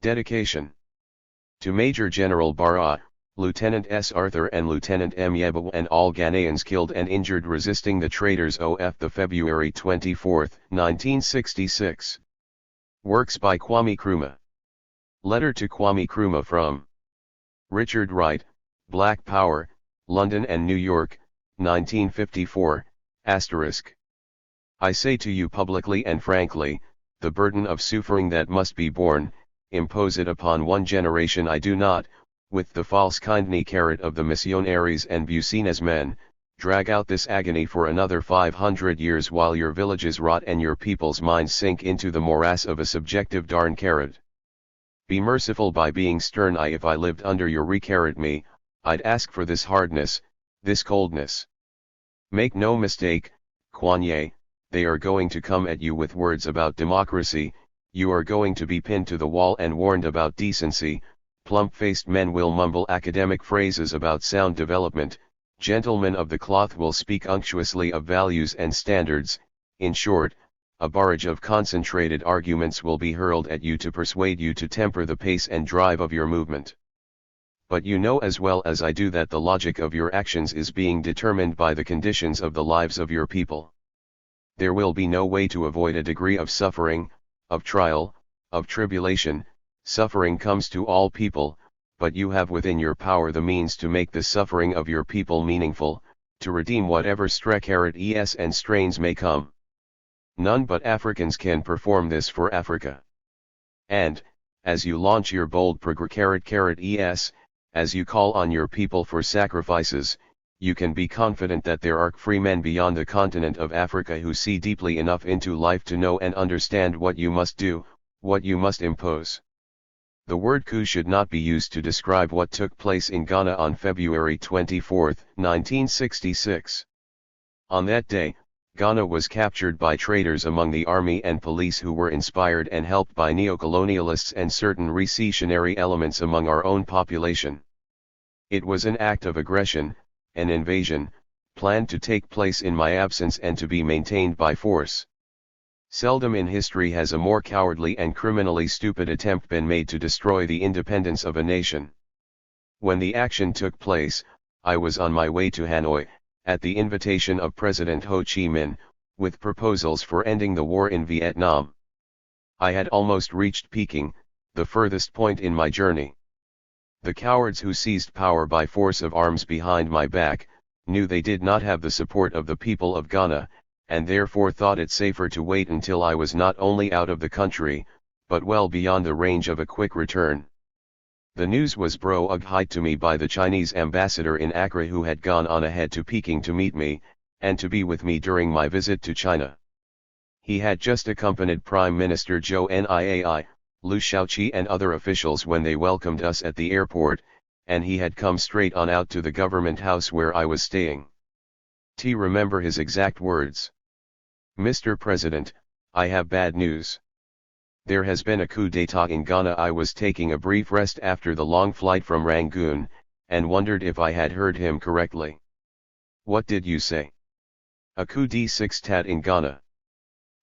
Dedication. To Major General Bara, Lieutenant S. Arthur and Lieutenant M. Yebo and all Ghanaians killed and injured resisting the traitors of the February 24, 1966. Works by Kwame Nkrumah. Letter to Kwame Nkrumah from Richard Wright, Black Power, London and New York, 1954, *. I say to you publicly and frankly, the burden of suffering that must be borne, impose it upon one generation I do not, with the false kindney carrot of the missionaries and Business men, drag out this agony for another 500 years while your villages rot and your people's minds sink into the morass of a subjective darn carrot. Be merciful by being stern. If I lived under your recarrot me, I'd ask for this hardness, this coldness. Make no mistake, Kwame, they are going to come at you with words about democracy, you are going to be pinned to the wall and warned about decency, plump-faced men will mumble academic phrases about sound development, gentlemen of the cloth will speak unctuously of values and standards, in short, a barrage of concentrated arguments will be hurled at you to persuade you to temper the pace and drive of your movement. But you know as well as I do that the logic of your actions is being determined by the conditions of the lives of your people. There will be no way to avoid a degree of suffering, of trial, of tribulation. Suffering comes to all people, but you have within your power the means to make the suffering of your people meaningful, to redeem whatever strecarrot and strains may come. None but Africans can perform this for Africa. And, as you launch your bold progrcarrot as you call on your people for sacrifices, you can be confident that there are free men beyond the continent of Africa who see deeply enough into life to know and understand what you must do, what you must impose. The word coup should not be used to describe what took place in Ghana on February 24, 1966. On that day, Ghana was captured by traitors among the army and police who were inspired and helped by neocolonialists and certain recessionary elements among our own population. It was an act of aggression, an invasion, planned to take place in my absence and to be maintained by force. Seldom in history has a more cowardly and criminally stupid attempt been made to destroy the independence of a nation. When the action took place, I was on my way to Hanoi, at the invitation of President Ho Chi Minh, with proposals for ending the war in Vietnam. I had almost reached Peking, the furthest point in my journey. The cowards who seized power by force of arms behind my back, knew they did not have the support of the people of Ghana, and therefore thought it safer to wait until I was not only out of the country, but well beyond the range of a quick return. The news was broadcast to me by the Chinese ambassador in Accra who had gone on ahead to Peking to meet me, and to be with me during my visit to China. He had just accompanied Prime Minister Zhou Niai, Liu Shaoqi and other officials when they welcomed us at the airport, and he had come straight on out to the government house where I was staying. Remember his exact words. Mr. President, I have bad news. There has been a coup d'état in Ghana. I was taking a brief rest after the long flight from Rangoon, and wondered if I had heard him correctly. What did you say? A coup d'état in Ghana?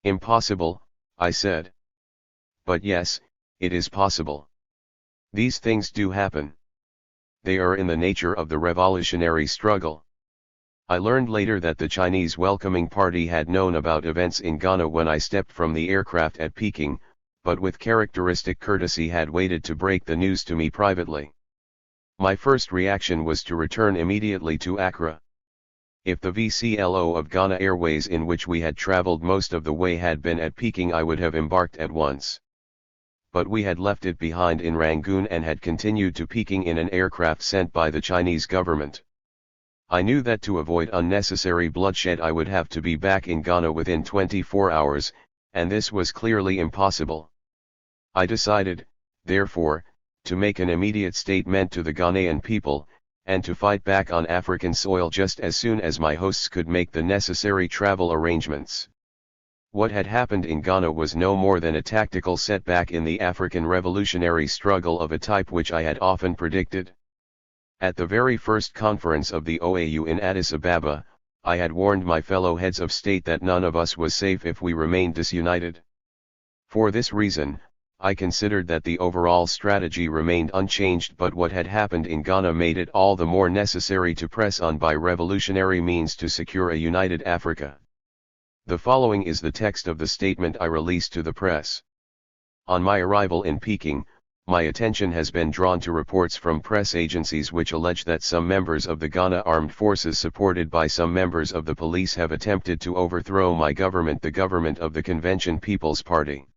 Impossible, I said. But yes, it is possible. These things do happen. They are in the nature of the revolutionary struggle. I learned later that the Chinese welcoming party had known about events in Ghana when I stepped from the aircraft at Peking, but with characteristic courtesy had waited to break the news to me privately. My first reaction was to return immediately to Accra. If the VCLO of Ghana Airways in which we had traveled most of the way had been at Peking, I would have embarked at once. But we had left it behind in Rangoon and had continued to Peking in an aircraft sent by the Chinese government. I knew that to avoid unnecessary bloodshed I would have to be back in Ghana within 24 hours, and this was clearly impossible. I decided, therefore, to make an immediate statement to the Ghanaian people, and to fight back on African soil just as soon as my hosts could make the necessary travel arrangements. What had happened in Ghana was no more than a tactical setback in the African revolutionary struggle of a type which I had often predicted. At the very first conference of the OAU in Addis Ababa, I had warned my fellow heads of state that none of us was safe if we remained disunited. For this reason, I considered that the overall strategy remained unchanged, but what had happened in Ghana made it all the more necessary to press on by revolutionary means to secure a united Africa. The following is the text of the statement I released to the press. On my arrival in Peking, my attention has been drawn to reports from press agencies which allege that some members of the Ghana Armed Forces supported by some members of the police have attempted to overthrow my government, the government of the Convention People's Party.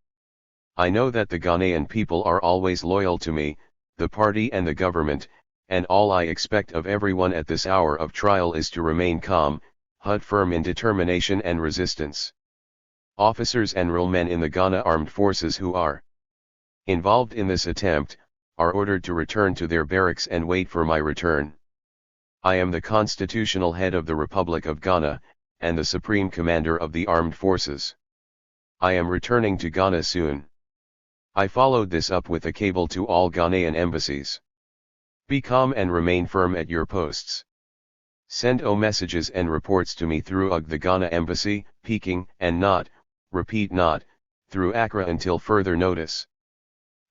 I know that the Ghanaian people are always loyal to me, the party and the government, and all I expect of everyone at this hour of trial is to remain calm, but firm in determination and resistance. Officers and real men in the Ghana Armed Forces who are involved in this attempt, are ordered to return to their barracks and wait for my return. I am the constitutional head of the Republic of Ghana, and the Supreme Commander of the Armed Forces. I am returning to Ghana soon. I followed this up with a cable to all Ghanaian embassies. Be calm and remain firm at your posts. Send messages and reports to me through the Ghana Embassy, Peking, and not, repeat not, through Accra until further notice.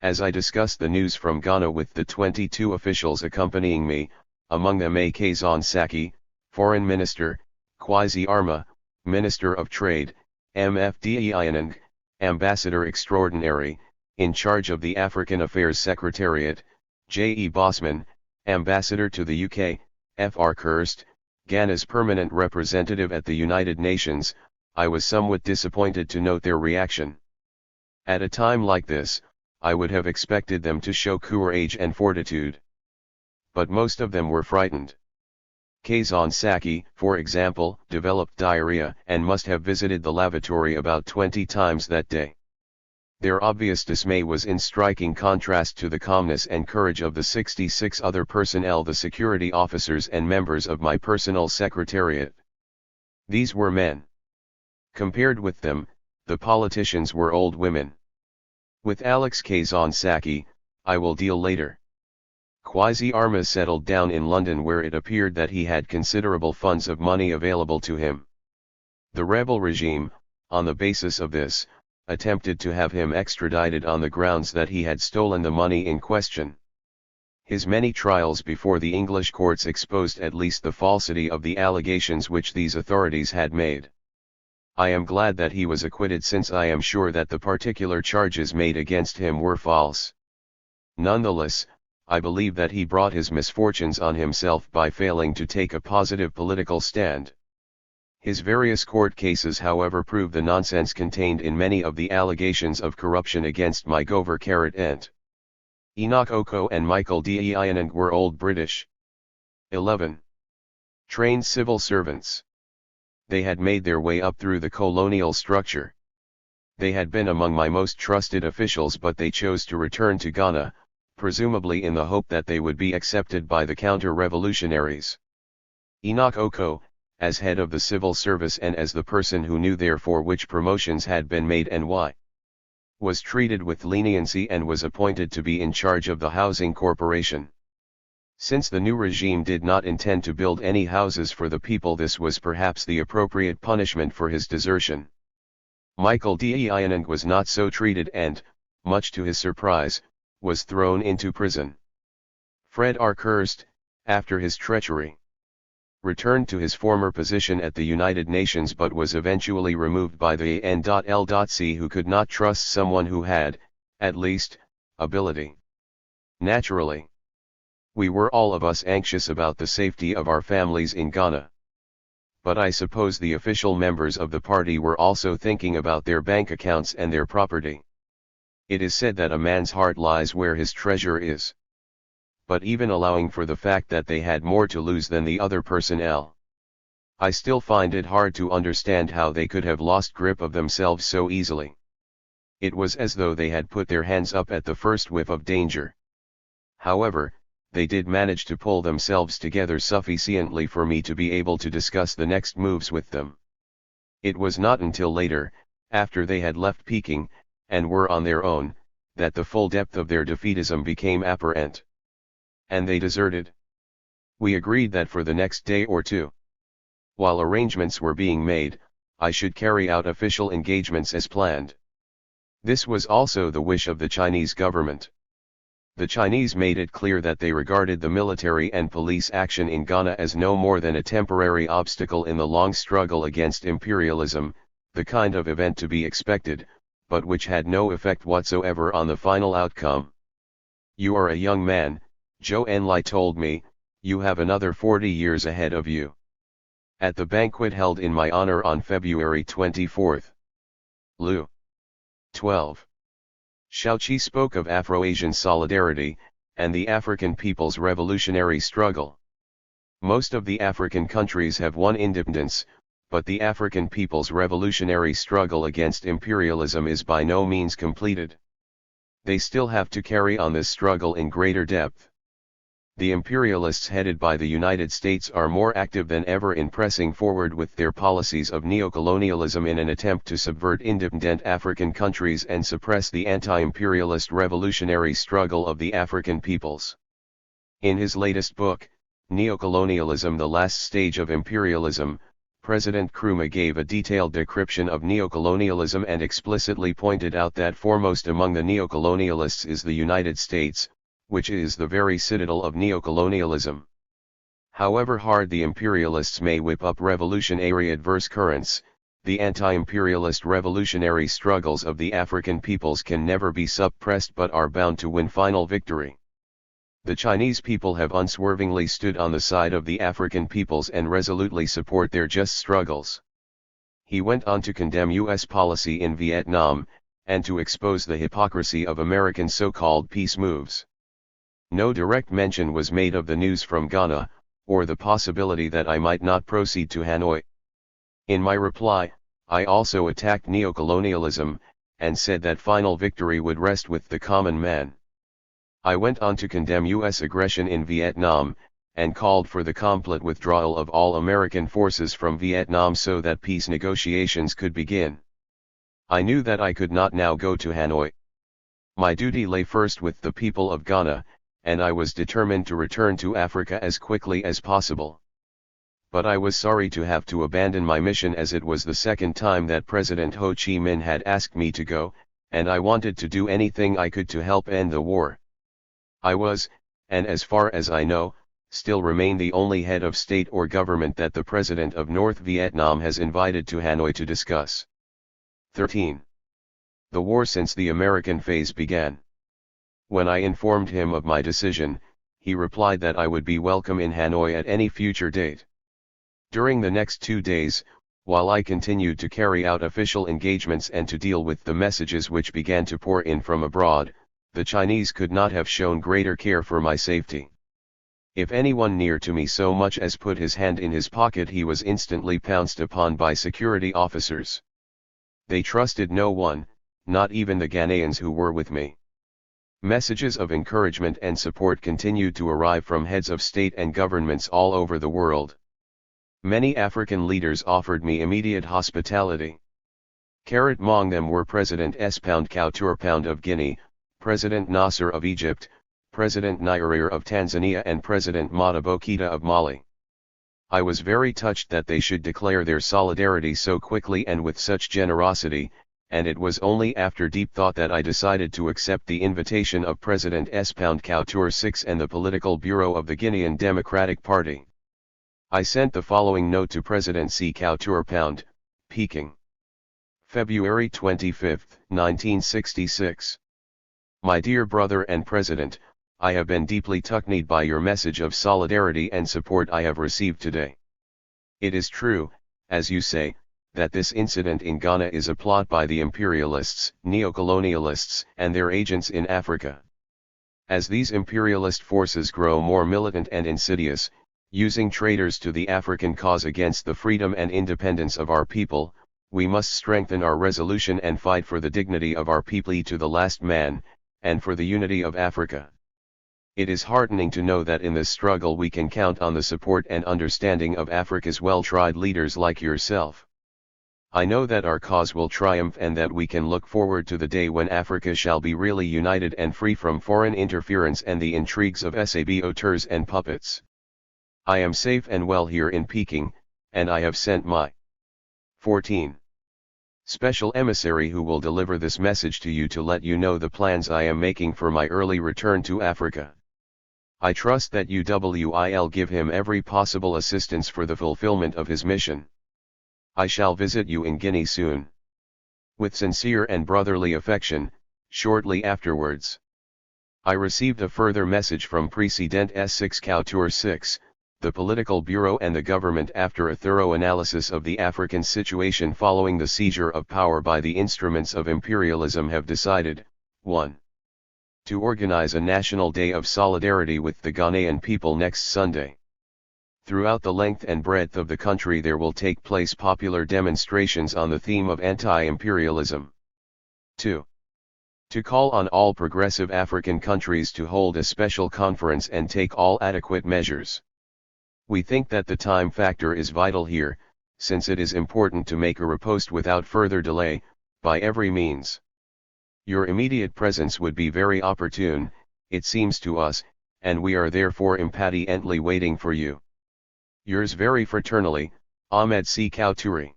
As I discussed the news from Ghana with the 22 officials accompanying me, among them Kazan Saki, Foreign Minister, Kwame Arma, Minister of Trade, MFDEING, Ambassador Extraordinary, in charge of the African Affairs Secretariat, J.E. Bosman, Ambassador to the UK, F.R. Kirst, Ghana's permanent representative at the United Nations, I was somewhat disappointed to note their reaction. At a time like this, I would have expected them to show courage and fortitude. But most of them were frightened. Kazan Saki, for example, developed diarrhea and must have visited the lavatory about 20 times that day. Their obvious dismay was in striking contrast to the calmness and courage of the 66 other personnel, the security officers and members of my personal secretariat. These were men. Compared with them, the politicians were old women. With Alex Kazan Saki, I will deal later. Kwame Arma settled down in London, where it appeared that he had considerable funds of money available to him. The rebel regime, on the basis of this, attempted to have him extradited on the grounds that he had stolen the money in question. His many trials before the English courts exposed at least the falsity of the allegations which these authorities had made. I am glad that he was acquitted, since I am sure that the particular charges made against him were false. Nonetheless, I believe that he brought his misfortunes on himself by failing to take a positive political stand. His various court cases, however, prove the nonsense contained in many of the allegations of corruption against my Gover-Ent. Enoch Oko and Michael Deinang were old British. 11. Trained civil servants. They had made their way up through the colonial structure. They had been among my most trusted officials, but they chose to return to Ghana, presumably in the hope that they would be accepted by the counter-revolutionaries. Enoch Oko, as head of the civil service and as the person who knew therefore which promotions had been made and why, was treated with leniency and was appointed to be in charge of the housing corporation. Since the new regime did not intend to build any houses for the people, this was perhaps the appropriate punishment for his desertion. Michael Deinang was not so treated and, much to his surprise, was thrown into prison. Fred R. Kirst, after his treachery, returned to his former position at the United Nations, but was eventually removed by the AN.L.C, who could not trust someone who had, at least, ability. Naturally, we were all of us anxious about the safety of our families in Ghana. But I suppose the official members of the party were also thinking about their bank accounts and their property. It is said that a man's heart lies where his treasure is. But even allowing for the fact that they had more to lose than the other personnel, I still find it hard to understand how they could have lost grip of themselves so easily. It was as though they had put their hands up at the first whiff of danger. However, they did manage to pull themselves together sufficiently for me to be able to discuss the next moves with them. It was not until later, after they had left Peking, and were on their own, that the full depth of their defeatism became apparent. And they deserted. We agreed that for the next day or two, while arrangements were being made, I should carry out official engagements as planned. This was also the wish of the Chinese government. The Chinese made it clear that they regarded the military and police action in Ghana as no more than a temporary obstacle in the long struggle against imperialism, the kind of event to be expected, but which had no effect whatsoever on the final outcome. "You are a young man," Zhou Enlai told me, "you have another 40 years ahead of you." At the banquet held in my honor on February 24. Lu. 12. Xiaoqi spoke of Afro-Asian solidarity, and the African people's revolutionary struggle. Most of the African countries have won independence, but the African people's revolutionary struggle against imperialism is by no means completed. They still have to carry on this struggle in greater depth. The imperialists headed by the United States are more active than ever in pressing forward with their policies of neocolonialism in an attempt to subvert independent African countries and suppress the anti-imperialist revolutionary struggle of the African peoples. In his latest book, Neocolonialism: The Last Stage of Imperialism, President Nkrumah gave a detailed description of neocolonialism and explicitly pointed out that foremost among the neocolonialists is the United States, which is the very citadel of neocolonialism. However hard the imperialists may whip up revolutionary adverse currents, the anti-imperialist revolutionary struggles of the African peoples can never be suppressed but are bound to win final victory. The Chinese people have unswervingly stood on the side of the African peoples and resolutely support their just struggles. He went on to condemn U.S. policy in Vietnam, and to expose the hypocrisy of American so-called peace moves. No direct mention was made of the news from Ghana, or the possibility that I might not proceed to Hanoi. In my reply, I also attacked neocolonialism, and said that final victory would rest with the common man. I went on to condemn U.S. aggression in Vietnam, and called for the complete withdrawal of all American forces from Vietnam so that peace negotiations could begin. I knew that I could not now go to Hanoi. My duty lay first with the people of Ghana, and I was determined to return to Africa as quickly as possible. But I was sorry to have to abandon my mission, as it was the second time that President Ho Chi Minh had asked me to go, and I wanted to do anything I could to help end the war. I was, and as far as I know, still remain the only head of state or government that the President of North Vietnam has invited to Hanoi to discuss. 13. The war since the American phase began. When I informed him of my decision, he replied that I would be welcome in Hanoi at any future date. During the next 2 days, while I continued to carry out official engagements and to deal with the messages which began to pour in from abroad, the Chinese could not have shown greater care for my safety. If anyone near to me so much as put his hand in his pocket, he was instantly pounced upon by security officers. They trusted no one, not even the Ghanaians who were with me. Messages of encouragement and support continued to arrive from heads of state and governments all over the world. Many African leaders offered me immediate hospitality. Among them were President Kauture of Guinea, President Nasser of Egypt, President Nyerere of Tanzania and President Modibo Keita of Mali. I was very touched that they should declare their solidarity so quickly and with such generosity, and it was only after deep thought that I decided to accept the invitation of President Kauture VI and the Political Bureau of the Guinean Democratic Party. I sent the following note to President Kauture, Peking. February 25, 1966. My dear brother and President, I have been deeply touched by your message of solidarity and support I have received today. It is true, as you say, that this incident in Ghana is a plot by the imperialists, neocolonialists, and their agents in Africa. As these imperialist forces grow more militant and insidious, using traitors to the African cause against the freedom and independence of our people, we must strengthen our resolution and fight for the dignity of our people to the last man, and for the unity of Africa. It is heartening to know that in this struggle we can count on the support and understanding of Africa's well-tried leaders like yourself. I know that our cause will triumph and that we can look forward to the day when Africa shall be really united and free from foreign interference and the intrigues of saboteurs and puppets. I am safe and well here in Peking, and I have sent my 14 Special emissary who will deliver this message to you to let you know the plans I am making for my early return to Africa. I trust that you will give him every possible assistance for the fulfillment of his mission. I shall visit you in Guinea soon. With sincere and brotherly affection, shortly afterwards. I received a further message from President S6 Couture 6, the political bureau and the government after a thorough analysis of the African situation following the seizure of power by the instruments of imperialism have decided, 1. To organize a national day of solidarity with the Ghanaian people next Sunday. Throughout the length and breadth of the country there will take place popular demonstrations on the theme of anti-imperialism. 2. To call on all progressive African countries to hold a special conference and take all adequate measures. We think that the time factor is vital here, since it is important to make a riposte without further delay, by every means. Your immediate presence would be very opportune, it seems to us, and we are therefore impatiently waiting for you. Yours very fraternally, Ahmed C. Kauturi.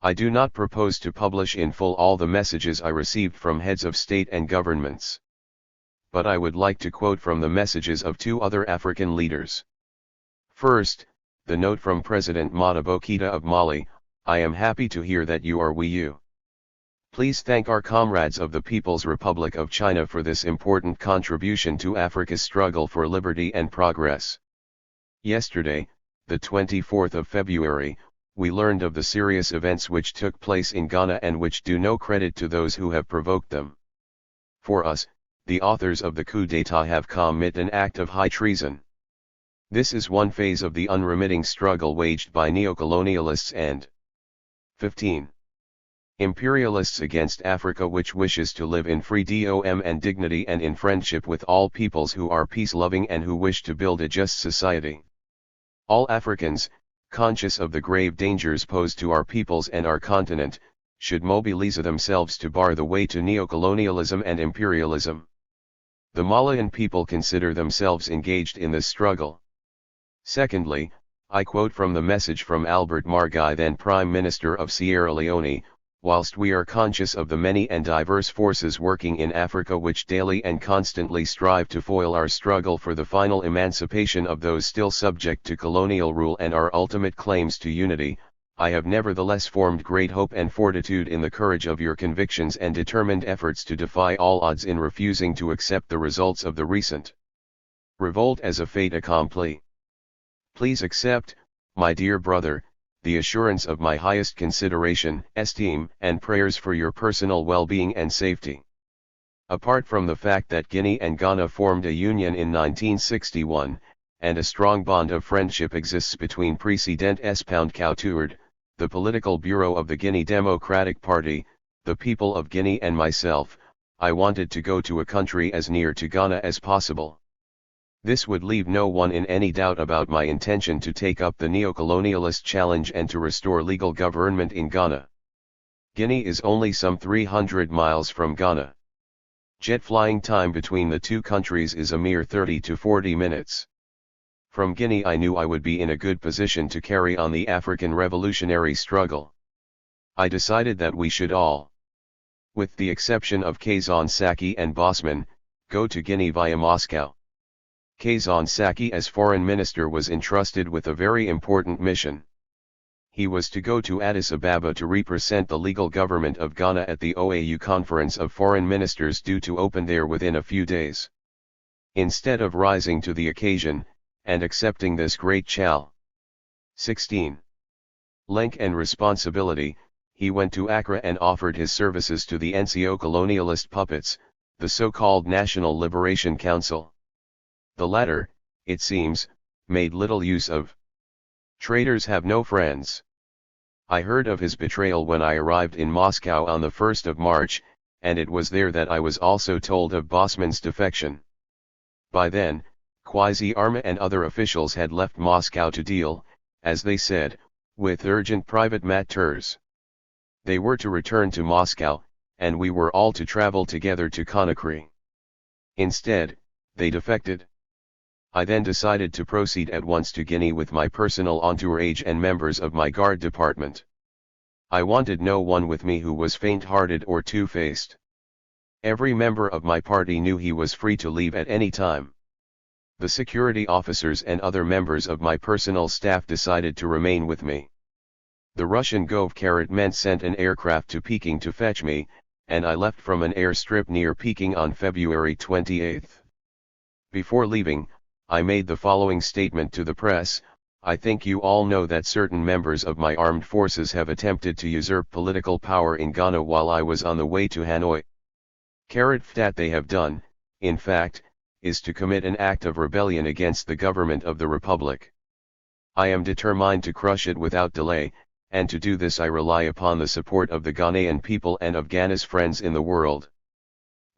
I do not propose to publish in full all the messages I received from heads of state and governments. But I would like to quote from the messages of two other African leaders. First, the note from President Modibo Keïta of Mali, I am happy to hear that you are with you. Please thank our comrades of the People's Republic of China for this important contribution to Africa's struggle for liberty and progress. Yesterday, the 24th of February, we learned of the serious events which took place in Ghana and which do no credit to those who have provoked them. For us, the authors of the coup d'état have committed an act of high treason. This is one phase of the unremitting struggle waged by neocolonialists and 15. Imperialists against Africa which wishes to live in freedom and dignity and in friendship with all peoples who are peace-loving and who wish to build a just society. All Africans, conscious of the grave dangers posed to our peoples and our continent, should mobilize themselves to bar the way to neocolonialism and imperialism. The Malian people consider themselves engaged in this struggle. Secondly, I quote from the message from Albert Margai, then Prime Minister of Sierra Leone, whilst we are conscious of the many and diverse forces working in Africa which daily and constantly strive to foil our struggle for the final emancipation of those still subject to colonial rule and our ultimate claims to unity, I have nevertheless formed great hope and fortitude in the courage of your convictions and determined efforts to defy all odds in refusing to accept the results of the recent revolt as a fait accompli. Please accept, my dear brother, the assurance of my highest consideration, esteem, and prayers for your personal well-being and safety. Apart from the fact that Guinea and Ghana formed a union in 1961, and a strong bond of friendship exists between President Espound Couture, the political bureau of the Guinea Democratic Party, the people of Guinea and myself, I wanted to go to a country as near to Ghana as possible. This would leave no one in any doubt about my intention to take up the neocolonialist challenge and to restore legal government in Ghana. Guinea is only some 300 miles from Ghana. Jet flying time between the two countries is a mere 30 to 40 minutes. From Guinea I knew I would be in a good position to carry on the African revolutionary struggle. I decided that we should all, with the exception of Kazan Saki and Bosman, go to Guinea via Moscow. Kazan Saki as foreign minister was entrusted with a very important mission. He was to go to Addis Ababa to represent the legal government of Ghana at the OAU Conference of Foreign Ministers due to open there within a few days. Instead of rising to the occasion, and accepting this great challenge. 16. Length and responsibility, he went to Accra and offered his services to the NCO colonialist puppets, the so-called National Liberation Council. The latter, it seems, made little use of. Traitors have no friends. I heard of his betrayal when I arrived in Moscow on the 1st of March, and it was there that I was also told of Bosman's defection. By then, Kwame Arma and other officials had left Moscow to deal, as they said, with urgent private matters. They were to return to Moscow, and we were all to travel together to Conakry. Instead, they defected. I then decided to proceed at once to Guinea with my personal entourage and members of my guard department. I wanted no one with me who was faint-hearted or two-faced. Every member of my party knew he was free to leave at any time. The security officers and other members of my personal staff decided to remain with me. The Russian government sent an aircraft to Peking to fetch me, and I left from an airstrip near Peking on February 28. Before leaving, I made the following statement to the press: I think you all know that certain members of my armed forces have attempted to usurp political power in Ghana while I was on the way to Hanoi. That they have done, in fact, is to commit an act of rebellion against the government of the Republic. I am determined to crush it without delay, and to do this I rely upon the support of the Ghanaian people and of Ghana's friends in the world.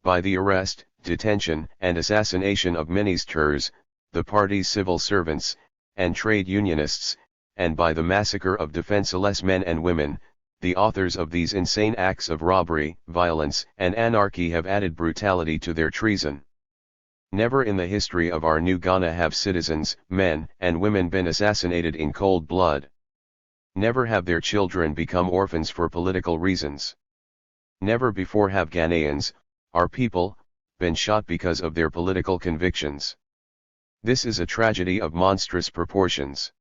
By the arrest, detention, and assassination of ministers, the party's civil servants, and trade unionists, and by the massacre of defenseless men and women, the authors of these insane acts of robbery, violence, and anarchy have added brutality to their treason. Never in the history of our new Ghana have citizens, men and women been assassinated in cold blood. Never have their children become orphans for political reasons. Never before have Ghanaians, our people, been shot because of their political convictions. This is a tragedy of monstrous proportions.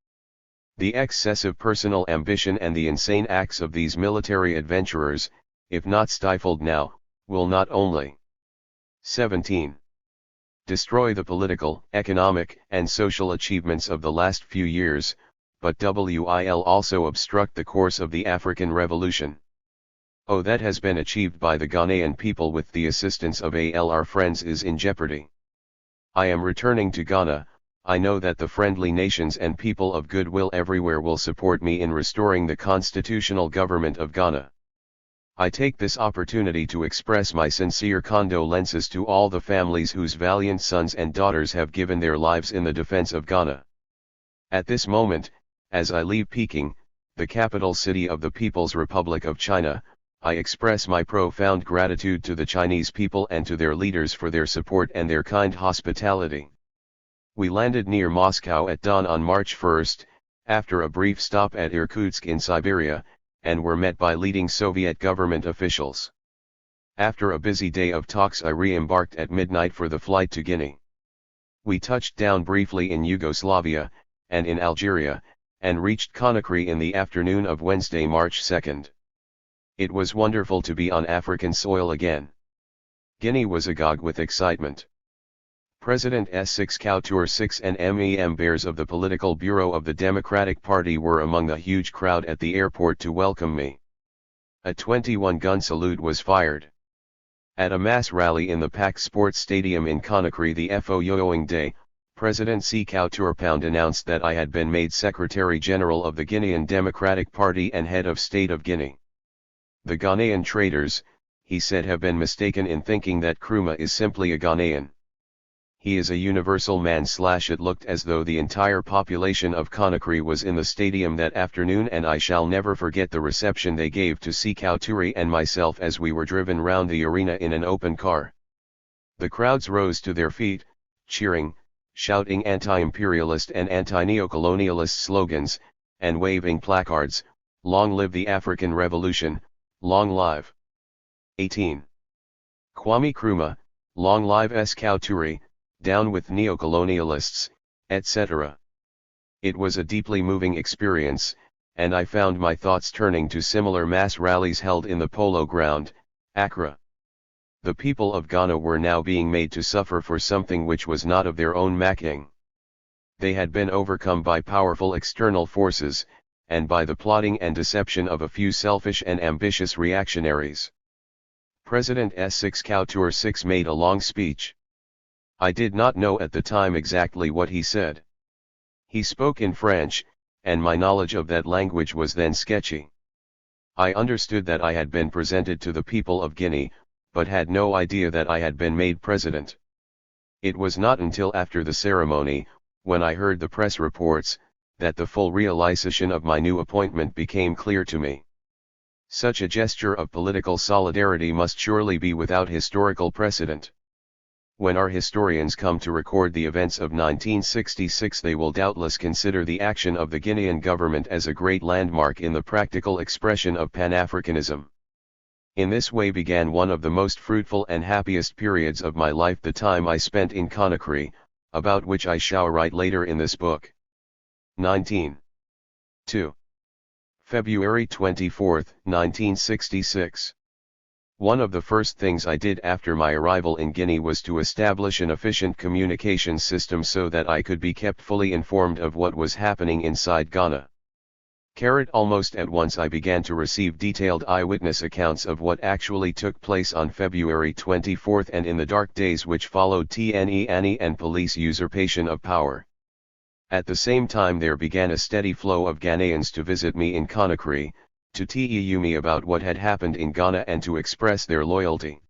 The excessive personal ambition and the insane acts of these military adventurers, if not stifled now, will not only 17. Destroy the political, economic, and social achievements of the last few years, but will also obstruct the course of the African Revolution. Oh, that has been achieved by the Ghanaian people with the assistance of our friends is in jeopardy. I am returning to Ghana. I know that the friendly nations and people of goodwill everywhere will support me in restoring the constitutional government of Ghana. I take this opportunity to express my sincere condolences to all the families whose valiant sons and daughters have given their lives in the defense of Ghana. At this moment, as I leave Peking, the capital city of the People's Republic of China, I express my profound gratitude to the Chinese people and to their leaders for their support and their kind hospitality. We landed near Moscow at dawn on March 1, after a brief stop at Irkutsk in Siberia, and were met by leading Soviet government officials. After a busy day of talks, I re-embarked at midnight for the flight to Guinea. We touched down briefly in Yugoslavia, and in Algeria, and reached Conakry in the afternoon of Wednesday, March 2. It was wonderful to be on African soil again. Guinea was agog with excitement. President S6 Couture 6 and MEM Bears of the Political Bureau of the Democratic Party were among the huge crowd at the airport to welcome me. A 21-gun salute was fired. At a mass rally in the PAC Sports Stadium in Conakry the following day, President Sékou Touré announced that I had been made Secretary General of the Guinean Democratic Party and Head of State of Guinea. The Ghanaian traitors, he said, have been mistaken in thinking that Nkrumah is simply a Ghanaian. He is a universal man. It looked as though the entire population of Conakry was in the stadium that afternoon, and I shall never forget the reception they gave to Sékou Touré and myself as we were driven round the arena in an open car. The crowds rose to their feet, cheering, shouting anti-imperialist and anti-neocolonialist slogans, and waving placards, "Long live the African Revolution, long live 18. Kwame Nkrumah, long live Sékou Touré, down with neocolonialists, etc." It was a deeply moving experience, and I found my thoughts turning to similar mass rallies held in the Polo Ground, Accra. The people of Ghana were now being made to suffer for something which was not of their own making. They had been overcome by powerful external forces, and by the plotting and deception of a few selfish and ambitious reactionaries. President S6 Couture 6 made a long speech. I did not know at the time exactly what he said. He spoke in French, and my knowledge of that language was then sketchy. I understood that I had been presented to the people of Guinea, but had no idea that I had been made president. It was not until after the ceremony, when I heard the press reports, that the full realization of my new appointment became clear to me. Such a gesture of political solidarity must surely be without historical precedent. When our historians come to record the events of 1966, they will doubtless consider the action of the Guinean government as a great landmark in the practical expression of Pan-Africanism. In this way began one of the most fruitful and happiest periods of my life, the time I spent in Conakry, about which I shall write later in this book. 19. 2. February 24, 1966. One of the first things I did after my arrival in Guinea was to establish an efficient communication system so that I could be kept fully informed of what was happening inside Ghana. Almost at once I began to receive detailed eyewitness accounts of what actually took place on February 24 and in the dark days which followed THIRD and police usurpation of power. At the same time there began a steady flow of Ghanaians to visit me in Conakry, to tell me about what had happened in Ghana and to express their loyalty.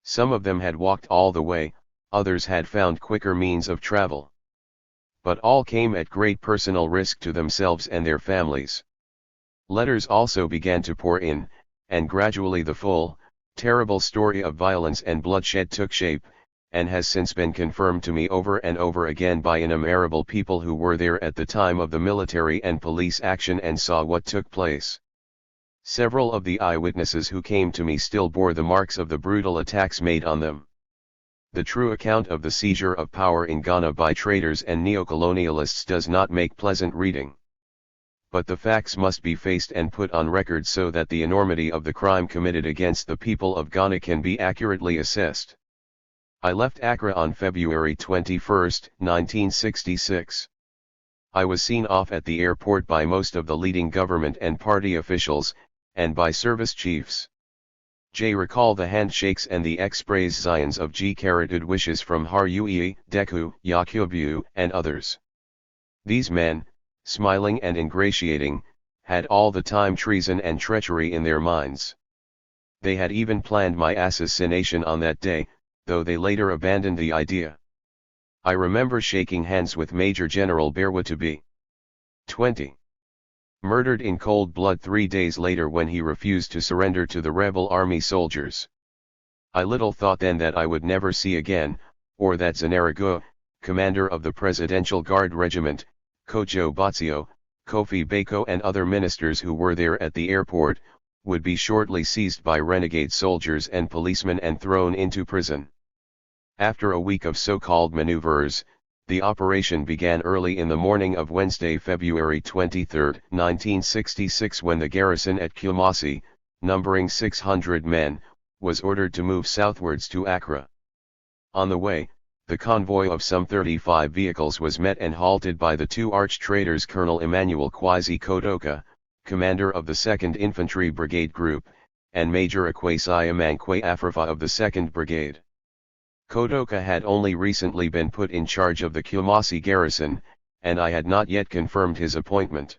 Some of them had walked all the way, others had found quicker means of travel. But all came at great personal risk to themselves and their families. Letters also began to pour in, and gradually the full, terrible story of violence and bloodshed took shape, and has since been confirmed to me over and over again by innumerable people who were there at the time of the military and police action and saw what took place. Several of the eyewitnesses who came to me still bore the marks of the brutal attacks made on them. The true account of the seizure of power in Ghana by traitors and neocolonialists does not make pleasant reading. But the facts must be faced and put on record so that the enormity of the crime committed against the people of Ghana can be accurately assessed. I left Accra on February 21, 1966. I was seen off at the airport by most of the leading government and party officials, and by service chiefs. J recall the handshakes and the expressions of G-carroted wishes from Harui, Deku, Yakubu, and others. These men, smiling and ingratiating, had all the time treason and treachery in their minds. They had even planned my assassination on that day, though they later abandoned the idea. I remember shaking hands with Major General Berwatubi. 20. Murdered in cold blood 3 days later when he refused to surrender to the rebel army soldiers. I little thought then that I would never see again, or that Zanarago, commander of the Presidential Guard Regiment, Kojo Batsio, Kofi Bako and other ministers who were there at the airport, would be shortly seized by renegade soldiers and policemen and thrown into prison. After a week of so-called maneuvers, the operation began early in the morning of Wednesday, February 23, 1966, when the garrison at Kumasi, numbering 600 men, was ordered to move southwards to Accra. On the way, the convoy of some 35 vehicles was met and halted by the two arch-traitors Colonel Emmanuel Kwasi Kodoka, commander of the 2nd Infantry Brigade Group, and Major Akwasi Amankwe Afrifa of the 2nd Brigade. Kodoka had only recently been put in charge of the Kumasi garrison, and I had not yet confirmed his appointment.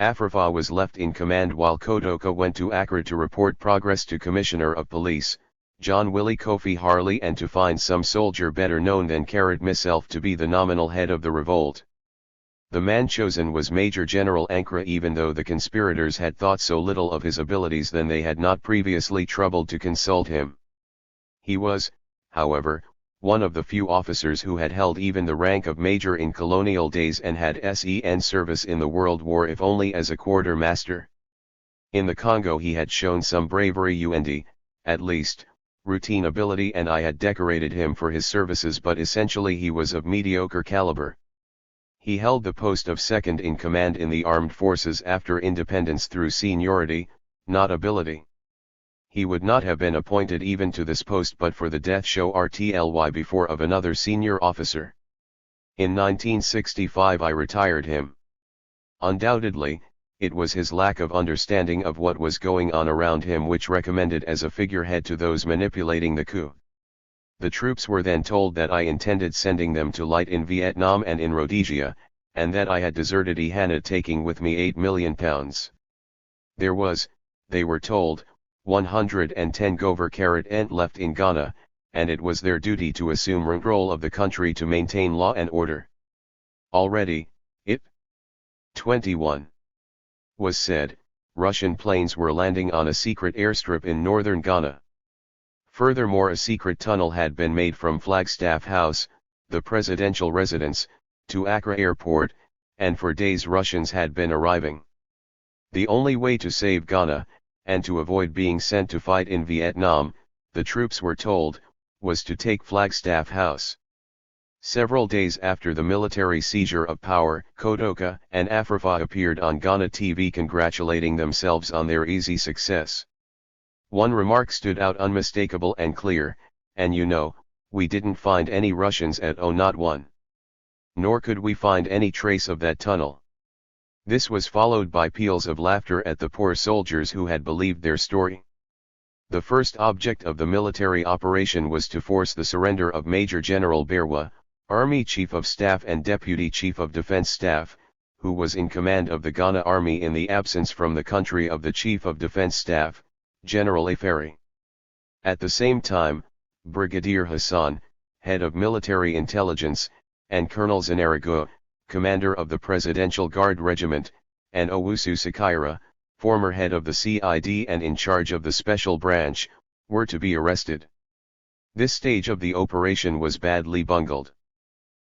Afrifa was left in command while Kodoka went to Accra to report progress to Commissioner of Police, John Willie Kofi Harley, and to find some soldier better known than Carrot myself to be the nominal head of the revolt. The man chosen was Major General Ankara, even though the conspirators had thought so little of his abilities then they had not previously troubled to consult him. He was, however, one of the few officers who had held even the rank of major in colonial days and had SEN service in the World War, if only as a quartermaster. In the Congo he had shown some bravery and, at least, routine ability, and I had decorated him for his services, but essentially he was of mediocre caliber. He held the post of second in command in the armed forces after independence through seniority, not ability. He would not have been appointed even to this post but for the death show RTLY before of another senior officer. In 1965 I retired him. Undoubtedly, it was his lack of understanding of what was going on around him which recommended as a figurehead to those manipulating the coup. The troops were then told that I intended sending them to light in Vietnam and in Rhodesia, and that I had deserted Ihana taking with me £8 million. There was, they were told, 110 Gover Carrot left in Ghana, and it was their duty to assume control of the country to maintain law and order. Already, it 21 was said, Russian planes were landing on a secret airstrip in northern Ghana. Furthermore, a secret tunnel had been made from Flagstaff House, the presidential residence, to Accra Airport, and for days Russians had been arriving. The only way to save Ghana, and to avoid being sent to fight in Vietnam, the troops were told, was to take Flagstaff House. Several days after the military seizure of power, Kotoka and Afrifa appeared on Ghana TV congratulating themselves on their easy success. One remark stood out unmistakable and clear, "And you know, we didn't find any Russians at all, not one. Nor could we find any trace of that tunnel." This was followed by peals of laughter at the poor soldiers who had believed their story. The first object of the military operation was to force the surrender of Major General Berwa, Army Chief of Staff and Deputy Chief of Defense Staff, who was in command of the Ghana Army in the absence from the country of the Chief of Defense Staff, General Afari. At the same time, Brigadier Hassan, head of military intelligence, and Colonel Zanarago, commander of the Presidential Guard Regiment, and Owusu Sakaira, former head of the CID and in charge of the Special Branch, were to be arrested. This stage of the operation was badly bungled.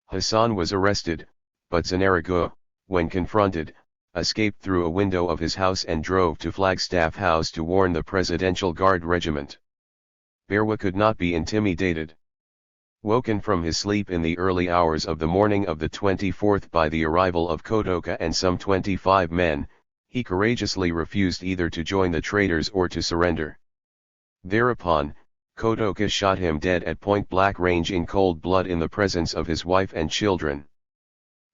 Hassan was arrested, but Zanarago, when confronted, escaped through a window of his house and drove to Flagstaff House to warn the Presidential Guard Regiment. Berwa could not be intimidated. Woken from his sleep in the early hours of the morning of the 24th by the arrival of Kotoka and some 25 men, he courageously refused either to join the traitors or to surrender. Thereupon, Kotoka shot him dead at point-blank range in cold blood in the presence of his wife and children.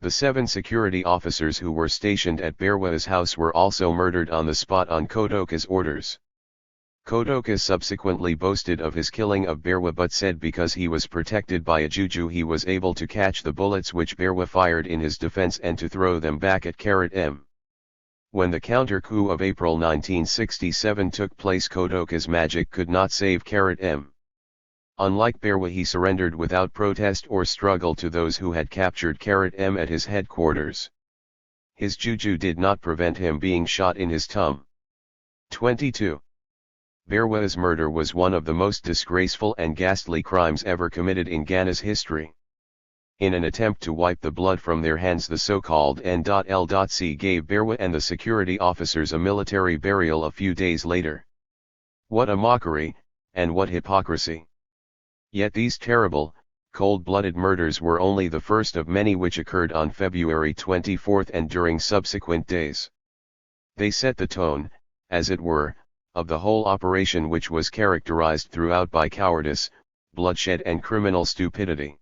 The 7 security officers who were stationed at Berwa's house were also murdered on the spot on Kotoka's orders. Kotoka subsequently boasted of his killing of Berwa but said because he was protected by a juju he was able to catch the bullets which Berwa fired in his defense and to throw them back at M. When the counter-coup of April 1967 took place, Kotoka's magic could not save M. Unlike Berwa, he surrendered without protest or struggle to those who had captured M at his headquarters. His juju did not prevent him being shot in his tum. 22. Berwa's murder was one of the most disgraceful and ghastly crimes ever committed in Ghana's history. In an attempt to wipe the blood from their hands, the so-called N.L.C. gave Berwa and the security officers a military burial a few days later. What a mockery, and what hypocrisy! Yet these terrible, cold-blooded murders were only the first of many which occurred on February 24 and during subsequent days. They set the tone, as it were, of the whole operation, which was characterized throughout by cowardice, bloodshed and criminal stupidity.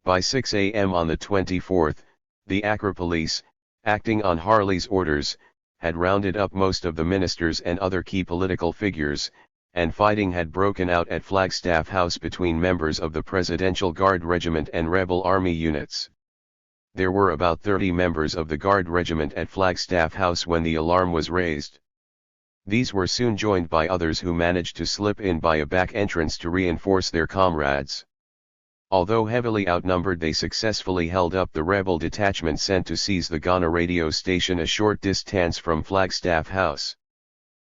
By 6 a.m. on the 24th, the Accra police, acting on Harley's orders, had rounded up most of the ministers and other key political figures, and fighting had broken out at Flagstaff House between members of the Presidential Guard Regiment and rebel army units. There were about 30 members of the Guard Regiment at Flagstaff House when the alarm was raised. These were soon joined by others who managed to slip in by a back entrance to reinforce their comrades. Although heavily outnumbered, they successfully held up the rebel detachment sent to seize the Ghana radio station a short distance from Flagstaff House.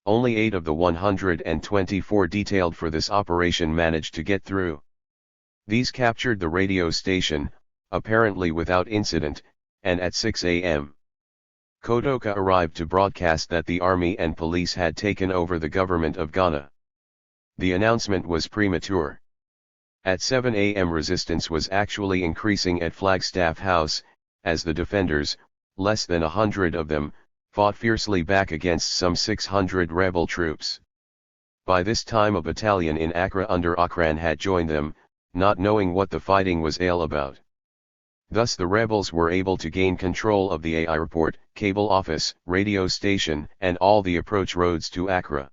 Only 8 of the 124 detailed for this operation managed to get through. These captured the radio station, apparently without incident, and at 6 a.m. Kotoka arrived to broadcast that the army and police had taken over the government of Ghana. The announcement was premature. At 7 a.m. resistance was actually increasing at Flagstaff House, as the defenders, less than 100 of them, fought fiercely back against some 600 rebel troops. By this time a battalion in Accra under Akran had joined them, not knowing what the fighting was all about. Thus the rebels were able to gain control of the airport, cable office, radio station, and all the approach roads to Accra.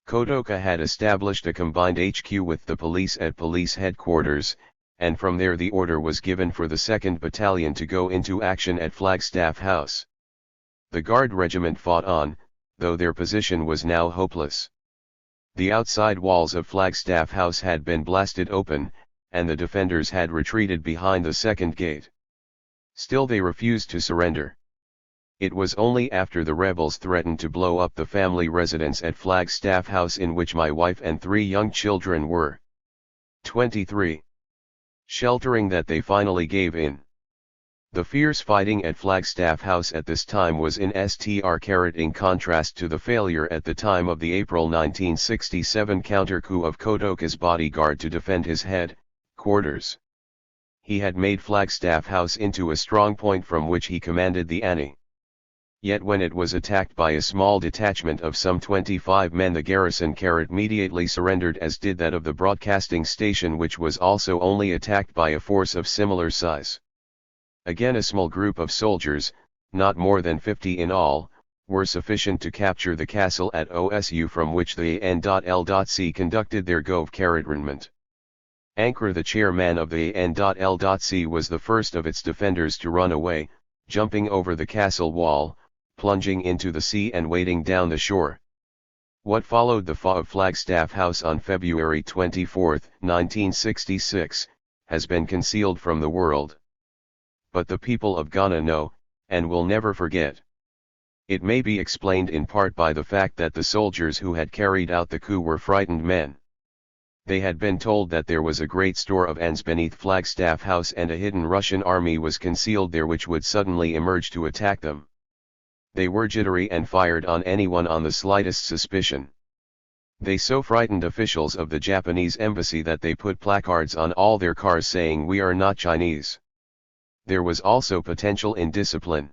Kotoka had established a combined HQ with the police at police headquarters, and from there the order was given for the 2nd Battalion to go into action at Flagstaff House. The Guard Regiment fought on, though their position was now hopeless. The outside walls of Flagstaff House had been blasted open, and the defenders had retreated behind the second gate. Still they refused to surrender. It was only after the rebels threatened to blow up the family residence at Flagstaff House in which my wife and 3 young children were 23. Sheltering that they finally gave in. The fierce fighting at Flagstaff House at this time was in contrast to the failure at the time of the April 1967 counter-coup of Kotoka's bodyguard to defend his headquarters. He had made Flagstaff House into a strong point from which he commanded the ANI. Yet when it was attacked by a small detachment of some 25 men, the garrison immediately surrendered, as did that of the broadcasting station, which was also only attacked by a force of similar size. Again, a small group of soldiers, not more than 50 in all, were sufficient to capture the castle at Osu, from which the AN.L.C conducted their government. Ankrumah, the chairman of the AN.L.C, was the first of its defenders to run away, jumping over the castle wall, plunging into the sea and wading down the shore. What followed the fall of Flagstaff House on February 24, 1966, has been concealed from the world. But the people of Ghana know, and will never forget. It may be explained in part by the fact that the soldiers who had carried out the coup were frightened men. They had been told that there was a great store of arms beneath Flagstaff House and a hidden Russian army was concealed there which would suddenly emerge to attack them. They were jittery and fired on anyone on the slightest suspicion. They so frightened officials of the Japanese embassy that they put placards on all their cars saying, "We are not Chinese." There was also potential indiscipline.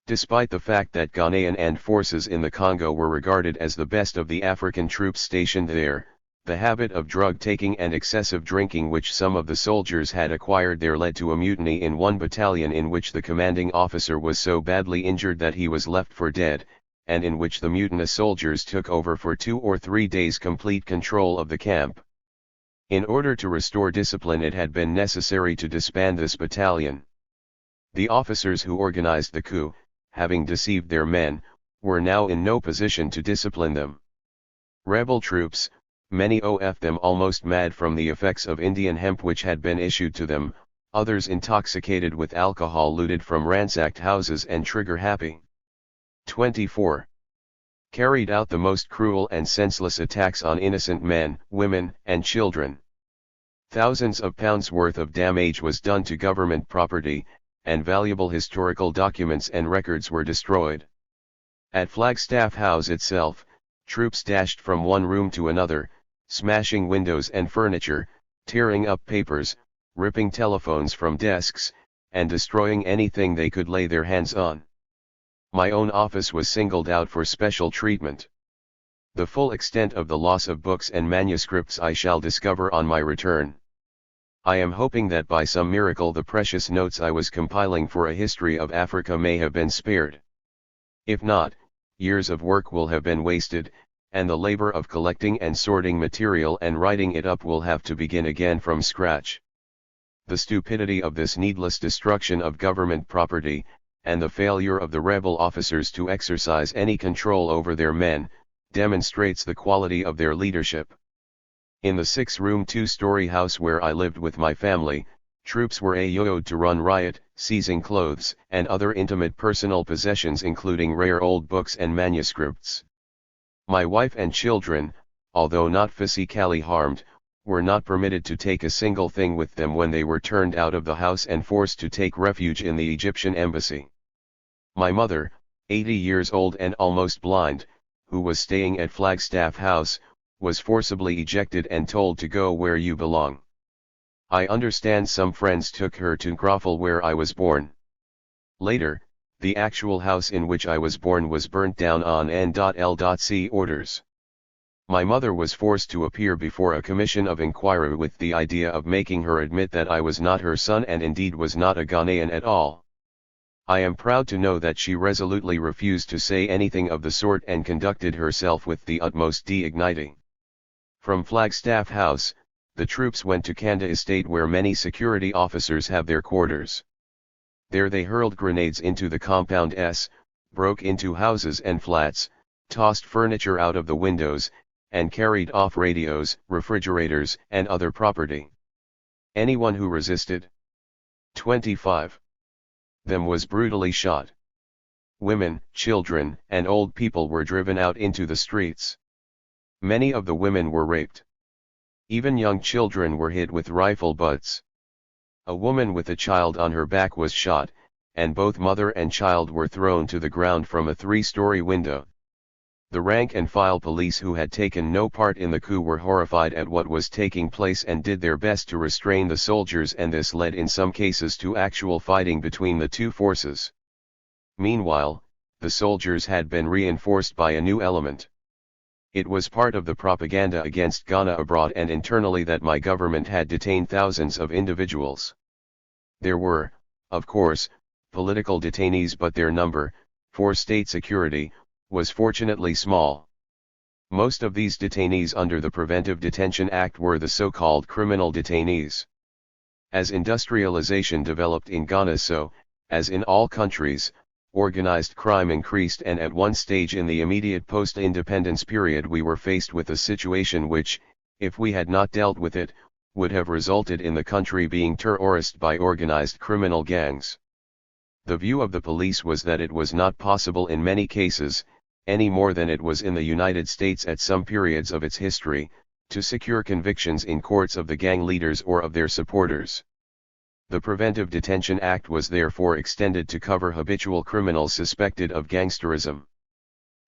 Despite the fact that Ghanaian and forces in the Congo were regarded as the best of the African troops stationed there, the habit of drug-taking and excessive drinking which some of the soldiers had acquired there led to a mutiny in one battalion, in which the commanding officer was so badly injured that he was left for dead, and in which the mutinous soldiers took over for 2 or 3 days complete control of the camp. In order to restore discipline, it had been necessary to disband this battalion. The officers who organized the coup, having deceived their men, were now in no position to discipline them. Rebel troops, many of them almost mad from the effects of Indian hemp which had been issued to them, others intoxicated with alcohol, looted from ransacked houses and trigger-happy. 24. Carried out the most cruel and senseless attacks on innocent men, women, and children. Thousands of pounds worth of damage was done to government property, and valuable historical documents and records were destroyed. At Flagstaff House itself, troops dashed from one room to another, smashing windows and furniture, tearing up papers, ripping telephones from desks, and destroying anything they could lay their hands on. My own office was singled out for special treatment. The full extent of the loss of books and manuscripts I shall discover on my return. I am hoping that by some miracle the precious notes I was compiling for a history of Africa may have been spared. If not, years of work will have been wasted, and the labor of collecting and sorting material and writing it up will have to begin again from scratch. The stupidity of this needless destruction of government property, and the failure of the rebel officers to exercise any control over their men, demonstrates the quality of their leadership. In the 6-room 2-story house where I lived with my family, troops were ayoed to run riot, seizing clothes and other intimate personal possessions including rare old books and manuscripts. My wife and children, although not physically harmed, were not permitted to take a single thing with them when they were turned out of the house and forced to take refuge in the Egyptian embassy. My mother, 80 years old and almost blind, who was staying at Flagstaff House, was forcibly ejected and told to go where you belong. I understand some friends took her to Nkrumah where I was born. Later, the actual house in which I was born was burnt down on N.L.C orders. My mother was forced to appear before a commission of inquiry with the idea of making her admit that I was not her son and indeed was not a Ghanaian at all. I am proud to know that she resolutely refused to say anything of the sort and conducted herself with the utmost dignity. From Flagstaff House, the troops went to Kanda Estate where many security officers have their quarters. There they hurled grenades into the compound, broke into houses and flats, tossed furniture out of the windows, and carried off radios, refrigerators, and other property. Anyone who resisted, 25. them was brutally shot. women, children, and old people were driven out into the streets. Many of the women were raped. Even young children were hit with rifle butts. A woman with a child on her back was shot, and both mother and child were thrown to the ground from a 3-story window. The rank-and-file police who had taken no part in the coup were horrified at what was taking place and did their best to restrain the soldiers, and this led in some cases to actual fighting between the two forces. Meanwhile, the soldiers had been reinforced by a new element. It was part of the propaganda against Ghana abroad and internally that my government had detained thousands of individuals. There were, of course, political detainees, but their number, for state security, was fortunately small. Most of these detainees under the Preventive Detention Act were the so-called criminal detainees. As industrialization developed in Ghana, so, as in all countries, organized crime increased, and at one stage in the immediate post-independence period we were faced with a situation which, if we had not dealt with it, would have resulted in the country being terrorized by organized criminal gangs. The view of the police was that it was not possible in many cases, any more than it was in the United States at some periods of its history, to secure convictions in courts of the gang leaders or of their supporters. The Preventive Detention Act was therefore extended to cover habitual criminals suspected of gangsterism.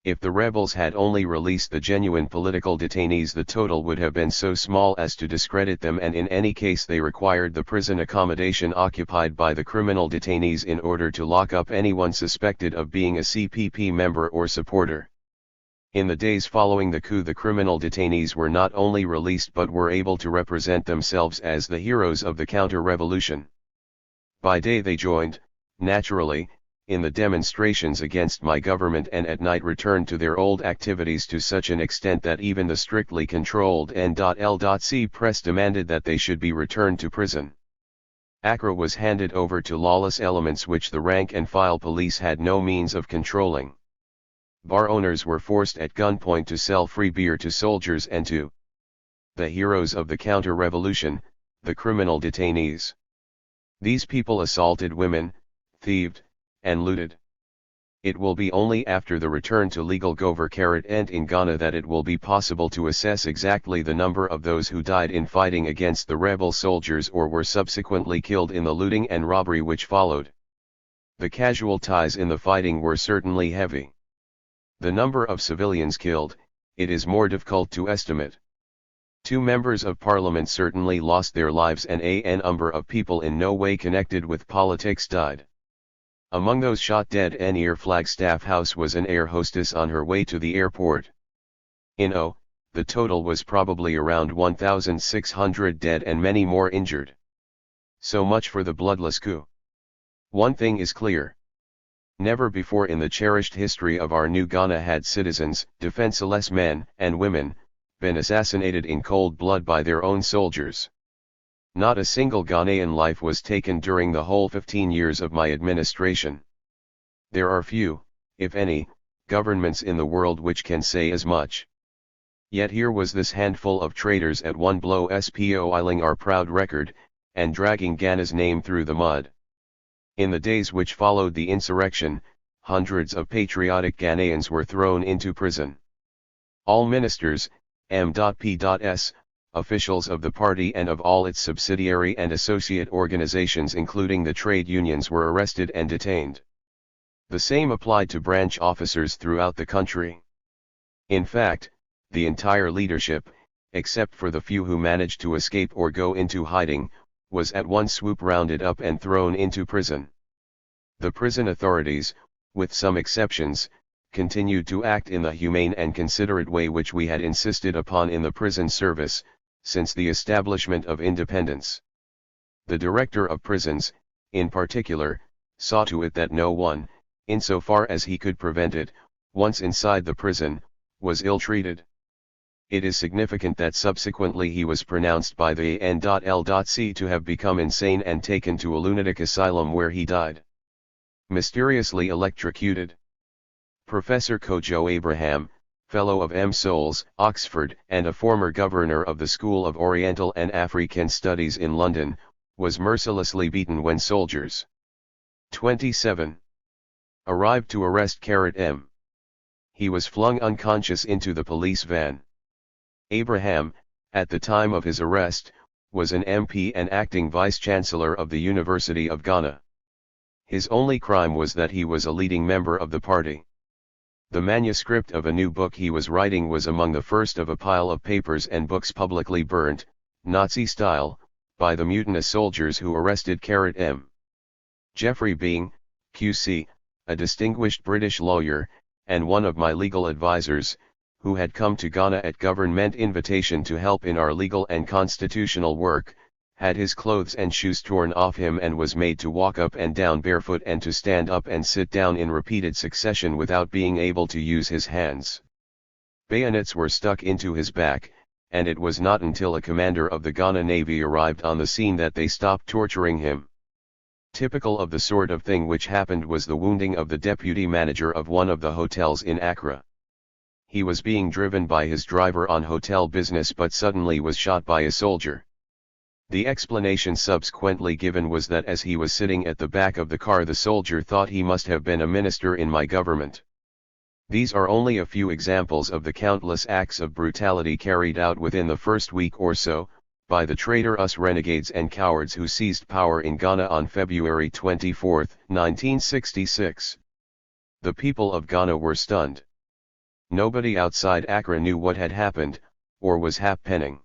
If the rebels had only released the genuine political detainees, the total would have been so small as to discredit them, and in any case they required the prison accommodation occupied by the criminal detainees in order to lock up anyone suspected of being a CPP member or supporter. In the days following the coup, the criminal detainees were not only released but were able to represent themselves as the heroes of the counter-revolution. By day they joined, naturally, in the demonstrations against my government, and at night returned to their old activities to such an extent that even the strictly controlled N.L.C press demanded that they should be returned to prison. Accra was handed over to lawless elements which the rank-and-file police had no means of controlling. Bar owners were forced at gunpoint to sell free beer to soldiers and to the heroes of the counter-revolution, the criminal detainees. These people assaulted women, thieved, and looted. It will be only after the return to legal government in Ghana that it will be possible to assess exactly the number of those who died in fighting against the rebel soldiers or were subsequently killed in the looting and robbery which followed. The casualties in the fighting were certainly heavy. The number of civilians killed, it is more difficult to estimate. 2 members of parliament certainly lost their lives, and a number of people in no way connected with politics died. Among those shot dead near Flagstaff House was an air hostess on her way to the airport. In O, the total was probably around 1,600 dead and many more injured. So much for the bloodless coup. One thing is clear. Never before in the cherished history of our new Ghana had citizens, defenseless men and women, been assassinated in cold blood by their own soldiers. Not a single Ghanaian life was taken during the whole 15 years of my administration. There are few, if any, governments in the world which can say as much. Yet here was this handful of traitors at one blow spoiling our proud record, and dragging Ghana's name through the mud. In the days which followed the insurrection, hundreds of patriotic Ghanaians were thrown into prison. All ministers, M.P.S., officials of the party and of all its subsidiary and associate organizations including the trade unions were arrested and detained. The same applied to branch officers throughout the country. In fact, the entire leadership, except for the few who managed to escape or go into hiding, was at one swoop rounded up and thrown into prison. The prison authorities, with some exceptions, continued to act in the humane and considerate way which we had insisted upon in the prison service, since the establishment of independence. The director of prisons, in particular, saw to it that no one, insofar as he could prevent it, once inside the prison, was ill-treated. It is significant that subsequently he was pronounced by the N.L.C to have become insane and taken to a lunatic asylum where he died. Mysteriously electrocuted. Professor Kojo Abraham, Fellow of M. Souls, Oxford, and a former governor of the School of Oriental and African Studies in London, was mercilessly beaten when soldiers 27 arrived to arrest M. He was flung unconscious into the police van. Abraham, at the time of his arrest, was an MP and acting vice-chancellor of the University of Ghana. His only crime was that he was a leading member of the party. The manuscript of a new book he was writing was among the first of a pile of papers and books publicly burnt, Nazi-style, by the mutinous soldiers who arrested M. Geoffrey Being, QC, a distinguished British lawyer, and one of my legal advisors, who had come to Ghana at government invitation to help in our legal and constitutional work, had his clothes and shoes torn off him and was made to walk up and down barefoot and to stand up and sit down in repeated succession without being able to use his hands. Bayonets were stuck into his back, and it was not until a commander of the Ghana Navy arrived on the scene that they stopped torturing him. Typical of the sort of thing which happened was the wounding of the deputy manager of one of the hotels in Accra. He was being driven by his driver on hotel business but suddenly was shot by a soldier. The explanation subsequently given was that as he was sitting at the back of the car the soldier thought he must have been a minister in my government. These are only a few examples of the countless acts of brutality carried out within the first week or so, by the traitorous renegades and cowards who seized power in Ghana on February 24, 1966. The people of Ghana were stunned. Nobody outside Accra knew what had happened, or was happening.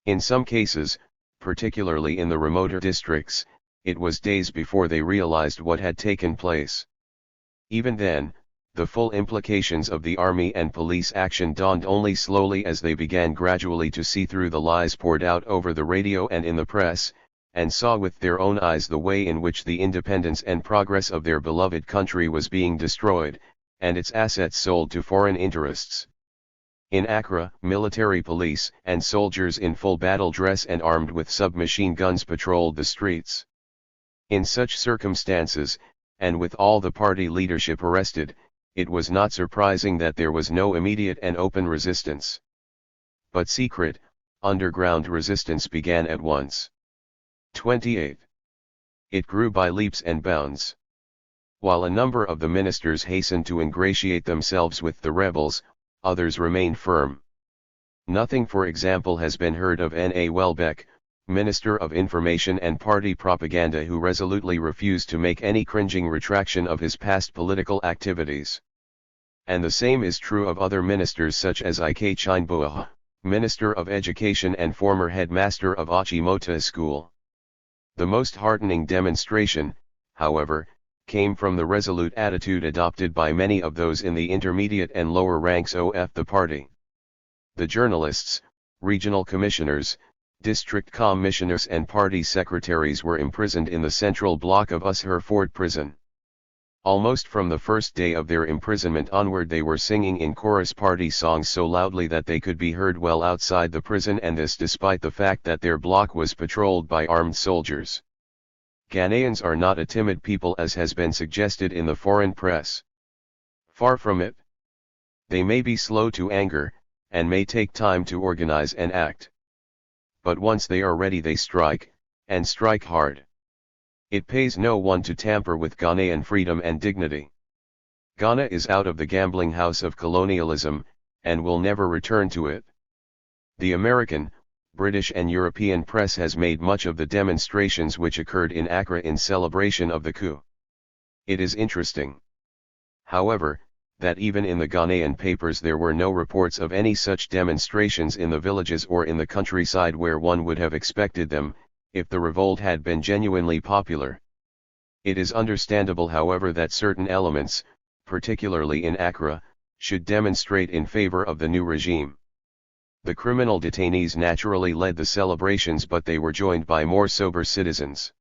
In some cases, particularly in the remoter districts, it was days before they realized what had taken place. Even then, the full implications of the army and police action dawned only slowly as they began gradually to see through the lies poured out over the radio and in the press, and saw with their own eyes the way in which the independence and progress of their beloved country was being destroyed, and its assets sold to foreign interests. In Accra, military police and soldiers in full battle dress and armed with submachine guns patrolled the streets. In such circumstances, and with all the party leadership arrested, it was not surprising that there was no immediate and open resistance. But secret, underground resistance began at once. 28. It grew by leaps and bounds. While a number of the ministers hastened to ingratiate themselves with the rebels, others remained firm. Nothing, for example, has been heard of N.A. Welbeck, Minister of Information and Party Propaganda, who resolutely refused to make any cringing retraction of his past political activities. And the same is true of other ministers such as Ike Chinboa, Minister of Education and former headmaster of Achimota School. The most heartening demonstration, however, came from the resolute attitude adopted by many of those in the intermediate and lower ranks of the party. The journalists, regional commissioners, district commissioners and party secretaries were imprisoned in the central block of Hereford prison. Almost from the first day of their imprisonment onward they were singing in chorus party songs so loudly that they could be heard well outside the prison, and this despite the fact that their block was patrolled by armed soldiers. Ghanaians are not a timid people as has been suggested in the foreign press. Far from it. They may be slow to anger, and may take time to organize and act. But once they are ready they strike, and strike hard. It pays no one to tamper with Ghanaian freedom and dignity. Ghana is out of the gambling house of colonialism, and will never return to it. The American, British and European press has made much of the demonstrations which occurred in Accra in celebration of the coup. It is interesting, however, that even in the Ghanaian papers there were no reports of any such demonstrations in the villages or in the countryside where one would have expected them, if the revolt had been genuinely popular. It is understandable, however, that certain elements, particularly in Accra, should demonstrate in favor of the new regime. The criminal detainees naturally led the celebrations, but they were joined by more sober citizens.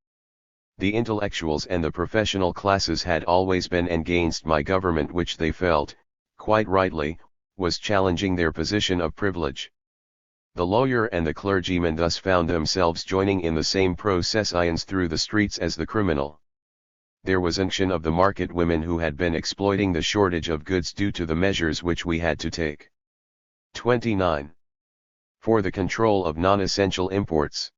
The intellectuals and the professional classes had always been against my government, which they felt, quite rightly, was challenging their position of privilege. The lawyer and the clergyman thus found themselves joining in the same processions through the streets as the criminal. There was unction of the market women who had been exploiting the shortage of goods due to the measures which we had to take. 29. For the control of non-essential imports.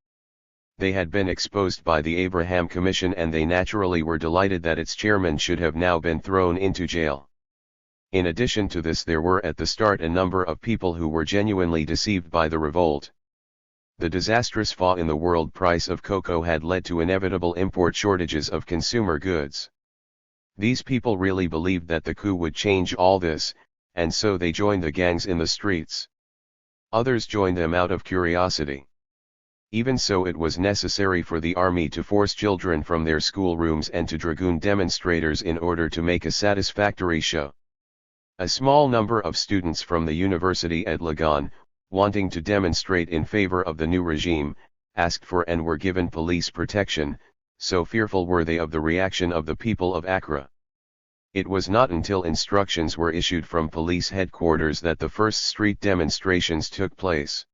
They had been exposed by the Abraham Commission, and they naturally were delighted that its chairman should have now been thrown into jail. In addition to this, there were at the start a number of people who were genuinely deceived by the revolt. The disastrous fall in the world price of cocoa had led to inevitable import shortages of consumer goods. These people really believed that the coup would change all this, and so they joined the gangs in the streets. Others joined them out of curiosity. Even so, it was necessary for the army to force children from their schoolrooms and to dragoon demonstrators in order to make a satisfactory show. A small number of students from the university at Legon, wanting to demonstrate in favor of the new regime, asked for and were given police protection, so fearful were they of the reaction of the people of Accra. It was not until instructions were issued from police headquarters that the first street demonstrations took place.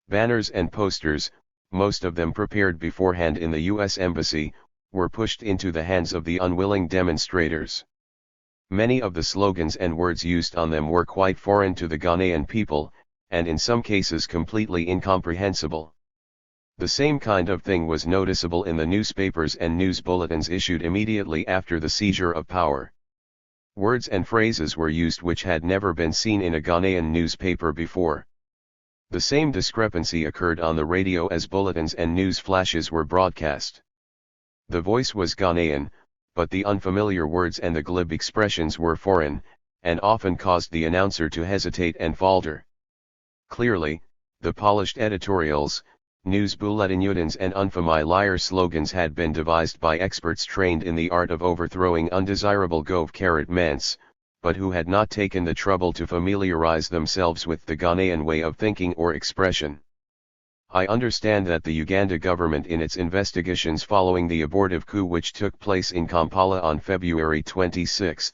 Banners and posters, most of them prepared beforehand in the U.S. Embassy, were pushed into the hands of the unwilling demonstrators. Many of the slogans and words used on them were quite foreign to the Ghanaian people, and in some cases completely incomprehensible. The same kind of thing was noticeable in the newspapers and news bulletins issued immediately after the seizure of power. Words and phrases were used which had never been seen in a Ghanaian newspaper before. The same discrepancy occurred on the radio as bulletins and news flashes were broadcast. The voice was Ghanaian, but the unfamiliar words and the glib expressions were foreign, and often caused the announcer to hesitate and falter. Clearly, the polished editorials, news bulletins and unfamiliar slogans had been devised by experts trained in the art of overthrowing undesirable governments, but who had not taken the trouble to familiarize themselves with the Ghanaian way of thinking or expression. I understand that the Uganda government, in its investigations following the abortive coup which took place in Kampala on February 26,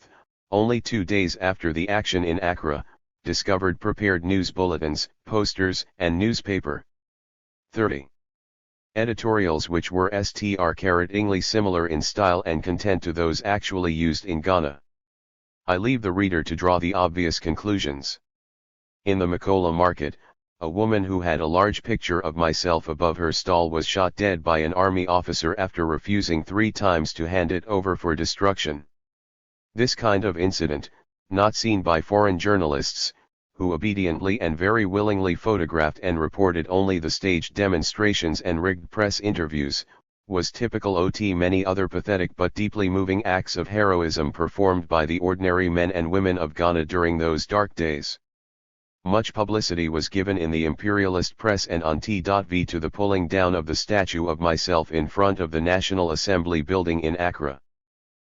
only 2 days after the action in Accra, discovered prepared news bulletins, posters, and newspaper 30 editorials which were strikingly similar in style and content to those actually used in Ghana. I leave the reader to draw the obvious conclusions. In the Makola market, a woman who had a large picture of myself above her stall was shot dead by an army officer after refusing 3 times to hand it over for destruction. This kind of incident, not seen by foreign journalists, who obediently and very willingly photographed and reported only the staged demonstrations and rigged press interviews, was typical of many other pathetic but deeply moving acts of heroism performed by the ordinary men and women of Ghana during those dark days. Much publicity was given in the imperialist press and on THV to the pulling down of the statue of myself in front of the National Assembly building in Accra.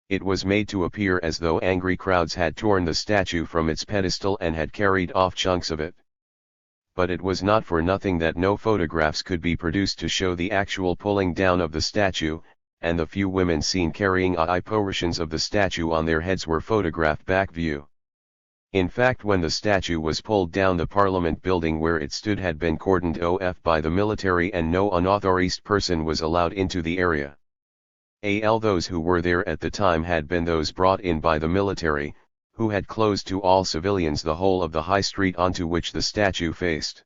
It was made to appear as though angry crowds had torn the statue from its pedestal and had carried off chunks of it. But it was not for nothing that no photographs could be produced to show the actual pulling down of the statue, and the few women seen carrying portions of the statue on their heads were photographed back view. In fact, when the statue was pulled down, the Parliament building where it stood had been cordoned off by the military and no unauthorized person was allowed into the area. Those who were there at the time had been those brought in by the military, who had closed to all civilians the whole of the high street onto which the statue faced.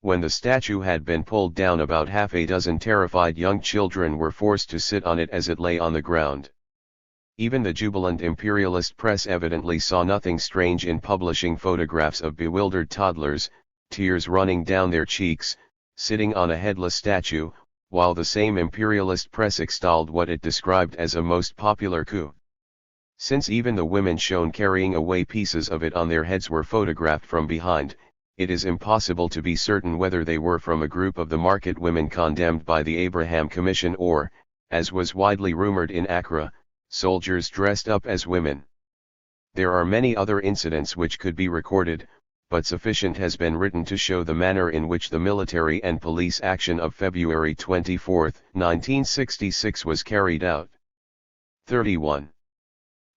When the statue had been pulled down, about half a dozen terrified young children were forced to sit on it as it lay on the ground. Even the jubilant imperialist press evidently saw nothing strange in publishing photographs of bewildered toddlers, tears running down their cheeks, sitting on a headless statue, while the same imperialist press extolled what it described as a most popular coup. Since even the women shown carrying away pieces of it on their heads were photographed from behind, it is impossible to be certain whether they were from a group of the market women condemned by the Abraham Commission or, as was widely rumored in Accra, soldiers dressed up as women. There are many other incidents which could be recorded, but sufficient has been written to show the manner in which the military and police action of February 24, 1966 was carried out. 31.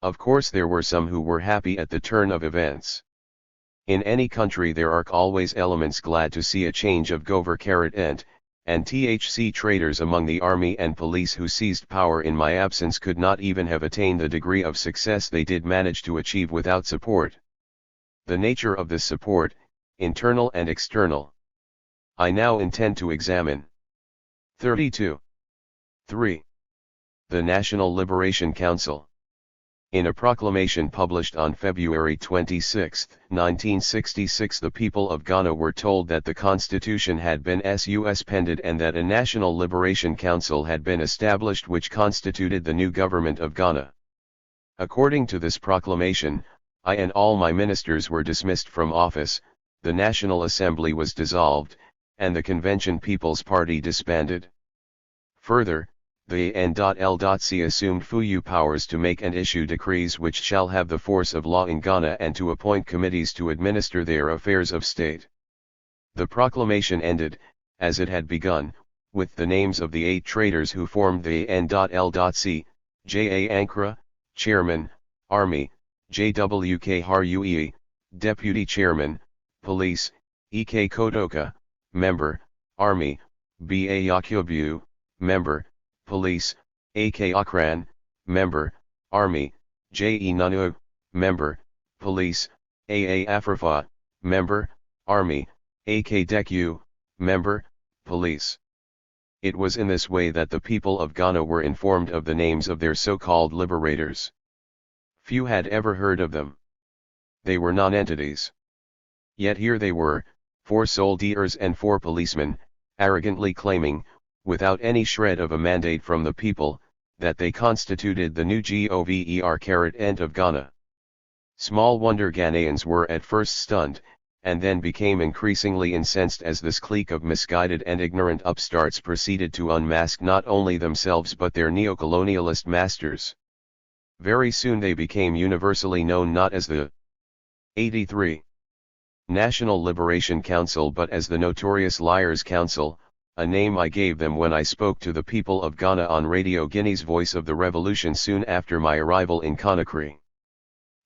Of course there were some who were happy at the turn of events. In any country there are always elements glad to see a change of government, and THC traitors among the army and police who seized power in my absence could not even have attained the degree of success they did manage to achieve without support. The nature of this support, internal and external, I now intend to examine. 32. 3. The National Liberation Council. In a proclamation published on February 26, 1966, the people of Ghana were told that the constitution had been suspended and that a National Liberation Council had been established which constituted the new government of Ghana. According to this proclamation, I and all my ministers were dismissed from office, the National Assembly was dissolved, and the Convention People's Party disbanded. Further, the AN.L.C assumed full powers to make and issue decrees which shall have the force of law in Ghana and to appoint committees to administer their affairs of state. The proclamation ended, as it had begun, with the names of the 8 traitors who formed the AN.L.C, J. A. Nkrumah, Chairman, Army, J. W. K. Harue, Deputy Chairman, Police, E. K. Kodoka, Member, Army, B. A. Yakubu, Member, Police, A.K. Akran, Member, Army, J.E. Nanu, Member, Police, A.A. Afrifa, Member, Army, A.K. Deku, Member, Police. It was in this way that the people of Ghana were informed of the names of their so-called liberators. Few had ever heard of them. They were non-entities. Yet here they were, 4 soldiers and 4 policemen, arrogantly claiming, without any shred of a mandate from the people, that they constituted the new government of Ghana. Small wonder Ghanaians were at first stunned, and then became increasingly incensed as this clique of misguided and ignorant upstarts proceeded to unmask not only themselves but their neo-colonialist masters. Very soon they became universally known not as the 83. National Liberation Council but as the Notorious Liars Council, a name I gave them when I spoke to the people of Ghana on Radio Guinea's Voice of the Revolution soon after my arrival in Conakry.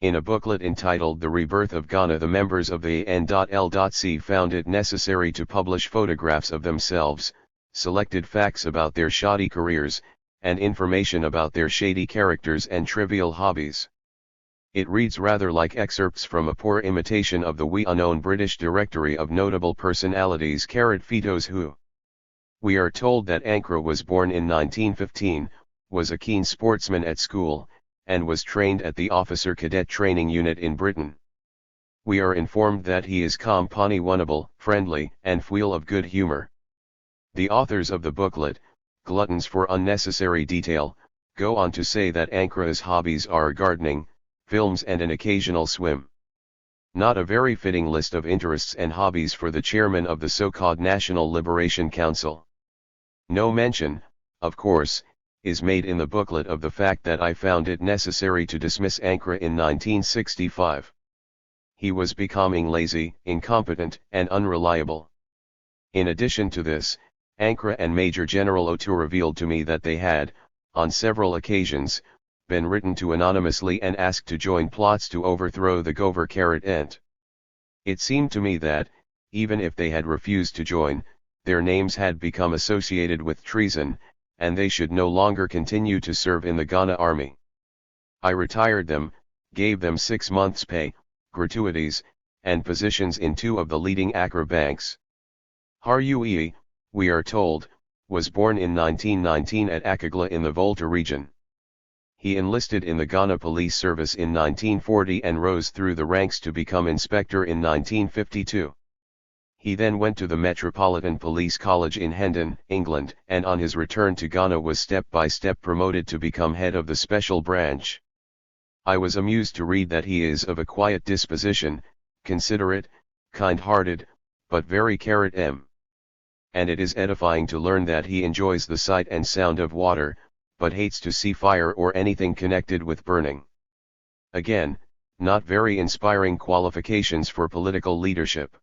In a booklet entitled The Rebirth of Ghana, the members of the N.L.C found it necessary to publish photographs of themselves, selected facts about their shoddy careers, and information about their shady characters and trivial hobbies. It reads rather like excerpts from a poor imitation of the unknown British Directory of Notable Personalities Photos who. We are told that Nkrumah was born in 1915, was a keen sportsman at school, and was trained at the Officer Cadet Training Unit in Britain. We are informed that he is companionable, friendly, and full of good humor. The authors of the booklet, gluttons for unnecessary detail, go on to say that Nkrumah's hobbies are gardening, films and an occasional swim. Not a very fitting list of interests and hobbies for the chairman of the so-called National Liberation Council. No mention, of course, is made in the booklet of the fact that I found it necessary to dismiss Nkrumah in 1965. He was becoming lazy, incompetent, and unreliable. In addition to this, Nkrumah and Major General Otto revealed to me that they had, on several occasions, been written to anonymously and asked to join plots to overthrow the government. It seemed to me that, even if they had refused to join, their names had become associated with treason, and they should no longer continue to serve in the Ghana army. I retired them, gave them 6 months' pay, gratuities, and positions in 2 of the leading Accra banks. Harue, we are told, was born in 1919 at Akagla in the Volta region. He enlisted in the Ghana Police Service in 1940 and rose through the ranks to become inspector in 1952. He then went to the Metropolitan Police College in Hendon, England, and on his return to Ghana was step by step promoted to become head of the special branch. I was amused to read that he is of a quiet disposition, considerate, kind-hearted, but very m. And it is edifying to learn that he enjoys the sight and sound of water, but hates to see fire or anything connected with burning. Again, not very inspiring qualifications for political leadership.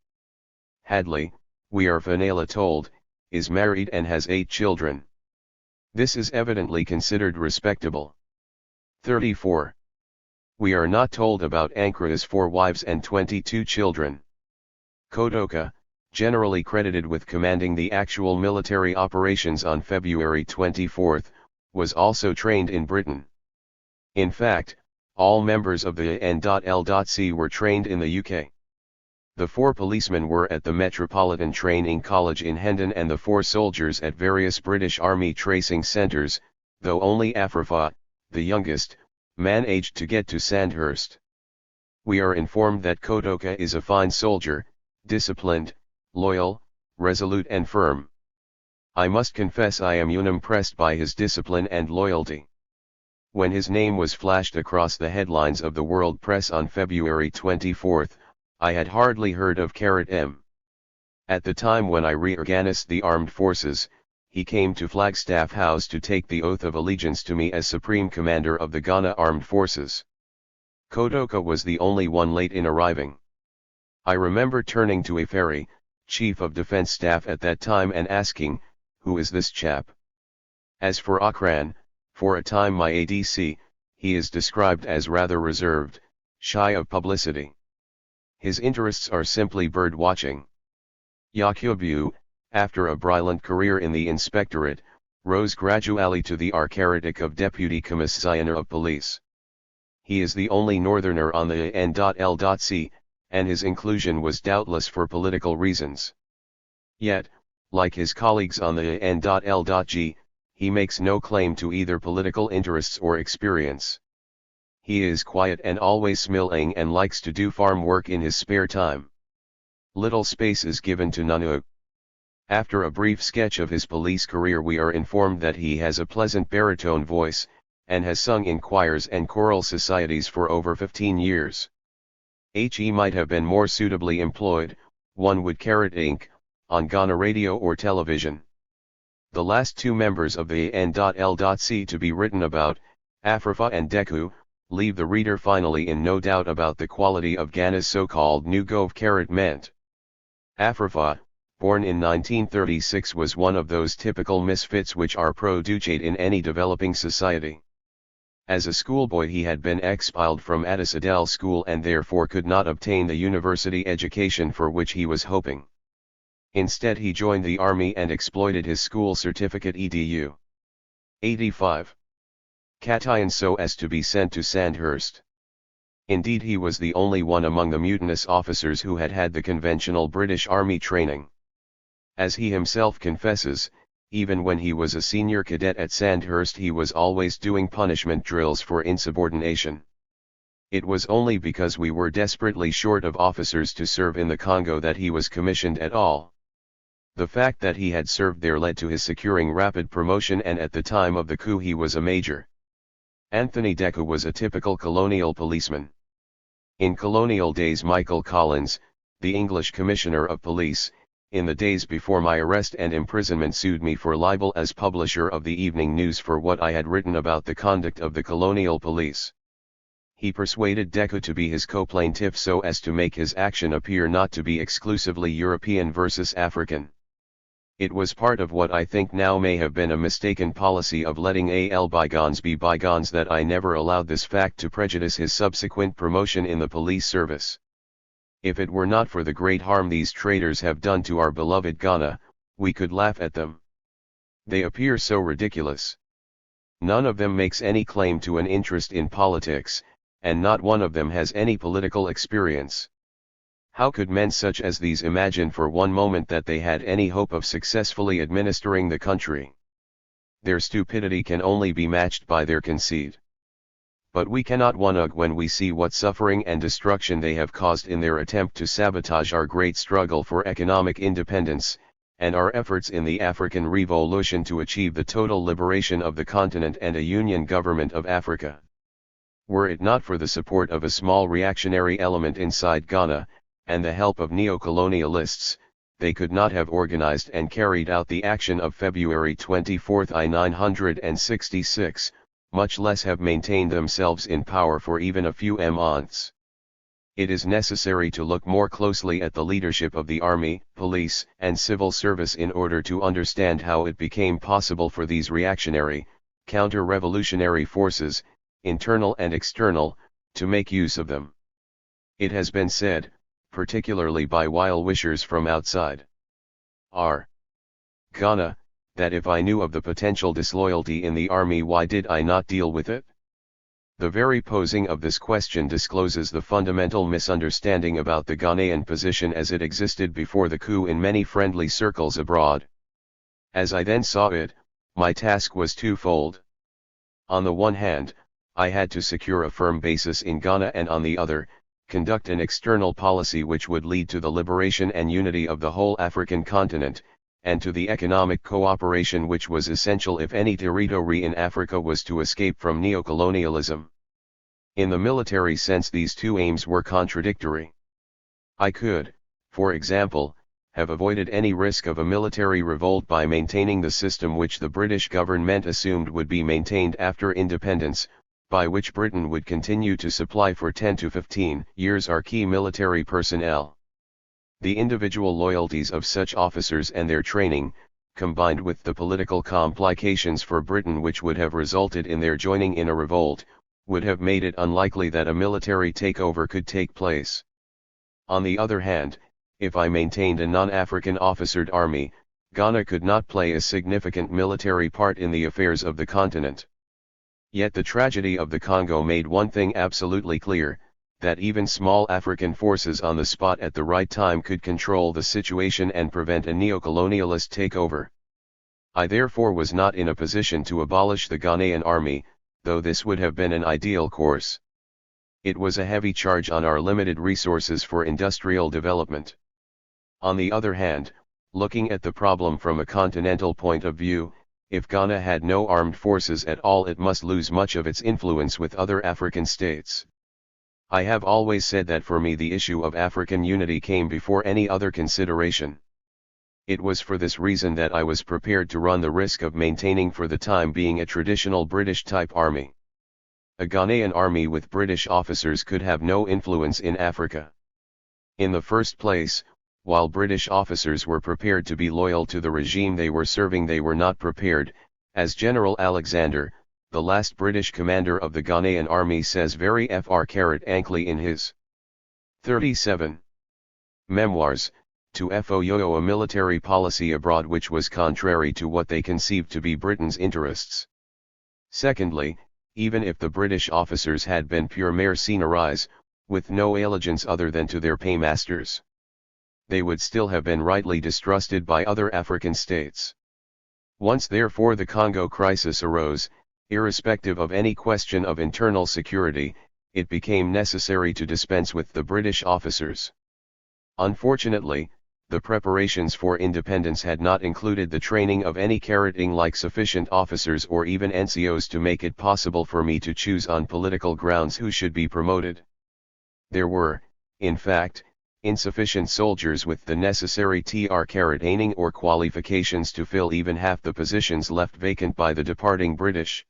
Hadley, we are finally told, is married and has 8 children. This is evidently considered respectable. 34. We are not told about Nkrumah's 4 wives and 22 children. Kodoka, generally credited with commanding the actual military operations on February 24, was also trained in Britain. In fact, all members of the N.L.C were trained in the UK. The 4 policemen were at the Metropolitan Training College in Hendon and the 4 soldiers at various British Army tracing centres, though only Afrifa, the youngest, managed to get to Sandhurst. We are informed that Kotoka is a fine soldier, disciplined, loyal, resolute and firm. I must confess I am unimpressed by his discipline and loyalty. When his name was flashed across the headlines of the world press on February 24, I had hardly heard of M. At the time when I reorganized the armed forces, he came to Flagstaff House to take the oath of allegiance to me as Supreme Commander of the Ghana Armed Forces. Kotoka was the only one late in arriving. I remember turning to a Ferry, Chief of Defense Staff at that time and asking, "Who is this chap?" As for Akran, for a time my ADC, he is described as rather reserved, shy of publicity. His interests are simply bird watching. Yakubu, after a brilliant career in the inspectorate, rose gradually to the archeritic of Deputy Commissioner of Police. He is the only northerner on the N.L.C, and his inclusion was doubtless for political reasons. Yet, like his colleagues on the N.L.G, he makes no claim to either political interests or experience. He is quiet and always smiling and likes to do farm work in his spare time. Little space is given to Nanu. After a brief sketch of his police career we are informed that he has a pleasant baritone voice, and has sung in choirs and choral societies for over 15 years. He might have been more suitably employed, one would Inc., on Ghana radio or television. The last 2 members of the N.L.C to be written about, Afrifa and Deku, leave the reader finally in no doubt about the quality of Ghana's so-called New Government. Afrifa, born in 1936, was one of those typical misfits which are produced in any developing society. As a schoolboy he had been expelled from Addis Adel School and therefore could not obtain the university education for which he was hoping. Instead he joined the army and exploited his school certificate edu. 85. Cation so as to be sent to Sandhurst. Indeed he was the only one among the mutinous officers who had had the conventional British Army training. As he himself confesses, even when he was a senior cadet at Sandhurst he was always doing punishment drills for insubordination. It was only because we were desperately short of officers to serve in the Congo that he was commissioned at all. The fact that he had served there led to his securing rapid promotion, and at the time of the coup he was a major. Anthony Deku was a typical colonial policeman. In colonial days Michael Collins, the English Commissioner of Police, in the days before my arrest and imprisonment sued me for libel as publisher of the Evening News for what I had written about the conduct of the colonial police. He persuaded Deku to be his co-plaintiff so as to make his action appear not to be exclusively European versus African. It was part of what I think now may have been a mistaken policy of letting bygones be bygones that I never allowed this fact to prejudice his subsequent promotion in the police service. If it were not for the great harm these traitors have done to our beloved Ghana, we could laugh at them. They appear so ridiculous. None of them makes any claim to an interest in politics, and not one of them has any political experience. How could men such as these imagine for one moment that they had any hope of successfully administering the country? Their stupidity can only be matched by their conceit. But we cannot wonder when we see what suffering and destruction they have caused in their attempt to sabotage our great struggle for economic independence, and our efforts in the African Revolution to achieve the total liberation of the continent and a union government of Africa. Were it not for the support of a small reactionary element inside Ghana, and the help of neo-colonialists, they could not have organized and carried out the action of February 24, 966, much less have maintained themselves in power for even a few months. It is necessary to look more closely at the leadership of the army, police, and civil service in order to understand how it became possible for these reactionary, counter-revolutionary forces, internal and external, to make use of them. It has been said, particularly by well-wishers from outside Ghana, that if I knew of the potential disloyalty in the army, why did I not deal with it? The very posing of this question discloses the fundamental misunderstanding about the Ghanaian position as it existed before the coup in many friendly circles abroad. As I then saw it, my task was twofold. On the one hand, I had to secure a firm basis in Ghana, and on the other, conduct an external policy which would lead to the liberation and unity of the whole African continent, and to the economic cooperation which was essential if any territory in Africa was to escape from neocolonialism. In the military sense, these two aims were contradictory. I could, for example, have avoided any risk of a military revolt by maintaining the system which the British government assumed would be maintained after independence, by which Britain would continue to supply for 10 to 15 years our key military personnel. The individual loyalties of such officers and their training, combined with the political complications for Britain which would have resulted in their joining in a revolt, would have made it unlikely that a military takeover could take place. On the other hand, if I maintained a non-African officered army, Ghana could not play a significant military part in the affairs of the continent. Yet the tragedy of the Congo made one thing absolutely clear, that even small African forces on the spot at the right time could control the situation and prevent a neocolonialist takeover. I therefore was not in a position to abolish the Ghanaian army, though this would have been an ideal course. It was a heavy charge on our limited resources for industrial development. On the other hand, looking at the problem from a continental point of view, if Ghana had no armed forces at all, it must lose much of its influence with other African states. I have always said that for me the issue of African unity came before any other consideration. It was for this reason that I was prepared to run the risk of maintaining for the time being a traditional British-type army. A Ghanaian army with British officers could have no influence in Africa. In the first place, while British officers were prepared to be loyal to the regime they were serving, they were not prepared, as General Alexander, the last British commander of the Ghanaian army, says very amply in his 37 Memoirs, to FOYO a military policy abroad which was contrary to what they conceived to be Britain's interests. Secondly, even if the British officers had been pure mercenaries, with no allegiance other than to their paymasters, they would still have been rightly distrusted by other African states. Once therefore the Congo crisis arose, irrespective of any question of internal security, it became necessary to dispense with the British officers. Unfortunately, the preparations for independence had not included the training of any carroting-like sufficient officers or even NCOs to make it possible for me to choose on political grounds who should be promoted. There were, in fact, insufficient soldiers with the necessary training or qualifications to fill even half the positions left vacant by the departing British.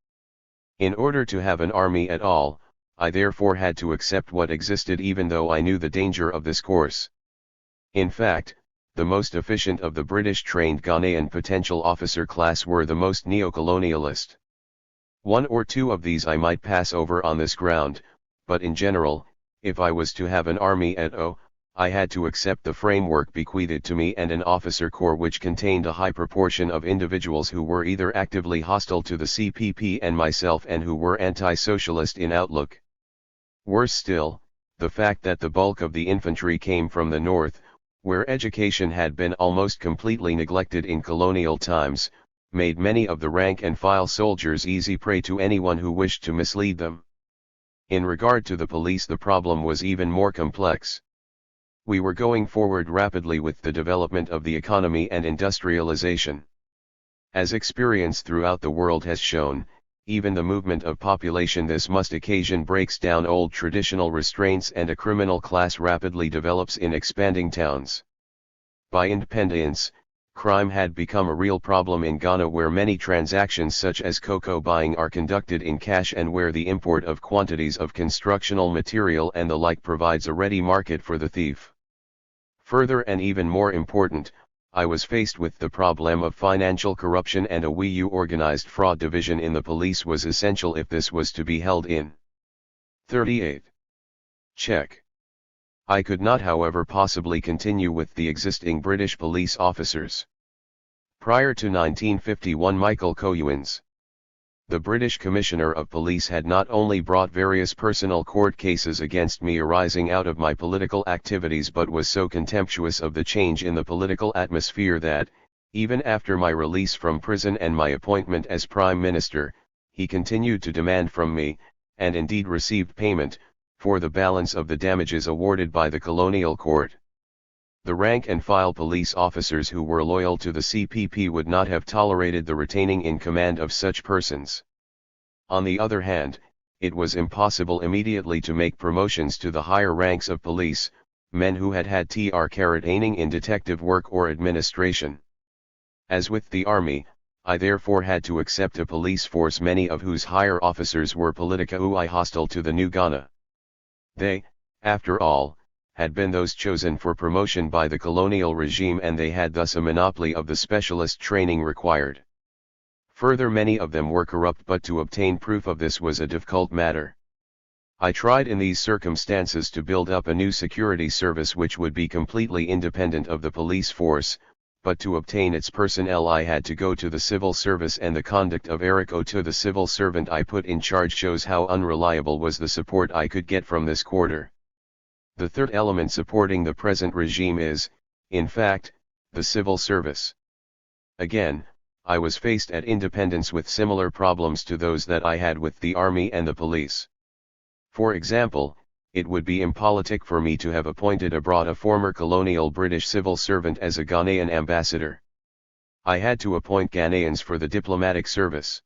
In order to have an army at all, I therefore had to accept what existed, even though I knew the danger of this course. In fact, the most efficient of the British-trained Ghanaian potential officer class were the most neocolonialist. One or two of these I might pass over on this ground, but in general, if I was to have an army at all, I had to accept the framework bequeathed to me and an officer corps which contained a high proportion of individuals who were either actively hostile to the CPP and myself and who were anti-socialist in outlook. Worse still, the fact that the bulk of the infantry came from the north, where education had been almost completely neglected in colonial times, made many of the rank-and-file soldiers easy prey to anyone who wished to mislead them. In regard to the police, the problem was even more complex. We were going forward rapidly with the development of the economy and industrialization. As experience throughout the world has shown, even the movement of population this must occasion breaks down old traditional restraints and a criminal class rapidly develops in expanding towns. By independence, crime had become a real problem in Ghana, where many transactions such as cocoa buying are conducted in cash and where the import of quantities of constructional material and the like provides a ready market for the thief. Further, and even more important, I was faced with the problem of financial corruption, and a organized fraud division in the police was essential if this was to be held in. 38. Check. I could not, however, possibly continue with the existing British police officers. Prior to 1951, Michael Coyuins, The British Commissioner of Police had not only brought various personal court cases against me arising out of my political activities but was so contemptuous of the change in the political atmosphere that, even after my release from prison and my appointment as Prime Minister, he continued to demand from me, and indeed received payment, for the balance of the damages awarded by the Colonial Court. The rank-and-file police officers who were loyal to the CPP would not have tolerated the retaining in command of such persons. On the other hand, it was impossible immediately to make promotions to the higher ranks of police, men who had had training in detective work or administration. As with the army, I therefore had to accept a police force many of whose higher officers were politically hostile to the new Ghana. They, after all, had been those chosen for promotion by the colonial regime, and they had thus a monopoly of the specialist training required. Further, many of them were corrupt, but to obtain proof of this was a difficult matter. I tried in these circumstances to build up a new security service which would be completely independent of the police force, but to obtain its personnel I had to go to the civil service, and the conduct of Eric Oto, the civil servant I put in charge, shows how unreliable was the support I could get from this quarter. The third element supporting the present regime is, in fact, the civil service. Again, I was faced at independence with similar problems to those that I had with the army and the police. For example, it would be impolitic for me to have appointed abroad a former colonial British civil servant as a Ghanaian ambassador. I had to appoint Ghanaians for the diplomatic service.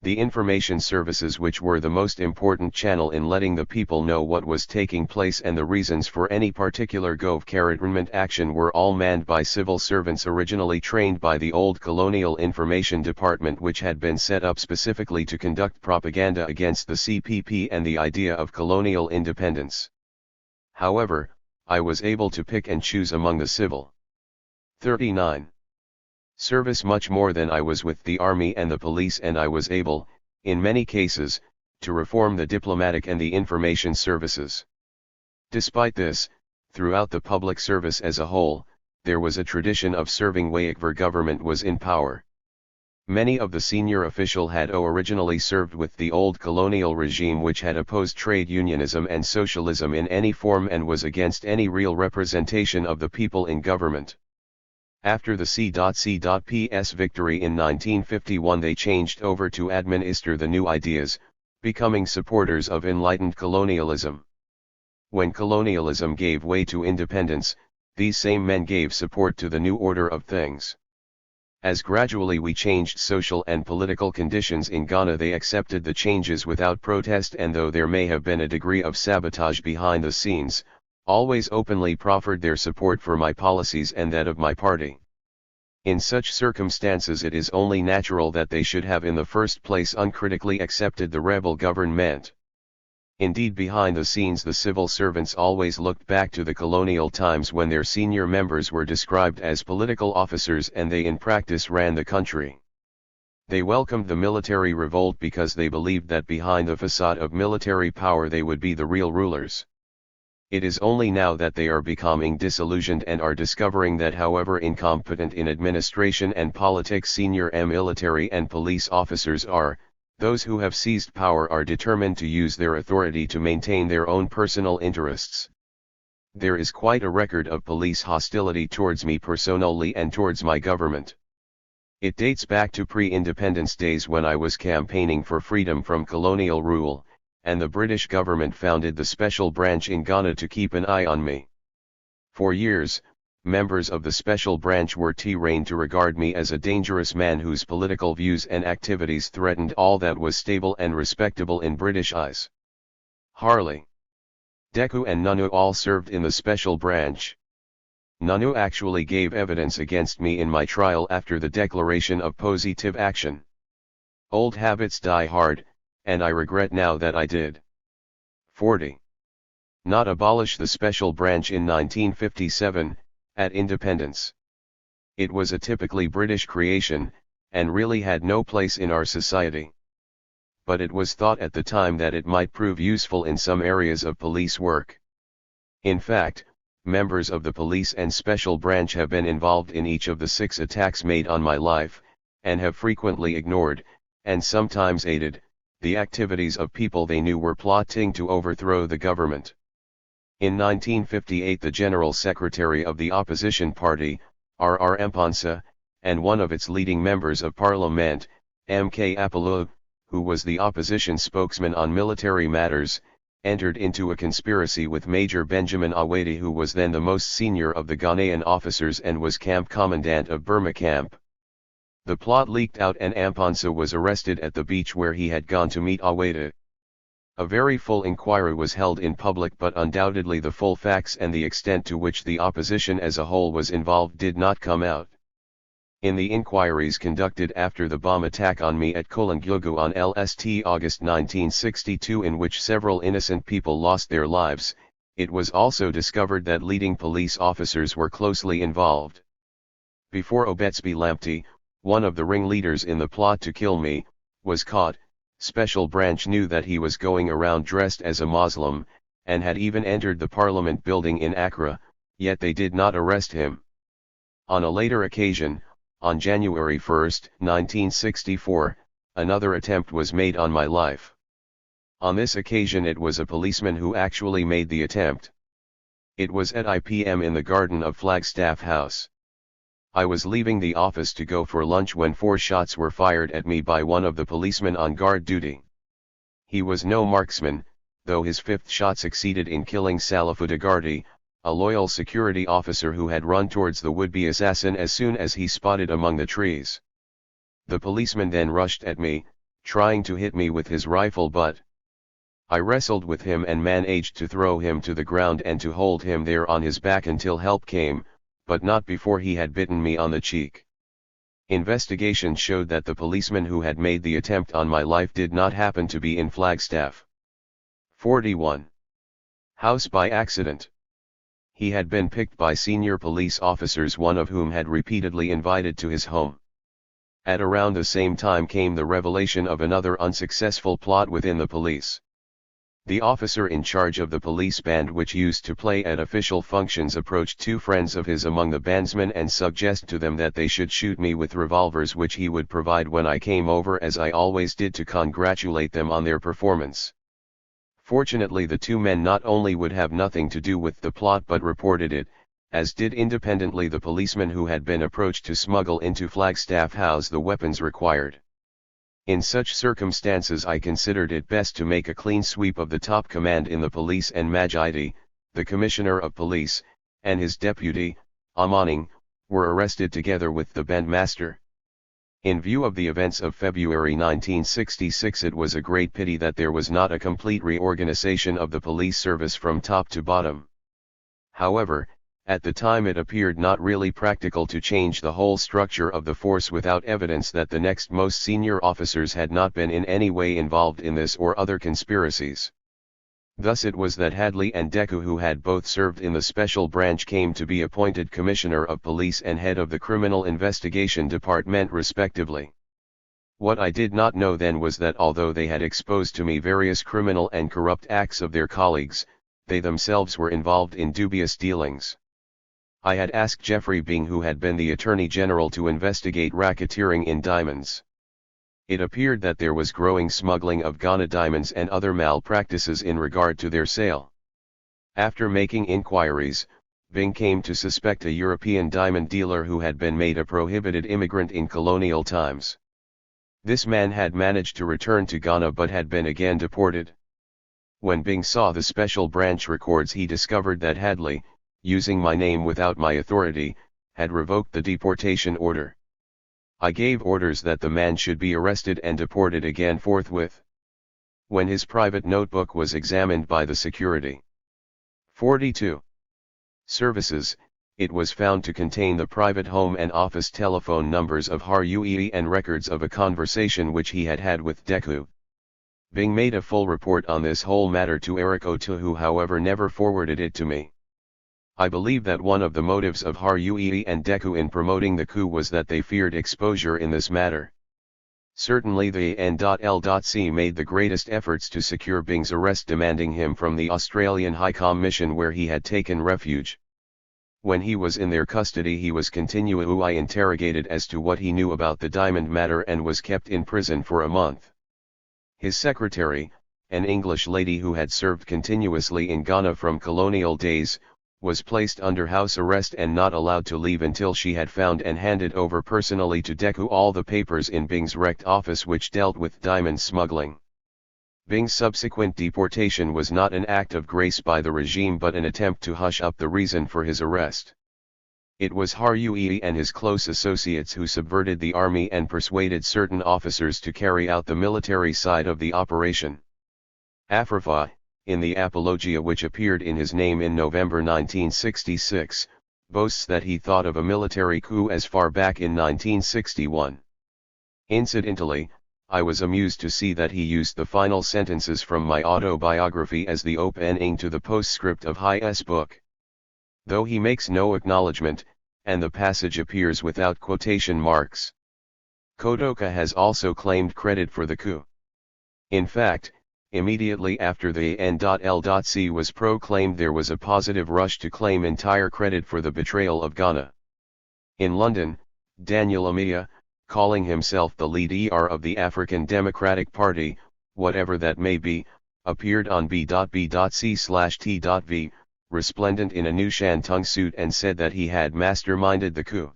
The information services, which were the most important channel in letting the people know what was taking place and the reasons for any particular government action, were all manned by civil servants originally trained by the old Colonial Information Department, which had been set up specifically to conduct propaganda against the CPP and the idea of colonial independence. However, I was able to pick and choose among the civil 39 service much more than I was with the army and the police, and I was able, in many cases, to reform the diplomatic and the information services. Despite this, throughout the public service as a whole, there was a tradition of serving wherever government was in power. Many of the senior officials had originally served with the old colonial regime, which had opposed trade unionism and socialism in any form and was against any real representation of the people in government. After the C.C.P.'s victory in 1951, they changed over to administer the new ideas, becoming supporters of enlightened colonialism. When colonialism gave way to independence, these same men gave support to the new order of things. As gradually we changed social and political conditions in Ghana, they accepted the changes without protest, and though there may have been a degree of sabotage behind the scenes, always openly proffered their support for my policies and that of my party. In such circumstances, it is only natural that they should have in the first place uncritically accepted the rebel government. Indeed, behind the scenes the civil servants always looked back to the colonial times, when their senior members were described as political officers and they in practice ran the country. They welcomed the military revolt because they believed that behind the facade of military power they would be the real rulers. It is only now that they are becoming disillusioned and are discovering that however incompetent in administration and politics senior military and police officers are, those who have seized power are determined to use their authority to maintain their own personal interests. There is quite a record of police hostility towards me personally and towards my government. It dates back to pre-independence days when I was campaigning for freedom from colonial rule, and the British government founded the special branch in Ghana to keep an eye on me. For years, members of the special branch were trained to regard me as a dangerous man whose political views and activities threatened all that was stable and respectable in British eyes. Harley, Deku and Nunu all served in the special branch. Nunu actually gave evidence against me in my trial after the declaration of positive action. Old habits die hard, and I regret now that I did. 40. Not abolish the special branch in 1957, at independence. It was a typically British creation, and really had no place in our society. But it was thought at the time that it might prove useful in some areas of police work. In fact, members of the police and special branch have been involved in each of the 6 attacks made on my life, and have frequently ignored, and sometimes aided, the activities of people they knew were plotting to overthrow the government. In 1958 the General Secretary of the opposition party, R.R. Mpansa, and one of its leading members of parliament, M.K. Apollo, who was the opposition spokesman on military matters, entered into a conspiracy with Major Benjamin Awede, who was then the most senior of the Ghanaian officers and was camp commandant of Burma camp. The plot leaked out and Mpansa was arrested at the beach where he had gone to meet Awede. A very full inquiry was held in public, but undoubtedly the full facts and the extent to which the opposition as a whole was involved did not come out. In the inquiries conducted after the bomb attack on me at Kolangyogo on LST August 1962, in which several innocent people lost their lives, it was also discovered that leading police officers were closely involved. Before Obetsby Lamptey, one of the ringleaders in the plot to kill me, was caught, Special Branch knew that he was going around dressed as a Muslim, and had even entered the Parliament building in Accra, yet they did not arrest him. On a later occasion, on January 1, 1964, another attempt was made on my life. On this occasion it was a policeman who actually made the attempt. It was at 8 p.m. in the garden of Flagstaff House. I was leaving the office to go for lunch when 4 shots were fired at me by one of the policemen on guard duty. He was no marksman, though his 5th shot succeeded in killing Salafuddin Gardi, a loyal security officer who had run towards the would-be assassin as soon as he spotted among the trees. The policeman then rushed at me, trying to hit me with his rifle, but I wrestled with him and managed to throw him to the ground and to hold him there on his back until help came, but not before he had bitten me on the cheek. Investigation showed that the policeman who had made the attempt on my life did not happen to be in Flagstaff. 41. House by accident. He had been picked by senior police officers, one of whom had repeatedly invited to his home. At around the same time came the revelation of another unsuccessful plot within the police. The officer in charge of the police band which used to play at official functions approached 2 friends of his among the bandsmen and suggested to them that they should shoot me with revolvers which he would provide when I came over, as I always did, to congratulate them on their performance. Fortunately the 2 men not only would have nothing to do with the plot but reported it, as did independently the policeman who had been approached to smuggle into Flagstaff House the weapons required. In such circumstances I considered it best to make a clean sweep of the top command in the police, and Majidi, the Commissioner of Police, and his deputy, Amaning, were arrested together with the bandmaster. In view of the events of February 1966, it was a great pity that there was not a complete reorganization of the police service from top to bottom. However, at the time it appeared not really practical to change the whole structure of the force without evidence that the next most senior officers had not been in any way involved in this or other conspiracies. Thus it was that Hadley and Deku, who had both served in the special branch, came to be appointed Commissioner of Police and head of the Criminal Investigation Department respectively. What I did not know then was that although they had exposed to me various criminal and corrupt acts of their colleagues, they themselves were involved in dubious dealings. I had asked Jeffrey Byng, who had been the Attorney General, to investigate racketeering in diamonds. It appeared that there was growing smuggling of Ghana diamonds and other malpractices in regard to their sale. After making inquiries, Byng came to suspect a European diamond dealer who had been made a prohibited immigrant in colonial times. This man had managed to return to Ghana but had been again deported. When Byng saw the special branch records, he discovered that Hadley, using my name without my authority, had revoked the deportation order. I gave orders that the man should be arrested and deported again forthwith. When his private notebook was examined by the security 42 services, it was found to contain the private home and office telephone numbers of Har Ue and records of a conversation which he had had with Deku. Byng made a full report on this whole matter to Eric Otu, who however never forwarded it to me. I believe that one of the motives of Har Ue and Deku in promoting the coup was that they feared exposure in this matter. Certainly the AN.L.C made the greatest efforts to secure Byng's arrest, demanding him from the Australian High Commission where he had taken refuge. When he was in their custody he was continually interrogated as to what he knew about the diamond matter and was kept in prison for a month. His secretary, an English lady who had served continuously in Ghana from colonial days, was placed under house arrest and not allowed to leave until she had found and handed over personally to Deku all the papers in Bing's wrecked office which dealt with diamond smuggling. Bing's subsequent deportation was not an act of grace by the regime but an attempt to hush up the reason for his arrest. It was Harui and his close associates who subverted the army and persuaded certain officers to carry out the military side of the operation. Afrifa, in the apologia which appeared in his name in November 1966, boasts that he thought of a military coup as far back in 1961. Incidentally, I was amused to see that he used the final sentences from my autobiography as the opening to the postscript of Hi's book. Though he makes no acknowledgement, and the passage appears without quotation marks. Kodoka has also claimed credit for the coup. In fact, immediately after the N.L.C. was proclaimed there was a positive rush to claim entire credit for the betrayal of Ghana. In London, Daniel Amia, calling himself the leader of the African Democratic Party, whatever that may be, appeared on b.c/t.v, resplendent in a new Shantung suit and said that he had masterminded the coup.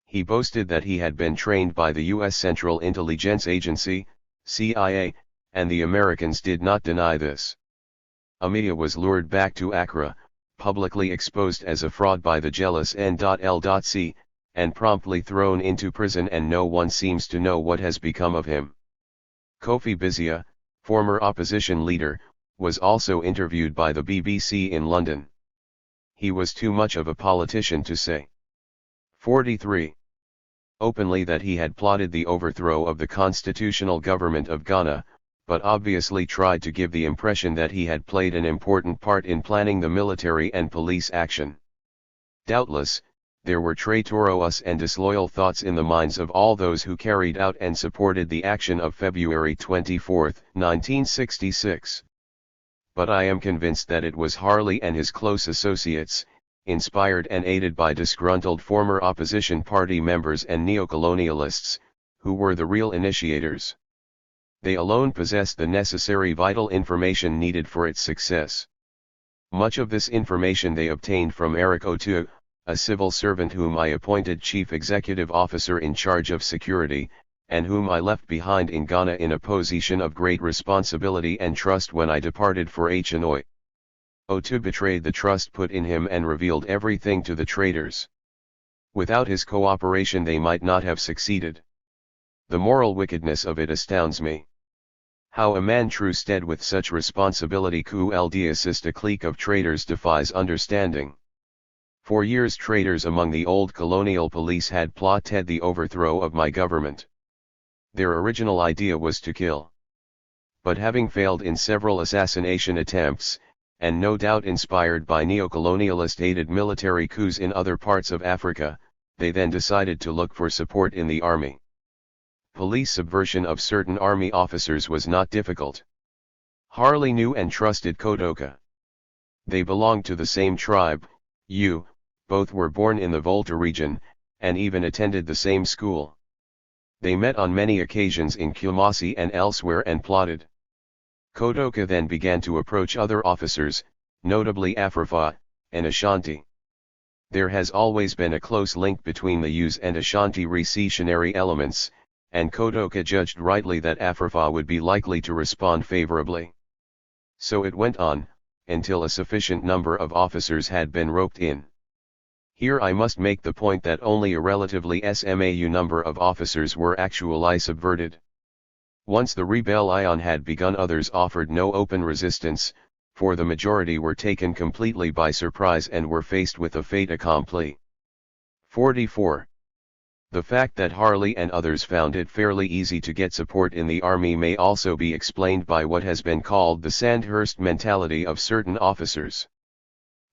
He boasted that he had been trained by the U.S. Central Intelligence Agency, CIA, and the Americans did not deny this. Amia was lured back to Accra, publicly exposed as a fraud by the jealous N.L.C., and promptly thrown into prison, and no one seems to know what has become of him. Kofi Bizia, former opposition leader, was also interviewed by the BBC in London. He was too much of a politician to say 43. Openly that he had plotted the overthrow of the constitutional government of Ghana, but obviously tried to give the impression that he had played an important part in planning the military and police action. Doubtless, there were traitorous and disloyal thoughts in the minds of all those who carried out and supported the action of February 24, 1966. But I am convinced that it was Harley and his close associates, inspired and aided by disgruntled former opposition party members and neocolonialists, who were the real initiators. They alone possessed the necessary vital information needed for its success. Much of this information they obtained from Eric Otu, a civil servant whom I appointed chief executive officer in charge of security, and whom I left behind in Ghana in a position of great responsibility and trust when I departed for Hanoi. Otu betrayed the trust put in him and revealed everything to the traitors. Without his cooperation they might not have succeeded. The moral wickedness of it astounds me. How a man trusted with such responsibility could assist a clique of traitors defies understanding. For years traitors among the old colonial police had plotted the overthrow of my government. Their original idea was to kill. But having failed in several assassination attempts, and no doubt inspired by neocolonialist-aided military coups in other parts of Africa, they then decided to look for support in the army. Police subversion of certain army officers was not difficult. Harley knew and trusted Kodoka. They belonged to the same tribe, both were born in the Volta region, and even attended the same school. They met on many occasions in Kumasi and elsewhere and plotted. Kodoka then began to approach other officers, notably Afrifa, and Ashanti. There has always been a close link between the Yus and Ashanti reactionary elements, and Kodoka judged rightly that Afrifa would be likely to respond favorably. So it went on, until a sufficient number of officers had been roped in. Here I must make the point that only a relatively small number of officers were actually subverted. Once the rebellion had begun, others offered no open resistance, for the majority were taken completely by surprise and were faced with a fait accompli. 44. The fact that Harley and others found it fairly easy to get support in the army may also be explained by what has been called the Sandhurst mentality of certain officers.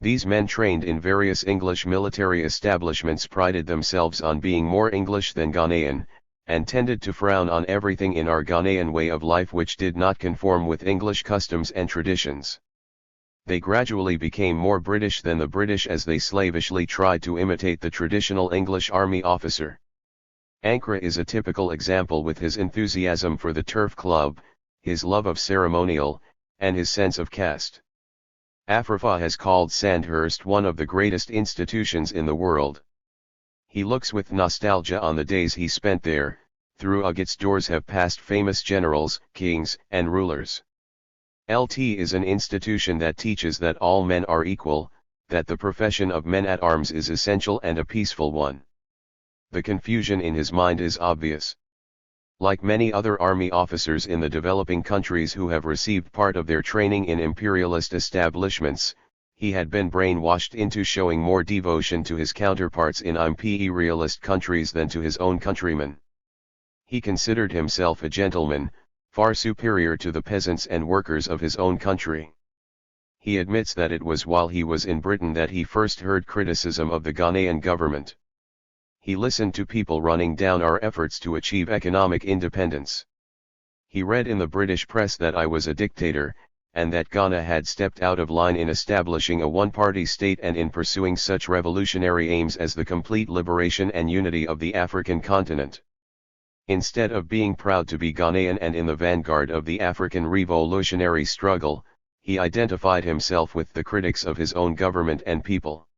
These men trained in various English military establishments prided themselves on being more English than Ghanaian, and tended to frown on everything in our Ghanaian way of life which did not conform with English customs and traditions. They gradually became more British than the British as they slavishly tried to imitate the traditional English army officer. Nkrumah is a typical example with his enthusiasm for the turf club, his love of ceremonial, and his sense of caste. Afrifa has called Sandhurst one of the greatest institutions in the world. He looks with nostalgia on the days he spent there. Through its doors have passed famous generals, kings, and rulers. LT is an institution that teaches that all men are equal, that the profession of men-at-arms is essential and a peaceful one. The confusion in his mind is obvious. Like many other army officers in the developing countries who have received part of their training in imperialist establishments, he had been brainwashed into showing more devotion to his counterparts in imperialist countries than to his own countrymen. He considered himself a gentleman, far superior to the peasants and workers of his own country. He admits that it was while he was in Britain that he first heard criticism of the Ghanaian government. He listened to people running down our efforts to achieve economic independence. He read in the British press that I was a dictator, and that Ghana had stepped out of line in establishing a one-party state and in pursuing such revolutionary aims as the complete liberation and unity of the African continent. Instead of being proud to be Ghanaian and in the vanguard of the African revolutionary struggle, he identified himself with the critics of his own government and people.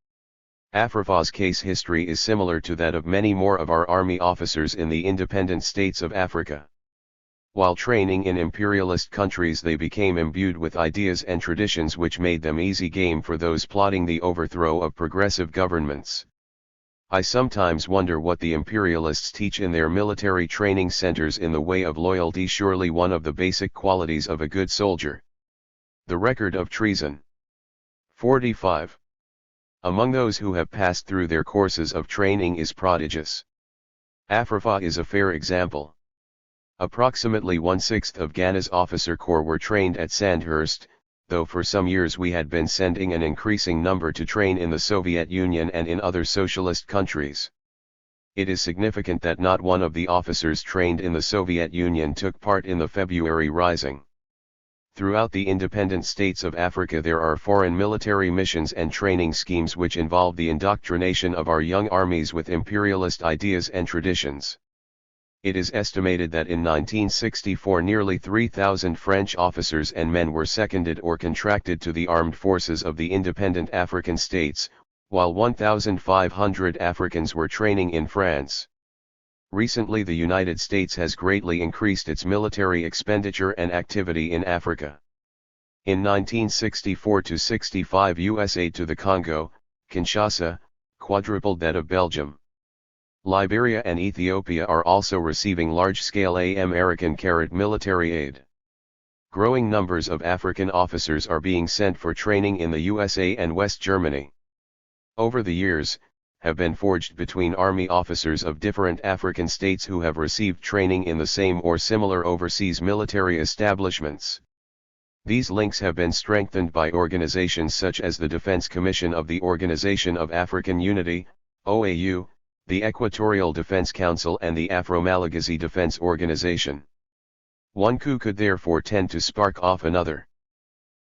Afrifa's case history is similar to that of many more of our army officers in the independent states of Africa. While training in imperialist countries, they became imbued with ideas and traditions which made them easy game for those plotting the overthrow of progressive governments. I sometimes wonder what the imperialists teach in their military training centers in the way of loyalty, surely one of the basic qualities of a good soldier. The record of treason. 45. Among those who have passed through their courses of training is prodigious. Afrifa is a fair example. Approximately 1/6 of Ghana's officer corps were trained at Sandhurst, though for some years we had been sending an increasing number to train in the Soviet Union and in other socialist countries. It is significant that not one of the officers trained in the Soviet Union took part in the February Rising. Throughout the independent states of Africa there are foreign military missions and training schemes which involve the indoctrination of our young armies with imperialist ideas and traditions. It is estimated that in 1964 nearly 3,000 French officers and men were seconded or contracted to the armed forces of the independent African states, while 1,500 Africans were training in France. Recently the United States has greatly increased its military expenditure and activity in Africa. In 1964-65 US aid to the Congo, Kinshasa, quadrupled that of Belgium. Liberia and Ethiopia are also receiving large-scale American military aid. Growing numbers of African officers are being sent for training in the USA and West Germany. Over the years, have been forged between army officers of different African states who have received training in the same or similar overseas military establishments. These links have been strengthened by organizations such as the Defense Commission of the Organization of African Unity, OAU, the Equatorial Defense Council and the Afro-Malagasy Defense Organization. One coup could therefore tend to spark off another.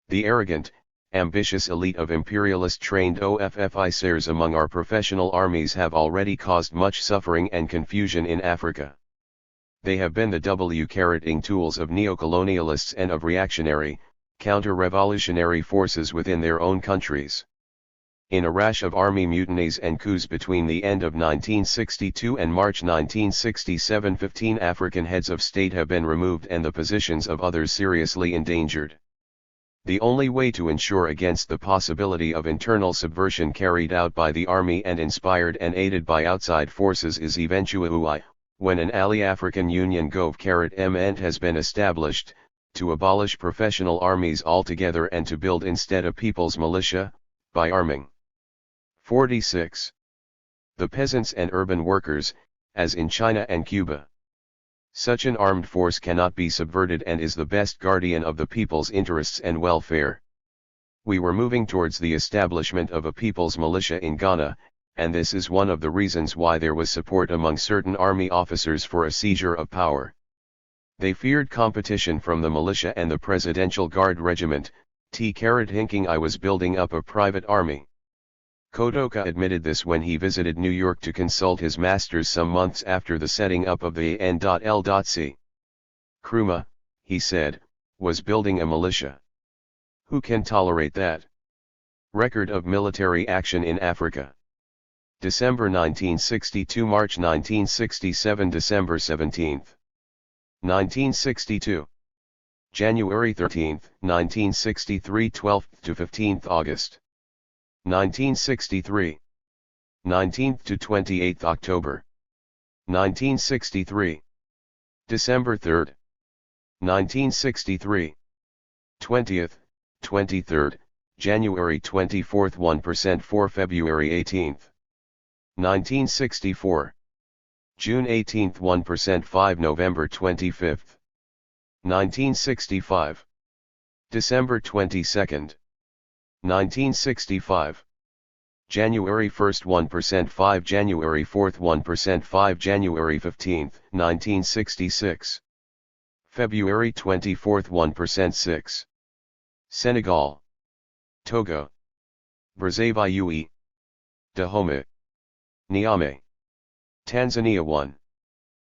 The arrogant, ambitious elite of imperialist-trained officers among our professional armies have already caused much suffering and confusion in Africa. They have been the W-carroting tools of neocolonialists and of reactionary, counter-revolutionary forces within their own countries. In a rash of army mutinies and coups between the end of 1962 and March 1967, 15 African heads of state have been removed and the positions of others seriously endangered. The only way to ensure against the possibility of internal subversion carried out by the army and inspired and aided by outside forces is eventually, when an Ali-African Union government has been established, to abolish professional armies altogether and to build instead a people's militia, by arming. 46. The peasants and urban workers, as in China and Cuba. Such an armed force cannot be subverted and is the best guardian of the people's interests and welfare. We were moving towards the establishment of a people's militia in Ghana, and this is one of the reasons why there was support among certain army officers for a seizure of power. They feared competition from the militia and the Presidential Guard Regiment, Hinking I was building up a private army. Kotoka admitted this when he visited New York to consult his masters some months after the setting up of the N.L.C. Nkrumah, he said, was building a militia. Who can tolerate that? Record of military action in Africa. December 1962 March 1967 December 17, 1962. January 13, 1963 12th to 15th August. 1963. 19th to 28th October. 1963. December 3rd. 1963. 20th, 23rd, January 24th 1% for February 18th. 1964. June 18th 1% 5 November 25th. 1965. December 22nd. 1965. January 1st 1% 5 January 4th 1% 5 January 15th 1966. February 24th 1% 6. Senegal, Togo, Brazzaville, Dahomey, Niamey, Tanzania 1.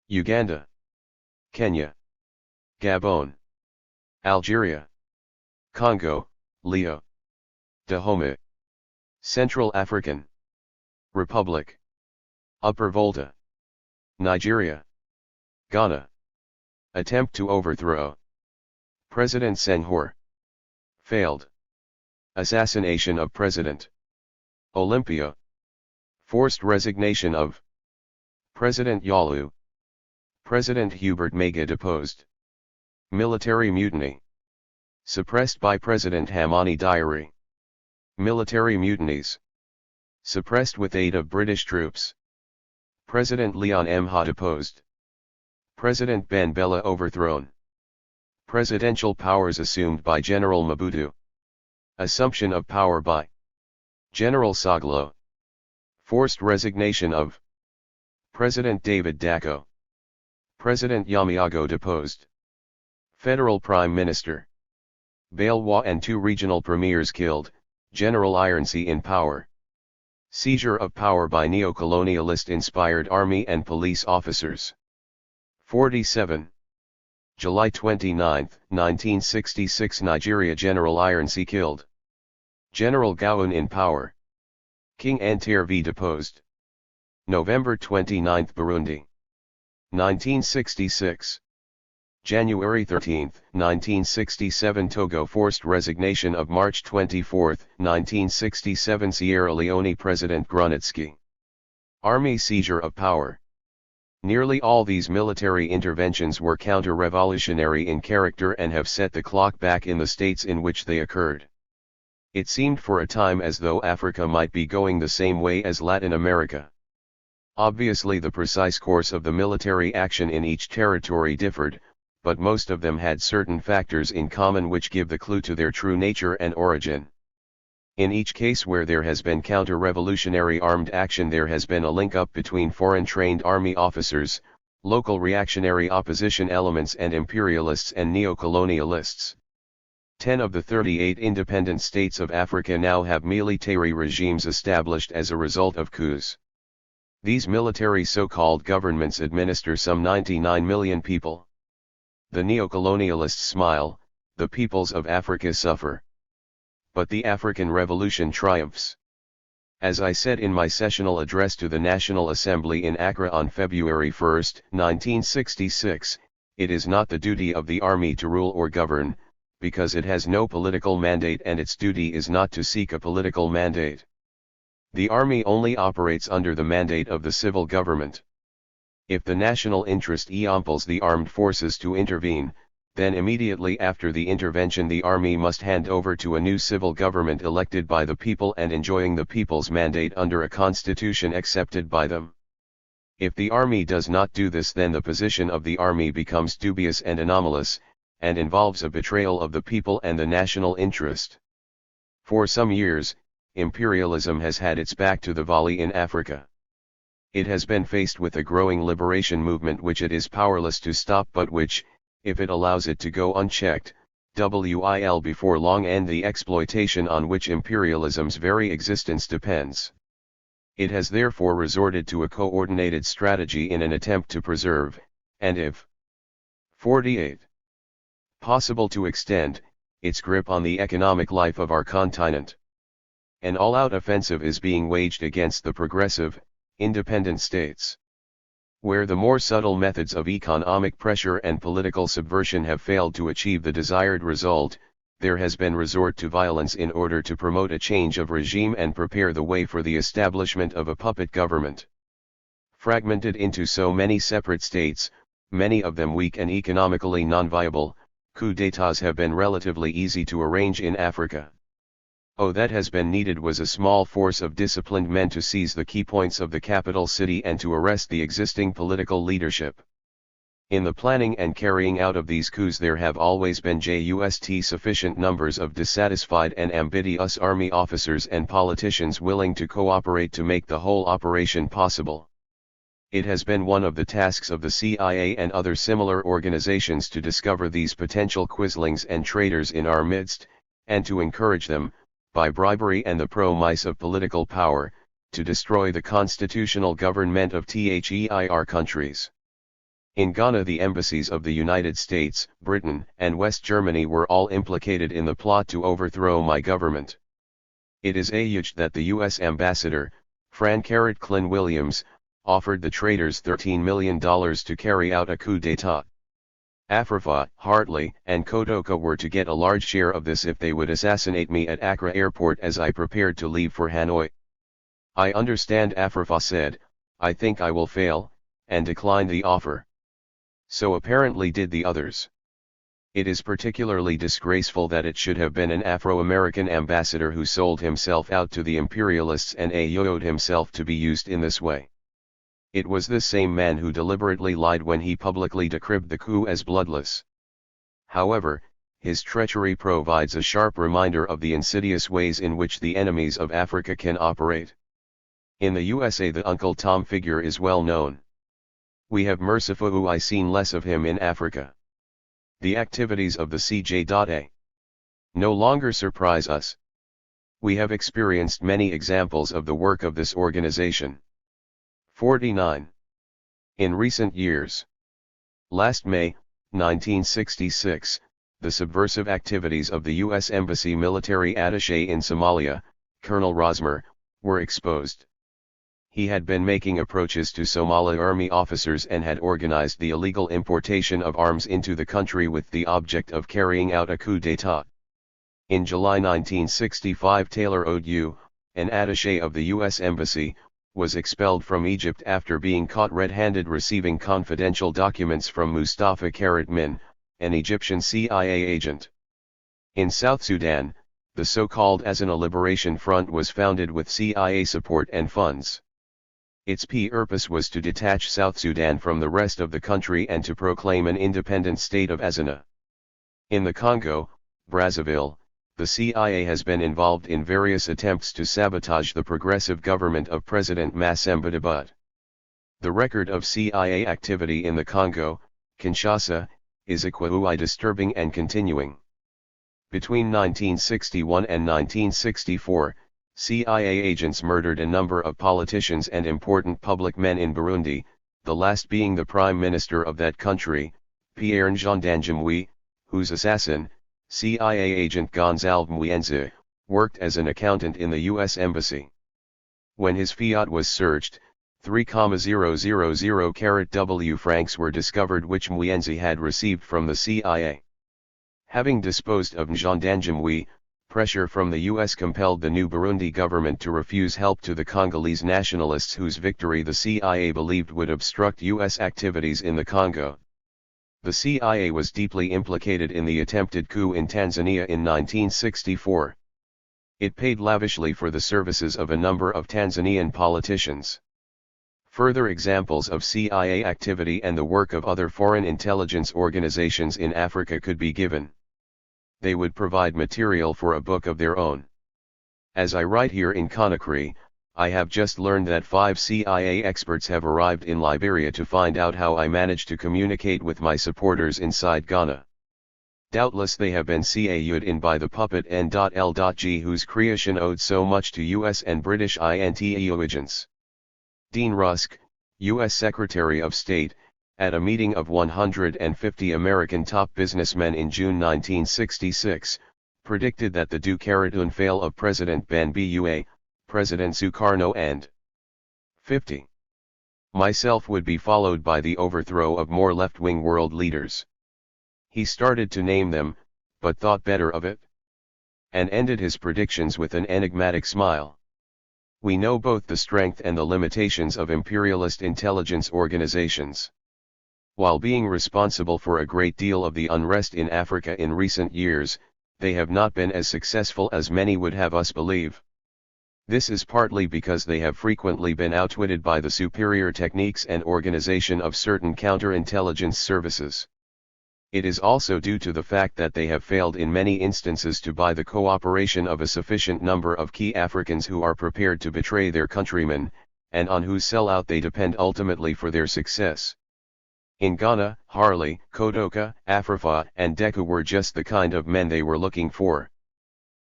Uganda, Kenya, Gabon, Algeria, Congo, Leo, Dahomey, Central African Republic, Upper Volta, Nigeria, Ghana. Attempt to overthrow President Senghor. Failed. Assassination of President Olympia. Forced resignation of President Yalu. President Hubert Mega deposed. Military mutiny. Suppressed by President Hamani Diary. Military mutinies. Suppressed with aid of British troops. President Leon Mha deposed. President Ben Bella overthrown. Presidential powers assumed by General Mobutu. Assumption of power by General Soglo. Forced resignation of President David Dacko. President Yamiago deposed. Federal Prime Minister Balewa and 2 regional premiers killed, General Ironsi in power. Seizure of power by neo-colonialist-inspired army and police officers. 47. July 29, 1966 Nigeria General Ironsi killed. General Gowon in power. King Antervi deposed. November 29 Burundi. 1966. January 13, 1967 Togo forced resignation of March 24, 1967 Sierra Leone President Grunitzky. Army seizure of power. Nearly all these military interventions were counter-revolutionary in character and have set the clock back in the states in which they occurred. It seemed for a time as though Africa might be going the same way as Latin America. Obviously the precise course of the military action in each territory differed, but most of them had certain factors in common which give the clue to their true nature and origin. In each case where there has been counter-revolutionary armed action there has been a link-up between foreign-trained army officers, local reactionary opposition elements and imperialists and neo-colonialists. 10 of the 38 independent states of Africa now have military regimes established as a result of coups. These military so-called governments administer some 99 million people. The neo-colonialists smile, the peoples of Africa suffer. But the African Revolution triumphs. As I said in my sessional address to the National Assembly in Accra on February 1, 1966, it is not the duty of the army to rule or govern, because it has no political mandate and its duty is not to seek a political mandate. The army only operates under the mandate of the civil government. If the national interest compels the armed forces to intervene, then immediately after the intervention the army must hand over to a new civil government elected by the people and enjoying the people's mandate under a constitution accepted by them. If the army does not do this then the position of the army becomes dubious and anomalous, and involves a betrayal of the people and the national interest. For some years, imperialism has had its back to the volley in Africa. It has been faced with a growing liberation movement which it is powerless to stop but which, if it allows it to go unchecked, will before long end the exploitation on which imperialism's very existence depends. It has therefore resorted to a coordinated strategy in an attempt to preserve, and if 48. possible to extend, its grip on the economic life of our continent. An all-out offensive is being waged against the progressive, independent states. Where the more subtle methods of economic pressure and political subversion have failed to achieve the desired result, there has been resort to violence in order to promote a change of regime and prepare the way for the establishment of a puppet government. Fragmented into so many separate states, many of them weak and economically non-viable, coups d'états have been relatively easy to arrange in Africa. All that has been needed was a small force of disciplined men to seize the key points of the capital city and to arrest the existing political leadership. In the planning and carrying out of these coups there have always been just sufficient numbers of dissatisfied and ambitious army officers and politicians willing to cooperate to make the whole operation possible. It has been one of the tasks of the CIA and other similar organizations to discover these potential quislings and traitors in our midst, and to encourage them, by bribery and the promise of political power, to destroy the constitutional government of THIR countries. In Ghana the embassies of the United States, Britain, and West Germany were all implicated in the plot to overthrow my government. It is alleged that the U.S. ambassador, Frank Clin Williams, offered the traitors $13 million to carry out a coup d'état. Afrifa, Hartley, and Kotoka were to get a large share of this if they would assassinate me at Accra airport as I prepared to leave for Hanoi. I understand Afrifa said, "I think I will fail," and declined the offer. So apparently did the others. It is particularly disgraceful that it should have been an Afro-American ambassador who sold himself out to the imperialists and allowed himself to be used in this way. It was this same man who deliberately lied when he publicly decribbed the coup as bloodless. However, his treachery provides a sharp reminder of the insidious ways in which the enemies of Africa can operate. In the USA the Uncle Tom figure is well known. We have mercifully seen less of him in Africa. The activities of the CJ.A. no longer surprise us. We have experienced many examples of the work of this organization. 49. In recent years. Last May, 1966, the subversive activities of the U.S. Embassy military attaché in Somalia, Colonel Rosmer, were exposed. He had been making approaches to Somali army officers and had organized the illegal importation of arms into the country with the object of carrying out a coup d'état. In July 1965 Taylor Odu, an attaché of the U.S. Embassy, was expelled from Egypt after being caught red-handed receiving confidential documents from Mustafa Min, an Egyptian CIA agent. In South Sudan, the so-called Azana Liberation Front was founded with CIA support and funds. Its purpose was to detach South Sudan from the rest of the country and to proclaim an independent state of Azana. In the Congo, Brazzaville, the CIA has been involved in various attempts to sabotage the progressive government of President Massemba Debut. The record of CIA activity in the Congo, Kinshasa, is equally disturbing and continuing. Between 1961 and 1964, CIA agents murdered a number of politicians and important public men in Burundi, the last being the Prime Minister of that country, Pierre Ngendangimwe, whose assassin, CIA agent Gonzalve Mwenze, worked as an accountant in the U.S. Embassy. When his fiat was searched, 3,000 carat francs were discovered which Mwenze had received from the CIA. Having disposed of Ngendangimwe, pressure from the U.S. compelled the new Burundi government to refuse help to the Congolese nationalists whose victory the CIA believed would obstruct U.S. activities in the Congo. The CIA was deeply implicated in the attempted coup in Tanzania in 1964. It paid lavishly for the services of a number of Tanzanian politicians. Further examples of CIA activity and the work of other foreign intelligence organizations in Africa could be given. They would provide material for a book of their own. As I write here in Conakry, I have just learned that 5 CIA experts have arrived in Liberia to find out how I managed to communicate with my supporters inside Ghana. Doubtless they have been caud in by the puppet N.L.G, whose creation owed so much to US and British intelligence. Dean Rusk, U.S. Secretary of State, at a meeting of 150 American top businessmen in June 1966, predicted that the Duterte fail of President Ben Bua, President Sukarno and 50. Myself would be followed by the overthrow of more left-wing world leaders. He started to name them, but thought better of it, and ended his predictions with an enigmatic smile. We know both the strength and the limitations of imperialist intelligence organizations. While being responsible for a great deal of the unrest in Africa in recent years, they have not been as successful as many would have us believe. This is partly because they have frequently been outwitted by the superior techniques and organization of certain counterintelligence services. It is also due to the fact that they have failed in many instances to buy the cooperation of a sufficient number of key Africans who are prepared to betray their countrymen, and on whose sellout they depend ultimately for their success. In Ghana, Harley, Kodoka, Afrifa, and Deku were just the kind of men they were looking for.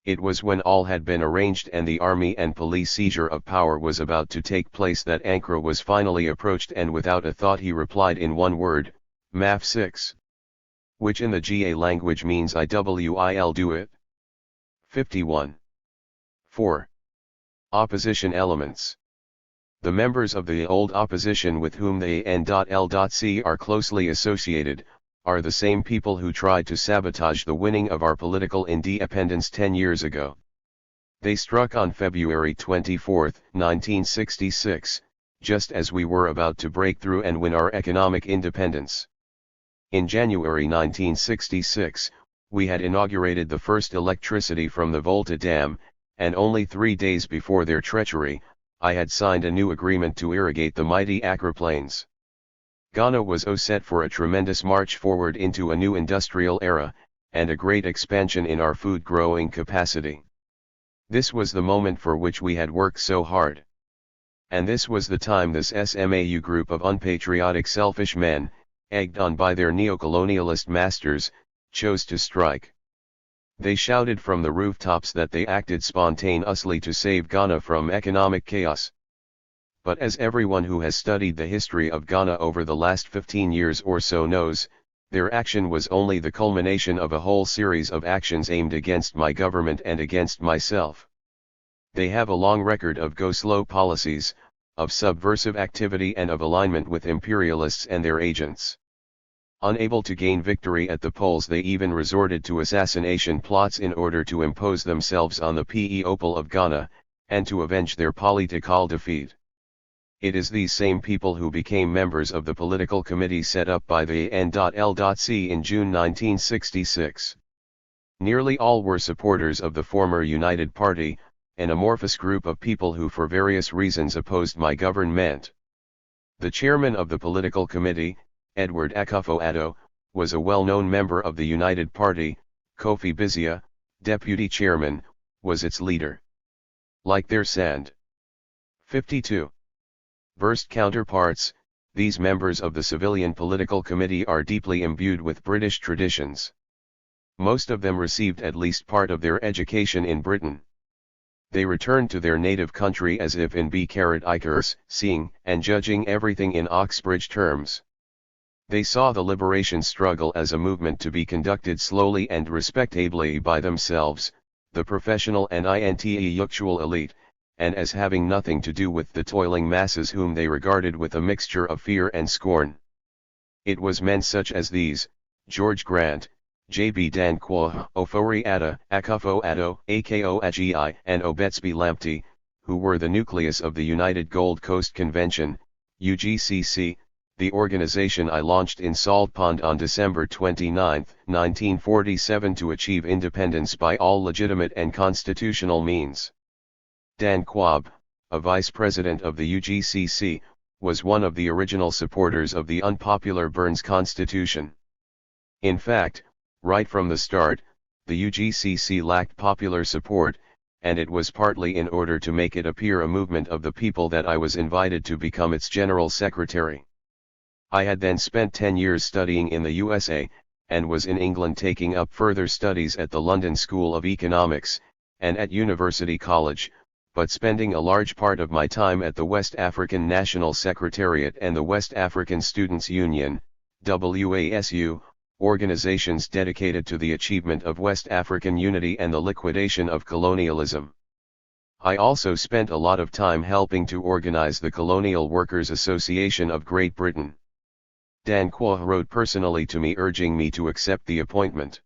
It was when all had been arranged and the army and police seizure of power was about to take place that Nkrumah was finally approached, and without a thought he replied in one word, "Maf 6. Which in the GA language means I'll do it. 51. 4. Opposition elements. The members of the old opposition with whom the N.L.C are closely associated, are the same people who tried to sabotage the winning of our political independence 10 years ago. They struck on February 24, 1966, just as we were about to break through and win our economic independence. In January 1966, we had inaugurated the first electricity from the Volta Dam, and only 3 days before their treachery, I had signed a new agreement to irrigate the mighty Accra Plains. Ghana was set for a tremendous march forward into a new industrial era, and a great expansion in our food growing capacity. This was the moment for which we had worked so hard. And this was the time this SMAU group of unpatriotic selfish men, egged on by their neocolonialist masters, chose to strike. They shouted from the rooftops that they acted spontaneously to save Ghana from economic chaos. But as everyone who has studied the history of Ghana over the last 15 years or so knows, their action was only the culmination of a whole series of actions aimed against my government and against myself. They have a long record of go-slow policies, of subversive activity and of alignment with imperialists and their agents. Unable to gain victory at the polls, they even resorted to assassination plots in order to impose themselves on the people of Ghana, and to avenge their political defeat. It is these same people who became members of the political committee set up by the N.L.C in June 1966. Nearly all were supporters of the former United Party, an amorphous group of people who for various reasons opposed my government. The chairman of the political committee, Edward Akufo-Addo, was a well-known member of the United Party. Kofi Bizia, deputy chairman, was its leader. Like their sand. 52. Versed counterparts, these members of the civilian political committee are deeply imbued with British traditions. Most of them received at least part of their education in Britain. They returned to their native country as if in Ikers, seeing and judging everything in Oxbridge terms. They saw the liberation struggle as a movement to be conducted slowly and respectably by themselves, the professional and intellectual elite, and as having nothing to do with the toiling masses whom they regarded with a mixture of fear and scorn. It was men such as these, George Grant, J.B. Danquah, Ofori Atta, Akufo-Addo, Ako Agi, and Obetsby Lamptey, who were the nucleus of the United Gold Coast Convention, UGCC, the organization I launched in Salt Pond on December 29, 1947 to achieve independence by all legitimate and constitutional means. Dan Quabb, a vice president of the UGCC, was one of the original supporters of the unpopular Burns Constitution. In fact, right from the start, the UGCC lacked popular support, and it was partly in order to make it appear a movement of the people that I was invited to become its general secretary. I had then spent 10 years studying in the USA, and was in England taking up further studies at the London School of Economics, and at University College, but spending a large part of my time at the West African National Secretariat and the West African Students' Union, WASU, organizations dedicated to the achievement of West African unity and the liquidation of colonialism. I also spent a lot of time helping to organize the Colonial Workers' Association of Great Britain. Danquah wrote personally to me urging me to accept the appointment.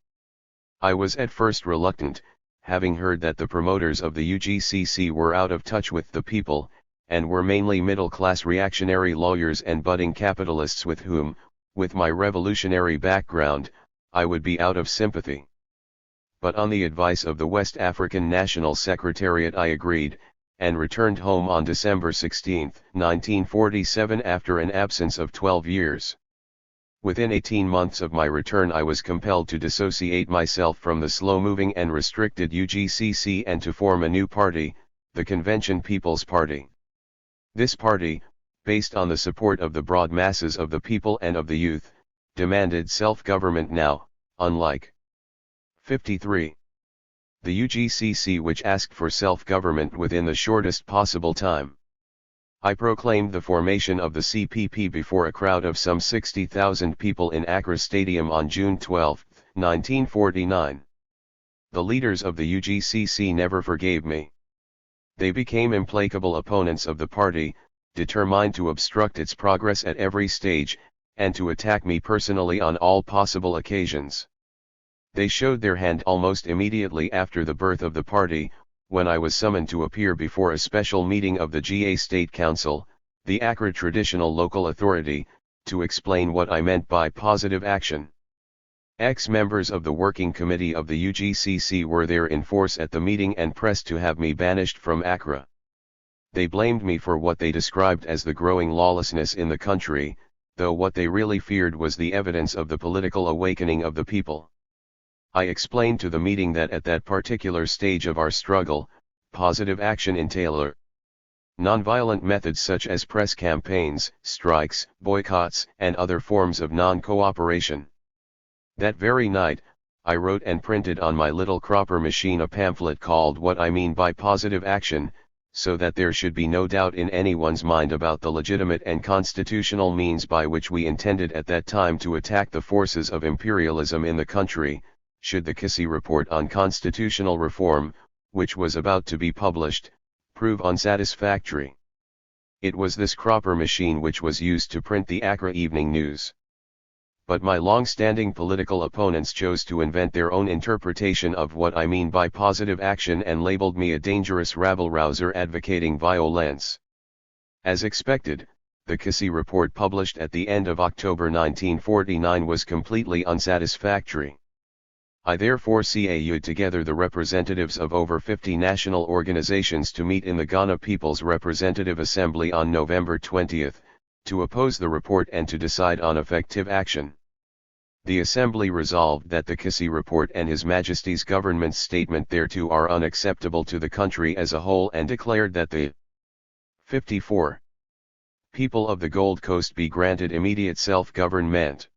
I was at first reluctant, having heard that the promoters of the UGCC were out of touch with the people, and were mainly middle-class reactionary lawyers and budding capitalists with whom, with my revolutionary background, I would be out of sympathy. But on the advice of the West African National Secretariat I agreed, and returned home on December 16, 1947 after an absence of 12 years. Within 18 months of my return I was compelled to dissociate myself from the slow-moving and restricted UGCC and to form a new party, the Convention People's Party. This party, based on the support of the broad masses of the people and of the youth, demanded self-government now, unlike 53. The UGCC which asked for self-government within the shortest possible time. I proclaimed the formation of the CPP before a crowd of some 60,000 people in Accra Stadium on June 12, 1949. The leaders of the UGCC never forgave me. They became implacable opponents of the party, determined to obstruct its progress at every stage, and to attack me personally on all possible occasions. They showed their hand almost immediately after the birth of the party, when I was summoned to appear before a special meeting of the GA State Council, the Accra Traditional Local Authority, to explain what I meant by positive action. Ex-members of the Working Committee of the UGCC were there in force at the meeting and pressed to have me banished from Accra. They blamed me for what they described as the growing lawlessness in the country, though what they really feared was the evidence of the political awakening of the people. I explained to the meeting that at that particular stage of our struggle, positive action entailed nonviolent methods such as press campaigns, strikes, boycotts, and other forms of non-cooperation. That very night, I wrote and printed on my little cropper machine a pamphlet called What I Mean by Positive Action, so that there should be no doubt in anyone's mind about the legitimate and constitutional means by which we intended at that time to attack the forces of imperialism in the country, should the Kissy Report on Constitutional Reform, which was about to be published, prove unsatisfactory. It was this cropper machine which was used to print the Accra Evening News. But my long-standing political opponents chose to invent their own interpretation of what I mean by positive action and labeled me a dangerous rabble-rouser advocating violence. As expected, the Kissy Report published at the end of October 1949 was completely unsatisfactory. I therefore called together the representatives of over 50 national organizations to meet in the Ghana People's Representative Assembly on November 20, to oppose the report and to decide on effective action. The Assembly resolved that the Kissy Report and His Majesty's government's statement thereto are unacceptable to the country as a whole and declared that the 54 people of the Gold Coast be granted immediate self-government.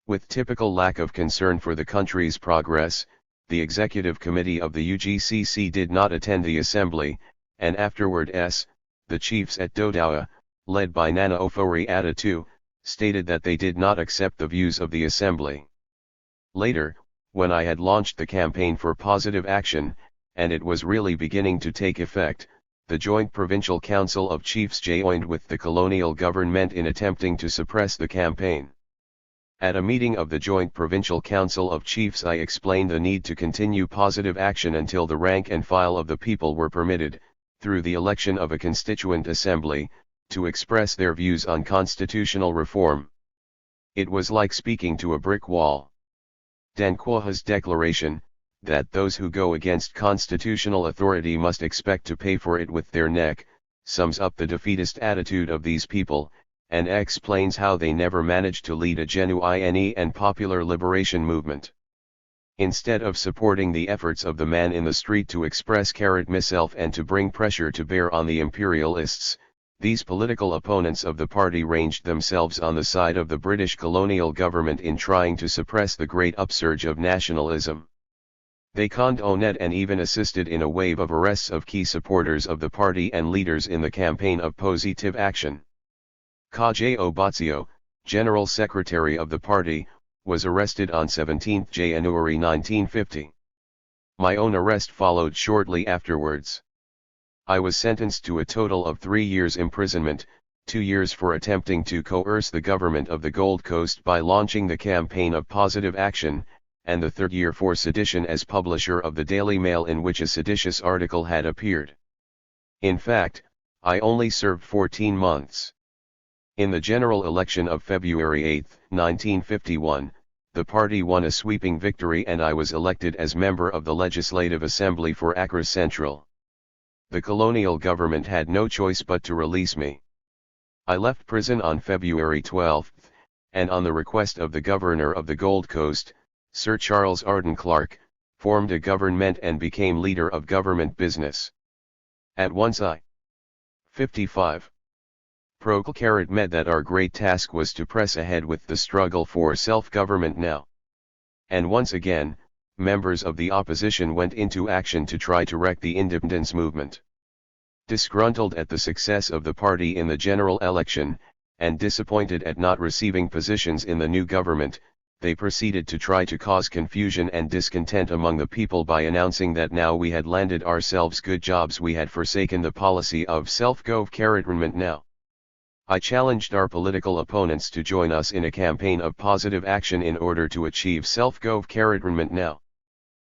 With typical lack of concern for the country's progress, the Executive Committee of the UGCC did not attend the Assembly, and afterward the chiefs at Dodawa, led by Nana Ofori Adatu, stated that they did not accept the views of the Assembly. Later, when I had launched the campaign for positive action, and it was really beginning to take effect, the Joint Provincial Council of Chiefs joined with the colonial government in attempting to suppress the campaign. At a meeting of the Joint Provincial Council of Chiefs I explained the need to continue positive action until the rank and file of the people were permitted, through the election of a constituent assembly, to express their views on constitutional reform. It was like speaking to a brick wall. Danquah's declaration, that those who go against constitutional authority must expect to pay for it with their neck, sums up the defeatist attitude of these people, and explains how they never managed to lead a genuine and popular liberation movement. Instead of supporting the efforts of the man in the street to express himself and to bring pressure to bear on the imperialists, These political opponents of the party ranged themselves on the side of the British colonial government in trying to suppress the great upsurge of nationalism. They condonated and even assisted in a wave of arrests of key supporters of the party and leaders in the campaign of positive action. Kaje Obatsio, General Secretary of the party, was arrested on 17 January 1950. My own arrest followed shortly afterwards. I was sentenced to a total of 3 years imprisonment, 2 years for attempting to coerce the government of the Gold Coast by launching the campaign of positive action, and the 3rd year for sedition as publisher of the Daily Mail in which a seditious article had appeared. In fact, I only served 14 months. In the general election of February 8, 1951, the party won a sweeping victory and I was elected as member of the Legislative Assembly for Accra Central. The colonial government had no choice but to release me. I left prison on February 12, and on the request of the governor of the Gold Coast, Sir Charles Arden Clarke, formed a government and became leader of government business. At once I, 55, proclaimed that our great task was to press ahead with the struggle for self-government now. And once again, members of the opposition went into action to try to wreck the independence movement. Disgruntled at the success of the party in the general election, and disappointed at not receiving positions in the new government, they proceeded to try to cause confusion and discontent among the people by announcing that now we had landed ourselves good jobs, we had forsaken the policy of self-government now. I challenged our political opponents to join us in a campaign of positive action in order to achieve self-government now.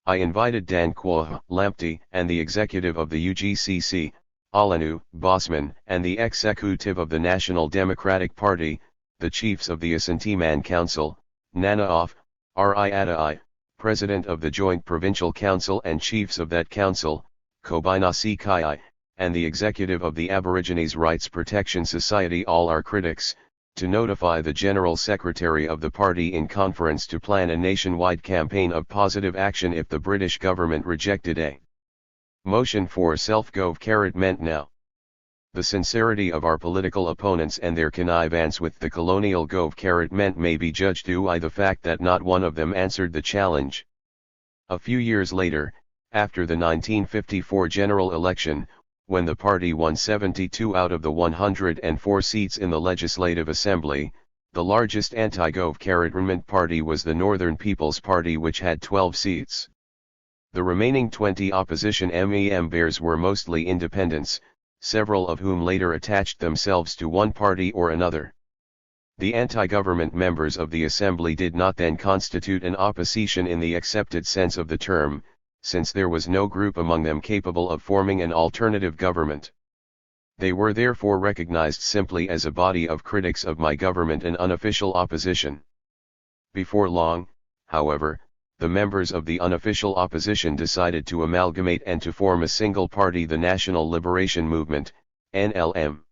I invited Dan Kwame Lamptey and the executive of the UGCC, Alanu Bosman, and the executive of the National Democratic Party, the chiefs of the Ashanti-Man Council, Nana Off, R.I. Adai, president of the Joint Provincial Council and chiefs of that council, Kobinasi Kai, and the executive of the Aborigines Rights Protection Society, all our critics, to notify the General Secretary of the party in conference to plan a nationwide campaign of positive action if the British government rejected a motion for self-government now. The sincerity of our political opponents and their connivance with the colonial government may be judged by the fact that not one of them answered the challenge. A few years later, after the 1954 general election, when the party won 72 out of the 104 seats in the Legislative Assembly, the largest anti-government party was the Northern People's Party, which had 12 seats. The remaining 20 opposition members were mostly independents, several of whom later attached themselves to one party or another. The anti-government members of the Assembly did not then constitute an opposition in the accepted sense of the term, since there was no group among them capable of forming an alternative government. They were therefore recognized simply as a body of critics of my government and unofficial opposition. Before long, however, the members of the unofficial opposition decided to amalgamate and to form a single party, the National Liberation Movement, NLM.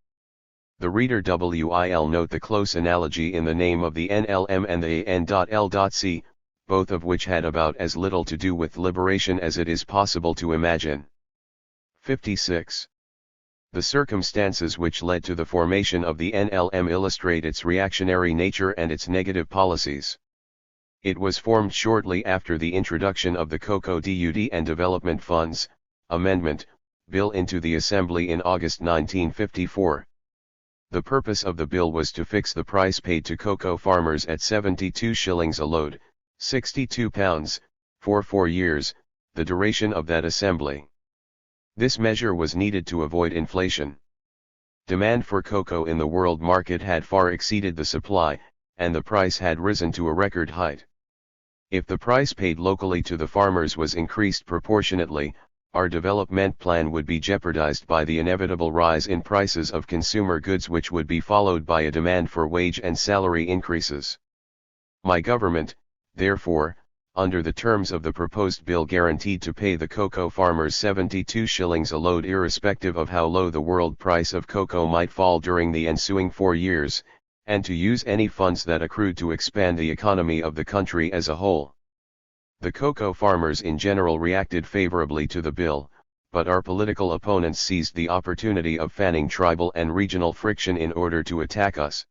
The reader will note the close analogy in the name of the NLM and the AN.L.C, both of which had about as little to do with liberation as it is possible to imagine. 56. The circumstances which led to the formation of the NLM illustrate its reactionary nature and its negative policies. It was formed shortly after the introduction of the Cocoa Dud and Development Funds Amendment Bill into the Assembly in August 1954. The purpose of the bill was to fix the price paid to cocoa farmers at 72 shillings a load, £62, for 4 years, the duration of that assembly. This measure was needed to avoid inflation. Demand for cocoa in the world market had far exceeded the supply, and the price had risen to a record height. If the price paid locally to the farmers was increased proportionately, our development plan would be jeopardized by the inevitable rise in prices of consumer goods, which would be followed by a demand for wage and salary increases. My government, therefore, under the terms of the proposed bill, guaranteed to pay the cocoa farmers 72 shillings a load irrespective of how low the world price of cocoa might fall during the ensuing 4 years, and to use any funds that accrued to expand the economy of the country as a whole. The cocoa farmers in general reacted favorably to the bill, but our political opponents seized the opportunity of fanning tribal and regional friction in order to attack us.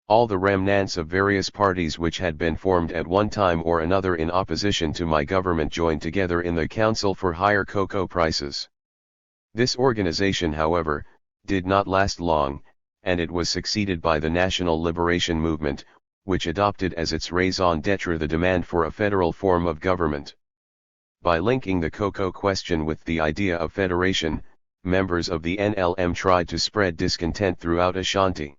All the remnants of various parties which had been formed at one time or another in opposition to my government joined together in the Council for Higher Cocoa Prices. This organization, however, did not last long, and it was succeeded by the National Liberation Movement, which adopted as its raison d'etre the demand for a federal form of government. By linking the cocoa question with the idea of federation, members of the NLM tried to spread discontent throughout Ashanti.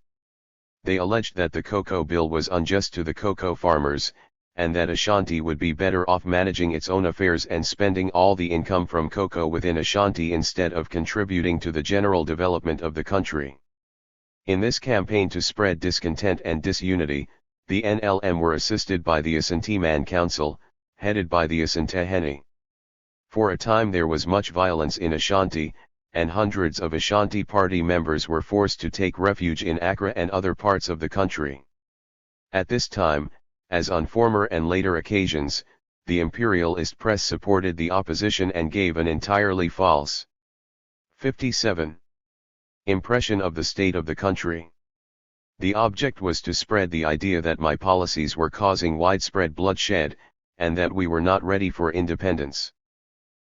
They alleged that the cocoa bill was unjust to the cocoa farmers, and that Ashanti would be better off managing its own affairs and spending all the income from cocoa within Ashanti instead of contributing to the general development of the country. In this campaign to spread discontent and disunity, the NLM were assisted by the Ashanti-Man Council, headed by the Asantehene. For a time there was much violence in Ashanti, and hundreds of Ashanti Party members were forced to take refuge in Accra and other parts of the country. At this time, as on former and later occasions, the imperialist press supported the opposition and gave an entirely false 57 impression of the state of the country. The object was to spread the idea that my policies were causing widespread bloodshed, and that we were not ready for independence.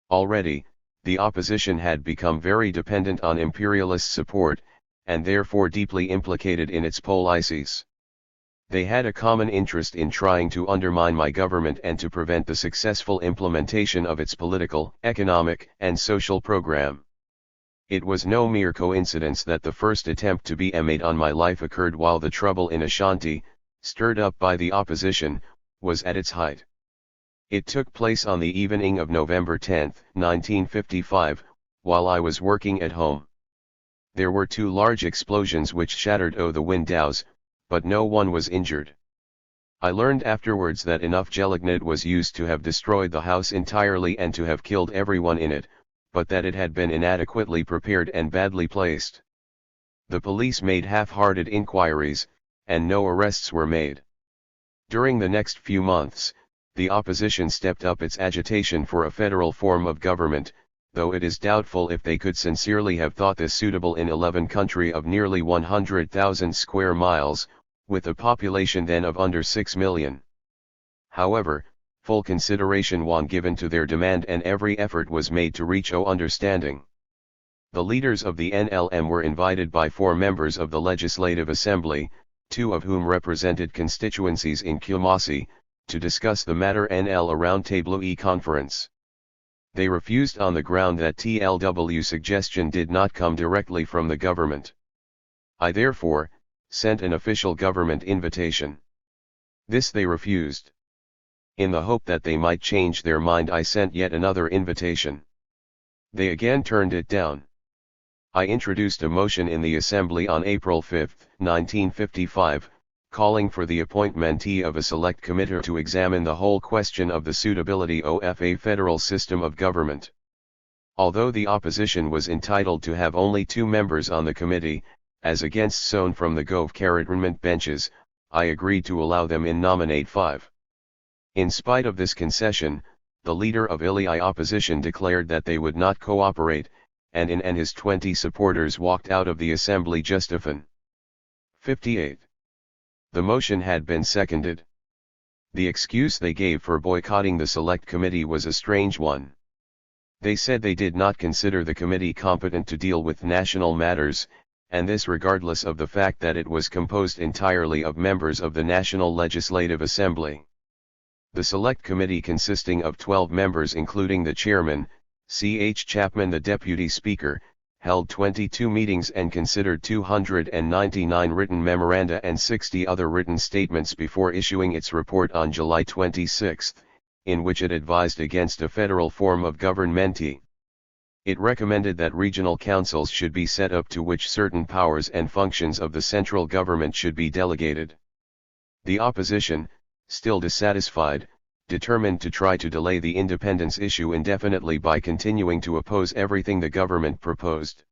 Already, the opposition had become very dependent on imperialist support, and therefore deeply implicated in its policies. They had a common interest in trying to undermine my government and to prevent the successful implementation of its political, economic, and social program. It was no mere coincidence that the first attempt to be made on my life occurred while the trouble in Ashanti, stirred up by the opposition, was at its height. It took place on the evening of November 10, 1955, while I was working at home. There were two large explosions which shattered the windows, but no one was injured. I learned afterwards that enough gelignite was used to have destroyed the house entirely and to have killed everyone in it, but that it had been inadequately prepared and badly placed. The police made half-hearted inquiries, and no arrests were made. During the next few months, the opposition stepped up its agitation for a federal form of government, though it is doubtful if they could sincerely have thought this suitable in a country of nearly 100,000 square miles, with a population then of under 6 million. However, full consideration was given to their demand and every effort was made to reach an understanding. The leaders of the NLM were invited by 4 members of the Legislative Assembly, 2 of whom represented constituencies in Kumasi, to discuss the matter NL a roundtable conference. They refused on the ground that TLW suggestion did not come directly from the government. I therefore sent an official government invitation. This they refused. In the hope that they might change their mind, I sent yet another invitation. They again turned it down. I introduced a motion in the Assembly on April 5, 1955, calling for the appointment of a select committee to examine the whole question of the suitability of a federal system of government. Although the opposition was entitled to have only 2 members on the committee, as against sown from the government benches, I agreed to allow them in nominate 5. In spite of this concession, the leader of Ilai opposition declared that they would not cooperate, and his 20 supporters walked out of the assembly justifying 58. The motion had been seconded. The excuse they gave for boycotting the select committee was a strange one. They said they did not consider the committee competent to deal with national matters, and this regardless of the fact that it was composed entirely of members of the National Legislative Assembly. The Select Committee, consisting of 12 members including the chairman, C.H. Chapman, the deputy speaker, held 22 meetings and considered 299 written memoranda and 60 other written statements before issuing its report on July 26, in which it advised against a federal form of government. It recommended that regional councils should be set up to which certain powers and functions of the central government should be delegated. The opposition, still dissatisfied, determined to try to delay the independence issue indefinitely by continuing to oppose everything the government proposed.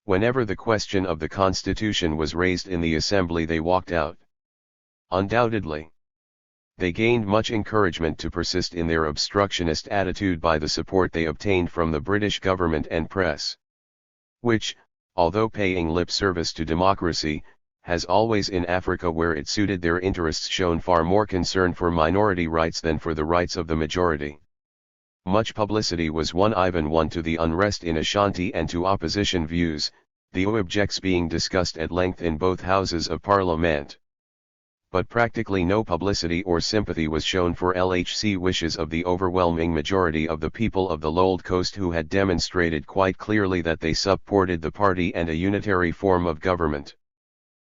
Whenever the question of the Constitution was raised in the Assembly, they walked out. Undoubtedly, They gained much encouragement to persist in their obstructionist attitude by the support they obtained from the British government and press, which, although paying lip service to democracy, has always in Africa where it suited their interests shown far more concern for minority rights than for the rights of the majority. Much publicity was won to the unrest in Ashanti and to opposition views, the objects being discussed at length in both Houses of Parliament. But practically no publicity or sympathy was shown for LHC wishes of the overwhelming majority of the people of the Lold Coast, who had demonstrated quite clearly that they supported the party and a unitary form of government.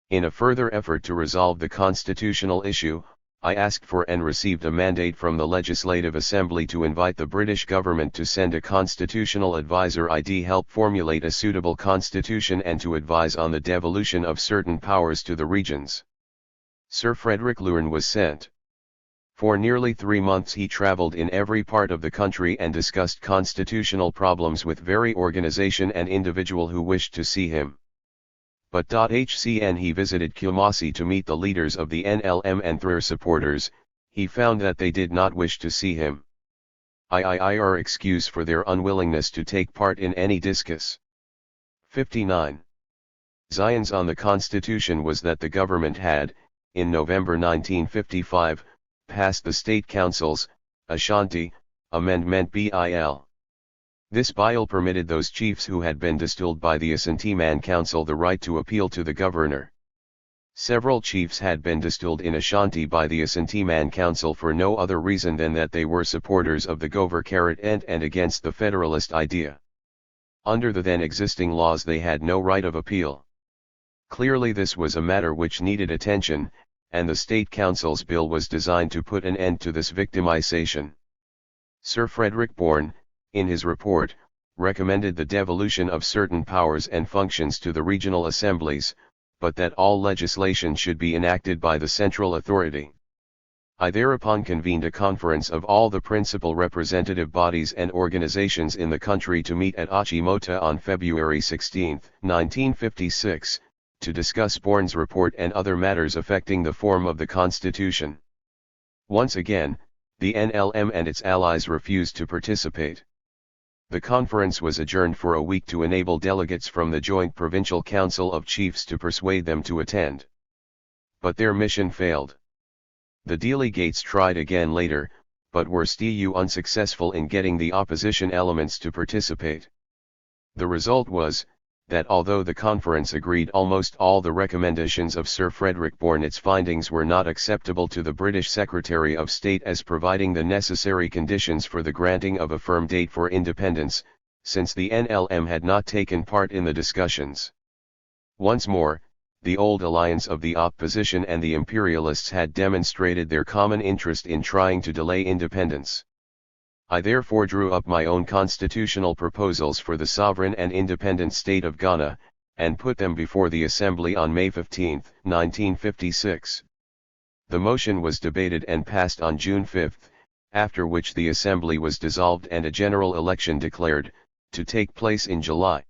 In a further effort to resolve the constitutional issue, I asked for and received a mandate from the Legislative Assembly to invite the British government to send a constitutional advisor ID help formulate a suitable constitution and to advise on the devolution of certain powers to the regions. Sir Frederick Luern was sent. For nearly 3 months he travelled in every part of the country and discussed constitutional problems with every organisation and individual who wished to see him. But HCN he visited Kumasi to meet the leaders of the NLM and THIRD supporters. He found that they did not wish to see him. Or excuse for their unwillingness to take part in any discuss. 59. Zion's on the Constitution was that the government had, in November 1955, passed the State Council's, Ashanti, Amendment Bill. This bill permitted those chiefs who had been distilled by the Ashanti Council the right to appeal to the governor. Several chiefs had been distilled in Ashanti by the Ashanti Council for no other reason than that they were supporters of the government and against the federalist idea. Under the then existing laws they had no right of appeal. Clearly this was a matter which needed attention, and the State Council's bill was designed to put an end to this victimization. Sir Frederick Bourne, in his report, recommended the devolution of certain powers and functions to the regional assemblies, but that all legislation should be enacted by the central authority. I thereupon convened a conference of all the principal representative bodies and organizations in the country to meet at Achimota on February 16, 1956, to discuss Bourne's report and other matters affecting the form of the Constitution. Once again, the NLM and its allies refused to participate. The conference was adjourned for a week to enable delegates from the Joint Provincial Council of Chiefs to persuade them to attend. But their mission failed. The delegates tried again later, but were still unsuccessful in getting the opposition elements to participate. The result was, that although the conference agreed almost all the recommendations of Sir Frederick Bourne, its findings were not acceptable to the British Secretary of State as providing the necessary conditions for the granting of a firm date for independence, since the NLM had not taken part in the discussions. Once more, the old alliance of the opposition and the imperialists had demonstrated their common interest in trying to delay independence. I therefore drew up my own constitutional proposals for the sovereign and independent state of Ghana, and put them before the Assembly on May 15, 1956. The motion was debated and passed on June 5, after which the Assembly was dissolved and a general election declared, to take place in July.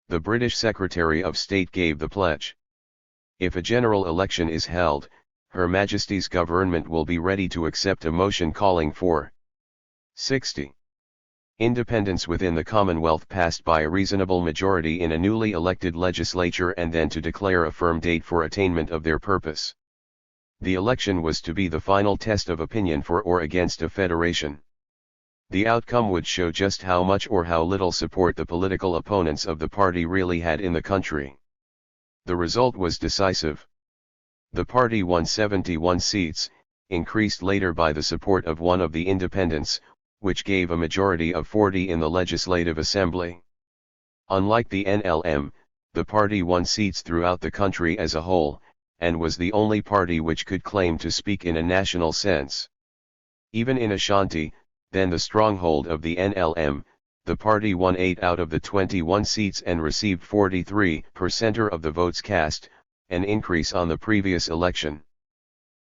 The British Secretary of State gave the pledge. If a general election is held, Her Majesty's government will be ready to accept a motion calling for 60. Independence within the Commonwealth passed by a reasonable majority in a newly elected legislature, and then to declare a firm date for attainment of their purpose. The election was to be the final test of opinion for or against a federation. The outcome would show just how much or how little support the political opponents of the party really had in the country. The result was decisive. The party won 71 seats, increased later by the support of one of the independents, which gave a majority of 40 in the Legislative Assembly. Unlike the NLM, the party won seats throughout the country as a whole, and was the only party which could claim to speak in a national sense. Even in Ashanti, then the stronghold of the NLM, the party won 8 out of the 21 seats and received 43% of the votes cast, an increase on the previous election.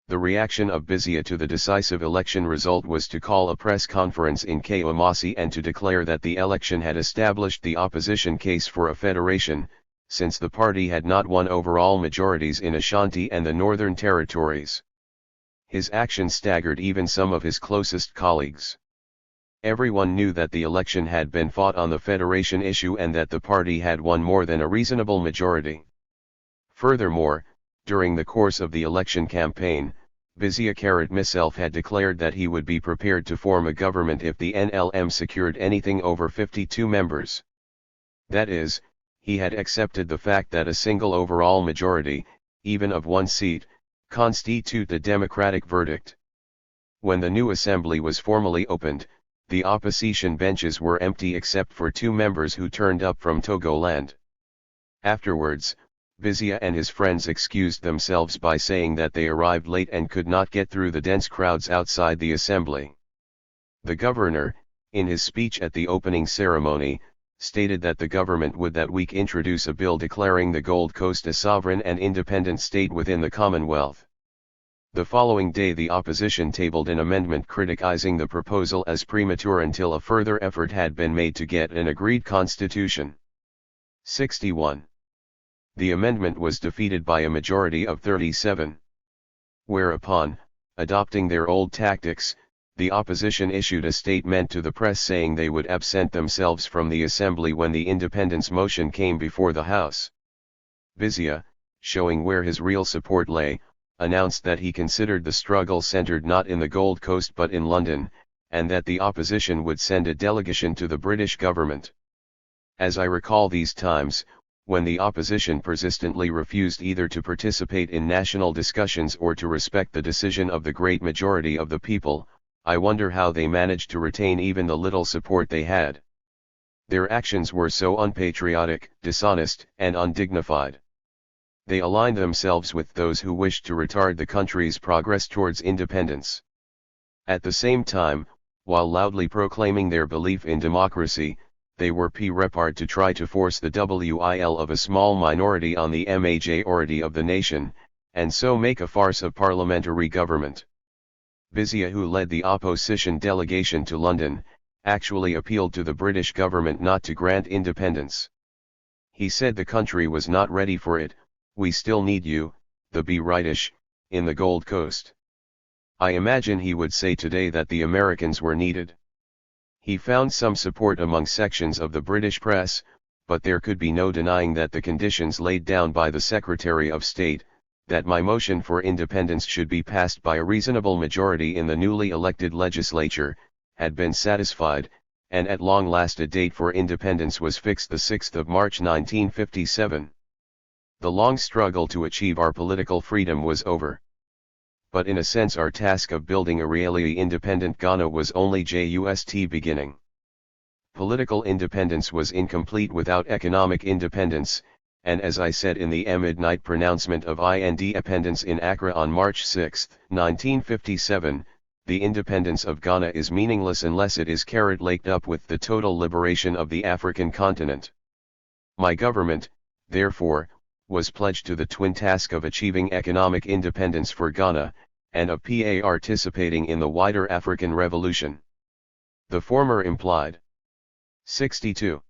The reaction of Bizia to the decisive election result was to call a press conference in Kumasi and to declare that the election had established the opposition case for a federation, since the party had not won overall majorities in Ashanti and the Northern Territories. His action staggered even some of his closest colleagues. Everyone knew that the election had been fought on the federation issue and that the party had won more than a reasonable majority. Furthermore, during the course of the election campaign, Vizia himself had declared that he would be prepared to form a government if the NLM secured anything over 52 members. That is, he had accepted the fact that a single overall majority, even of one seat, constitute the democratic verdict. When the new assembly was formally opened, the opposition benches were empty except for 2 members who turned up from Togoland. Afterwards, Vizia and his friends excused themselves by saying that they arrived late and could not get through the dense crowds outside the assembly. The governor, in his speech at the opening ceremony, stated that the government would that week introduce a bill declaring the Gold Coast a sovereign and independent state within the Commonwealth. The following day the opposition tabled an amendment criticizing the proposal as premature until a further effort had been made to get an agreed constitution. 61. The amendment was defeated by a majority of 37. Whereupon, adopting their old tactics, the opposition issued a statement to the press saying they would absent themselves from the assembly when the independence motion came before the House. Vizia, showing where his real support lay, announced that he considered the struggle centered not in the Gold Coast but in London, and that the opposition would send a delegation to the British government. As I recall these times, when the opposition persistently refused either to participate in national discussions or to respect the decision of the great majority of the people, I wonder how they managed to retain even the little support they had. Their actions were so unpatriotic, dishonest, and undignified. They aligned themselves with those who wished to retard the country's progress towards independence. At the same time, while loudly proclaiming their belief in democracy, they were prepared to try to force the will of a small minority on the majority of the nation, and so make a farce of parliamentary government. Vizia, who led the opposition delegation to London, actually appealed to the British government not to grant independence. He said the country was not ready for it. We still need you, the British, in the Gold Coast. I imagine he would say today that the Americans were needed. He found some support among sections of the British press, but there could be no denying that the conditions laid down by the Secretary of State, that my motion for independence should be passed by a reasonable majority in the newly elected legislature, had been satisfied, and at long last a date for independence was fixed the 6th of March 1957. The long struggle to achieve our political freedom was over. But in a sense our task of building a really independent Ghana was only just beginning. Political independence was incomplete without economic independence, and as I said in the midnight pronouncement of independence in Accra on March 6, 1957, the independence of Ghana is meaningless unless it is linked up with the total liberation of the African continent. My government, therefore, was pledged to the twin task of achieving economic independence for Ghana, and of participating in the wider African Revolution. The former implied 62.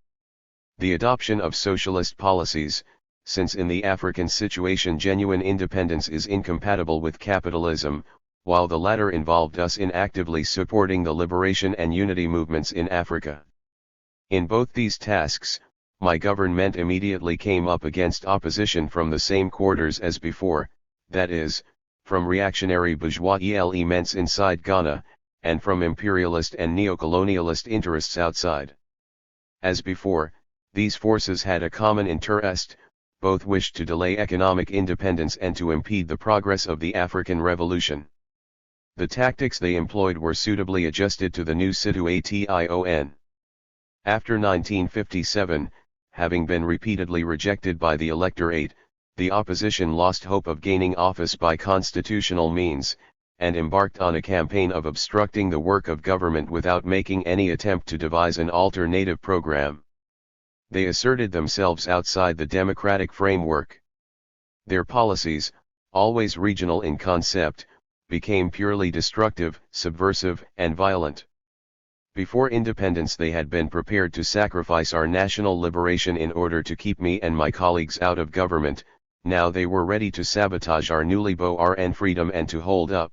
The adoption of socialist policies, since in the African situation genuine independence is incompatible with capitalism, while the latter involved us in actively supporting the liberation and unity movements in Africa. In both these tasks, my government immediately came up against opposition from the same quarters as before, that is, from reactionary bourgeois elements inside Ghana, and from imperialist and neocolonialist interests outside. As before, these forces had a common interest, both wished to delay economic independence and to impede the progress of the African Revolution. The tactics they employed were suitably adjusted to the new situation. After 1957, having been repeatedly rejected by the electorate, the opposition lost hope of gaining office by constitutional means, and embarked on a campaign of obstructing the work of government without making any attempt to devise an alternative program. They asserted themselves outside the democratic framework. Their policies, always regional in concept, became purely destructive, subversive, and violent. Before independence they had been prepared to sacrifice our national liberation in order to keep me and my colleagues out of government, now they were ready to sabotage our newly born freedom and to hold up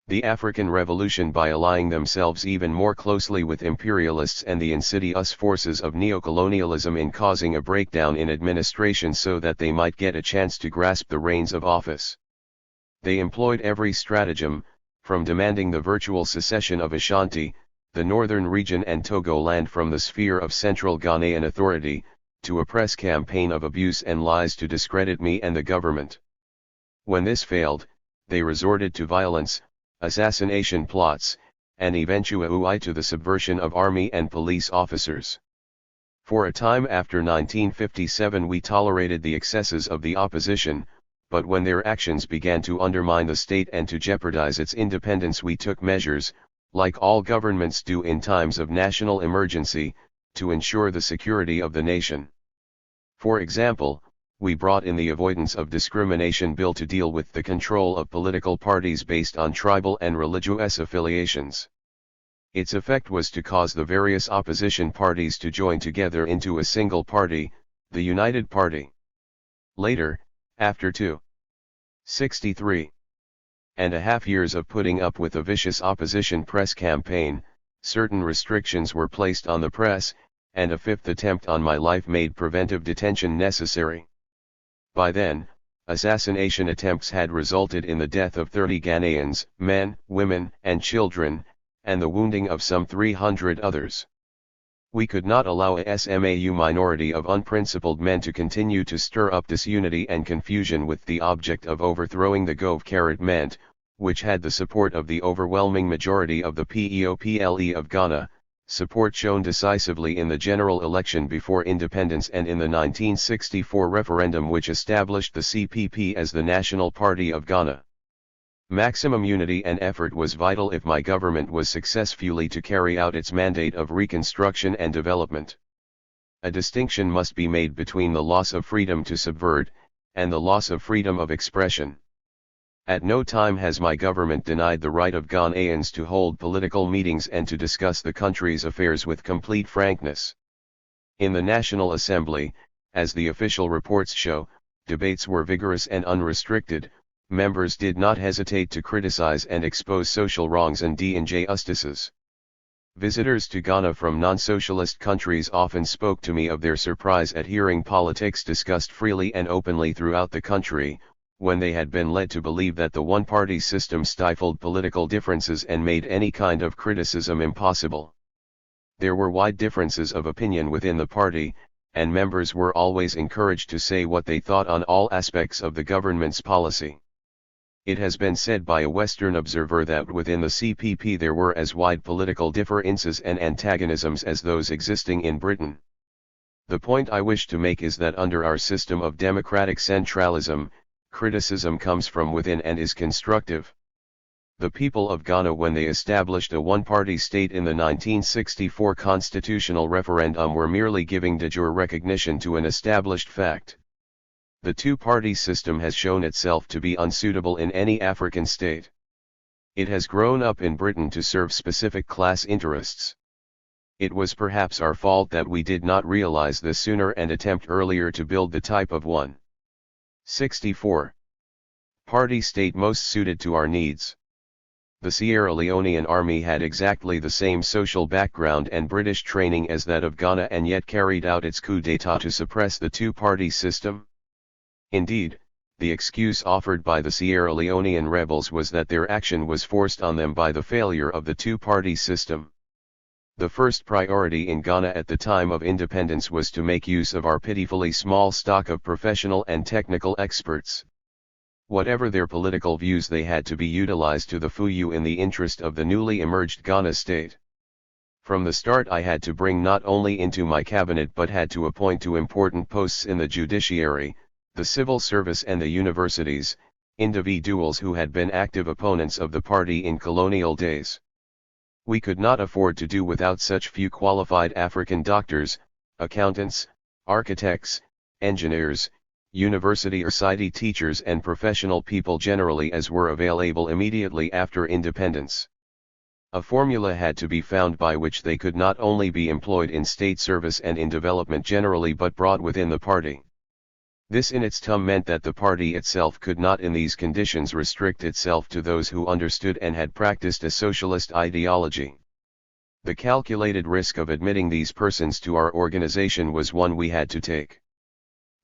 The African Revolution, by allying themselves even more closely with imperialists and the insidious forces of neocolonialism in causing a breakdown in administration so that they might get a chance to grasp the reins of office. They employed every stratagem, from demanding the virtual secession of Ashanti, the northern region and Togoland from the sphere of central Ghanaian authority, to a press campaign of abuse and lies to discredit me and the government. When this failed, they resorted to violence, assassination plots, and eventually to the subversion of army and police officers. For a time after 1957 we tolerated the excesses of the opposition, but when their actions began to undermine the state and to jeopardize its independence we took measures, like all governments do in times of national emergency, to ensure the security of the nation. For example, we brought in the Avoidance of Discrimination Bill to deal with the control of political parties based on tribal and religious affiliations. Its effect was to cause the various opposition parties to join together into a single party, the United Party. Later, after 63.5 years of putting up with a vicious opposition press campaign, certain restrictions were placed on the press, and a fifth attempt on my life made preventive detention necessary. By then, assassination attempts had resulted in the death of 30 Ghanaians, men, women, and children, and the wounding of some 300 others. We could not allow a SMAU minority of unprincipled men to continue to stir up disunity and confusion with the object of overthrowing the government, which had the support of the overwhelming majority of the PEOPLE of Ghana, support shown decisively in the general election before independence and in the 1964 referendum which established the CPP as the National Party of Ghana. Maximum unity and effort was vital if my government was successfully to carry out its mandate of reconstruction and development. A distinction must be made between the loss of freedom to subvert, and the loss of freedom of expression. At no time has my government denied the right of Ghanaians to hold political meetings and to discuss the country's affairs with complete frankness. In the National Assembly, as the official reports show, debates were vigorous and unrestricted. Members did not hesitate to criticize and expose social wrongs and injustices. Visitors to Ghana from non-socialist countries often spoke to me of their surprise at hearing politics discussed freely and openly throughout the country, when they had been led to believe that the one-party system stifled political differences and made any kind of criticism impossible. There were wide differences of opinion within the party, and members were always encouraged to say what they thought on all aspects of the government's policy. It has been said by a Western observer that within the CPP there were as wide political differences and antagonisms as those existing in Britain. The point I wish to make is that under our system of democratic centralism, criticism comes from within and is constructive. The people of Ghana, when they established a one-party state in the 1964 constitutional referendum, were merely giving de jure recognition to an established fact. The two-party system has shown itself to be unsuitable in any African state. It has grown up in Britain to serve specific class interests. It was perhaps our fault that we did not realize this sooner and attempt earlier to build the type of 1.64-party state most suited to our needs. The Sierra Leonean army had exactly the same social background and British training as that of Ghana and yet carried out its coup d'état to suppress the two-party system. Indeed, the excuse offered by the Sierra Leonean rebels was that their action was forced on them by the failure of the two-party system. The first priority in Ghana at the time of independence was to make use of our pitifully small stock of professional and technical experts. Whatever their political views, they had to be utilized to the full in the interest of the newly emerged Ghana state. From the start I had to bring not only into my cabinet but had to appoint to important posts in the judiciary, the civil service and the universities, individuals who had been active opponents of the party in colonial days. We could not afford to do without such few qualified African doctors, accountants, architects, engineers, university or city teachers and professional people generally as were available immediately after independence. A formula had to be found by which they could not only be employed in state service and in development generally but brought within the party. This in its term meant that the party itself could not in these conditions restrict itself to those who understood and had practiced a socialist ideology. The calculated risk of admitting these persons to our organization was one we had to take.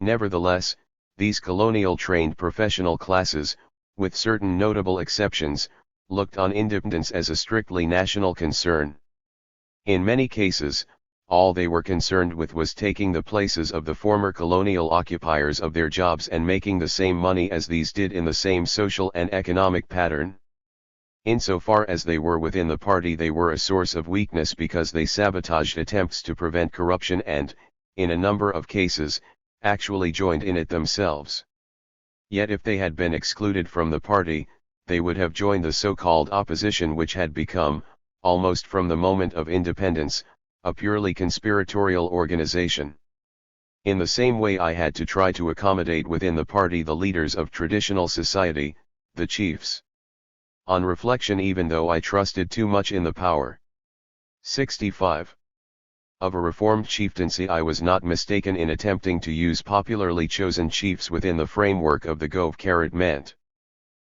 Nevertheless, these colonial-trained professional classes, with certain notable exceptions, looked on independence as a strictly national concern. In many cases, all they were concerned with was taking the places of the former colonial occupiers of their jobs and making the same money as these did in the same social and economic pattern. Insofar as they were within the party, they were a source of weakness because they sabotaged attempts to prevent corruption and, in a number of cases, actually joined in it themselves. Yet if they had been excluded from the party, they would have joined the so-called opposition, which had become, almost from the moment of independence, a purely conspiratorial organization. In the same way, I had to try to accommodate within the party the leaders of traditional society, the chiefs. On reflection, even though I trusted too much in the power 65 of a reformed chieftaincy, I was not mistaken in attempting to use popularly chosen chiefs within the framework of the government.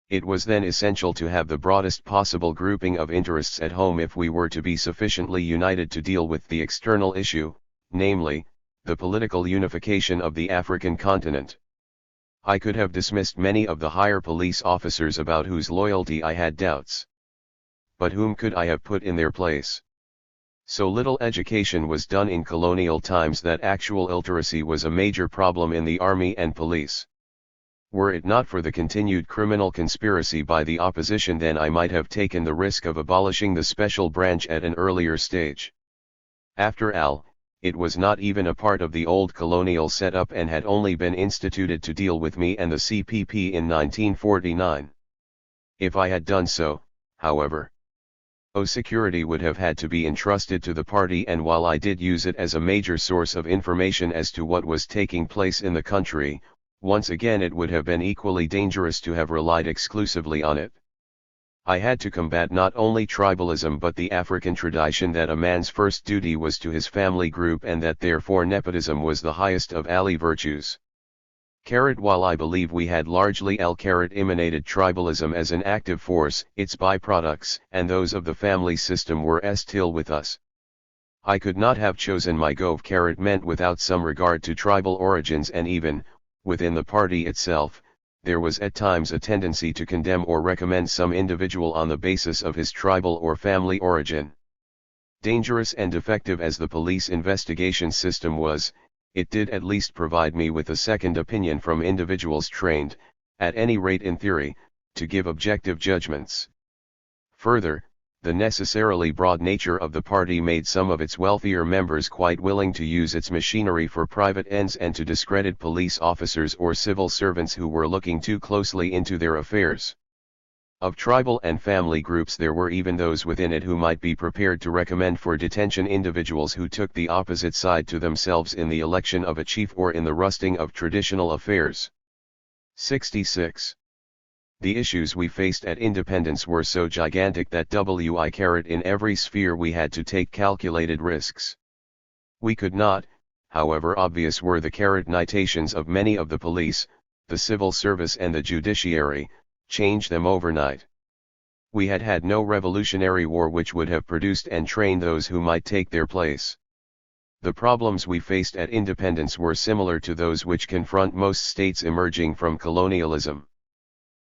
It was then essential to have the broadest possible grouping of interests at home if we were to be sufficiently united to deal with the external issue, namely, the political unification of the African continent. I could have dismissed many of the higher police officers about whose loyalty I had doubts. But whom could I have put in their place? So little education was done in colonial times that actual illiteracy was a major problem in the army and police. Were it not for the continued criminal conspiracy by the opposition, then I might have taken the risk of abolishing the special branch at an earlier stage. After all, it was not even a part of the old colonial setup and had only been instituted to deal with me and the CPP in 1949. If I had done so, however, security would have had to be entrusted to the party, and while I did use it as a major source of information as to what was taking place in the country, once again it would have been equally dangerous to have relied exclusively on it. I had to combat not only tribalism but the African tradition that a man's first duty was to his family group, and that therefore nepotism was the highest of all virtues. While I believe we had largely emanated tribalism as an active force, its byproducts and those of the family system were still with us. I could not have chosen my government without some regard to tribal origins, and even, within the party itself, there was at times a tendency to condemn or recommend some individual on the basis of his tribal or family origin. Dangerous and defective as the police investigation system was, it did at least provide me with a second opinion from individuals trained, at any rate in theory, to give objective judgments. Further, the necessarily broad nature of the party made some of its wealthier members quite willing to use its machinery for private ends and to discredit police officers or civil servants who were looking too closely into their affairs. Of tribal and family groups, there were even those within it who might be prepared to recommend for detention individuals who took the opposite side to themselves in the election of a chief or in the rusting of traditional affairs. 66. The issues we faced at independence were so gigantic that in every sphere we had to take calculated risks. We could not, however obvious were the limitations of many of the police, the civil service and the judiciary, change them overnight. We had had no revolutionary war which would have produced and trained those who might take their place. The problems we faced at independence were similar to those which confront most states emerging from colonialism.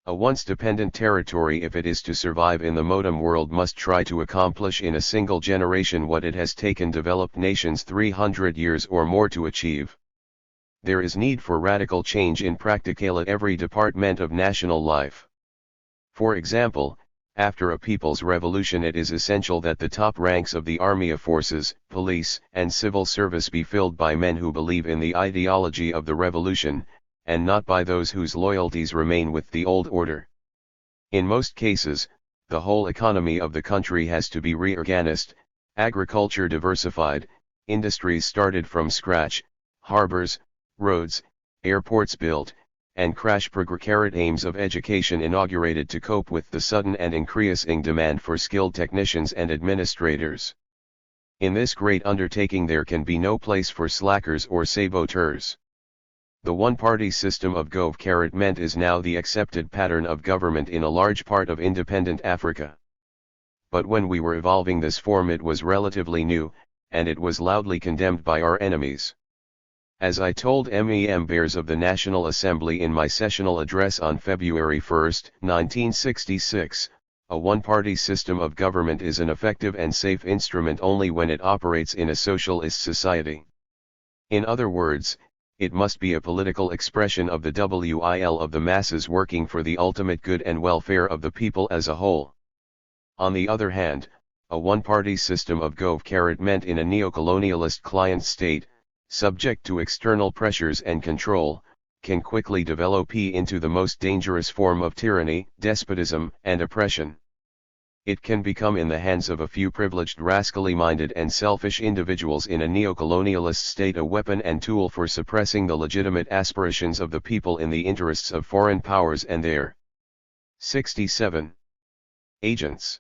A once dependent territory, if it is to survive in the modern world, must try to accomplish in a single generation what it has taken developed nations 300 years or more to achieve. There is need for radical change in practically every department of national life. For example, after a people's revolution, it is essential that the top ranks of the army forces, police, and civil service be filled by men who believe in the ideology of the revolution, and not by those whose loyalties remain with the old order. In most cases, the whole economy of the country has to be reorganized, agriculture diversified, industries started from scratch, harbors, roads, airports built, and aims of education inaugurated to cope with the sudden and increasing demand for skilled technicians and administrators. In this great undertaking there can be no place for slackers or saboteurs. The one-party system of government is now the accepted pattern of government in a large part of independent Africa. But when we were evolving this form it was relatively new, and it was loudly condemned by our enemies. As I told members of the National Assembly in my sessional address on February 1, 1966, a one-party system of government is an effective and safe instrument only when it operates in a socialist society. In other words, it must be a political expression of the will of the masses working for the ultimate good and welfare of the people as a whole. On the other hand, a one-party system of government in a neocolonialist client state, subject to external pressures and control, can quickly develop into the most dangerous form of tyranny, despotism, and oppression. It can become in the hands of a few privileged rascally-minded and selfish individuals in a neocolonialist state a weapon and tool for suppressing the legitimate aspirations of the people in the interests of foreign powers and their 67 agents.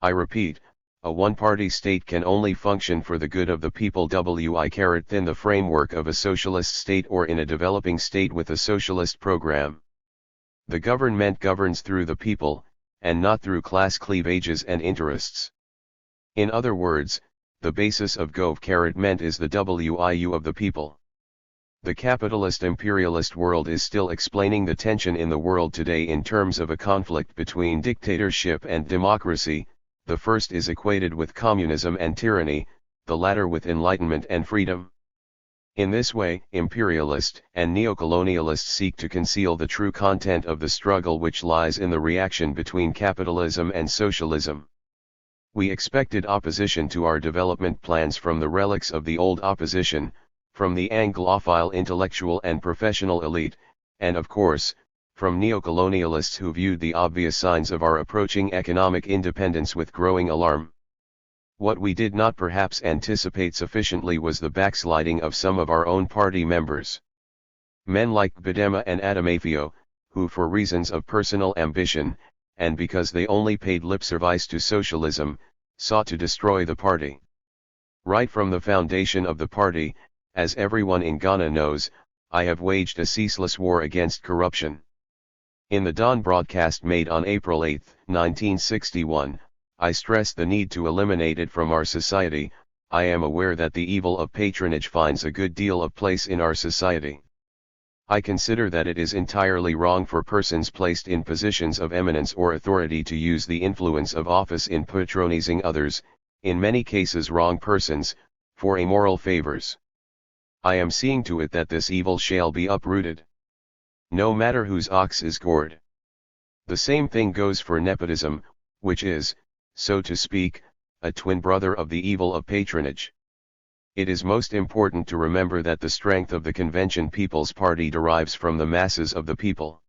I repeat, a one-party state can only function for the good of the people within the framework of a socialist state or in a developing state with a socialist program. The government governs through the people, and not through class cleavages and interests. In other words, the basis of government is the will of the people. The capitalist imperialist world is still explaining the tension in the world today in terms of a conflict between dictatorship and democracy. The first is equated with communism and tyranny, the latter with enlightenment and freedom. In this way, imperialist and neocolonialists seek to conceal the true content of the struggle which lies in the reaction between capitalism and socialism. We expected opposition to our development plans from the relics of the old opposition, from the Anglophile intellectual and professional elite, and of course, from neocolonialists who viewed the obvious signs of our approaching economic independence with growing alarm. What we did not perhaps anticipate sufficiently was the backsliding of some of our own party members. Men like Bidema and Adamafio, who for reasons of personal ambition, and because they only paid lip service to socialism, sought to destroy the party. Right from the foundation of the party, as everyone in Ghana knows, I have waged a ceaseless war against corruption. In the Dawn broadcast made on April 8, 1961, I stressed the need to eliminate it from our society. I am aware that the evil of patronage finds a good deal of place in our society. I consider that it is entirely wrong for persons placed in positions of eminence or authority to use the influence of office in patronizing others, in many cases wrong persons, for immoral favors. I am seeing to it that this evil shall be uprooted. No matter whose ox is gored. The same thing goes for nepotism, which is, so to speak, a twin brother of the evil of patronage. It is most important to remember that the strength of the Convention People's Party derives from the masses of the people.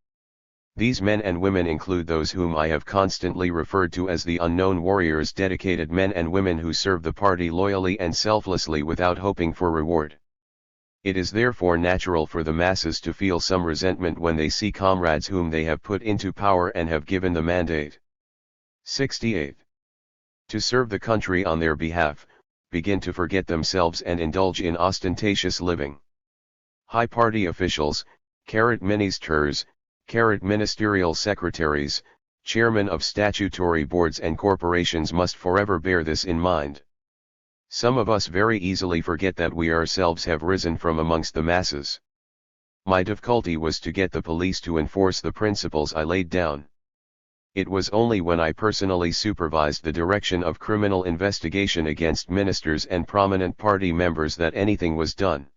These men and women include those whom I have constantly referred to as the unknown warriors, dedicated men and women who serve the party loyally and selflessly without hoping for reward. It is therefore natural for the masses to feel some resentment when they see comrades whom they have put into power and have given the mandate 68 to serve the country on their behalf, begin to forget themselves and indulge in ostentatious living. High party officials, ministers, ministerial secretaries, chairmen of statutory boards and corporations must forever bear this in mind. Some of us very easily forget that we ourselves have risen from amongst the masses. My difficulty was to get the police to enforce the principles I laid down. It was only when I personally supervised the direction of criminal investigation against ministers and prominent party members that anything was done.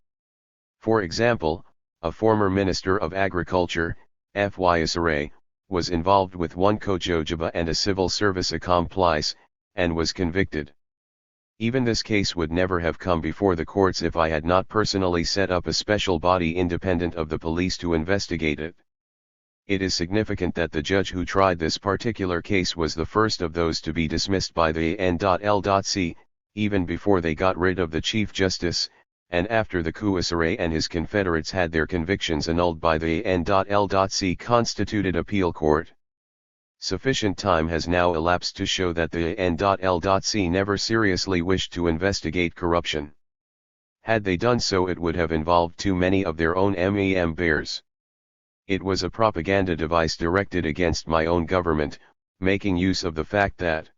For example, a former Minister of Agriculture, F.Y. was involved with one Kojojiba and a civil service accomplice, and was convicted. Even this case would never have come before the courts if I had not personally set up a special body independent of the police to investigate it. It is significant that the judge who tried this particular case was the first of those to be dismissed by the N.L.C., even before they got rid of the Chief Justice, and after the Kwame and his confederates had their convictions annulled by the N.L.C. constituted appeal court. Sufficient time has now elapsed to show that the N.L.C. never seriously wished to investigate corruption. Had they done so, it would have involved too many of their own bears. It was a propaganda device directed against my own government, making use of the fact that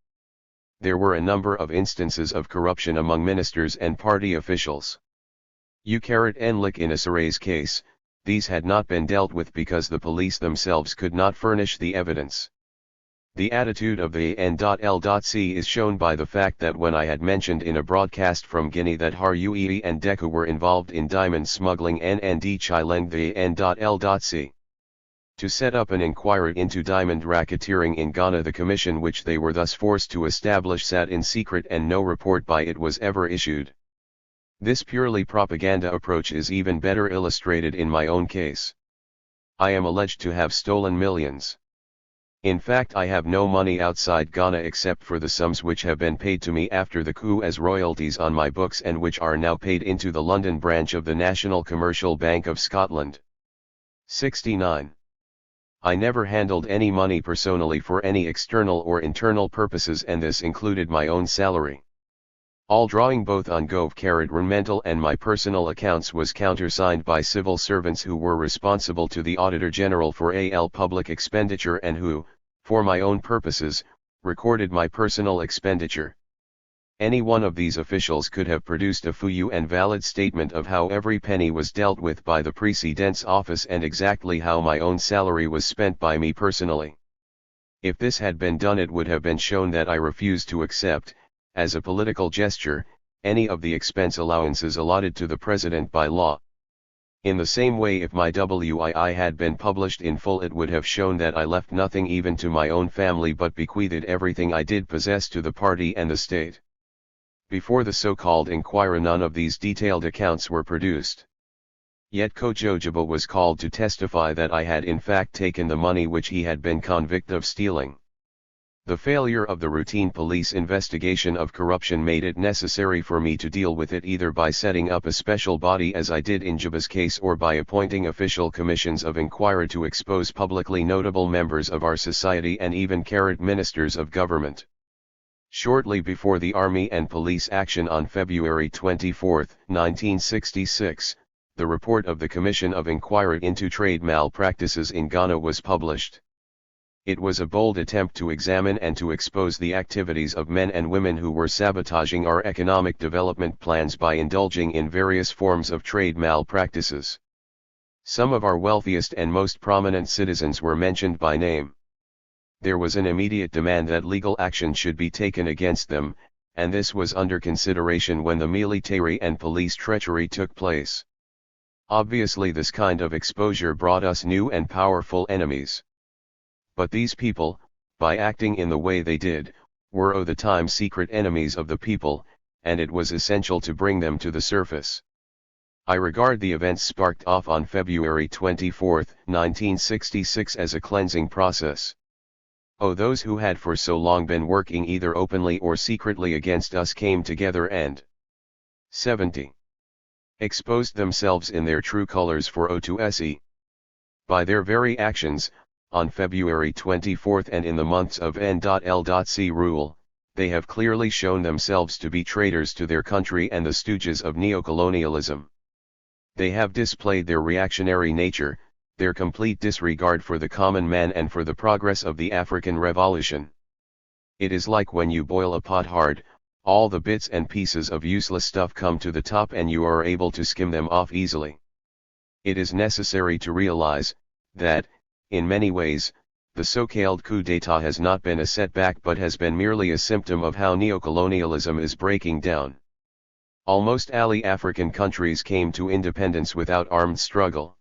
there were a number of instances of corruption among ministers and party officials. U-N-Lick in Asaray's case, these had not been dealt with because the police themselves could not furnish the evidence. The attitude of the N.L.C. is shown by the fact that when I had mentioned in a broadcast from Guinea that Haruee and Deku were involved in diamond smuggling and chilenged the N.L.C. to set up an inquiry into diamond racketeering in Ghana, the commission which they were thus forced to establish sat in secret and no report by it was ever issued. This purely propaganda approach is even better illustrated in my own case. I am alleged to have stolen millions. In fact, I have no money outside Ghana except for the sums which have been paid to me after the coup as royalties on my books and which are now paid into the London branch of the National Commercial Bank of Scotland. 69. I never handled any money personally for any external or internal purposes, and this included my own salary. All drawing both on governmental and my personal accounts was countersigned by civil servants who were responsible to the Auditor General for all public expenditure and who, for my own purposes, recorded my personal expenditure. Any one of these officials could have produced a full and valid statement of how every penny was dealt with by the President's office and exactly how my own salary was spent by me personally. If this had been done, it would have been shown that I refused to accept, as a political gesture, any of the expense allowances allotted to the President by law. In the same way, if my WII had been published in full, it would have shown that I left nothing even to my own family but bequeathed everything I did possess to the party and the state. Before the so-called inquiry, none of these detailed accounts were produced. Yet Kojojiba was called to testify that I had in fact taken the money which he had been convicted of stealing. The failure of the routine police investigation of corruption made it necessary for me to deal with it either by setting up a special body as I did in Jiba's case, or by appointing official commissions of inquiry to expose publicly notable members of our society and even ministers of government. Shortly before the Army and Police action on February 24, 1966, the report of the Commission of Inquiry into Trade Malpractices in Ghana was published. It was a bold attempt to examine and to expose the activities of men and women who were sabotaging our economic development plans by indulging in various forms of trade malpractices. Some of our wealthiest and most prominent citizens were mentioned by name. There was an immediate demand that legal action should be taken against them, and this was under consideration when the military and police treachery took place. Obviously, this kind of exposure brought us new and powerful enemies. But these people, by acting in the way they did, were all the time secret enemies of the people, and it was essential to bring them to the surface. I regard the events sparked off on February 24, 1966 as a cleansing process. Those who had for so long been working either openly or secretly against us came together and 70. Exposed themselves in their true colors for O2SE. By their very actions, on February 24 and in the months of N.L.C. rule, they have clearly shown themselves to be traitors to their country and the stooges of neocolonialism. They have displayed their reactionary nature, their complete disregard for the common man and for the progress of the African Revolution. It is like when you boil a pot hard, all the bits and pieces of useless stuff come to the top and you are able to skim them off easily. It is necessary to realize that, in many ways, the so-called coup d'état has not been a setback but has been merely a symptom of how neocolonialism is breaking down. Almost all African countries came to independence without armed struggle.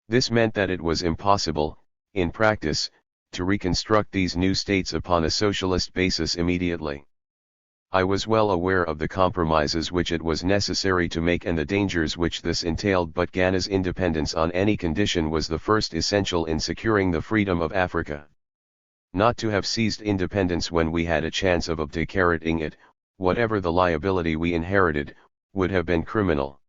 This meant that it was impossible, in practice, to reconstruct these new states upon a socialist basis immediately. I was well aware of the compromises which it was necessary to make and the dangers which this entailed, but Ghana's independence on any condition was the first essential in securing the freedom of Africa. Not to have seized independence when we had a chance of abdicating it, whatever the liability we inherited, would have been criminal.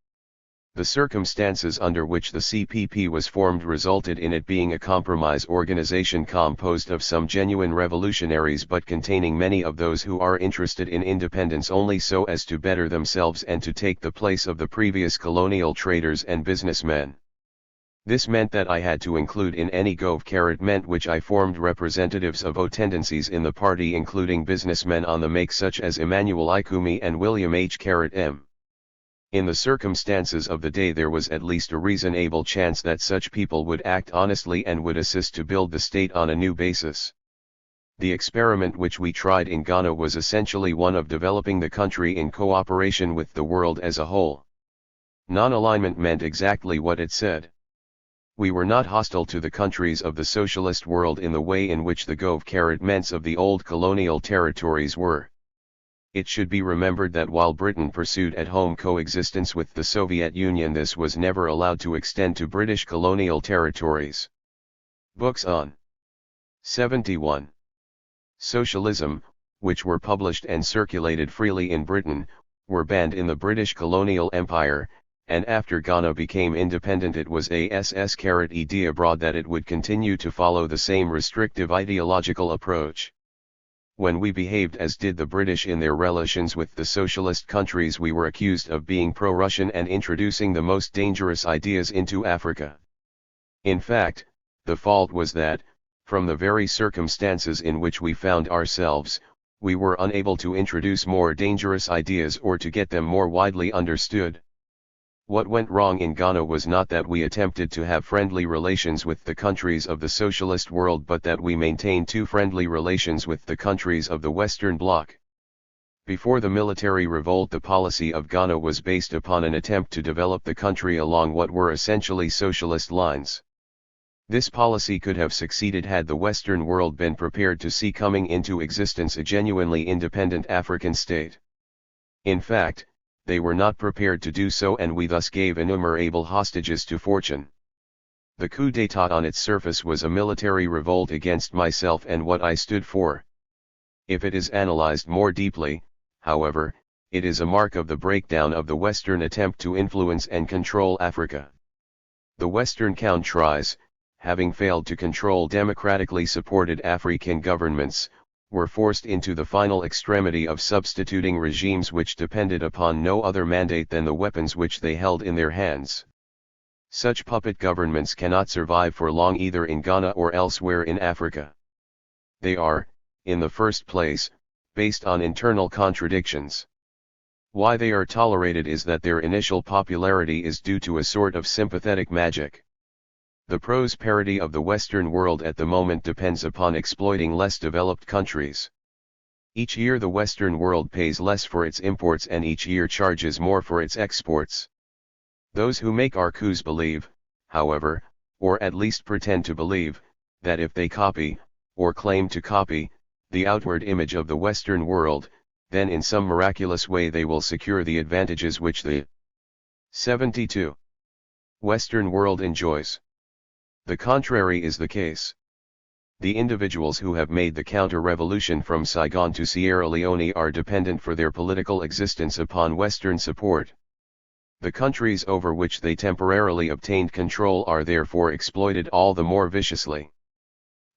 The circumstances under which the CPP was formed resulted in it being a compromise organization composed of some genuine revolutionaries but containing many of those who are interested in independence only so as to better themselves and to take the place of the previous colonial traders and businessmen. This meant that I had to include in any government which I formed representatives of O tendencies in the party, including businessmen on the make such as Emmanuel Kwame and William H. In the circumstances of the day there was at least a reasonable chance that such people would act honestly and would assist to build the state on a new basis. The experiment which we tried in Ghana was essentially one of developing the country in cooperation with the world as a whole. Non-alignment meant exactly what it said. We were not hostile to the countries of the socialist world in the way in which the governments of the old colonial territories were. It should be remembered that while Britain pursued at-home coexistence with the Soviet Union, this was never allowed to extend to British colonial territories. Books on 71. Socialism, which were published and circulated freely in Britain, were banned in the British colonial empire, and after Ghana became independent it was ed abroad that it would continue to follow the same restrictive ideological approach. When we behaved as did the British in their relations with the socialist countries, we were accused of being pro-Russian and introducing the most dangerous ideas into Africa. In fact, the fault was that, from the very circumstances in which we found ourselves, we were unable to introduce more dangerous ideas or to get them more widely understood. What went wrong in Ghana was not that we attempted to have friendly relations with the countries of the socialist world, but that we maintained too friendly relations with the countries of the Western Bloc. Before the military revolt, the policy of Ghana was based upon an attempt to develop the country along what were essentially socialist lines. This policy could have succeeded had the Western world been prepared to see coming into existence a genuinely independent African state. In fact, they were not prepared to do so, and we thus gave innumerable hostages to fortune. The coup d'état on its surface was a military revolt against myself and what I stood for. If it is analyzed more deeply, however, it is a mark of the breakdown of the Western attempt to influence and control Africa. The Western countries, having failed to control democratically supported African governments, were forced into the final extremity of substituting regimes which depended upon no other mandate than the weapons which they held in their hands. Such puppet governments cannot survive for long either in Ghana or elsewhere in Africa. They are, in the first place, based on internal contradictions. Why they are tolerated is that their initial popularity is due to a sort of sympathetic magic. The prosperity of the Western world at the moment depends upon exploiting less developed countries. Each year the Western world pays less for its imports and each year charges more for its exports. Those who make our coups believe, however, or at least pretend to believe, that if they copy, or claim to copy, the outward image of the Western world, then in some miraculous way they will secure the advantages which the 72. Western world enjoys. The contrary is the case. The individuals who have made the counter-revolution from Saigon to Sierra Leone are dependent for their political existence upon Western support. The countries over which they temporarily obtained control are therefore exploited all the more viciously.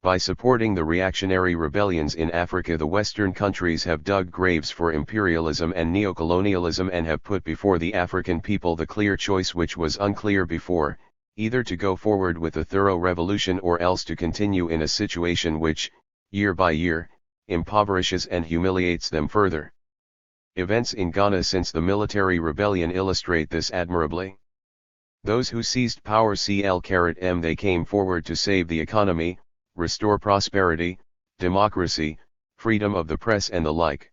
By supporting the reactionary rebellions in Africa, the Western countries have dug graves for imperialism and neocolonialism and have put before the African people the clear choice which was unclear before, either to go forward with a thorough revolution or else to continue in a situation which, year by year, impoverishes and humiliates them further. Events in Ghana since the military rebellion illustrate this admirably. Those who seized power they came forward to save the economy, restore prosperity, democracy, freedom of the press and the like.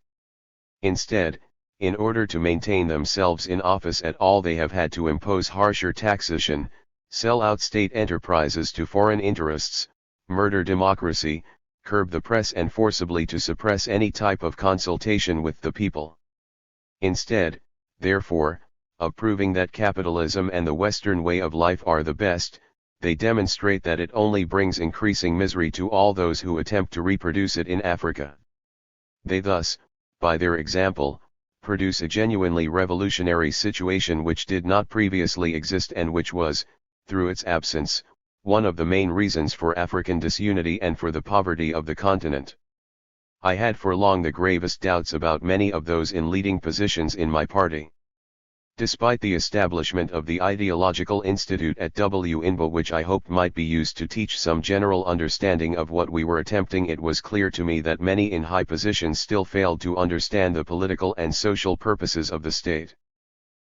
Instead, in order to maintain themselves in office at all, they have had to impose harsher taxation, sell out state enterprises to foreign interests, murder democracy, curb the press and forcibly to suppress any type of consultation with the people. Instead, therefore, of proving that capitalism and the Western way of life are the best, they demonstrate that it only brings increasing misery to all those who attempt to reproduce it in Africa. They thus, by their example, produce a genuinely revolutionary situation which did not previously exist and which was, through its absence, one of the main reasons for African disunity and for the poverty of the continent. I had for long the gravest doubts about many of those in leading positions in my party. Despite the establishment of the Ideological Institute at WINBA, which I hoped might be used to teach some general understanding of what we were attempting, it was clear to me that many in high positions still failed to understand the political and social purposes of the state.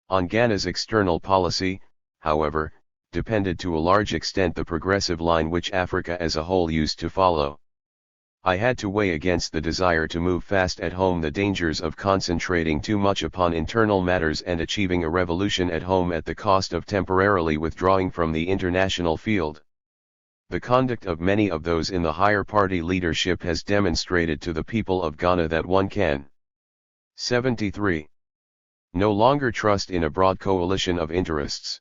On Ghana's external policy, however, depended to a large extent the progressive line which Africa as a whole used to follow. I had to weigh against the desire to move fast at home the dangers of concentrating too much upon internal matters and achieving a revolution at home at the cost of temporarily withdrawing from the international field. The conduct of many of those in the higher party leadership has demonstrated to the people of Ghana that one can 73. No longer trust in a broad coalition of interests.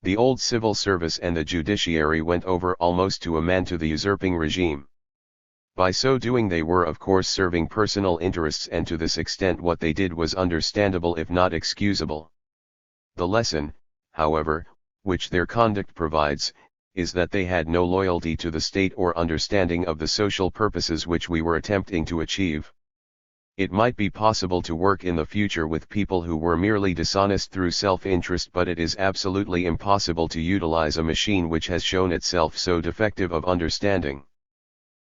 The old civil service and the judiciary went over almost to a man to the usurping regime. By so doing they were of course serving personal interests, and to this extent what they did was understandable if not excusable. The lesson, however, which their conduct provides, is that they had no loyalty to the state or understanding of the social purposes which we were attempting to achieve. It might be possible to work in the future with people who were merely dishonest through self-interest, but it is absolutely impossible to utilize a machine which has shown itself so defective of understanding.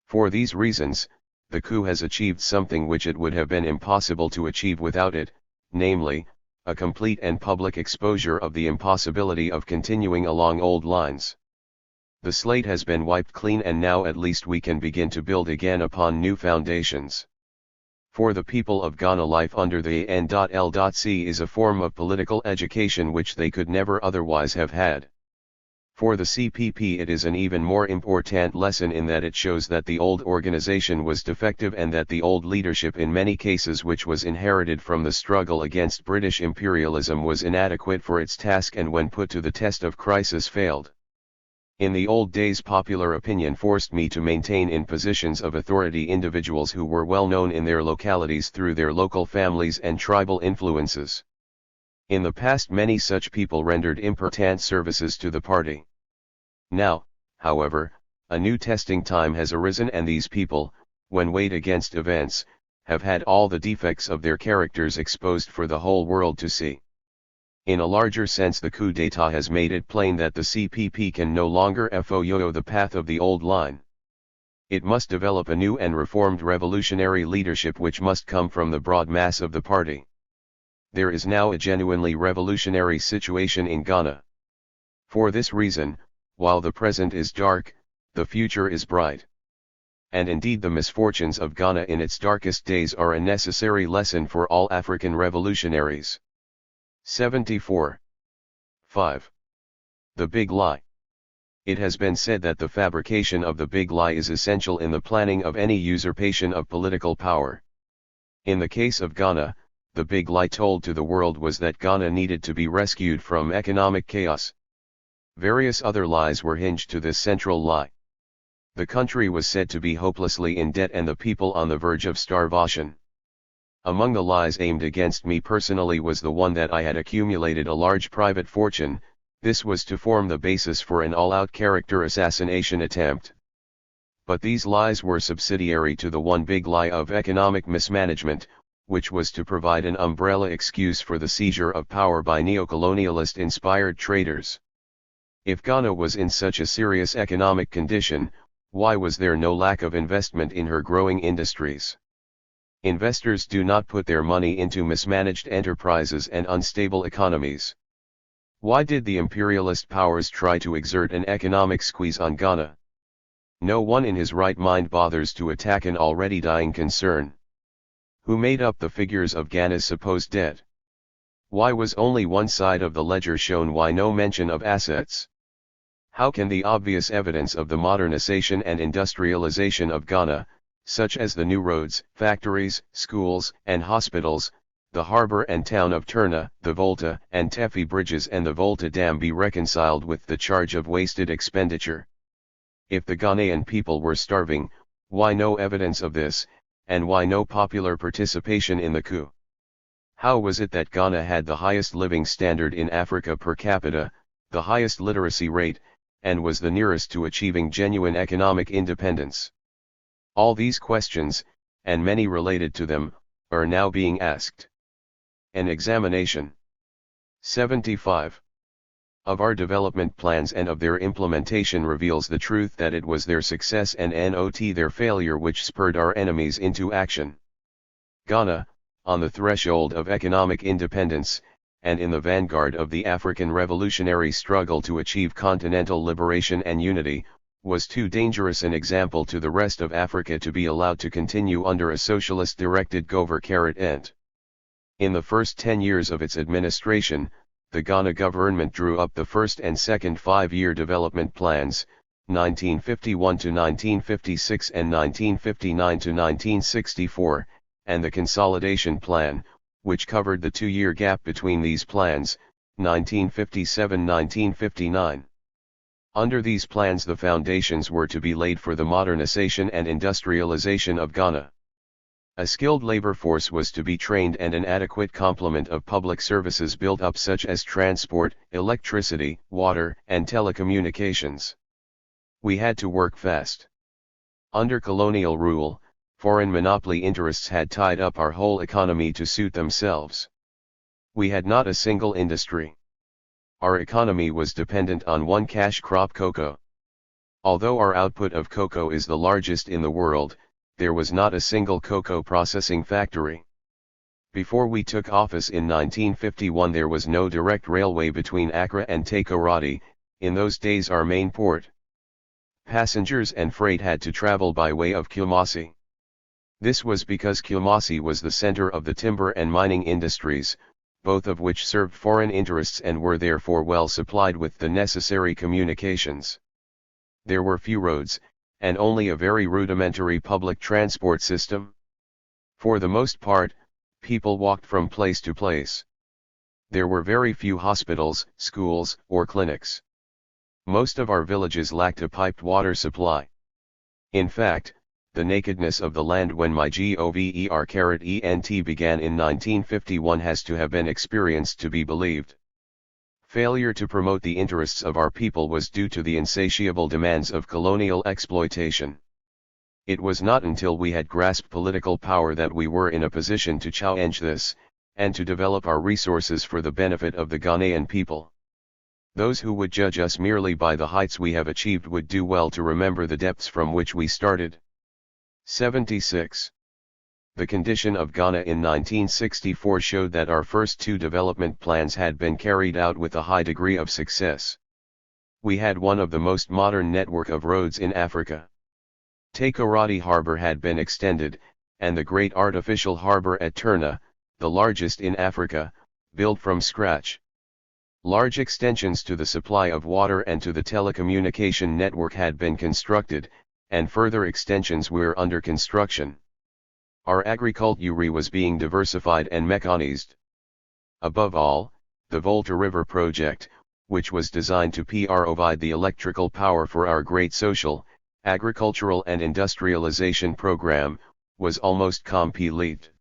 For these reasons, the coup has achieved something which it would have been impossible to achieve without it, namely, a complete and public exposure of the impossibility of continuing along old lines. The slate has been wiped clean, and now at least we can begin to build again upon new foundations. For the people of Ghana, life under the AN.L.C is a form of political education which they could never otherwise have had. For the CPP it is an even more important lesson in that it shows that the old organization was defective and that the old leadership in many cases which was inherited from the struggle against British imperialism was inadequate for its task, and when put to the test of crisis failed. In the old days popular opinion forced me to maintain in positions of authority individuals who were well known in their localities through their local families and tribal influences. In the past many such people rendered important services to the party. Now, however, a new testing time has arisen, and these people, when weighed against events, have had all the defects of their characters exposed for the whole world to see. In a larger sense, the coup d'état has made it plain that the CPP can no longer follow the path of the old line. It must develop a new and reformed revolutionary leadership which must come from the broad mass of the party. There is now a genuinely revolutionary situation in Ghana. For this reason, while the present is dark, the future is bright. And indeed the misfortunes of Ghana in its darkest days are a necessary lesson for all African revolutionaries. 74. 5. The Big Lie. It has been said that the fabrication of the big lie is essential in the planning of any usurpation of political power. In the case of Ghana, the big lie told to the world was that Ghana needed to be rescued from economic chaos. Various other lies were hinged to this central lie. The country was said to be hopelessly in debt and the people on the verge of starvation. Among the lies aimed against me personally was the one that I had accumulated a large private fortune. This was to form the basis for an all-out character assassination attempt. But these lies were subsidiary to the one big lie of economic mismanagement, which was to provide an umbrella excuse for the seizure of power by neocolonialist-inspired traders. If Ghana was in such a serious economic condition, why was there no lack of investment in her growing industries? Investors do not put their money into mismanaged enterprises and unstable economies. Why did the imperialist powers try to exert an economic squeeze on Ghana? No one in his right mind bothers to attack an already dying concern. Who made up the figures of Ghana's supposed debt? Why was only one side of the ledger shown? Why no mention of assets? How can the obvious evidence of the modernization and industrialization of Ghana, such as the new roads, factories, schools, and hospitals, the harbor and town of Turna, the Volta and Tefi bridges and the Volta Dam, be reconciled with the charge of wasted expenditure? If the Ghanaian people were starving, why no evidence of this, and why no popular participation in the coup? How was it that Ghana had the highest living standard in Africa per capita, the highest literacy rate, and was the nearest to achieving genuine economic independence? All these questions, and many related to them, are now being asked. An examination. 75. Of our development plans and of their implementation reveals the truth that it was their success and not their failure which spurred our enemies into action. Ghana, on the threshold of economic independence, and in the vanguard of the African revolutionary struggle to achieve continental liberation and unity, was too dangerous an example to the rest of Africa to be allowed to continue under a socialist-directed government. In the first 10 years of its administration, the Ghana government drew up the first and second 5-year development plans, 1951 to 1956 and 1959 to 1964, and the Consolidation Plan, which covered the 2-year gap between these plans, 1957-1959. Under these plans the foundations were to be laid for the modernization and industrialization of Ghana. A skilled labor force was to be trained and an adequate complement of public services built up such as transport, electricity, water, and telecommunications. We had to work fast. Under colonial rule, foreign monopoly interests had tied up our whole economy to suit themselves. We had not a single industry. Our economy was dependent on one cash crop, cocoa. Although our output of cocoa is the largest in the world, there was not a single cocoa processing factory. Before we took office in 1951 there was no direct railway between Accra and Takoradi, in those days our main port. Passengers and freight had to travel by way of Kumasi. This was because Kumasi was the center of the timber and mining industries, both of which served foreign interests and were therefore well supplied with the necessary communications. There were few roads, and only a very rudimentary public transport system. For the most part, people walked from place to place. There were very few hospitals, schools, or clinics. Most of our villages lacked a piped water supply. In fact, the nakedness of the land when my GOVER-ENT began in 1951 has to have been experienced to be believed. Failure to promote the interests of our people was due to the insatiable demands of colonial exploitation. It was not until we had grasped political power that we were in a position to challenge this, and to develop our resources for the benefit of the Ghanaian people. Those who would judge us merely by the heights we have achieved would do well to remember the depths from which we started. 76. The condition of Ghana in 1964 showed that our first 2 development plans had been carried out with a high degree of success. We had one of the most modern network of roads in Africa. Takoradi Harbor had been extended, and the great artificial harbor at Turna, the largest in Africa, built from scratch. Large extensions to the supply of water and to the telecommunication network had been constructed, and further extensions were under construction. Our agriculture was being diversified and mechanized. Above all, the Volta River project, which was designed to provide the electrical power for our great social, agricultural and industrialization program, was almost complete.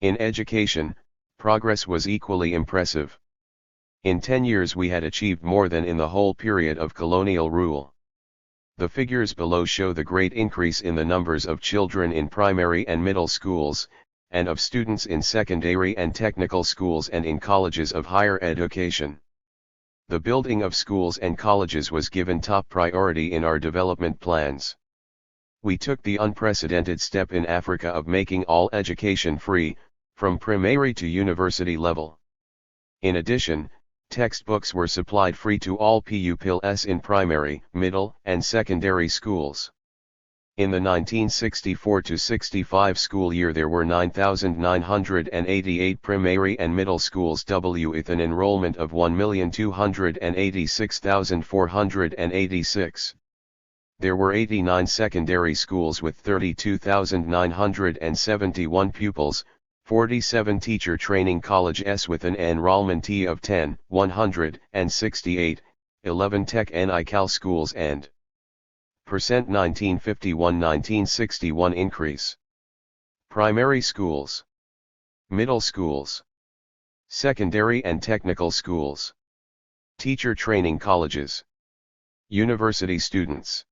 In education, progress was equally impressive. In 10 years we had achieved more than in the whole period of colonial rule. The figures below show the great increase in the numbers of children in primary and middle schools, and of students in secondary and technical schools and in colleges of higher education. The building of schools and colleges was given top priority in our development plans. We took the unprecedented step in Africa of making all education free, from primary to university level. In addition, textbooks were supplied free to all pupils in primary, middle, and secondary schools. In the 1964-65 school year there were 9,988 primary and middle schools with an enrollment of 1,286,486. There were 89 secondary schools with 32,971 pupils, 47 teacher training colleges with an enrollment of 168, 11 Tech NICAL schools and percent 1951-1961 increase. Primary schools. Middle schools. Secondary and technical schools. Teacher training colleges. University students.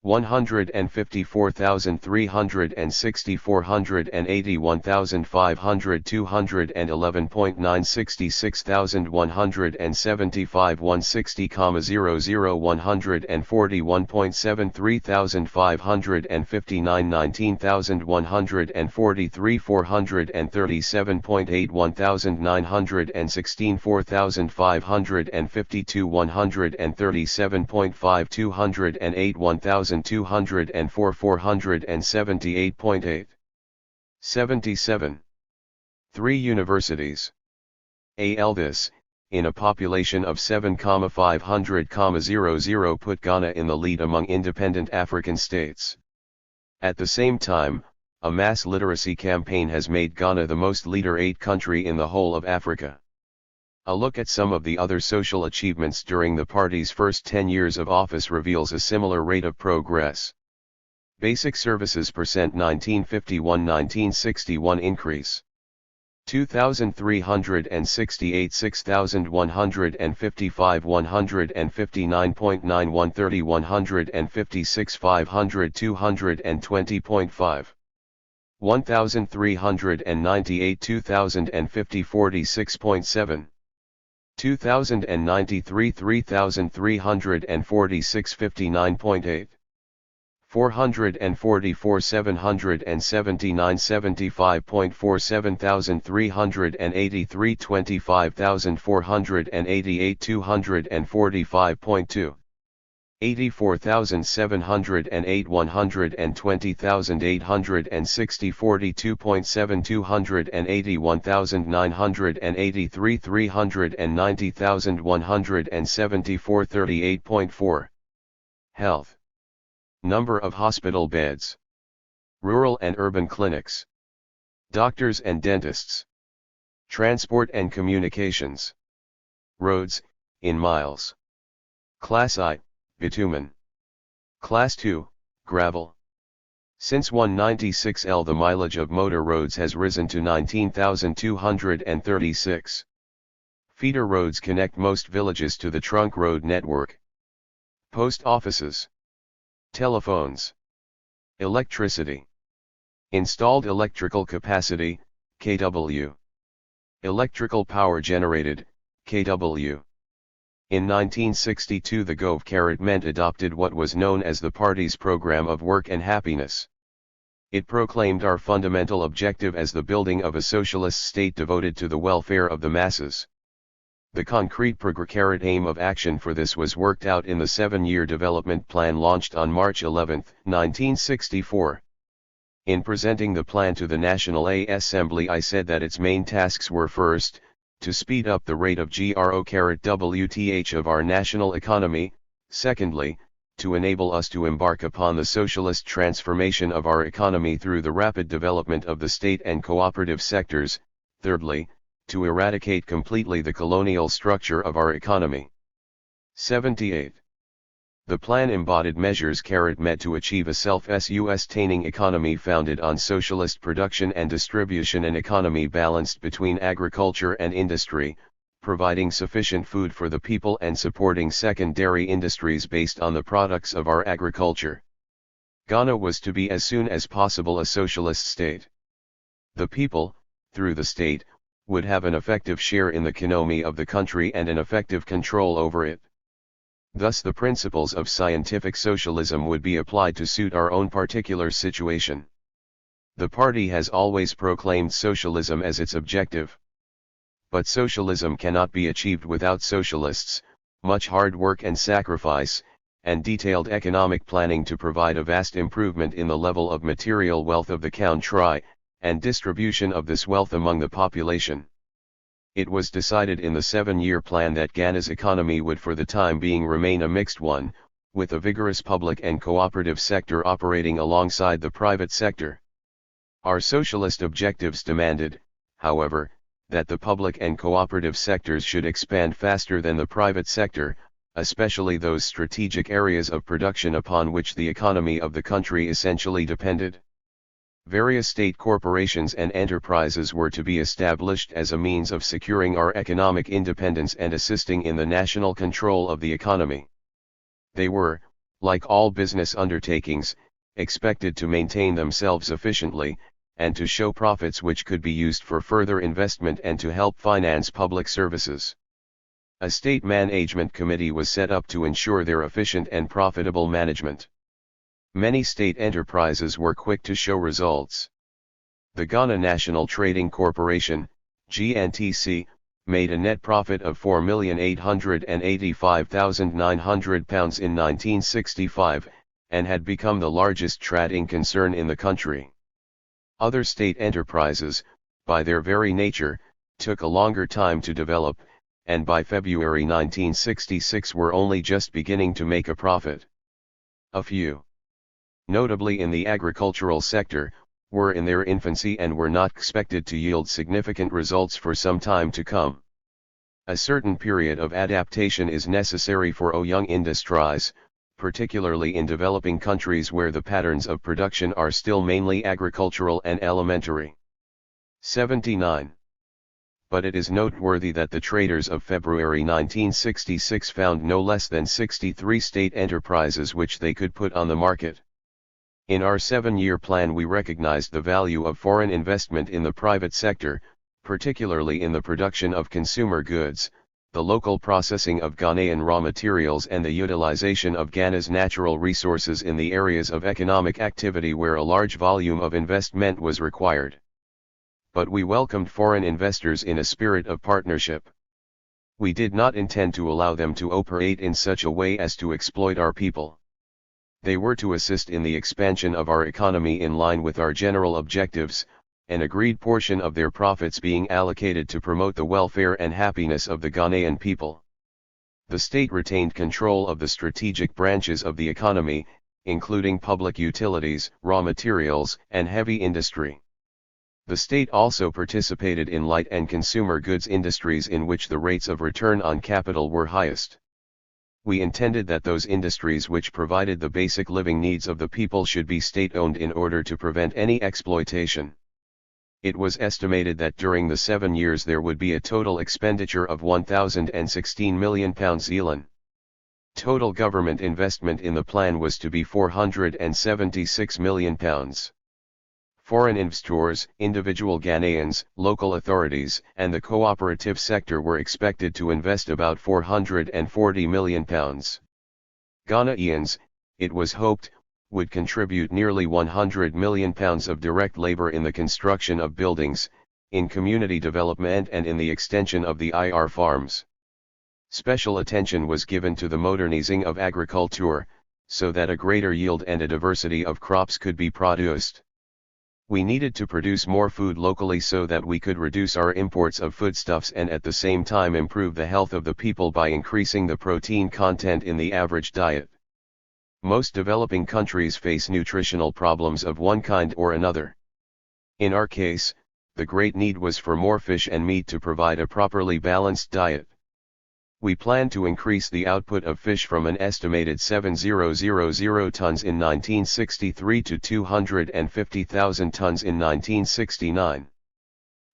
154,360 481,500 211.9 66,175 160, 00 141.7 3,559 19,143 437.8 1,916 4,552 137.5 208 1,204 478.8. 77. 3 universities. This, in a population of 7,500,00, put Ghana in the lead among independent African states. At the same time, a mass literacy campaign has made Ghana the most leader-8 country in the whole of Africa. A look at some of the other social achievements during the party's first 10 years of office reveals a similar rate of progress. Basic services percent 1951-1961 increase. 2,368 6,155 159.9 130 156 500 220.5. 1,398 2,050 46.7. 2,093 3,346 59.8. 444 779 75.4 7,383 25,488 245.2. 84,708 120,860 42.7 281,983 390,174 38.4. Health. Number of hospital beds. Rural and urban clinics. Doctors and dentists. Transport and communications. Roads, in miles. Class I, bitumen. Class II, gravel. Since 196L, the mileage of motor roads has risen to 19,236. Feeder roads connect most villages to the trunk road network. Post offices. Telephones. Electricity. Installed electrical capacity, kW. Electrical power generated, kW. In 1962 the government adopted what was known as the party's program of work and happiness. It proclaimed our fundamental objective as the building of a socialist state devoted to the welfare of the masses. The concrete aim of action for this was worked out in the 7-year development plan launched on March 11, 1964. In presenting the plan to the National Assembly, I said that its main tasks were: first, to speed up the rate of growth of our national economy; secondly, to enable us to embark upon the socialist transformation of our economy through the rapid development of the state and cooperative sectors; thirdly, to eradicate completely the colonial structure of our economy. 78. The plan embodied measures met to achieve a self-sustaining economy founded on socialist production and distribution, an economy balanced between agriculture and industry, providing sufficient food for the people and supporting secondary industries based on the products of our agriculture. Ghana was to be as soon as possible a socialist state. The people, through the state, would have an effective share in the economy of the country and an effective control over it. Thus the principles of scientific socialism would be applied to suit our own particular situation. The party has always proclaimed socialism as its objective. But socialism cannot be achieved without socialists, much hard work and sacrifice, and detailed economic planning to provide a vast improvement in the level of material wealth of the country, and distribution of this wealth among the population. It was decided in the 7-year plan that Ghana's economy would for the time being remain a mixed one, with a vigorous public and cooperative sector operating alongside the private sector. Our socialist objectives demanded, however, that the public and cooperative sectors should expand faster than the private sector, especially those strategic areas of production upon which the economy of the country essentially depended. Various state corporations and enterprises were to be established as a means of securing our economic independence and assisting in the national control of the economy. They were, like all business undertakings, expected to maintain themselves efficiently, and to show profits which could be used for further investment and to help finance public services. A state management committee was set up to ensure their efficient and profitable management. Many state enterprises were quick to show results. The Ghana National Trading Corporation, GNTC, made a net profit of £4,885,900 in 1965, and had become the largest trading concern in the country. Other state enterprises, by their very nature, took a longer time to develop, and by February 1966 were only just beginning to make a profit. A few, notably in the agricultural sector, were in their infancy and were not expected to yield significant results for some time to come. A certain period of adaptation is necessary for young industries, particularly in developing countries where the patterns of production are still mainly agricultural and elementary. 79. But it is noteworthy that the traders of February 1966 found no less than 63 state enterprises which they could put on the market. In our 7-year plan we recognized the value of foreign investment in the private sector, particularly in the production of consumer goods, the local processing of Ghanaian raw materials and the utilization of Ghana's natural resources in the areas of economic activity where a large volume of investment was required. But we welcomed foreign investors in a spirit of partnership. We did not intend to allow them to operate in such a way as to exploit our people. They were to assist in the expansion of our economy in line with our general objectives, an agreed portion of their profits being allocated to promote the welfare and happiness of the Ghanaian people. The state retained control of the strategic branches of the economy, including public utilities, raw materials, and heavy industry. The state also participated in light and consumer goods industries in which the rates of return on capital were highest. We intended that those industries which provided the basic living needs of the people should be state-owned in order to prevent any exploitation. It was estimated that during the 7 years there would be a total expenditure of £1,016 million. Total government investment in the plan was to be £476 million. Foreign investors, individual Ghanaians, local authorities, and the cooperative sector were expected to invest about £440 million. Ghanaians, it was hoped, would contribute nearly £100 million of direct labor in the construction of buildings, in community development and in the extension of the IR farms. Special attention was given to the modernizing of agriculture, so that a greater yield and a diversity of crops could be produced. We needed to produce more food locally so that we could reduce our imports of foodstuffs and at the same time improve the health of the people by increasing the protein content in the average diet. Most developing countries face nutritional problems of one kind or another. In our case, the great need was for more fish and meat to provide a properly balanced diet. We planned to increase the output of fish from an estimated 7,000 tons in 1963 to 250,000 tons in 1969.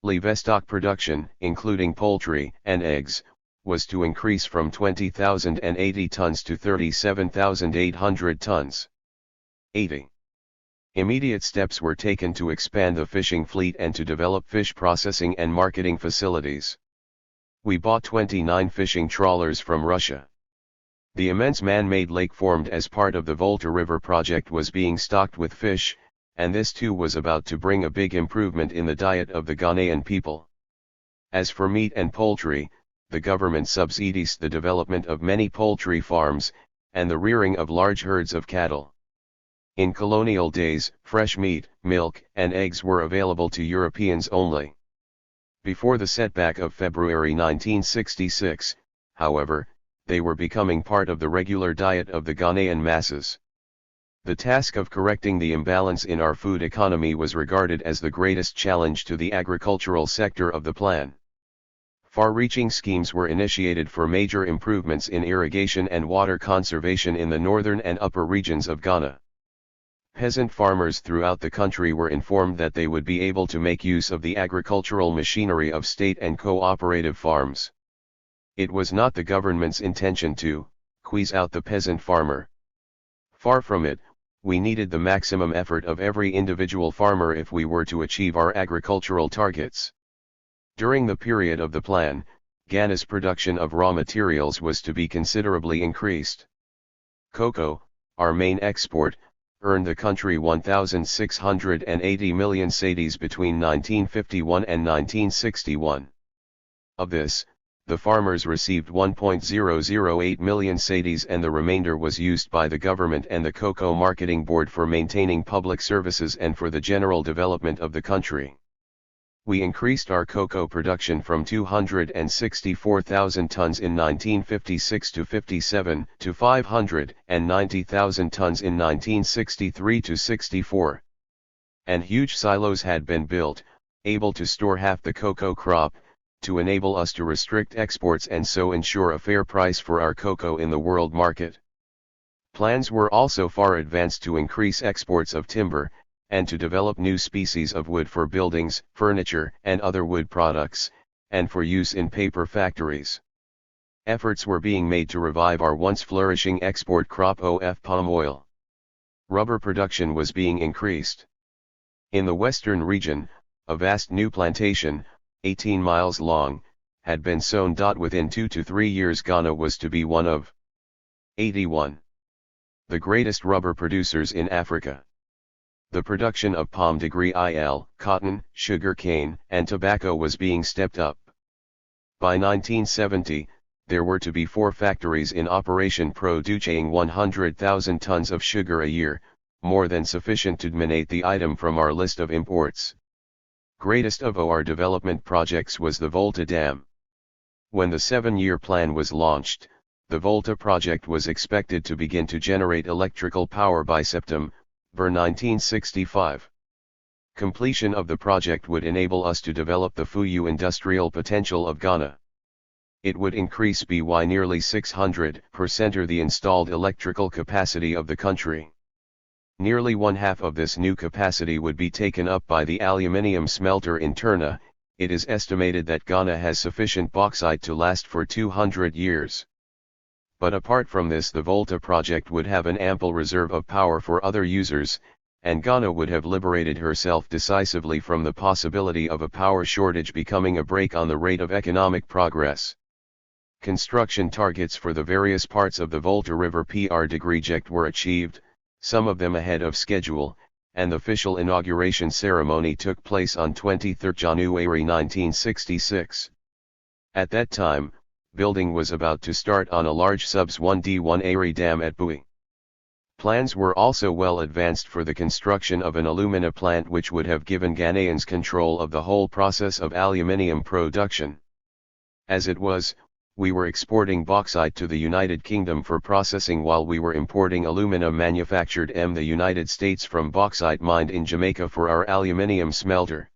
Livestock production, including poultry and eggs, was to increase from 20,080 tons to 37,800 tons. 80. Immediate steps were taken to expand the fishing fleet and to develop fish processing and marketing facilities. We bought 29 fishing trawlers from Russia. The immense man-made lake formed as part of the Volta River project was being stocked with fish, and this too was about to bring a big improvement in the diet of the Ghanaian people. As for meat and poultry, the government subsidies the development of many poultry farms, and the rearing of large herds of cattle. In colonial days, fresh meat, milk, and eggs were available to Europeans only. Before the setback of February 1966, however, they were becoming part of the regular diet of the Ghanaian masses. The task of correcting the imbalance in our food economy was regarded as the greatest challenge to the agricultural sector of the plan. Far-reaching schemes were initiated for major improvements in irrigation and water conservation in the northern and upper regions of Ghana. Peasant farmers throughout the country were informed that they would be able to make use of the agricultural machinery of state and cooperative farms. It was not the government's intention to squeeze out the peasant farmer. Far from it, we needed the maximum effort of every individual farmer if we were to achieve our agricultural targets. During the period of the plan, Ghana's production of raw materials was to be considerably increased. Cocoa, our main export, earned the country 1,680 million cedis between 1951 and 1961. Of this, the farmers received 1.008 million cedis and the remainder was used by the government and the Cocoa Marketing Board for maintaining public services and for the general development of the country. We increased our cocoa production from 264,000 tons in 1956 to 57 to 590,000 tons in 1963 to 64. And huge silos had been built, able to store half the cocoa crop, to enable us to restrict exports and so ensure a fair price for our cocoa in the world market. Plans were also far advanced to increase exports of timber, and to develop new species of wood for buildings, furniture, and other wood products, and for use in paper factories. Efforts were being made to revive our once flourishing export crop of palm oil. Rubber production was being increased. In the western region, a vast new plantation, 18 miles long, had been sown. Within 2 to 3 years Ghana was to be one of 81 the greatest rubber producers in Africa. The production of palm il, cotton, sugar cane, and tobacco was being stepped up. By 1970, there were to be 4 factories in operation producing 100,000 tons of sugar a year, more than sufficient to eliminate the item from our list of imports. Greatest of our development projects was the Volta Dam. When the 7-year plan was launched, the Volta project was expected to begin to generate electrical power by September 1965. Completion of the project would enable us to develop the full industrial potential of Ghana. It would increase by nearly 600% the installed electrical capacity of the country. Nearly one-half of this new capacity would be taken up by the aluminium smelter in Turna. It is estimated that Ghana has sufficient bauxite to last for 200 years. But apart from this, the Volta project would have an ample reserve of power for other users, and Ghana would have liberated herself decisively from the possibility of a power shortage becoming a brake on the rate of economic progress. Construction targets for the various parts of the Volta River project were achieved, some of them ahead of schedule, and the official inauguration ceremony took place on 23 January 1966. At that time, building was about to start on a large subs 1D1 Ari dam at Bui. Plans were also well advanced for the construction of an alumina plant which would have given Ghanaians control of the whole process of aluminium production. As it was, we were exporting bauxite to the United Kingdom for processing while we were importing alumina manufactured in the United States from bauxite mined in Jamaica for our aluminium smelter.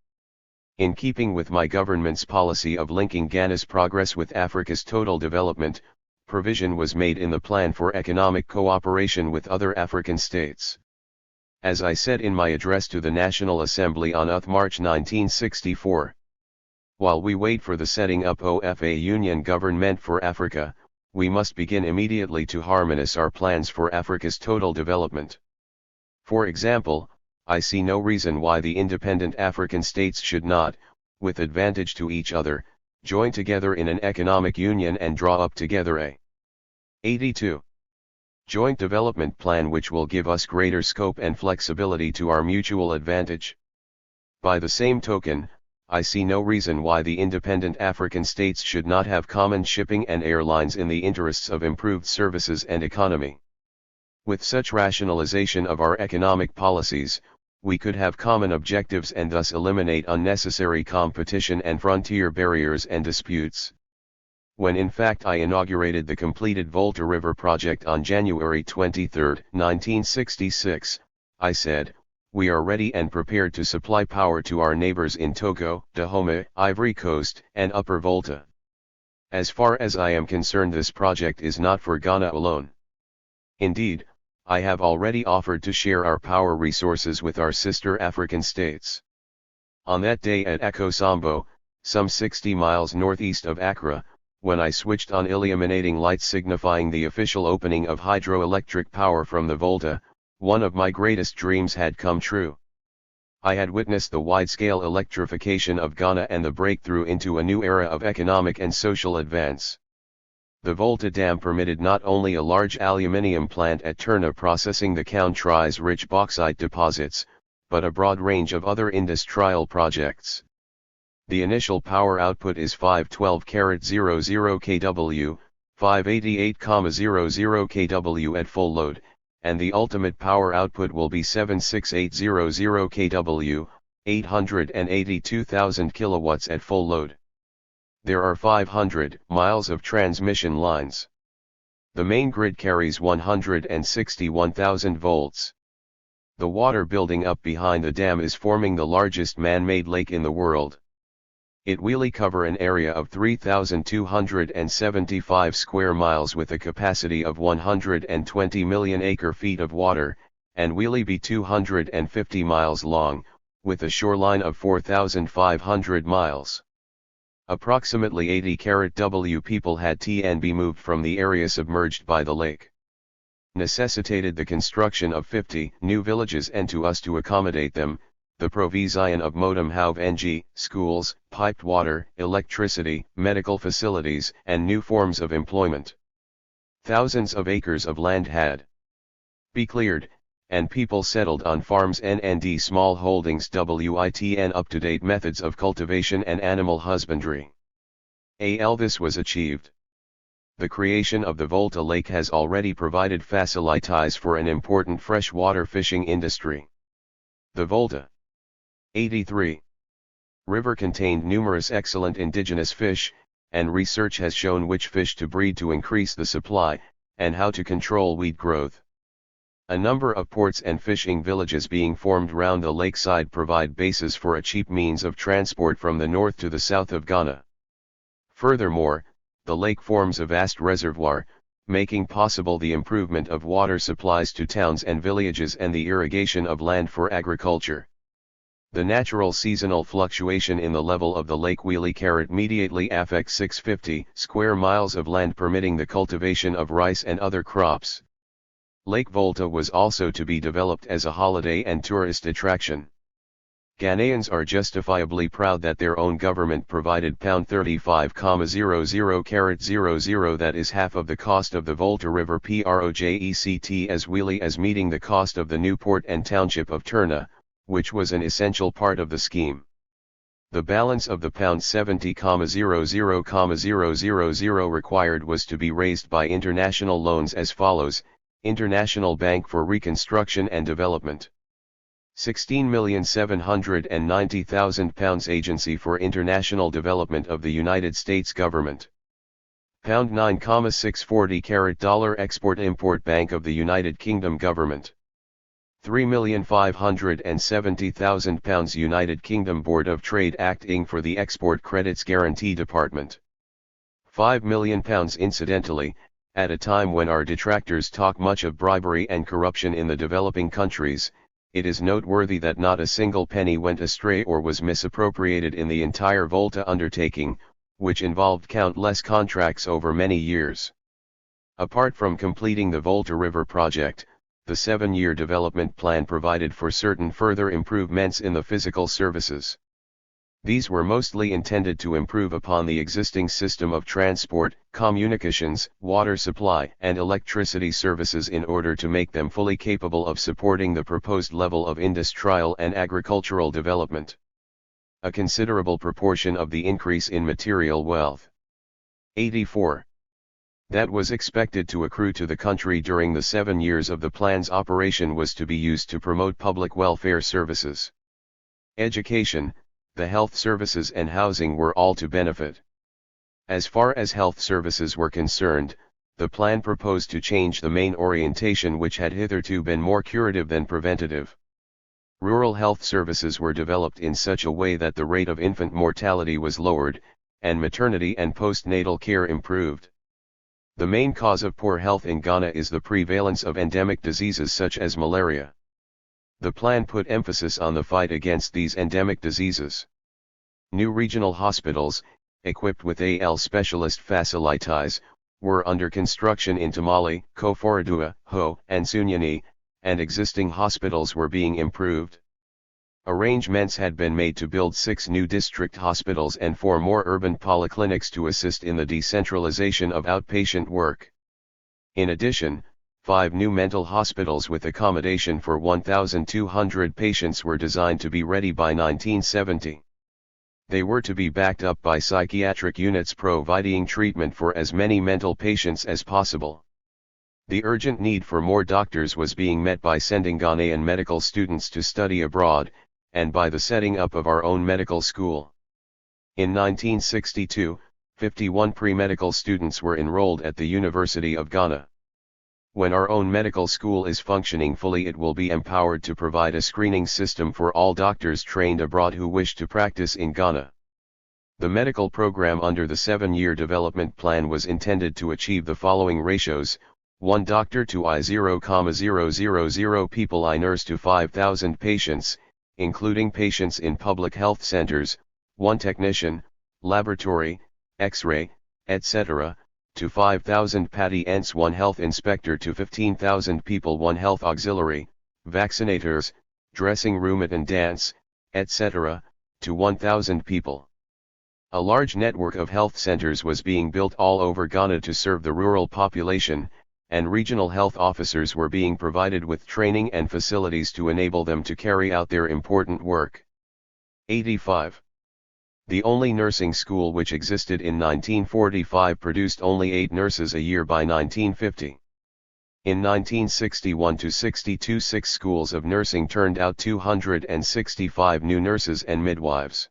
In keeping with my government's policy of linking Ghana's progress with Africa's total development, provision was made in the plan for economic cooperation with other African states. As I said in my address to the National Assembly on March 1964, while we wait for the setting up of a union government for Africa, we must begin immediately to harmonize our plans for Africa's total development. For example, I see no reason why the independent African states should not, with advantage to each other, join together in an economic union and draw up together a 82 joint development plan which will give us greater scope and flexibility to our mutual advantage. By the same token, I see no reason why the independent African states should not have common shipping and airlines in the interests of improved services and economy. With such rationalization of our economic policies, we could have common objectives and thus eliminate unnecessary competition and frontier barriers and disputes. When in fact I inaugurated the completed Volta River project on January 23, 1966, I said, "We are ready and prepared to supply power to our neighbors in Togo, Dahomey, Ivory Coast, and Upper Volta. As far as I am concerned, this project is not for Ghana alone. Indeed, I have already offered to share our power resources with our sister African states. On that day at Ekosambo, some 60 miles northeast of Accra, when I switched on illuminating lights signifying the official opening of hydroelectric power from the Volta, one of my greatest dreams had come true. I had witnessed the wide-scale electrification of Ghana and the breakthrough into a new era of economic and social advance. The Volta Dam permitted not only a large aluminium plant at Turna processing the country's rich bauxite deposits, but a broad range of other industrial projects. The initial power output is 512 00 kW, 588,00 kW at full load, and the ultimate power output will be 76800 kW, 882,000 kilowatts at full load. There are 500 miles of transmission lines. The main grid carries 161,000 volts. The water building up behind the dam is forming the largest man-made lake in the world. It will cover an area of 3,275 square miles with a capacity of 120 million acre-feet of water, and will be 250 miles long, with a shoreline of 4,500 miles. Approximately 80,000 people had to be moved from the area submerged by the lake. Necessitated the construction of 50 new villages and to us to accommodate them, the provision of modem house ng, schools, piped water, electricity, medical facilities, and new forms of employment. Thousands of acres of land had be cleared, and people settled on farms and small holdings with up-to-date methods of cultivation and animal husbandry. This was achieved. The creation of the Volta Lake has already provided facilities for an important freshwater fishing industry. The Volta 83 river contained numerous excellent indigenous fish, and research has shown which fish to breed to increase the supply, and how to control weed growth. A number of ports and fishing villages being formed round the lakeside provide bases for a cheap means of transport from the north to the south of Ghana. Furthermore, the lake forms a vast reservoir, making possible the improvement of water supplies to towns and villages and the irrigation of land for agriculture. The natural seasonal fluctuation in the level of the lake will immediately affect 650 square miles of land permitting the cultivation of rice and other crops. Lake Volta was also to be developed as a holiday and tourist attraction. Ghanaians are justifiably proud that their own government provided £35,00 that is half of the cost of the Volta River project as well as meeting the cost of the new port and township of Turna, which was an essential part of the scheme. The balance of the £70,00,000 required was to be raised by international loans as follows: International Bank for Reconstruction and Development, £16,790,000 Agency for International Development of the United States Government, $9,640 Export-Import Bank of the United Kingdom Government, £3,570,000 United Kingdom Board of Trade acting for the Export Credits Guarantee Department. £5 million incidentally, at a time when our detractors talk much of bribery and corruption in the developing countries, it is noteworthy that not a single penny went astray or was misappropriated in the entire Volta undertaking, which involved countless contracts over many years. Apart from completing the Volta River project, the 7-year development plan provided for certain further improvements in the physical services. These were mostly intended to improve upon the existing system of transport, communications, water supply, and electricity services in order to make them fully capable of supporting the proposed level of industrial and agricultural development. A considerable proportion of the increase in material wealth, 84, that was expected to accrue to the country during the 7 years of the plan's operation was to be used to promote public welfare services. Education, the health services and housing were all to benefit. As far as health services were concerned, the plan proposed to change the main orientation which had hitherto been more curative than preventative. Rural health services were developed in such a way that the rate of infant mortality was lowered, and maternity and postnatal care improved. The main cause of poor health in Ghana is the prevalence of endemic diseases such as malaria. The plan put emphasis on the fight against these endemic diseases. New regional hospitals, equipped with AL specialist facilities, were under construction in Tamale, Koforidua, Ho, and Sunyani, and existing hospitals were being improved. Arrangements had been made to build 6 new district hospitals and 4 more urban polyclinics to assist in the decentralization of outpatient work. In addition, 5 new mental hospitals with accommodation for 1,200 patients were designed to be ready by 1970. They were to be backed up by psychiatric units providing treatment for as many mental patients as possible. The urgent need for more doctors was being met by sending Ghanaian medical students to study abroad, and by the setting up of our own medical school. In 1962, 51 pre-medical students were enrolled at the University of Ghana. When our own medical school is functioning fully, it will be empowered to provide a screening system for all doctors trained abroad who wish to practice in Ghana. The medical program under the 7-year development plan was intended to achieve the following ratios: 1 doctor to I0,000 people, I nurse to 5,000 patients, including patients in public health centers, 1 technician, laboratory, X-ray, etc., to 5,000 patty ents, 1 health inspector to 15,000 people, 1 health auxiliary, vaccinators, dressing room attendants, etc., to 1,000 people. A large network of health centers was being built all over Ghana to serve the rural population, and regional health officers were being provided with training and facilities to enable them to carry out their important work. 85. The only nursing school which existed in 1945 produced only 8 nurses a year by 1950. In 1961-62, 6 schools of nursing turned out 265 new nurses and midwives.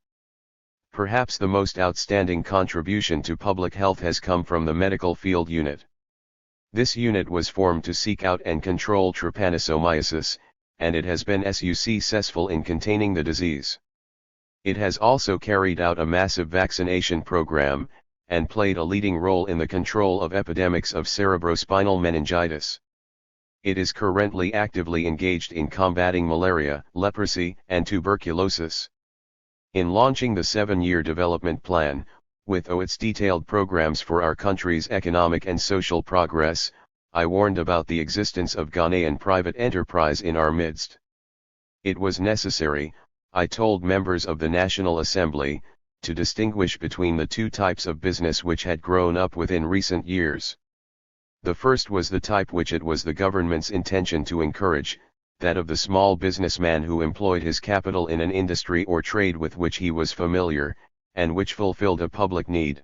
Perhaps the most outstanding contribution to public health has come from the medical field unit. This unit was formed to seek out and control trypanosomiasis, and it has been successful in containing the disease. It has also carried out a massive vaccination program, and played a leading role in the control of epidemics of cerebrospinal meningitis. It is currently actively engaged in combating malaria, leprosy, and tuberculosis. In launching the 7-year development plan, with its detailed programs for our country's economic and social progress, I warned about the existence of Ghanaian private enterprise in our midst. It was necessary, I told members of the National Assembly, to distinguish between the 2 types of business which had grown up within recent years. The first was the type which it was the government's intention to encourage, that of the small businessman who employed his capital in an industry or trade with which he was familiar, and which fulfilled a public need.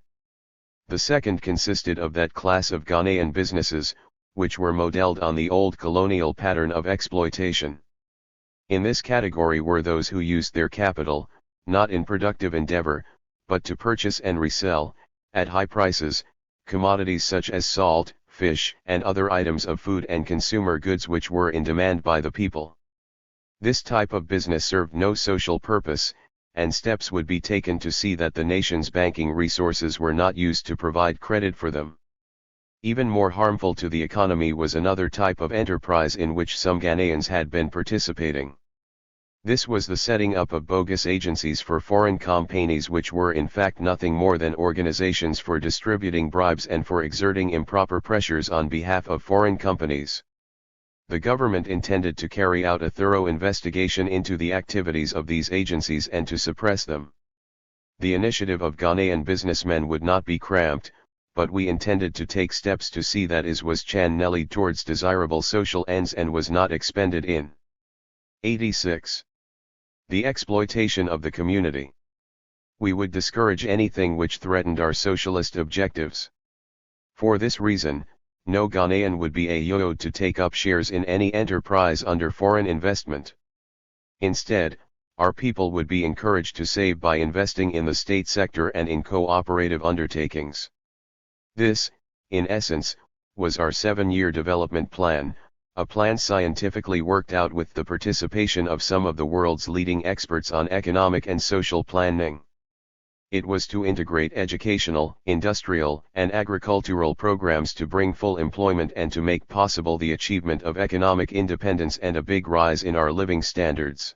The second consisted of that class of Ghanaian businesses, which were modeled on the old colonial pattern of exploitation. In this category were those who used their capital, not in productive endeavor, but to purchase and resell, at high prices, commodities such as salt, fish, and other items of food and consumer goods which were in demand by the people. This type of business served no social purpose, and steps would be taken to see that the nation's banking resources were not used to provide credit for them. Even more harmful to the economy was another type of enterprise in which some Ghanaians had been participating. This was the setting up of bogus agencies for foreign companies, which were in fact nothing more than organizations for distributing bribes and for exerting improper pressures on behalf of foreign companies. The government intended to carry out a thorough investigation into the activities of these agencies and to suppress them. The initiative of Ghanaian businessmen would not be cramped, but we intended to take steps to see that it was channeled towards desirable social ends and was not expended in 86. The exploitation of the community. We would discourage anything which threatened our socialist objectives. For this reason, no Ghanaian would be allowed to take up shares in any enterprise under foreign investment. Instead, our people would be encouraged to save by investing in the state sector and in cooperative undertakings. This, in essence, was our 7-year development plan, a plan scientifically worked out with the participation of some of the world's leading experts on economic and social planning. It was to integrate educational, industrial, and agricultural programs to bring full employment and to make possible the achievement of economic independence and a big rise in our living standards.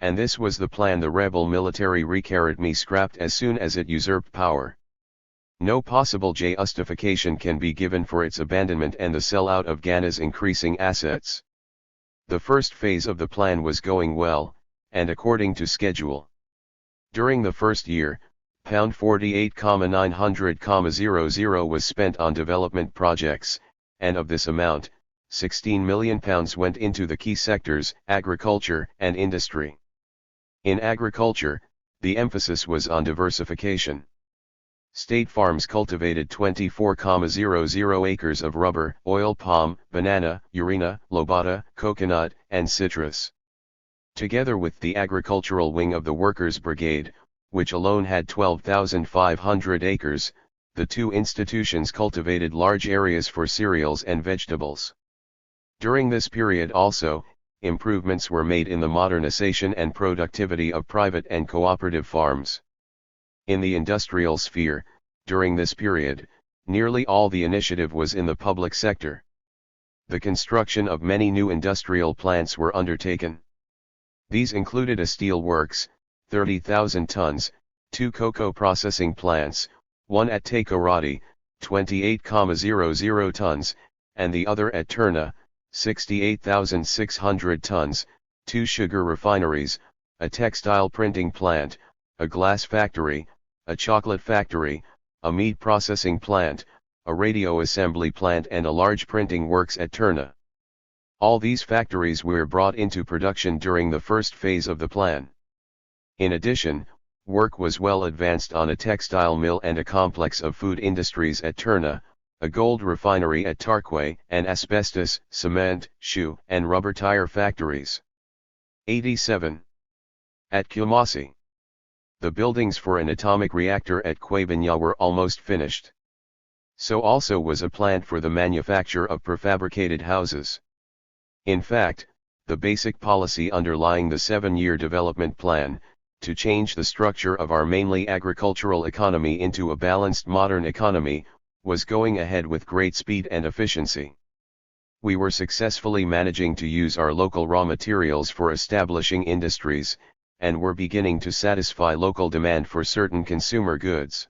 And this was the plan the rebel military Recaritme scrapped as soon as it usurped power. No possible justification can be given for its abandonment and the sellout of Ghana's increasing assets. The first phase of the plan was going well, and according to schedule. During the first year, £48,900,000 was spent on development projects, and of this amount, £16 million went into the key sectors, agriculture and industry. In agriculture, the emphasis was on diversification. State farms cultivated 24,00 acres of rubber, oil palm, banana, urina, lobata, coconut, and citrus. Together with the agricultural wing of the Workers' Brigade, which alone had 12,500 acres, the two institutions cultivated large areas for cereals and vegetables. During this period also, improvements were made in the modernization and productivity of private and cooperative farms. In the industrial sphere, during this period, nearly all the initiative was in the public sector. The construction of many new industrial plants were undertaken. These included a steel works, 30,000 tons, 2 cocoa processing plants, one at Takoradi, 28,00 tons, and the other at Turna, 68,600 tons, 2 sugar refineries, a textile printing plant, a glass factory, a chocolate factory, a meat processing plant, a radio assembly plant and a large printing works at Turna. All these factories were brought into production during the first phase of the plan. In addition, work was well advanced on a textile mill and a complex of food industries at Turna, a gold refinery at Tarkwa, and asbestos, cement, shoe, and rubber tire factories. 87. At Kumasi. The buildings for an atomic reactor at Kwame were almost finished. So also was a plant for the manufacture of prefabricated houses. In fact, the basic policy underlying the 7-year development plan, to change the structure of our mainly agricultural economy into a balanced modern economy, was going ahead with great speed and efficiency. We were successfully managing to use our local raw materials for establishing industries, and were beginning to satisfy local demand for certain consumer goods.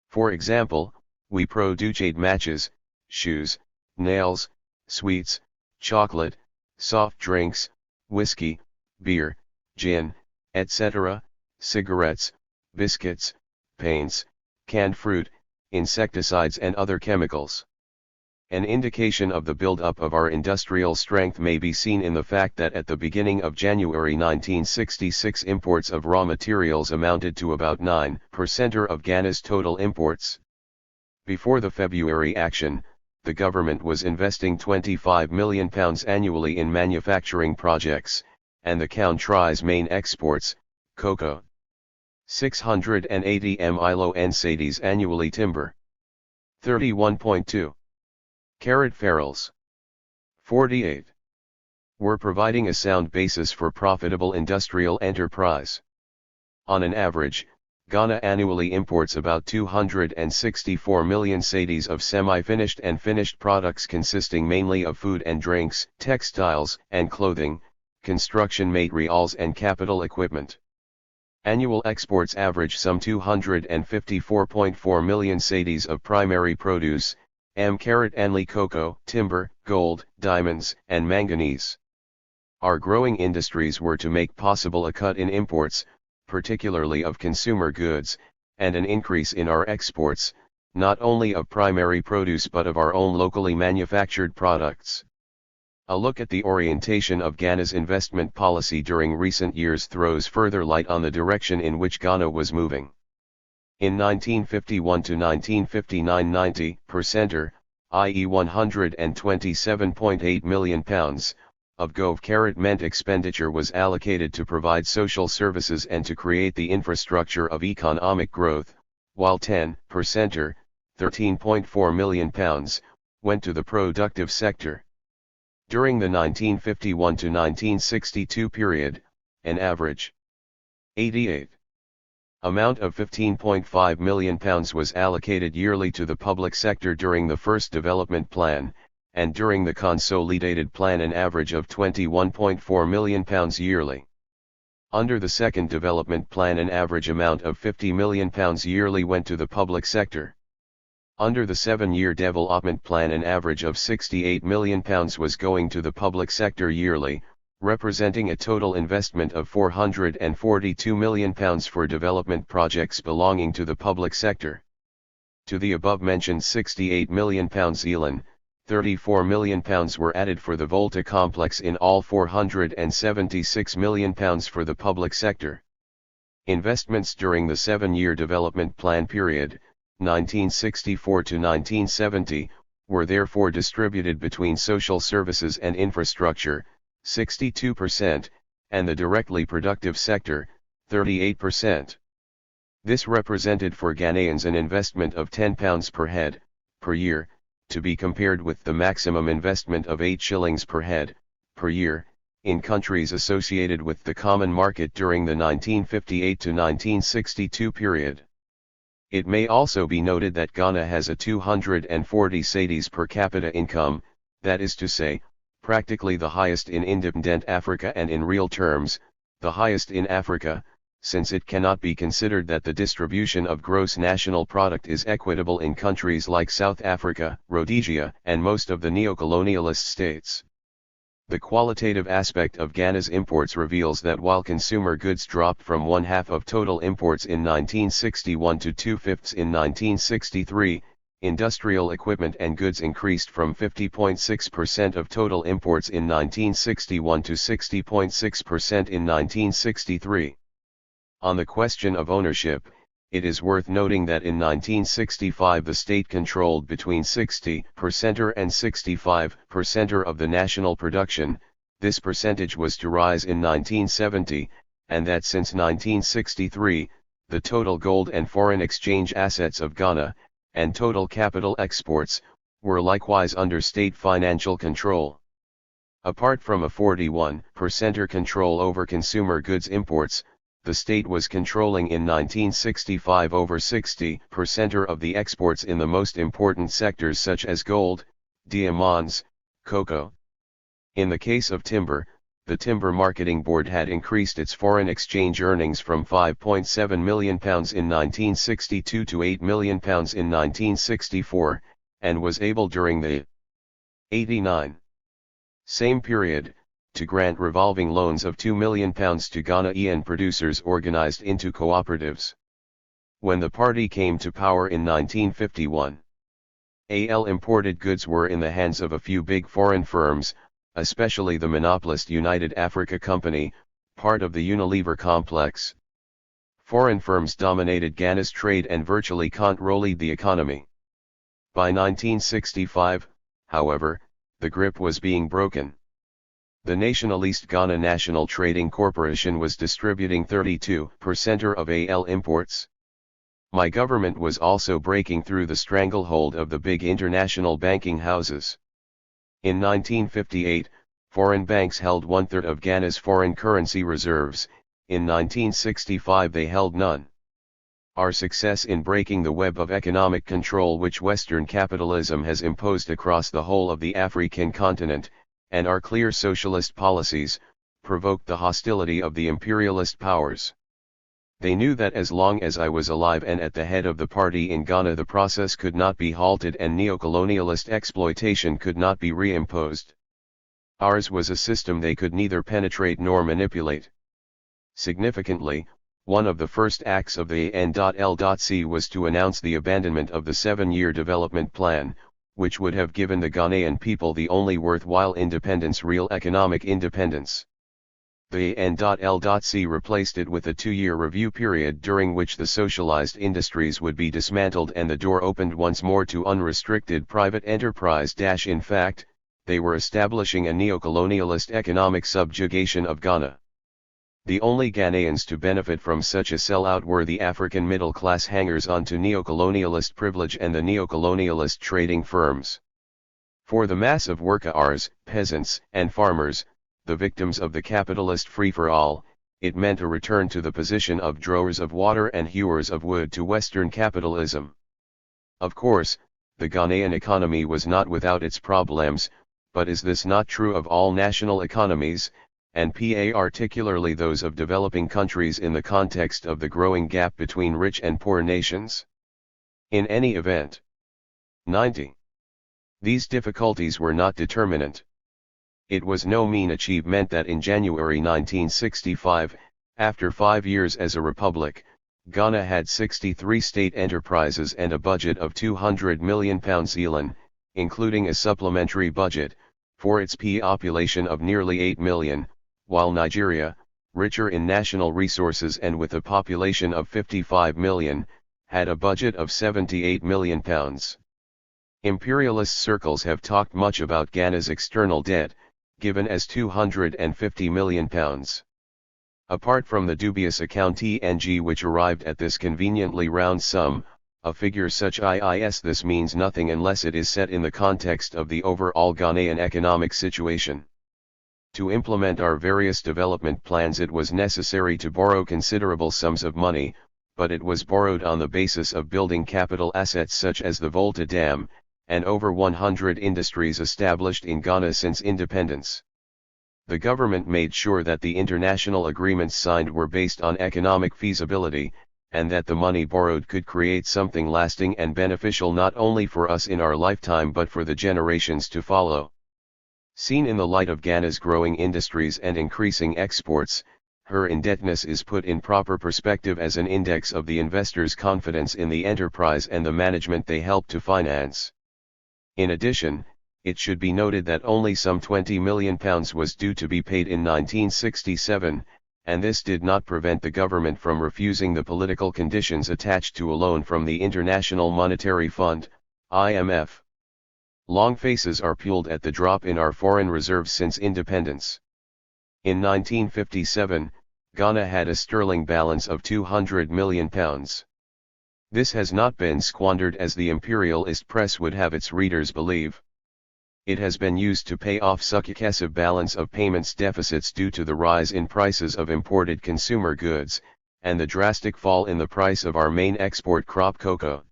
For example, we produced matches, shoes, nails, sweets, chocolate, soft drinks, whiskey, beer, gin, etc., cigarettes, biscuits, paints, canned fruit, insecticides and other chemicals. An indication of the build-up of our industrial strength may be seen in the fact that at the beginning of January 1966 imports of raw materials amounted to about 9% of Ghana's total imports. Before the February action, the government was investing £25 million annually in manufacturing projects, and the country's main exports, cocoa, 680 milo and Sadies annually timber, 31.2. Carat ferrules, 48. Were providing a sound basis for profitable industrial enterprise. On an average, Ghana annually imports about 264 million Sadies of semi-finished and finished products consisting mainly of food and drinks, textiles and clothing, construction materials and capital equipment. Annual exports average some 254.4 million Sadies of primary produce, carat annually cocoa, timber, gold, diamonds, and manganese. Our growing industries were to make possible a cut in imports, particularly of consumer goods, and an increase in our exports, not only of primary produce but of our own locally manufactured products. A look at the orientation of Ghana's investment policy during recent years throws further light on the direction in which Ghana was moving. In 1951 to 1959 90%, i.e. £127.8 million, of Gov. meant expenditure was allocated to provide social services and to create the infrastructure of economic growth, while 10%, £13.4 million, went to the productive sector. During the 1951 to 1962 period, an average 88 Amount of £15.5 million was allocated yearly to the public sector during the first development plan, and during the consolidated plan an average of £21.4 million yearly. Under the second development plan an average amount of £50 million yearly went to the public sector. Under the 7-year development plan an average of £68 million was going to the public sector yearly, representing a total investment of £442 million for development projects belonging to the public sector. To the above-mentioned £68 million elan, £34 million were added for the Volta complex, in all £476 million for the public sector. Investments during the 7-year development plan period, 1964 to 1970, were therefore distributed between social services and infrastructure, 62%, and the directly productive sector, 38%. This represented for Ghanaians an investment of £10 per head, per year, to be compared with the maximum investment of 8 shillings per head, per year, in countries associated with the common market during the 1958 to 1962 period. It may also be noted that Ghana has a 240 cedis per capita income, that is to say, practically the highest in independent Africa and in real terms, the highest in Africa, since it cannot be considered that the distribution of gross national product is equitable in countries like South Africa, Rhodesia, and most of the neocolonialist states. The qualitative aspect of Ghana's imports reveals that while consumer goods dropped from 1/2 of total imports in 1961 to 2/5 in 1963, industrial equipment and goods increased from 50.6% of total imports in 1961 to 60.6% in 1963. On the question of ownership, it is worth noting that in 1965 the state controlled between 60% and 65% of the national production. This percentage was to rise in 1970, and that since 1963, the total gold and foreign exchange assets of Ghana, and total capital exports, were likewise under state financial control. Apart from a 41% control over consumer goods imports, the state was controlling in 1965 over 60% of the exports in the most important sectors such as gold, diamonds, cocoa. In the case of timber, the Timber Marketing Board had increased its foreign exchange earnings from £5.7 million in 1962 to £8 million in 1964, and was able during the 89 same period, to grant revolving loans of £2 million to Ghanaian producers organized into cooperatives. When the party came to power in 1951, AL imported goods were in the hands of a few big foreign firms, especially the monopolist United Africa Company, part of the Unilever complex. Foreign firms dominated Ghana's trade and virtually controlled the economy. By 1965, however, the grip was being broken. The nationalist Ghana National Trading Corporation was distributing 32% of AL imports. My government was also breaking through the stranglehold of the big international banking houses. In 1958, foreign banks held 1/3 of Ghana's foreign currency reserves. In 1965 they held none. Our success in breaking the web of economic control which Western capitalism has imposed across the whole of the African continent, and our clear socialist policies, provoked the hostility of the imperialist powers. They knew that as long as I was alive and at the head of the party in Ghana the process could not be halted and neocolonialist exploitation could not be reimposed. Ours was a system they could neither penetrate nor manipulate. Significantly, one of the first acts of the AN.L.C. was to announce the abandonment of the 7-year development plan, which would have given the Ghanaian people the only worthwhile independence, real economic independence. The AN.L.C. replaced it with a 2-year review period during which the socialized industries would be dismantled and the door opened once more to unrestricted private enterprise. In fact, they were establishing a neocolonialist economic subjugation of Ghana. The only Ghanaians to benefit from such a sellout were the African middle-class hangers-on to neocolonialist privilege and the neocolonialist trading firms. For the mass of workers, peasants, and farmers, the victims of the capitalist free-for-all, it meant a return to the position of drawers of water and hewers of wood to Western capitalism. Of course, the Ghanaian economy was not without its problems, but is this not true of all national economies, and particularly those of developing countries in the context of the growing gap between rich and poor nations? In any event, 90. These difficulties were not determinant. It was no mean achievement that in January 1965, after 5 years as a republic, Ghana had 63 state enterprises and a budget of £200 million, including a supplementary budget, for its population of nearly 8 million, while Nigeria, richer in national resources and with a population of 55 million, had a budget of £78 million. Imperialist circles have talked much about Ghana's external debt, given as £250 million. Apart from the dubious account TNG which arrived at this conveniently round sum, a figure such as this means nothing unless it is set in the context of the overall Ghanaian economic situation. To implement our various development plans it was necessary to borrow considerable sums of money, but it was borrowed on the basis of building capital assets such as the Volta Dam, and over 100 industries established in Ghana since independence. The government made sure that the international agreements signed were based on economic feasibility, and that the money borrowed could create something lasting and beneficial not only for us in our lifetime but for the generations to follow. Seen in the light of Ghana's growing industries and increasing exports, her indebtedness is put in proper perspective as an index of the investors' confidence in the enterprise and the management they help to finance. In addition, it should be noted that only some £20 million was due to be paid in 1967, and this did not prevent the government from refusing the political conditions attached to a loan from the International Monetary Fund, IMF. Long faces are pulled at the drop in our foreign reserves since independence. In 1957, Ghana had a sterling balance of £200 million. This has not been squandered as the imperialist press would have its readers believe. It has been used to pay off successive balance of payments deficits due to the rise in prices of imported consumer goods, and the drastic fall in the price of our main export crop cocoa.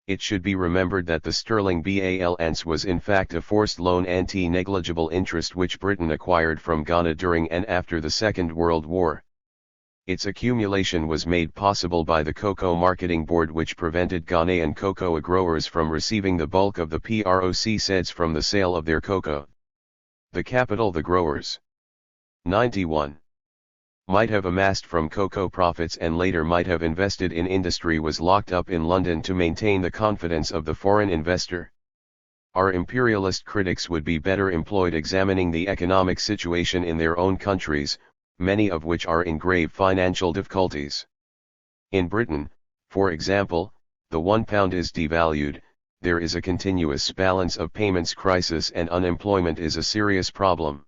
It should be remembered that the sterling balance was in fact a forced loan anti-negligible interest which Britain acquired from Ghana during and after the Second World War. Its accumulation was made possible by the Cocoa Marketing Board which prevented Ghanaian cocoa growers from receiving the bulk of the proceeds from the sale of their cocoa. The capital the growers 91. Might have amassed from cocoa profits and later might have invested in industry was locked up in London to maintain the confidence of the foreign investor. Our imperialist critics would be better employed examining the economic situation in their own countries, many of which are in grave financial difficulties. In Britain, for example, the £1 is devalued, there is a continuous balance of payments crisis and unemployment is a serious problem.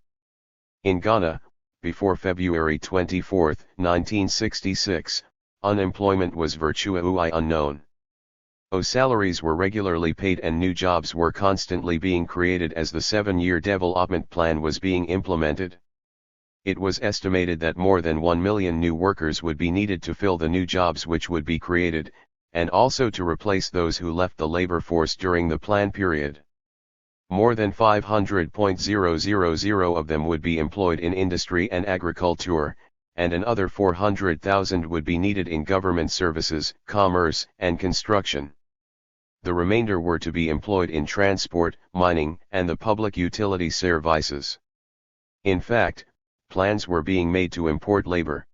In Ghana, before February 24, 1966, unemployment was virtually unknown. Salaries were regularly paid and new jobs were constantly being created as the 7-year development plan was being implemented. It was estimated that more than 1 million new workers would be needed to fill the new jobs which would be created, and also to replace those who left the labor force during the plan period. More than 500,000 of them would be employed in industry and agriculture, and another 400,000 would be needed in government services, commerce, and construction. The remainder were to be employed in transport, mining, and the public utility services. In fact, plans were being made to import labor.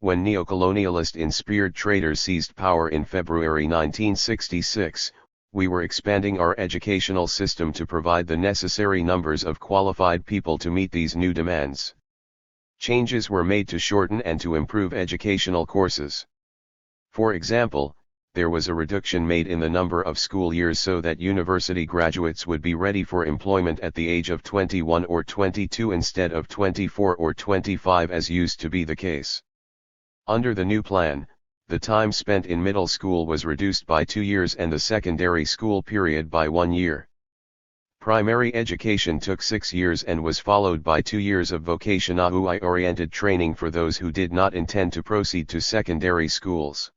When neocolonialist-inspired traders seized power in February 1966, we were expanding our educational system to provide the necessary numbers of qualified people to meet these new demands. Changes were made to shorten and to improve educational courses. For example, there was a reduction made in the number of school years so that university graduates would be ready for employment at the age of 21 or 22 instead of 24 or 25 as used to be the case. Under the new plan, the time spent in middle school was reduced by 2 years and the secondary school period by 1 year. Primary education took 6 years and was followed by 2 years of vocational-oriented training for those who did not intend to proceed to secondary schools.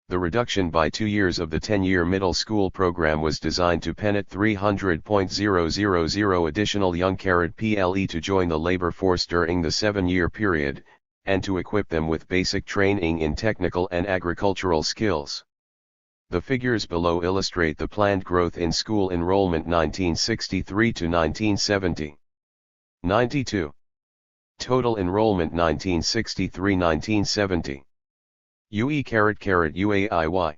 The reduction by 2 years of the 10-year middle school program was designed to pen at 300,000 additional young PLE to join the labor force during the 7-year period, and to equip them with basic training in technical and agricultural skills. The figures below illustrate the planned growth in school enrollment 1963 to 1970. 92. Total enrollment 1963-1970. UE_UAIY.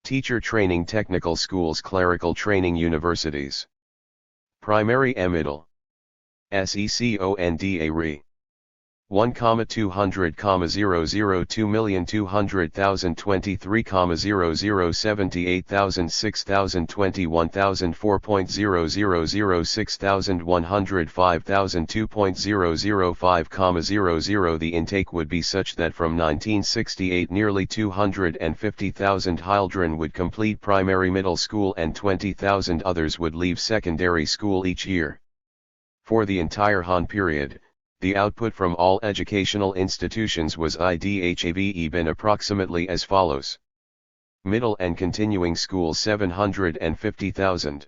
Teacher training technical schools clerical training universities. Primary and middle. SECONDA RE. 1,200,023,000,024,000,006,001,005,2.005,00. The intake would be such that from 1968 nearly 250,000 children would complete primary middle school and 20,000 others would leave secondary school each year. For the entire Han period, the output from all educational institutions was IDHAVE been approximately as follows. Middle and continuing schools 750,000.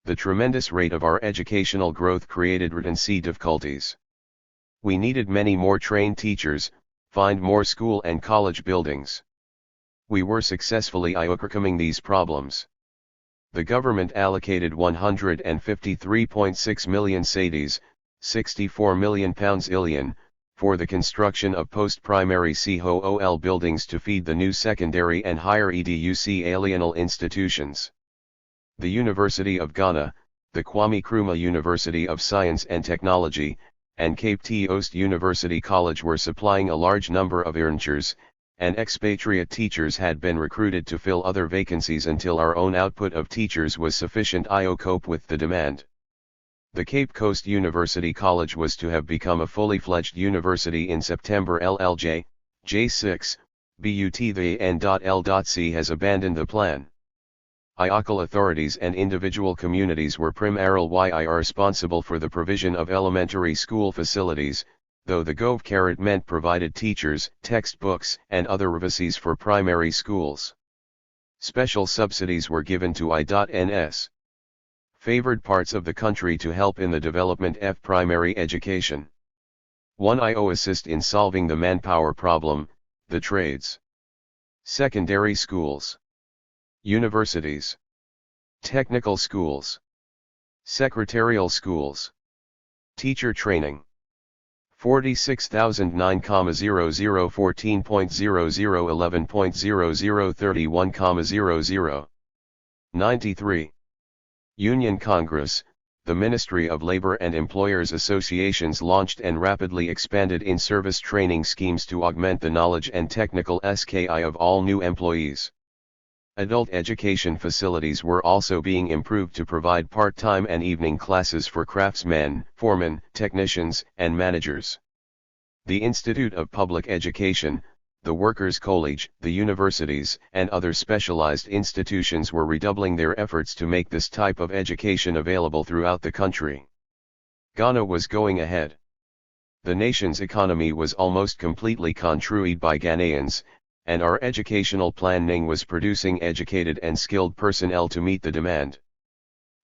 The tremendous rate of our educational growth created retention difficulties. We needed many more trained teachers, find more school and college buildings. We were successfully overcoming these problems. The government allocated 153.6 million cedis, £64 million illion, for the construction of post-primary CHOOL buildings to feed the new secondary and higher EDUC alienal institutions. The University of Ghana, the Kwame Nkrumah University of Science and Technology, and Cape Coast University College were supplying a large number of internship and expatriate teachers had been recruited to fill other vacancies until our own output of teachers was sufficient to cope with the demand. The Cape Coast University College was to have become a fully fledged university in September. LLJ, J6, but the N.L.C. has abandoned the plan. Local authorities and individual communities were primarily responsible for the provision of elementary school facilities, though the Government provided teachers, textbooks, and other resources for primary schools. Special subsidies were given to I.N.S. favored parts of the country to help in the development of primary education. 1. Assist in solving the manpower problem, the trades. Secondary schools. Universities. Technical schools. Secretarial schools. Teacher training. 46,009,00 14.00 11.00 31,00. 93. Union Congress, the Ministry of Labor and Employers Associations launched and rapidly expanded in-service training schemes to augment the knowledge and technical skills of all new employees. Adult education facilities were also being improved to provide part-time and evening classes for craftsmen, foremen, technicians, and managers. The Institute of Public Education, the Workers' College, the universities, and other specialized institutions were redoubling their efforts to make this type of education available throughout the country. Ghana was going ahead. The nation's economy was almost completely controlled by Ghanaians, and our educational planning was producing educated and skilled personnel to meet the demand.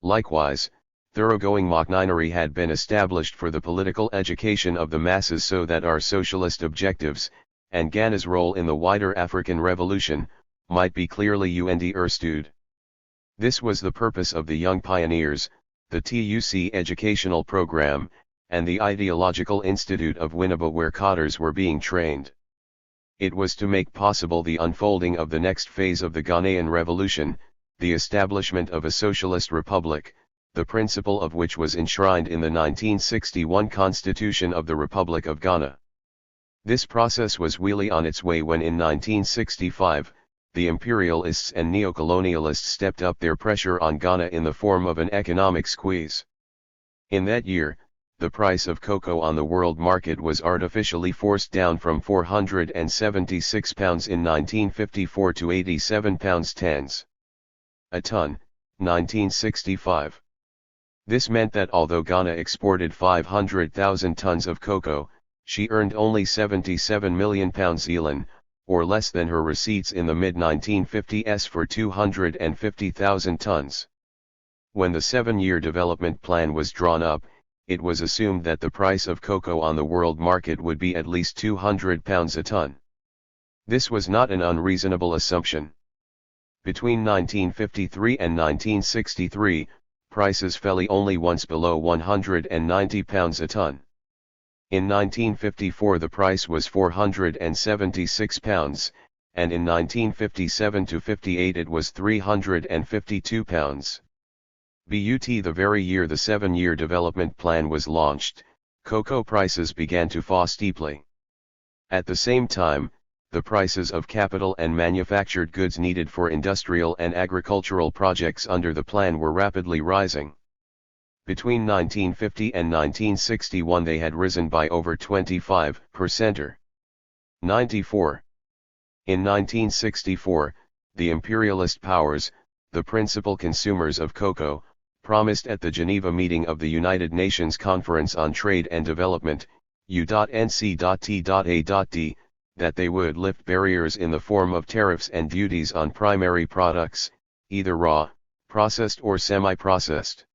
Likewise, thoroughgoing machinery had been established for the political education of the masses so that our socialist objectives, and Ghana's role in the wider African Revolution, might be clearly understood. This was the purpose of the Young Pioneers, the TUC educational program, and the Ideological Institute of Winneba where cadres were being trained. It was to make possible the unfolding of the next phase of the Ghanaian Revolution, the establishment of a socialist republic, the principle of which was enshrined in the 1961 Constitution of the Republic of Ghana. This process was really on its way when in 1965, the imperialists and neocolonialists stepped up their pressure on Ghana in the form of an economic squeeze. In that year, the price of cocoa on the world market was artificially forced down from £476 in 1954 to £87 a ton, 1965. This meant that although Ghana exported 500,000 tons of cocoa, she earned only £77 million, or less than her receipts in the mid-1950s for 250,000 tons. When the 7-year development plan was drawn up, it was assumed that the price of cocoa on the world market would be at least £200 a ton. This was not an unreasonable assumption. Between 1953 and 1963, prices fell only once below £190 a ton. In 1954 the price was £476, and in 1957-58 it was £352. But the very year the 7-year development plan was launched, cocoa prices began to fall steeply. At the same time, the prices of capital and manufactured goods needed for industrial and agricultural projects under the plan were rapidly rising. Between 1950 and 1961 they had risen by over 25%. Or 94. In 1964, the imperialist powers, the principal consumers of cocoa, promised at the Geneva meeting of the United Nations Conference on Trade and Development, U.NC.T.A.D, that they would lift barriers in the form of tariffs and duties on primary products, either raw, processed or semi-processed.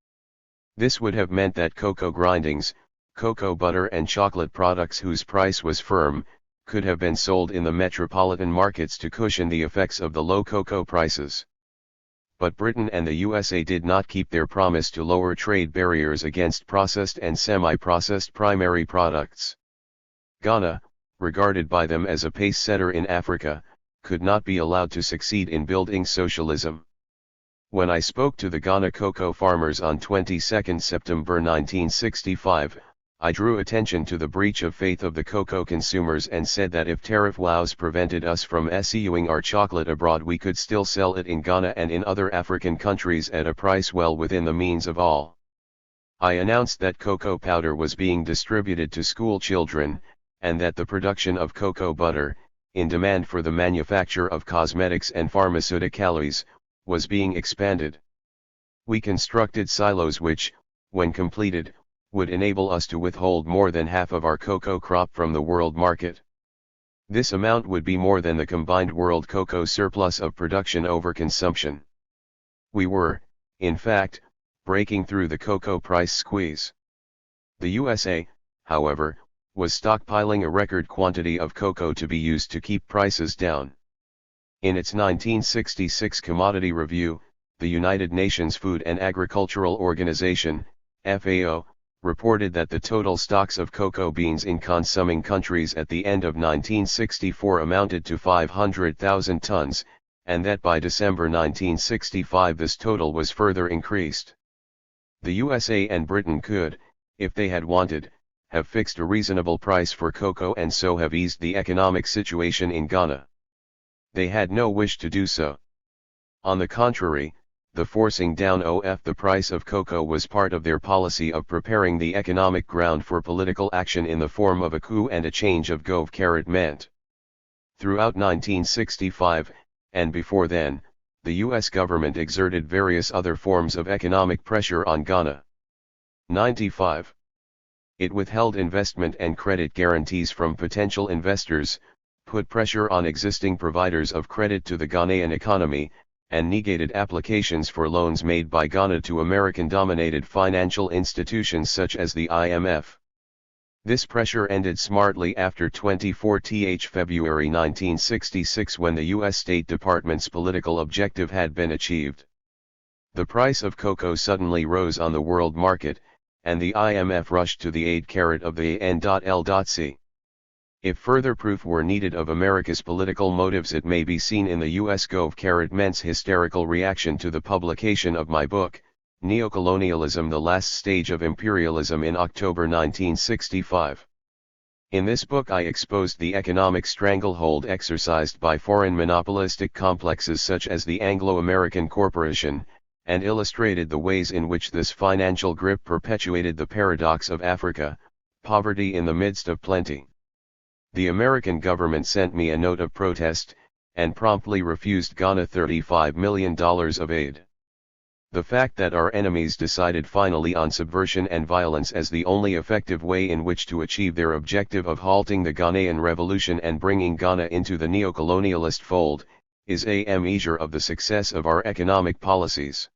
This would have meant that cocoa grindings, cocoa butter and chocolate products whose price was firm, could have been sold in the metropolitan markets to cushion the effects of the low cocoa prices. But Britain and the USA did not keep their promise to lower trade barriers against processed and semi-processed primary products. Ghana, regarded by them as a pace-setter in Africa, could not be allowed to succeed in building socialism. When I spoke to the Ghana cocoa farmers on 22 September 1965, I drew attention to the breach of faith of the cocoa consumers and said that if tariff woes prevented us from issuing our chocolate abroad we could still sell it in Ghana and in other African countries at a price well within the means of all. I announced that cocoa powder was being distributed to school children, and that the production of cocoa butter, in demand for the manufacture of cosmetics and pharmaceuticals, was being expanded. We constructed silos which, when completed, would enable us to withhold more than half of our cocoa crop from the world market. This amount would be more than the combined world cocoa surplus of production over consumption. We were, in fact, breaking through the cocoa price squeeze. The USA, however, was stockpiling a record quantity of cocoa to be used to keep prices down. In its 1966 Commodity Review, the United Nations Food and Agricultural Organization, FAO, reported that the total stocks of cocoa beans in consuming countries at the end of 1964 amounted to 500,000 tons, and that by December 1965 this total was further increased. The USA and Britain could, if they had wanted, have fixed a reasonable price for cocoa and so have eased the economic situation in Ghana. They had no wish to do so. On the contrary, the forcing down of the price of cocoa was part of their policy of preparing the economic ground for political action in the form of a coup and a change of government. Throughout 1965, and before then, the U.S. government exerted various other forms of economic pressure on Ghana. 95. It withheld investment and credit guarantees from potential investors, put pressure on existing providers of credit to the Ghanaian economy, and negated applications for loans made by Ghana to American-dominated financial institutions such as the IMF. This pressure ended smartly after 24 February 1966 when the U.S. State Department's political objective had been achieved. The price of cocoa suddenly rose on the world market, and the IMF rushed to the aid of the AN.L.C. If further proof were needed of America's political motives, it may be seen in the U.S. government's hysterical reaction to the publication of my book, Neocolonialism: The Last Stage of Imperialism, in October 1965. In this book I exposed the economic stranglehold exercised by foreign monopolistic complexes such as the Anglo-American Corporation, and illustrated the ways in which this financial grip perpetuated the paradox of Africa, poverty in the midst of plenty. The American government sent me a note of protest, and promptly refused Ghana $35 million of aid. The fact that our enemies decided finally on subversion and violence as the only effective way in which to achieve their objective of halting the Ghanaian revolution and bringing Ghana into the neo-colonialist fold, is a measure of the success of our economic policies.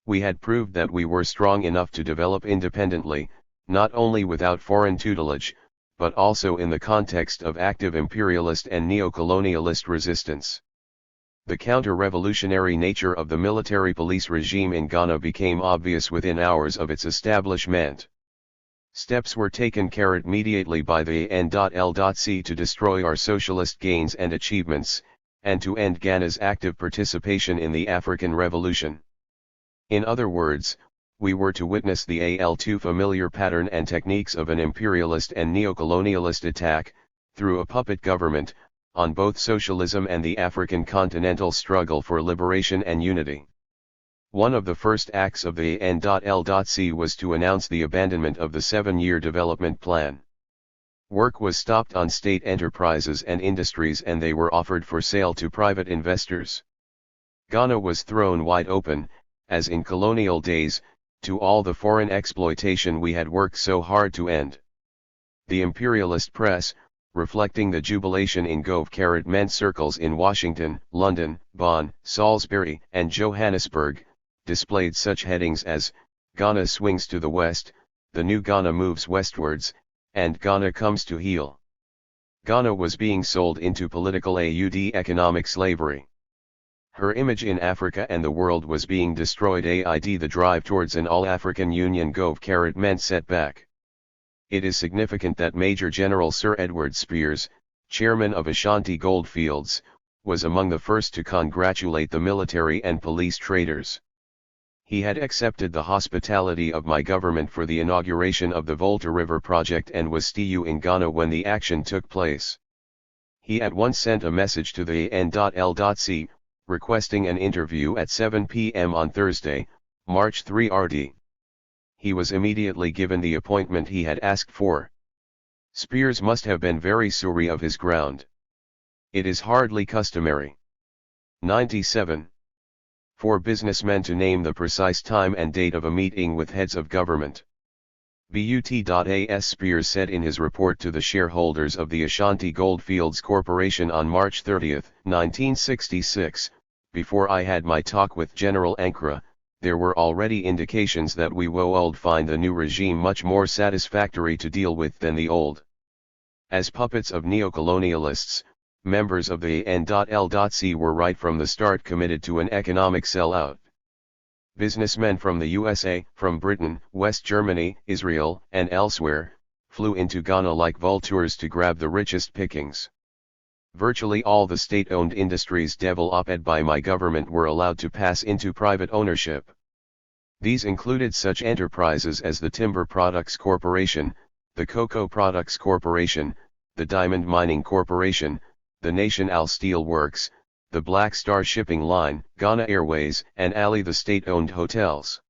We had proved that we were strong enough to develop independently, not only without foreign tutelage, but also in the context of active imperialist and neo-colonialist resistance. The counter-revolutionary nature of the military police regime in Ghana became obvious within hours of its establishment. Steps were taken immediately by the AN.L.C to destroy our socialist gains and achievements, and to end Ghana's active participation in the African Revolution. In other words, we were to witness the AL2 familiar pattern and techniques of an imperialist and neo-colonialist attack, through a puppet government, on both socialism and the African continental struggle for liberation and unity. One of the first acts of the AN.L.C was to announce the abandonment of the 7-year development plan. Work was stopped on state enterprises and industries and they were offered for sale to private investors. Ghana was thrown wide open, as in colonial days, to all the foreign exploitation we had worked so hard to end. The imperialist press, reflecting the jubilation in government circles in Washington, London, Bonn, Salisbury, and Johannesburg, displayed such headings as, "Ghana swings to the west, the new Ghana moves westwards, and Ghana comes to heel." Ghana was being sold into political and economic slavery. Her image in Africa and the world was being destroyed amid the drive towards an all-African Union government setback. It is significant that Major General Sir Edward Spears, chairman of Ashanti Goldfields, was among the first to congratulate the military and police traders. He had accepted the hospitality of my government for the inauguration of the Volta River project and was still in Ghana when the action took place. He at once sent a message to the AN.L.C, requesting an interview at 7 p.m. on Thursday, March 3 RD. He was immediately given the appointment he had asked for. Spears must have been very sorry of his ground. It is hardly customary. 97. For businessmen to name the precise time and date of a meeting with heads of government. But.as Spears said in his report to the shareholders of the Ashanti Goldfields Corporation on March 30, 1966, "Before I had my talk with General Nkrumah, there were already indications that we would find the new regime much more satisfactory to deal with than the old." As puppets of neo-colonialists, members of the AN.L.C were right from the start committed to an economic sellout. Businessmen from the USA, from Britain, West Germany, Israel, and elsewhere, flew into Ghana like vultures to grab the richest pickings. Virtually all the state-owned industries developed by my government were allowed to pass into private ownership. These included such enterprises as the Timber Products Corporation, the Cocoa Products Corporation, the Diamond Mining Corporation, the National Steel Works, the Black Star Shipping Line, Ghana Airways, and Ali the state-owned hotels.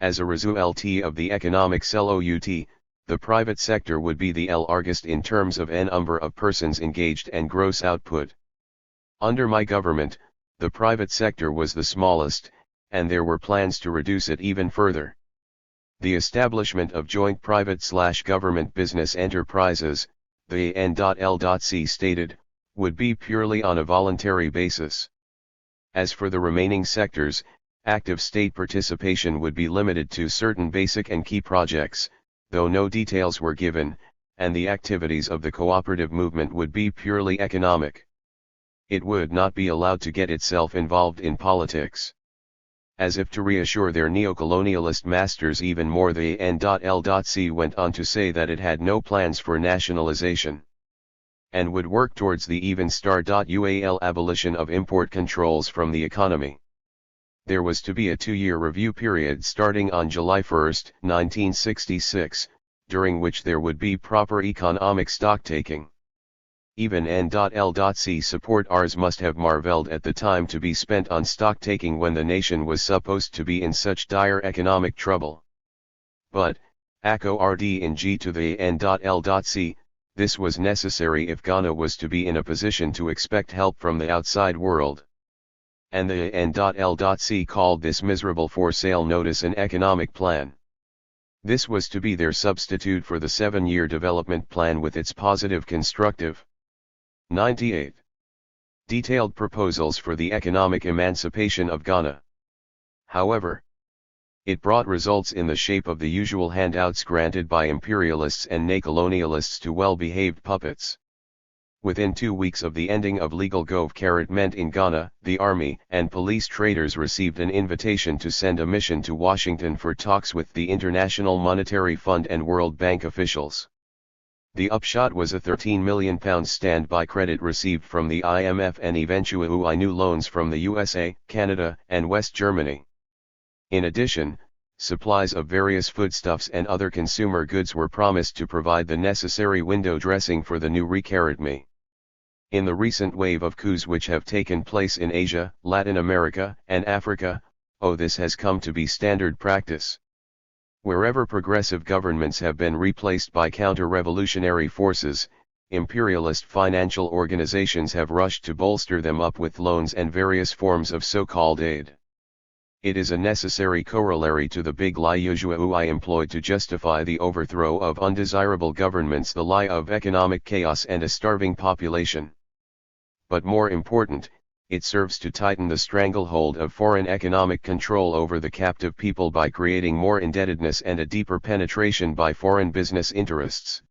As a result of the economic sellout, the private sector would be the largest in terms of number of persons engaged and gross output. Under my government, the private sector was the smallest, and there were plans to reduce it even further. The establishment of joint private/government business enterprises, the AN.L.C stated, would be purely on a voluntary basis. As for the remaining sectors, active state participation would be limited to certain basic and key projects, though no details were given, and the activities of the cooperative movement would be purely economic. It would not be allowed to get itself involved in politics. As if to reassure their neo-colonialist masters even more, the AN.L.C went on to say that it had no plans for nationalization, and would work towards the even-UAL abolition of import controls from the economy. There was to be a 2-year review period starting on July 1, 1966, during which there would be proper economic stocktaking. Even N.L.C supporters must have marveled at the time to be spent on stocktaking when the nation was supposed to be in such dire economic trouble. But, according to the N.L.C, this was necessary if Ghana was to be in a position to expect help from the outside world. and the N.L.C. called this miserable for sale notice an economic plan. This was to be their substitute for the 7-year development plan with its positive constructive 98 detailed proposals for the economic emancipation of Ghana. However, it brought results in the shape of the usual handouts granted by imperialists and neocolonialists to well-behaved puppets. Within 2 weeks of the ending of legal government in Ghana, the army and police traders received an invitation to send a mission to Washington for talks with the International Monetary Fund and World Bank officials. The upshot was a £13 million standby credit received from the IMF and eventually new loans from the USA, Canada, and West Germany. In addition, supplies of various foodstuffs and other consumer goods were promised to provide the necessary window dressing for the new economy. In the recent wave of coups which have taken place in Asia, Latin America, and Africa, this has come to be standard practice. Wherever progressive governments have been replaced by counter-revolutionary forces, imperialist financial organizations have rushed to bolster them up with loans and various forms of so-called aid. It is a necessary corollary to the big lie usually employed to justify the overthrow of undesirable governments, the lie of economic chaos and a starving population. But more important, it serves to tighten the stranglehold of foreign economic control over the captive people by creating more indebtedness and a deeper penetration by foreign business interests.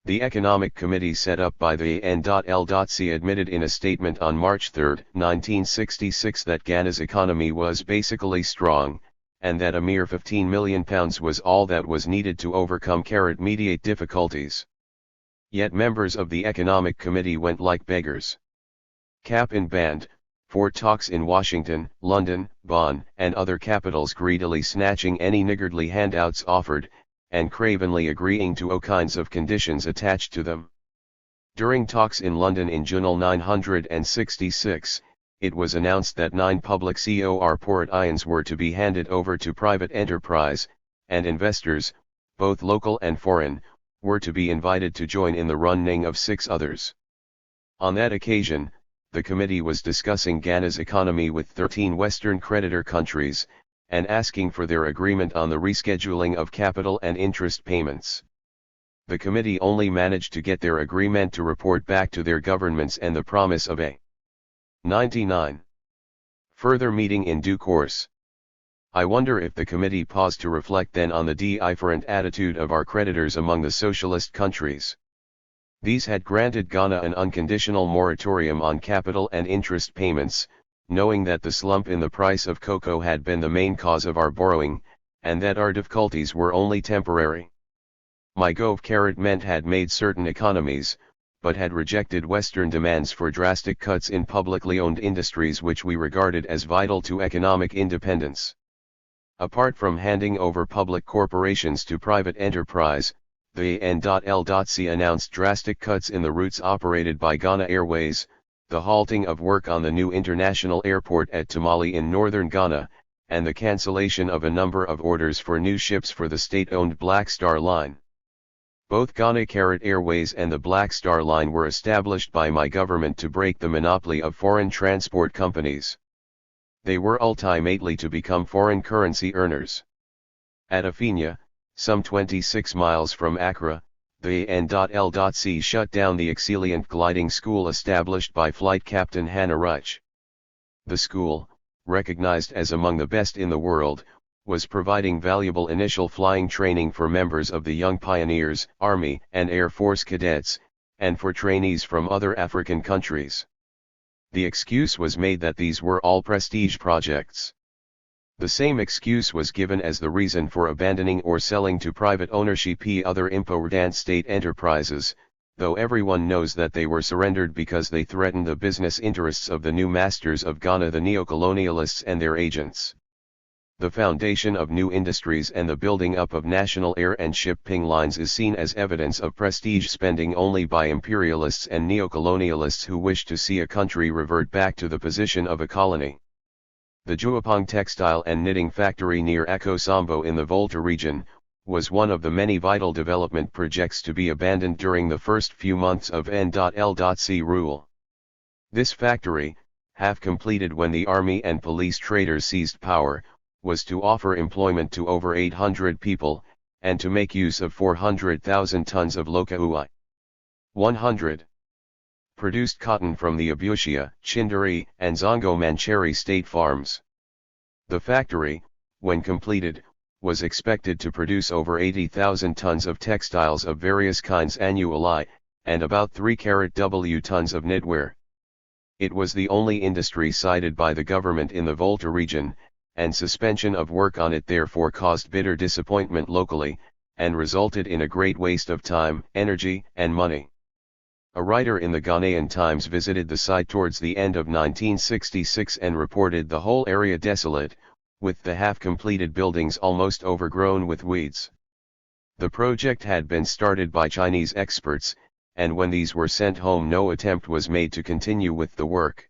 The Economic Committee set up by the N.L.C. admitted in a statement on March 3, 1966 that Ghana's economy was basically strong, and that a mere £15 million was all that was needed to overcome mediate difficulties. Yet members of the Economic Committee went like beggars. Cap in band, for talks in Washington, London, Bonn, and other capitals, greedily snatching any niggardly handouts offered, and cravenly agreeing to all kinds of conditions attached to them. During talks in London in June 1966, it was announced that 9 public port ions were to be handed over to private enterprise, and investors, both local and foreign, were to be invited to join in the running of 6 others. On that occasion, the committee was discussing Ghana's economy with 13 Western creditor countries, and asking for their agreement on the rescheduling of capital and interest payments. The committee only managed to get their agreement to report back to their governments and the promise of a 99 further meeting in due course. I wonder if the committee paused to reflect then on the different attitude of our creditors among the socialist countries. These had granted Ghana an unconditional moratorium on capital and interest payments, knowing that the slump in the price of cocoa had been the main cause of our borrowing, and that our difficulties were only temporary. My government had made certain economies, but had rejected Western demands for drastic cuts in publicly owned industries which we regarded as vital to economic independence. Apart from handing over public corporations to private enterprise, the N.L.C. announced drastic cuts in the routes operated by Ghana Airways, the halting of work on the new international airport at Tamale in northern Ghana, and the cancellation of a number of orders for new ships for the state-owned Black Star Line. Both Ghana Airways and the Black Star Line were established by my government to break the monopoly of foreign transport companies. They were ultimately to become foreign currency earners. At Afenia, some 26 miles from Accra, the N.L.C. shut down the excellent gliding school established by Flight Captain Hannah Ruch. The school, recognized as among the best in the world, was providing valuable initial flying training for members of the Young Pioneers, Army and Air Force cadets, and for trainees from other African countries. The excuse was made that these were all prestige projects. The same excuse was given as the reason for abandoning or selling to private ownership other important state enterprises, though everyone knows that they were surrendered because they threatened the business interests of the new masters of Ghana, the neocolonialists and their agents. The foundation of new industries and the building up of national air and shipping lines is seen as evidence of prestige spending only by imperialists and neocolonialists who wish to see a country revert back to the position of a colony. The Juapong textile and knitting factory near Akosambo in the Volta region, was one of the many vital development projects to be abandoned during the first few months of N.L.C. rule. This factory, half completed when the army and police traders seized power, was to offer employment to over 800 people, and to make use of 400,000 tons of loka-ui. 100. Produced cotton from the Abusia, Chindari, and Zongo-Mancheri state farms. The factory, when completed, was expected to produce over 80,000 tons of textiles of various kinds annually, and about 3 tons of knitwear. It was the only industry cited by the government in the Volta region, and suspension of work on it therefore caused bitter disappointment locally, and resulted in a great waste of time, energy, and money. A writer in the Ghanaian Times visited the site towards the end of 1966 and reported the whole area desolate, with the half-completed buildings almost overgrown with weeds. The project had been started by Chinese experts, and when these were sent home no attempt was made to continue with the work.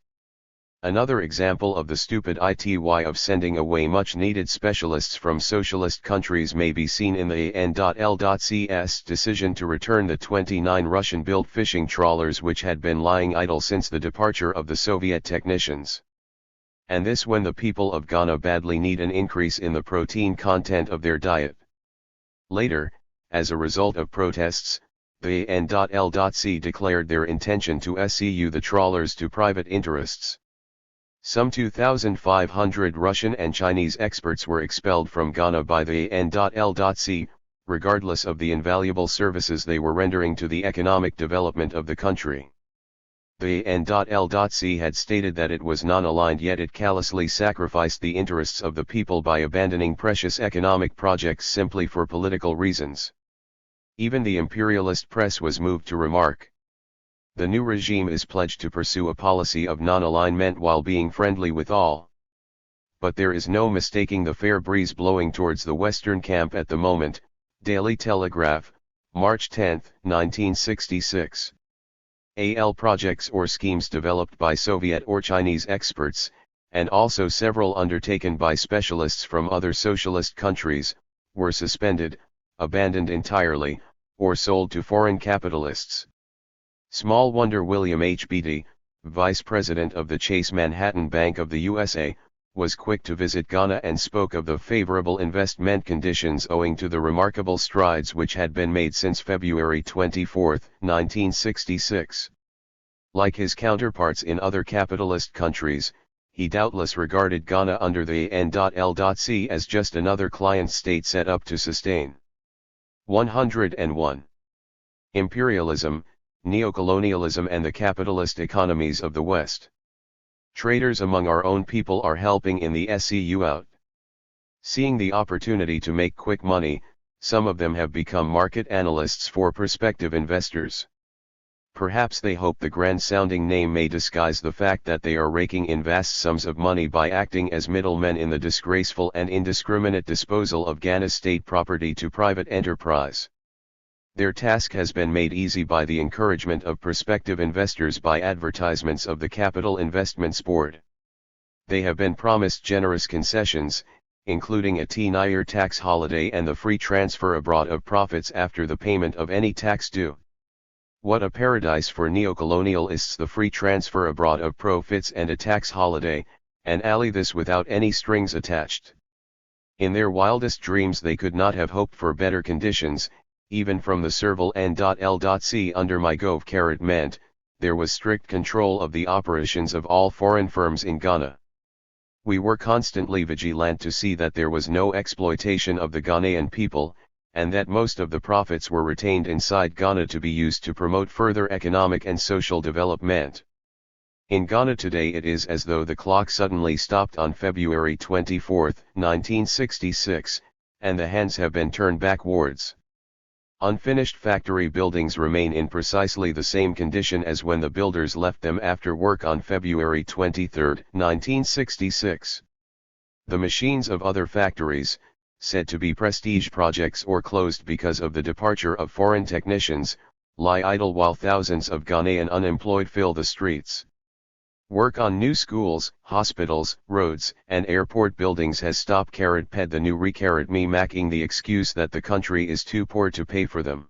Another example of the stupid ity of sending away much-needed specialists from socialist countries may be seen in the AN.L.C's decision to return the 29 Russian-built fishing trawlers which had been lying idle since the departure of the Soviet technicians. And this when the people of Ghana badly need an increase in the protein content of their diet. Later, as a result of protests, the AN.L.C declared their intention to SCU the trawlers to private interests. Some 2,500 Russian and Chinese experts were expelled from Ghana by the AN.L.C, regardless of the invaluable services they were rendering to the economic development of the country. The AN.L.C had stated that it was non-aligned, yet it callously sacrificed the interests of the people by abandoning precious economic projects simply for political reasons. Even the imperialist press was moved to remark, "The new regime is pledged to pursue a policy of non-alignment while being friendly with all." But there is no mistaking the fair breeze blowing towards the Western camp at the moment. Daily Telegraph, March 10, 1966. AL projects or schemes developed by Soviet or Chinese experts, and also several undertaken by specialists from other socialist countries, were suspended, abandoned entirely, or sold to foreign capitalists. Small wonder William H. Beatty, Vice President of the Chase Manhattan Bank of the USA, was quick to visit Ghana and spoke of the favorable investment conditions owing to the remarkable strides which had been made since February 24, 1966. Like his counterparts in other capitalist countries, he doubtless regarded Ghana under the AN.L.C as just another client state set up to sustain. 101. Imperialism, neocolonialism and the capitalist economies of the West. Traders among our own people are helping in the SCU out. Seeing the opportunity to make quick money, some of them have become market analysts for prospective investors. Perhaps they hope the grand-sounding name may disguise the fact that they are raking in vast sums of money by acting as middlemen in the disgraceful and indiscriminate disposal of Ghana's state property to private enterprise. Their task has been made easy by the encouragement of prospective investors by advertisements of the Capital Investments Board. They have been promised generous concessions, including a 10-year tax holiday and the free transfer abroad of profits after the payment of any tax due. What a paradise for neocolonialists, the free transfer abroad of profits and a tax holiday, and alley this without any strings attached. In their wildest dreams they could not have hoped for better conditions. Even from the servile N.L.C under my gov. There was strict control of the operations of all foreign firms in Ghana. We were constantly vigilant to see that there was no exploitation of the Ghanaian people, and that most of the profits were retained inside Ghana to be used to promote further economic and social development. In Ghana today it is as though the clock suddenly stopped on February 24, 1966, and the hands have been turned backwards. Unfinished factory buildings remain in precisely the same condition as when the builders left them after work on February 23, 1966. The machines of other factories, said to be prestige projects or closed because of the departure of foreign technicians, lie idle while thousands of Ghanaian unemployed fill the streets. Work on new schools, hospitals, roads, and airport buildings has stopped. Ped the new me making the excuse that the country is too poor to pay for them.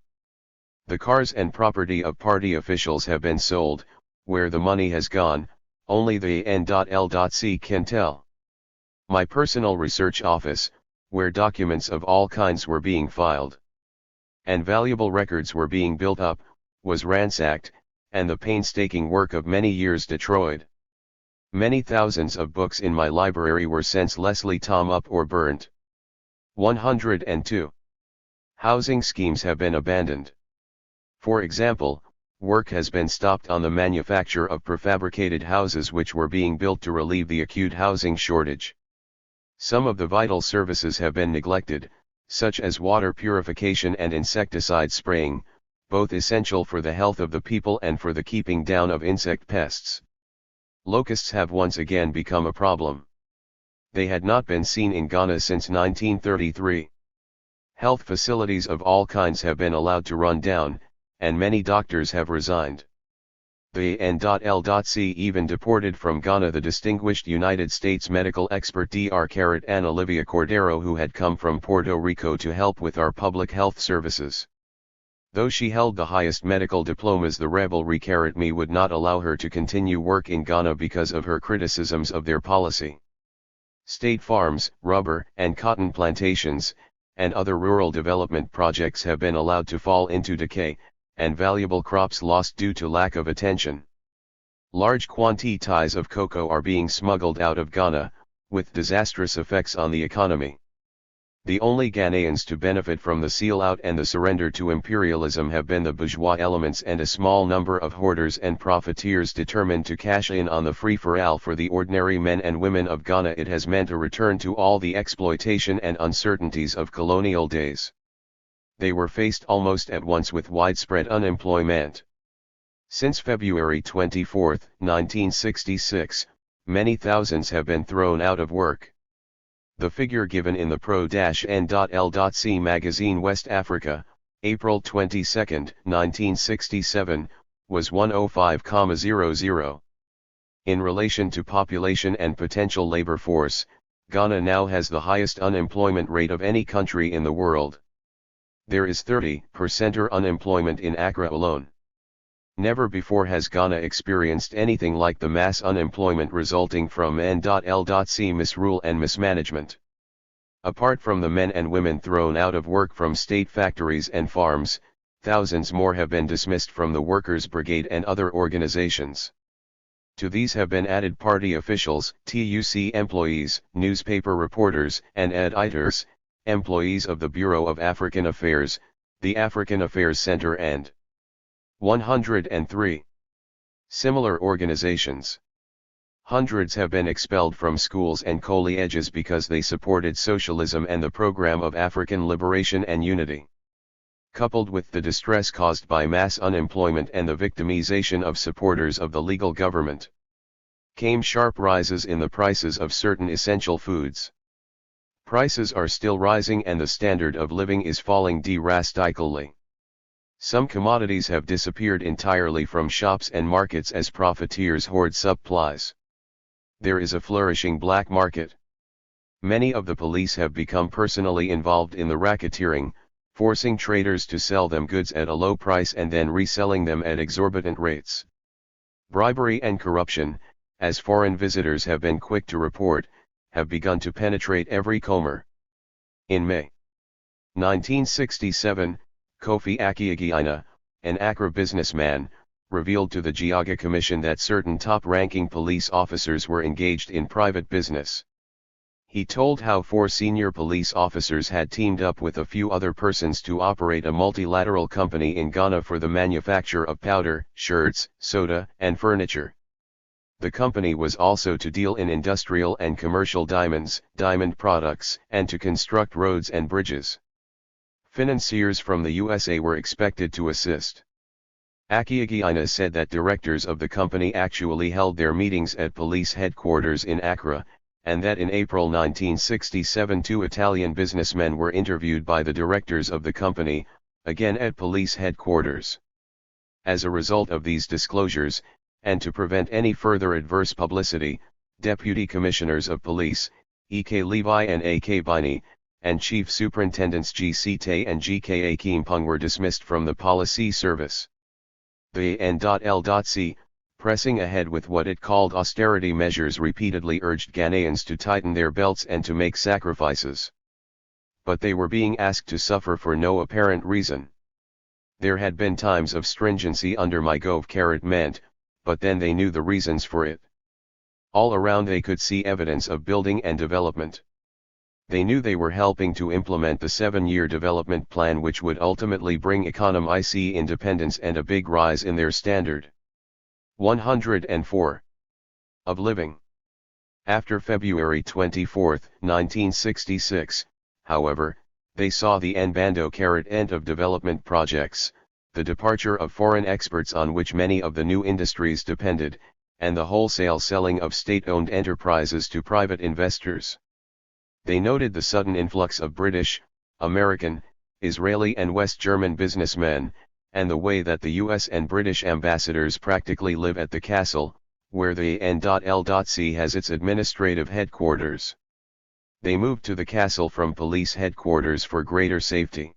The cars and property of party officials have been sold. Where the money has gone, only the N.L.C. can tell. My personal research office, where documents of all kinds were being filed, and valuable records were being built up, was ransacked, and the painstaking work of many years destroyed. Many thousands of books in my library were senselessly torn up or burnt. 102. Housing schemes have been abandoned. For example, work has been stopped on the manufacture of prefabricated houses which were being built to relieve the acute housing shortage. Some of the vital services have been neglected, such as water purification and insecticide spraying, both essential for the health of the people and for the keeping down of insect pests. Locusts have once again become a problem. They had not been seen in Ghana since 1933. Health facilities of all kinds have been allowed to run down, and many doctors have resigned. The N.L.C. even deported from Ghana the distinguished United States medical expert Dr. Ana Olivia Cordero, who had come from Puerto Rico to help with our public health services. Though she held the highest medical diplomas, the rebel me would not allow her to continue work in Ghana because of her criticisms of their policy. State farms, rubber and cotton plantations, and other rural development projects have been allowed to fall into decay, and valuable crops lost due to lack of attention. Large quantities of cocoa are being smuggled out of Ghana, with disastrous effects on the economy. The only Ghanaians to benefit from the seal-out and the surrender to imperialism have been the bourgeois elements and a small number of hoarders and profiteers determined to cash in on the free-for-all. For the ordinary men and women of Ghana, it has meant a return to all the exploitation and uncertainties of colonial days. They were faced almost at once with widespread unemployment. Since February 24, 1966, many thousands have been thrown out of work. The figure given in the Pro-N.L.C. magazine West Africa, April 22, 1967, was 105,00. In relation to population and potential labor force, Ghana now has the highest unemployment rate of any country in the world. There is 30% unemployment in Accra alone. Never before has Ghana experienced anything like the mass unemployment resulting from N.L.C. misrule and mismanagement. Apart from the men and women thrown out of work from state factories and farms, thousands more have been dismissed from the Workers' Brigade and other organizations. To these have been added party officials, TUC employees, newspaper reporters and editors, employees of the Bureau of African Affairs, the African Affairs Center and 103 similar organizations. Hundreds have been expelled from schools and colleges because they supported socialism and the program of African liberation and unity. Coupled with the distress caused by mass unemployment and the victimization of supporters of the legal government, came sharp rises in the prices of certain essential foods. Prices are still rising and the standard of living is falling drastically. Some commodities have disappeared entirely from shops and markets as profiteers hoard supplies. There is a flourishing black market. Many of the police have become personally involved in the racketeering, forcing traders to sell them goods at a low price and then reselling them at exorbitant rates. Bribery and corruption, as foreign visitors have been quick to report, have begun to penetrate every corner. In May 1967, Kofi Akiyagina, an Accra businessman, revealed to the Giaga Commission that certain top-ranking police officers were engaged in private business. He told how 4 senior police officers had teamed up with a few other persons to operate a multilateral company in Ghana for the manufacture of powder, shirts, soda, and furniture. The company was also to deal in industrial and commercial diamonds, diamond products, and to construct roads and bridges. Financiers from the USA were expected to assist. Akiyagina said that directors of the company actually held their meetings at police headquarters in Accra, and that in April 1967 2 Italian businessmen were interviewed by the directors of the company, again at police headquarters. As a result of these disclosures, and to prevent any further adverse publicity, Deputy Commissioners of Police, E.K. Levi and A.K. Biney, and Chief Superintendents G.C. Tay and G.K. Akimpung were dismissed from the policy service. The N.L.C. pressing ahead with what it called austerity measures, repeatedly urged Ghanaians to tighten their belts and to make sacrifices. But they were being asked to suffer for no apparent reason. There had been times of stringency under my government, but then they knew the reasons for it. All around they could see evidence of building and development. They knew they were helping to implement the 7-year development plan, which would ultimately bring economic independence and a big rise in their standard 104 of living. After February 24, 1966, however, they saw the end of development projects, the departure of foreign experts on which many of the new industries depended, and the wholesale selling of state-owned enterprises to private investors. They noted the sudden influx of British, American, Israeli and West German businessmen, and the way that the US and British ambassadors practically live at the castle, where the N.L.C. has its administrative headquarters. They moved to the castle from police headquarters for greater safety.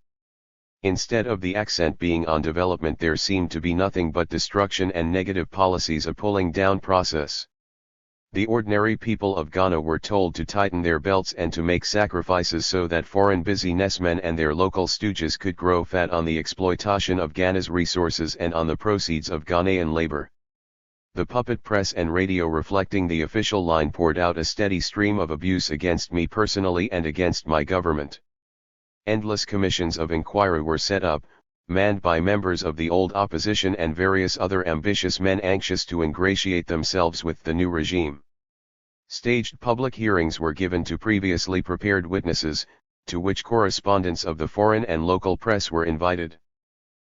Instead of the accent being on development, there seemed to be nothing but destruction and negative policies, a pulling down process. The ordinary people of Ghana were told to tighten their belts and to make sacrifices so that foreign businessmen and their local stooges could grow fat on the exploitation of Ghana's resources and on the proceeds of Ghanaian labor. The puppet press and radio reflecting the official line poured out a steady stream of abuse against me personally and against my government. Endless commissions of inquiry were set up, manned by members of the old opposition and various other ambitious men anxious to ingratiate themselves with the new regime. Staged public hearings were given to previously prepared witnesses, to which correspondents of the foreign and local press were invited.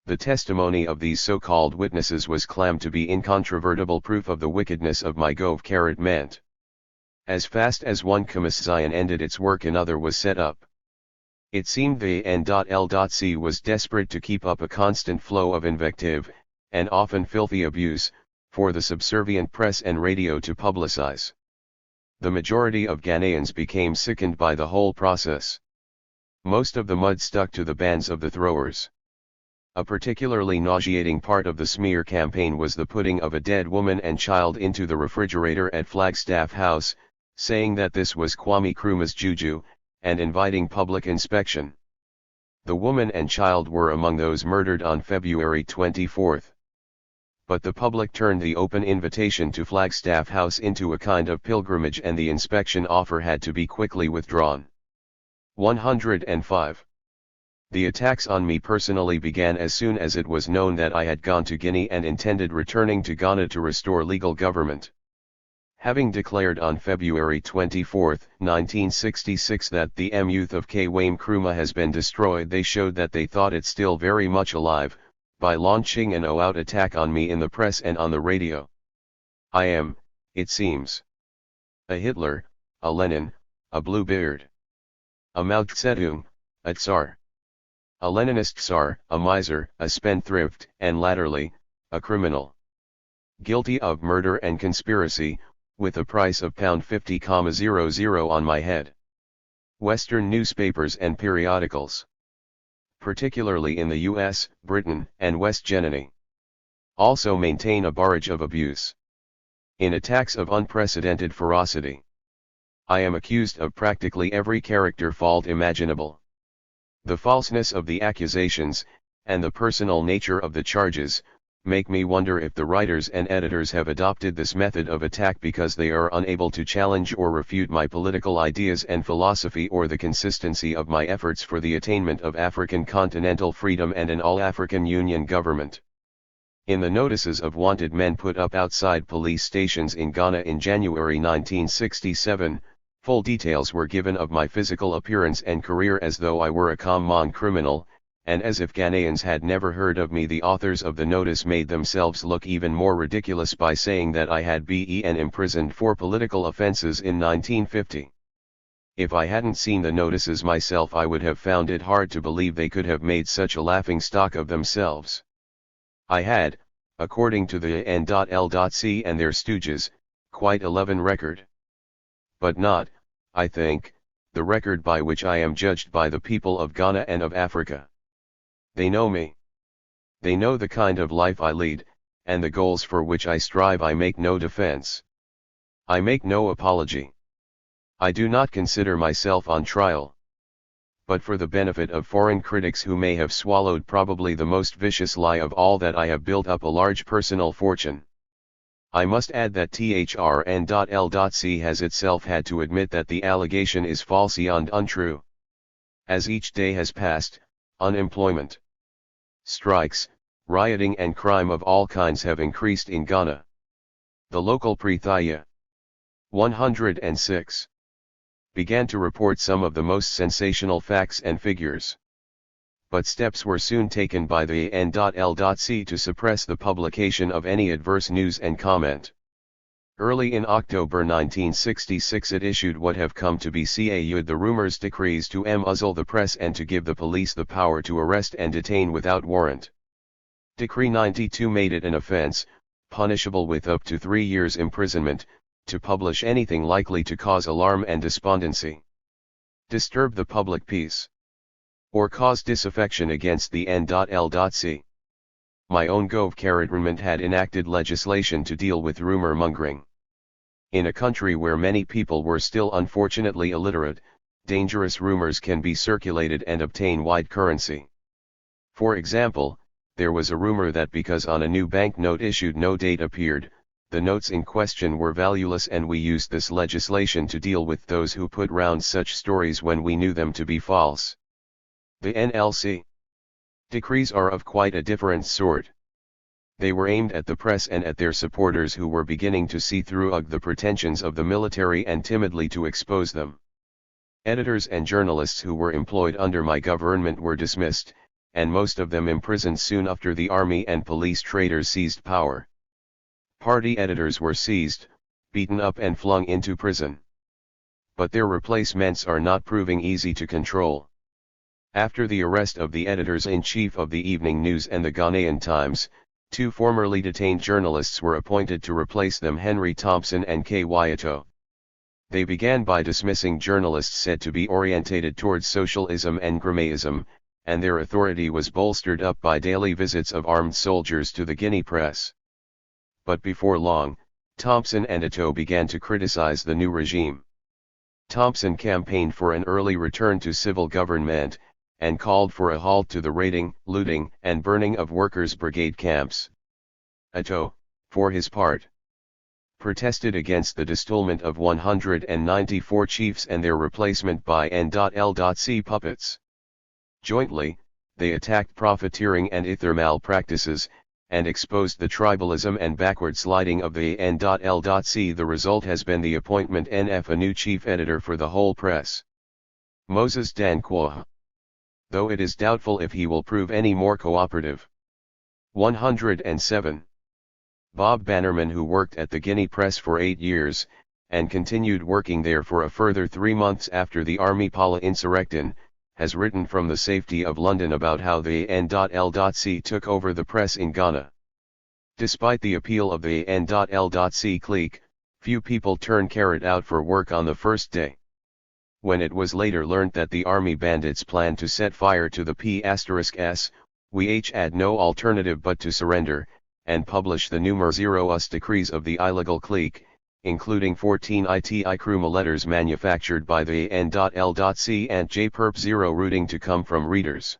The testimony of these so-called witnesses was claimed to be incontrovertible proof of the wickedness of my government. As fast as one commission ended its work, another was set up. It seemed the N.L.C. was desperate to keep up a constant flow of invective, and often filthy abuse, for the subservient press and radio to publicize. The majority of Ghanaians became sickened by the whole process. Most of the mud stuck to the bands of the throwers. A particularly nauseating part of the smear campaign was the putting of a dead woman and child into the refrigerator at Flagstaff House, saying that this was Kwame Nkrumah's juju, and inviting public inspection. The woman and child were among those murdered on February 24. But the public turned the open invitation to Flagstaff House into a kind of pilgrimage, and the inspection offer had to be quickly withdrawn. 105. The attacks on me personally began as soon as it was known that I had gone to Guinea and intended returning to Ghana to restore legal government. Having declared on February 24, 1966 that the youth of kwame Nkrumah has been destroyed, they showed that they thought it still very much alive, by launching an all-out attack on me in the press and on the radio. I am, it seems, a Hitler, a Lenin, a Bluebeard, a Mao Zedong, a Tsar, a Leninist Tsar, a miser, a spendthrift, and latterly, a criminal. Guilty of murder and conspiracy, with a price of £50,00 on my head. Western newspapers and periodicals, particularly in the US, Britain, and West Germany, also maintain a barrage of abuse. In attacks of unprecedented ferocity, I am accused of practically every character fault imaginable. The falseness of the accusations, and the personal nature of the charges, make me wonder if the writers and editors have adopted this method of attack because they are unable to challenge or refute my political ideas and philosophy, or the consistency of my efforts for the attainment of African continental freedom and an all-African Union government. In the notices of wanted men put up outside police stations in Ghana in January 1967, full details were given of my physical appearance and career as though I were a common criminal, and as if Ghanaians had never heard of me. The authors of the notice made themselves look even more ridiculous by saying that I had been imprisoned for political offences in 1950. If I hadn't seen the notices myself, I would have found it hard to believe they could have made such a laughingstock of themselves. I had, according to the N.L.C. and their stooges, quite 11 record. But not, I think, the record by which I am judged by the people of Ghana and of Africa. They know me. They know the kind of life I lead, and the goals for which I strive I make no defense. I make no apology. I do not consider myself on trial. But for the benefit of foreign critics who may have swallowed probably the most vicious lie of all, that I have built up a large personal fortune, I must add that THRN.L.C. has itself had to admit that the allegation is false and untrue. As each day has passed, unemployment, strikes, rioting and crime of all kinds have increased in Ghana. The local Prithia 106 began to report some of the most sensational facts and figures. But steps were soon taken by the N.L.C. to suppress the publication of any adverse news and comment. Early in October 1966 it issued what have come to be called the rumors decrees to muzzle the press and to give the police the power to arrest and detain without warrant. Decree 92 made it an offense, punishable with up to 3 years imprisonment, to publish anything likely to cause alarm and despondency, disturb the public peace, or cause disaffection against the N.L.C. My own government had enacted legislation to deal with rumor mongering. In a country where many people were still unfortunately illiterate, dangerous rumors can be circulated and obtain wide currency. For example, there was a rumor that because on a new banknote issued no date appeared, the notes in question were valueless, and we used this legislation to deal with those who put round such stories when we knew them to be false. The NLC decrees are of quite a different sort. They were aimed at the press and at their supporters who were beginning to see through the pretensions of the military and timidly to expose them. Editors and journalists who were employed under my government were dismissed, and most of them imprisoned soon after the army and police traitors seized power. Party editors were seized, beaten up and flung into prison. But their replacements are not proving easy to control. After the arrest of the editors-in-chief of the Evening News and the Ghanaian Times, 2 formerly detained journalists were appointed to replace them, Henry Thompson and K. Wyato. They began by dismissing journalists said to be orientated towards socialism and nkrumah, and their authority was bolstered up by daily visits of armed soldiers to the Guinea press. But before long, Thompson and Ato began to criticize the new regime. Thompson campaigned for an early return to civil government, and called for a halt to the raiding, looting, and burning of workers' brigade camps. Ato, for his part, protested against the distillment of 194 chiefs and their replacement by N.L.C. puppets. Jointly, they attacked profiteering and ether practices, and exposed the tribalism and backward sliding of the N.L.C. The result has been the appointment of a new chief editor for the whole press, Moses Danquah, though it is doubtful if he will prove any more cooperative. 107. Bob Bannerman, who worked at the Guinea press for 8 years, and continued working there for a further 3 months after the Army Pala insurrection, has written from the safety of London about how the N.L.C. took over the press in Ghana. Despite the appeal of the N.L.C. clique, few people turned out for work on the first day. When it was later learnt that the army bandits planned to set fire to the P*S, we had no alternative but to surrender, and publish the numer 0 decrees of the illegal clique, including 14 nkrumah letters manufactured by the N.L.C. and J-Perp 0 rooting to come from readers.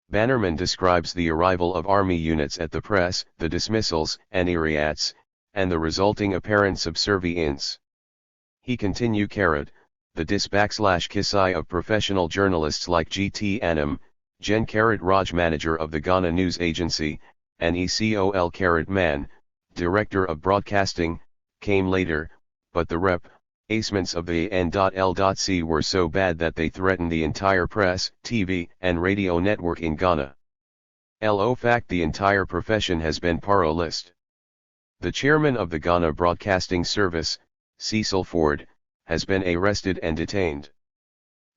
Bannerman describes the arrival of army units at the press, the dismissals and riots, and the resulting apparent subservience. He continue the dis-kisai of professional journalists like G.T. Anam, Gen Raj, manager of the Ghana News Agency, and Ecol Man, director of broadcasting, came later, but the replacements of the N.L.C. were so bad that they threatened the entire press, TV, and radio network in Ghana. Fact the entire profession has been paralyzed. The chairman of the Ghana Broadcasting Service, Cecil Ford, has been arrested and detained.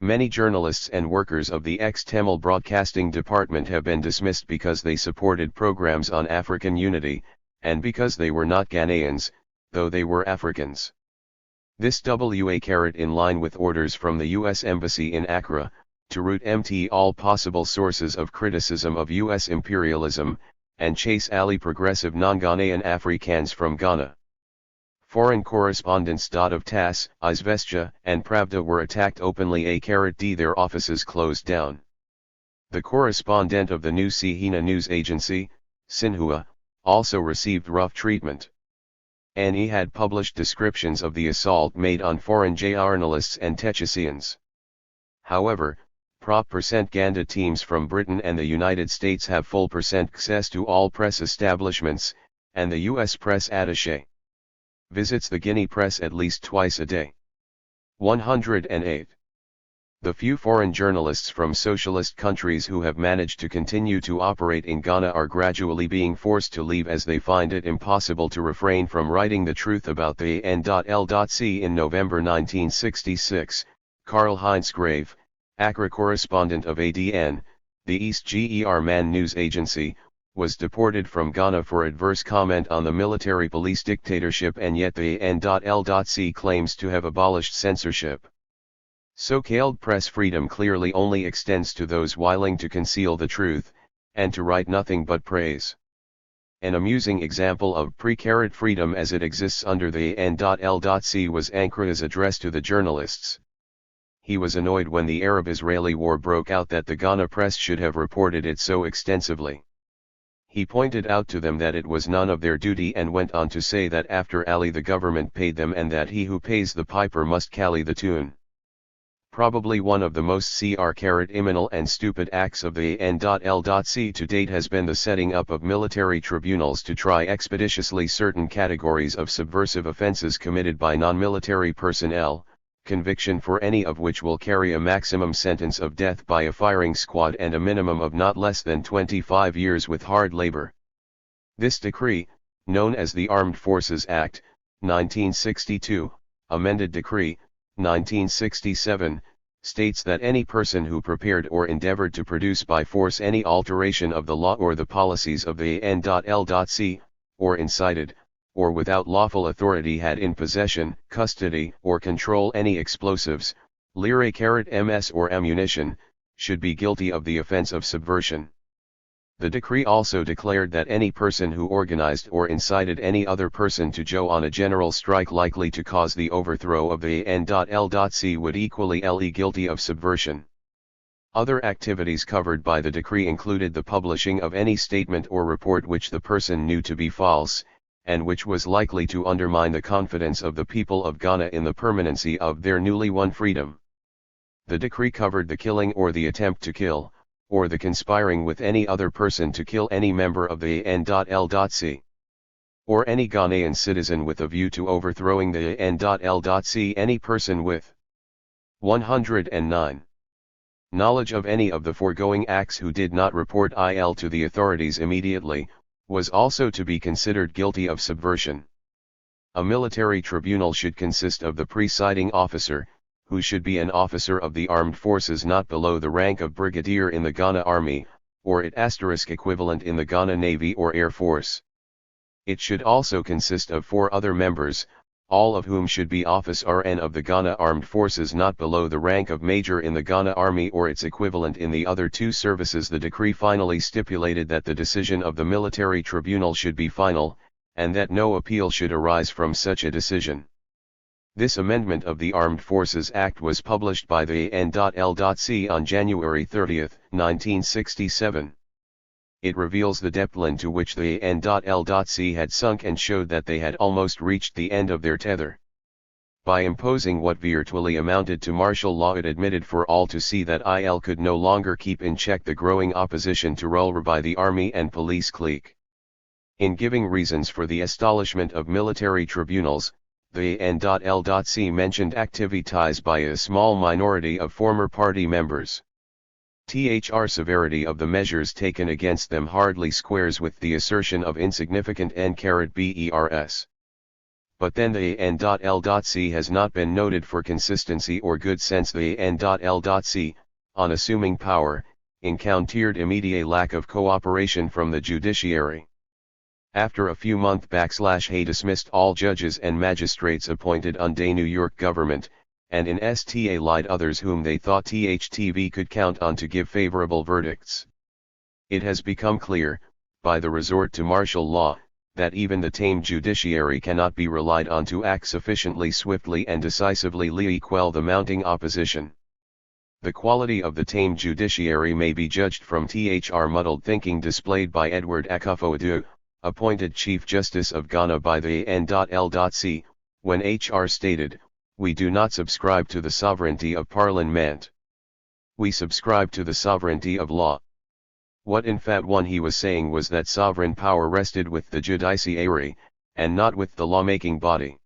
Many journalists and workers of the ex-Tamil Broadcasting Department have been dismissed because they supported programs on African unity, and because they were not Ghanaians, though they were Africans. This in line with orders from the U.S. Embassy in Accra, to root all possible sources of criticism of U.S. imperialism, and chase Ali progressive non-Ghanaian Africans from Ghana. Foreign correspondents of TASS, Izvestia, and Pravda were attacked openly. Their offices closed down. The correspondent of the new Sihina news agency, Sinhua, also received rough treatment. And he had published descriptions of the assault made on foreign journalists and technicians. However, Ganda teams from Britain and the United States have full access to all press establishments, and the U.S. press attaché visits the Guinea press at least twice a day. 108. The few foreign journalists from socialist countries who have managed to continue to operate in Ghana are gradually being forced to leave as they find it impossible to refrain from writing the truth about the AN.L.C. In November 1966, Karl-Heinz Grave, Accra correspondent of ADN, the East Ger Man news agency, was deported from Ghana for adverse comment on the military police dictatorship, and yet the AN.L.C. claims to have abolished censorship. So-called press freedom clearly only extends to those willing to conceal the truth, and to write nothing but praise. An amusing example of precariat freedom as it exists under the AN.L.C. was Ankrumah's address to the journalists. He was annoyed when the Arab-Israeli war broke out that the Ghana press should have reported it so extensively. He pointed out to them that it was none of their duty, and went on to say that after Ali the government paid them, and that he who pays the piper must carry the tune. Probably one of the most immoral and stupid acts of the AN.L.C. to date has been the setting up of military tribunals to try expeditiously certain categories of subversive offenses committed by non-military personnel, conviction for any of which will carry a maximum sentence of death by a firing squad and a minimum of not less than 25 years with hard labor. This decree, known as the Armed Forces Act, 1962, amended Decree, 1967, states that any person who prepared or endeavored to produce by force any alteration of the law or the policies of the AN.L.C., or incited, or without lawful authority had in possession, custody, or control any explosives, ms or ammunition, should be guilty of the offense of subversion. The decree also declared that any person who organized or incited any other person to go on a general strike likely to cause the overthrow of the AN.L.C. would equally be guilty of subversion. Other activities covered by the decree included the publishing of any statement or report which the person knew to be false, and which was likely to undermine the confidence of the people of Ghana in the permanency of their newly won freedom. The decree covered the killing or the attempt to kill, or the conspiring with any other person to kill any member of the AN.L.C. or any Ghanaian citizen with a view to overthrowing the AN.L.C. any person with 109. Knowledge of any of the foregoing acts who did not report IL to the authorities immediately, was also to be considered guilty of subversion. A military tribunal should consist of the presiding officer, who should be an officer of the armed forces not below the rank of brigadier in the Ghana Army, or its equivalent in the Ghana Navy or Air Force. It should also consist of 4 other members, all of whom should be office RN of the Ghana Armed Forces not below the rank of major in the Ghana Army or its equivalent in the other 2 services. The decree finally stipulated that the decision of the military tribunal should be final, and that no appeal should arise from such a decision. This amendment of the Armed Forces Act was published by the AN.L.C. on January 30, 1967. It reveals the depth to which the AN.L.C. had sunk and showed that they had almost reached the end of their tether. By imposing what virtually amounted to martial law, it admitted for all to see that IL could no longer keep in check the growing opposition to rule by the army and police clique. In giving reasons for the establishment of military tribunals, the AN.L.C. mentioned activities by a small minority of former party members. Severity of the measures taken against them hardly squares with the assertion of insignificant NKRBERS. But then the AN.L.C. has not been noted for consistency or good sense. The AN.L.C., on assuming power, encountered immediate lack of cooperation from the judiciary. After a few months he dismissed all judges and magistrates appointed under New York government, and in sta lied others whom they thought THTV could count on to give favorable verdicts. It has become clear, by the resort to martial law, that even the tame judiciary cannot be relied on to act sufficiently swiftly and decisively quell the mounting opposition. The quality of the tame judiciary may be judged from the muddled thinking displayed by Edward Akufo-Addo, appointed Chief Justice of Ghana by the AN.L.C, when HR stated, "We do not subscribe to the sovereignty of Parliament. We subscribe to the sovereignty of law." What in fact he was saying was that sovereign power rested with the judiciary, and not with the lawmaking body.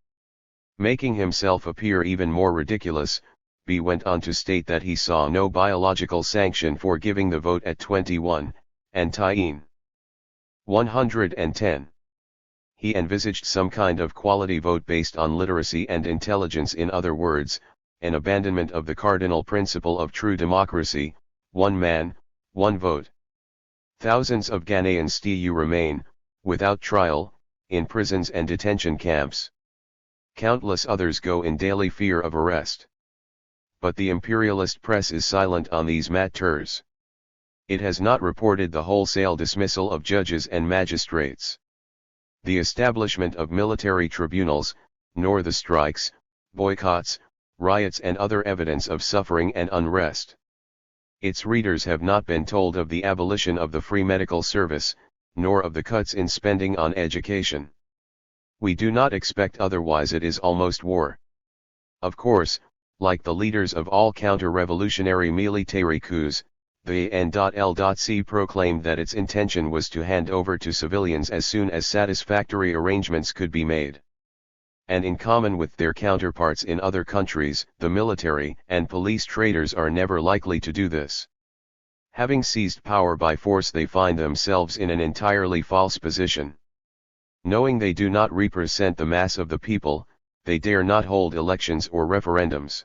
Making himself appear even more ridiculous, B went on to state that he saw no biological sanction for giving the vote at 21, and tying 110. He envisaged some kind of quality vote based on literacy and intelligence, in other words, an abandonment of the cardinal principle of true democracy, one man, one vote. Thousands of Ghanaians still remain, without trial, in prisons and detention camps. Countless others go in daily fear of arrest. But the imperialist press is silent on these matters. It has not reported the wholesale dismissal of judges and magistrates, the establishment of military tribunals, nor the strikes, boycotts, riots and other evidence of suffering and unrest. Its readers have not been told of the abolition of the free medical service, nor of the cuts in spending on education. We do not expect otherwise. It is almost war. Of course, like the leaders of all counter-revolutionary military coups, the N.L.C proclaimed that its intention was to hand over to civilians as soon as satisfactory arrangements could be made. And in common with their counterparts in other countries, the military and police traitors are never likely to do this. Having seized power by force, they find themselves in an entirely false position. Knowing they do not represent the mass of the people, they dare not hold elections or referendums.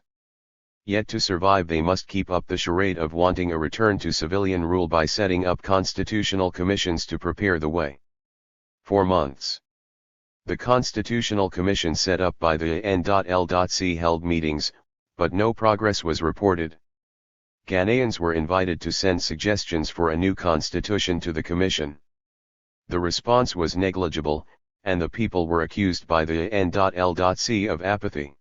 Yet to survive they must keep up the charade of wanting a return to civilian rule by setting up constitutional commissions to prepare the way. For months, the Constitutional Commission set up by the N.L.C held meetings, but no progress was reported. Ghanaians were invited to send suggestions for a new constitution to the commission. The response was negligible, and the people were accused by the N.L.C of apathy.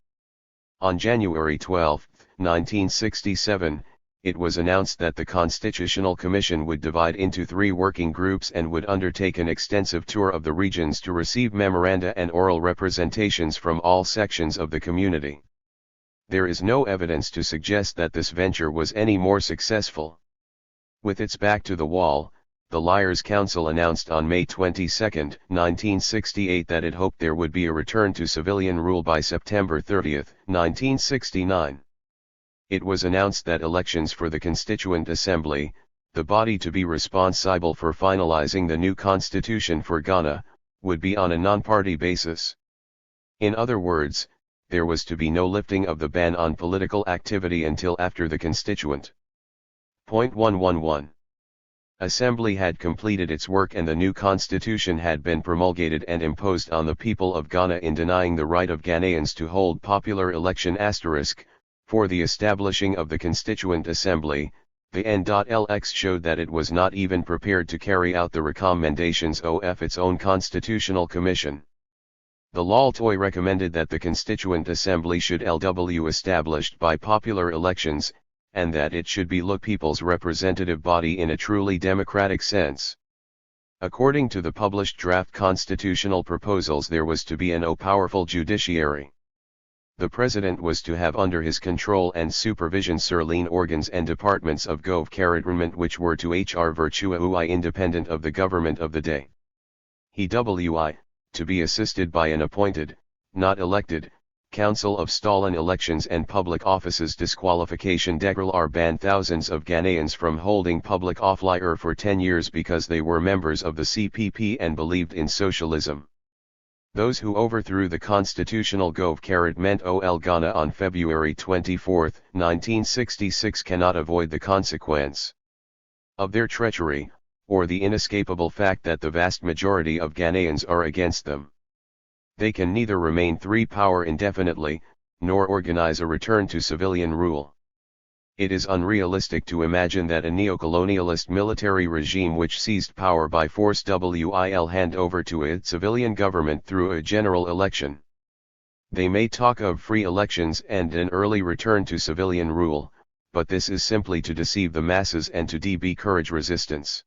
On January 12, 1967, it was announced that the Constitutional Commission would divide into 3 working groups and would undertake an extensive tour of the regions to receive memoranda and oral representations from all sections of the community. There is no evidence to suggest that this venture was any more successful. With its back to the wall, the Liars Council announced on May 22, 1968 that it hoped there would be a return to civilian rule by September 30, 1969. It was announced that elections for the Constituent Assembly, the body to be responsible for finalizing the new constitution for Ghana, would be on a non-party basis. In other words, there was to be no lifting of the ban on political activity until after the Constituent. 111. Assembly had completed its work and the new constitution had been promulgated and imposed on the people of Ghana in denying the right of Ghanaians to hold popular election for the establishing of the Constituent Assembly. The N.L.X showed that it was not even prepared to carry out the recommendations of its own Constitutional Commission. The Laltoy recommended that the Constituent Assembly should be established by popular elections, and that it should be the people's representative body in a truly democratic sense. According to the published draft constitutional proposals, there was to be an powerful judiciary. The president was to have under his control and supervision certain organs and departments of government which were to virtually independent of the government of the day. He to be assisted by an appointed, not elected, Council of Stolen Elections and Public Offices. Disqualification decree banned thousands of Ghanaians from holding public office for 10 years because they were members of the CPP and believed in socialism. Those who overthrew the constitutional government of Ghana on February 24, 1966 cannot avoid the consequence of their treachery, or the inescapable fact that the vast majority of Ghanaians are against them. They can neither remain power indefinitely, nor organize a return to civilian rule. It is unrealistic to imagine that a neocolonialist military regime which seized power by force will hand over to a civilian government through a general election. They may talk of free elections and an early return to civilian rule, but this is simply to deceive the masses and to discourage resistance.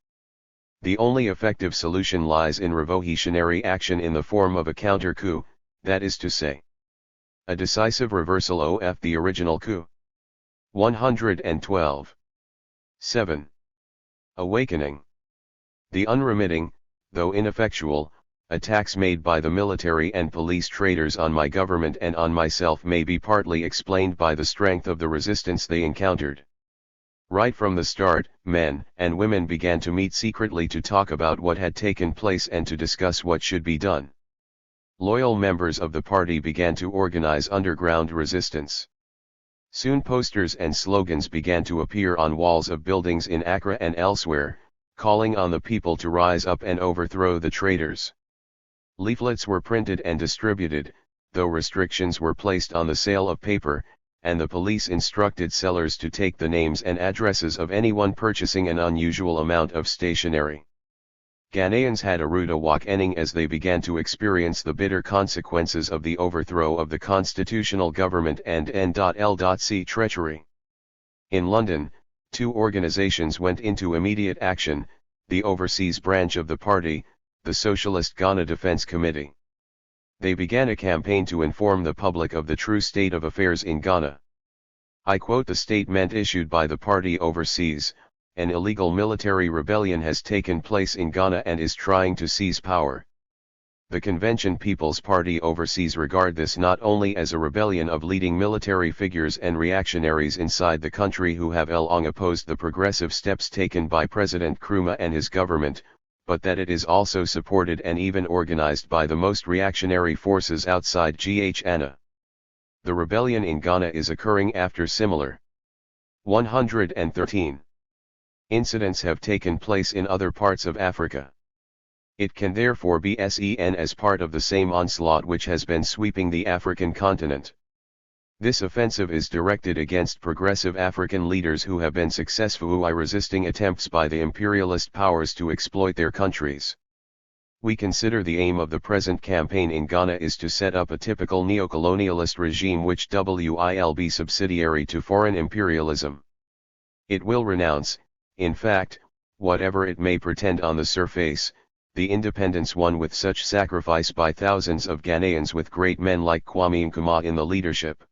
The only effective solution lies in revolutionary action in the form of a counter-coup, that is to say, a decisive reversal of the original coup. 112. 7. Awakening. The unremitting, though ineffectual, attacks made by the military and police traitors on my government and on myself may be partly explained by the strength of the resistance they encountered. Right from the start, men and women began to meet secretly to talk about what had taken place and to discuss what should be done. Loyal members of the party began to organize underground resistance. Soon posters and slogans began to appear on walls of buildings in Accra and elsewhere, calling on the people to rise up and overthrow the traitors. Leaflets were printed and distributed, though restrictions were placed on the sale of paper, and the police instructed sellers to take the names and addresses of anyone purchasing an unusual amount of stationery. Ghanaians had a rude awakening as they began to experience the bitter consequences of the overthrow of the constitutional government and N.L.C. treachery. In London, two organizations went into immediate action, the overseas branch of the party, the Socialist Ghana Defence Committee. They began a campaign to inform the public of the true state of affairs in Ghana. I quote the statement issued by the party overseas: "An illegal military rebellion has taken place in Ghana and is trying to seize power." The Convention People's Party overseas regard this not only as a rebellion of leading military figures and reactionaries inside the country who have long opposed the progressive steps taken by President Nkrumah and his government, but that it is also supported and even organized by the most reactionary forces outside Ghana. The rebellion in Ghana is occurring after similar 113 incidents have taken place in other parts of Africa. It can therefore be seen as part of the same onslaught which has been sweeping the African continent. This offensive is directed against progressive African leaders who have been successfully resisting attempts by the imperialist powers to exploit their countries. We consider the aim of the present campaign in Ghana is to set up a typical neocolonialist regime which will be subsidiary to foreign imperialism. It will renounce, in fact, whatever it may pretend on the surface, the independence won with such sacrifice by thousands of Ghanaians with great men like Kwame Nkrumah in the leadership.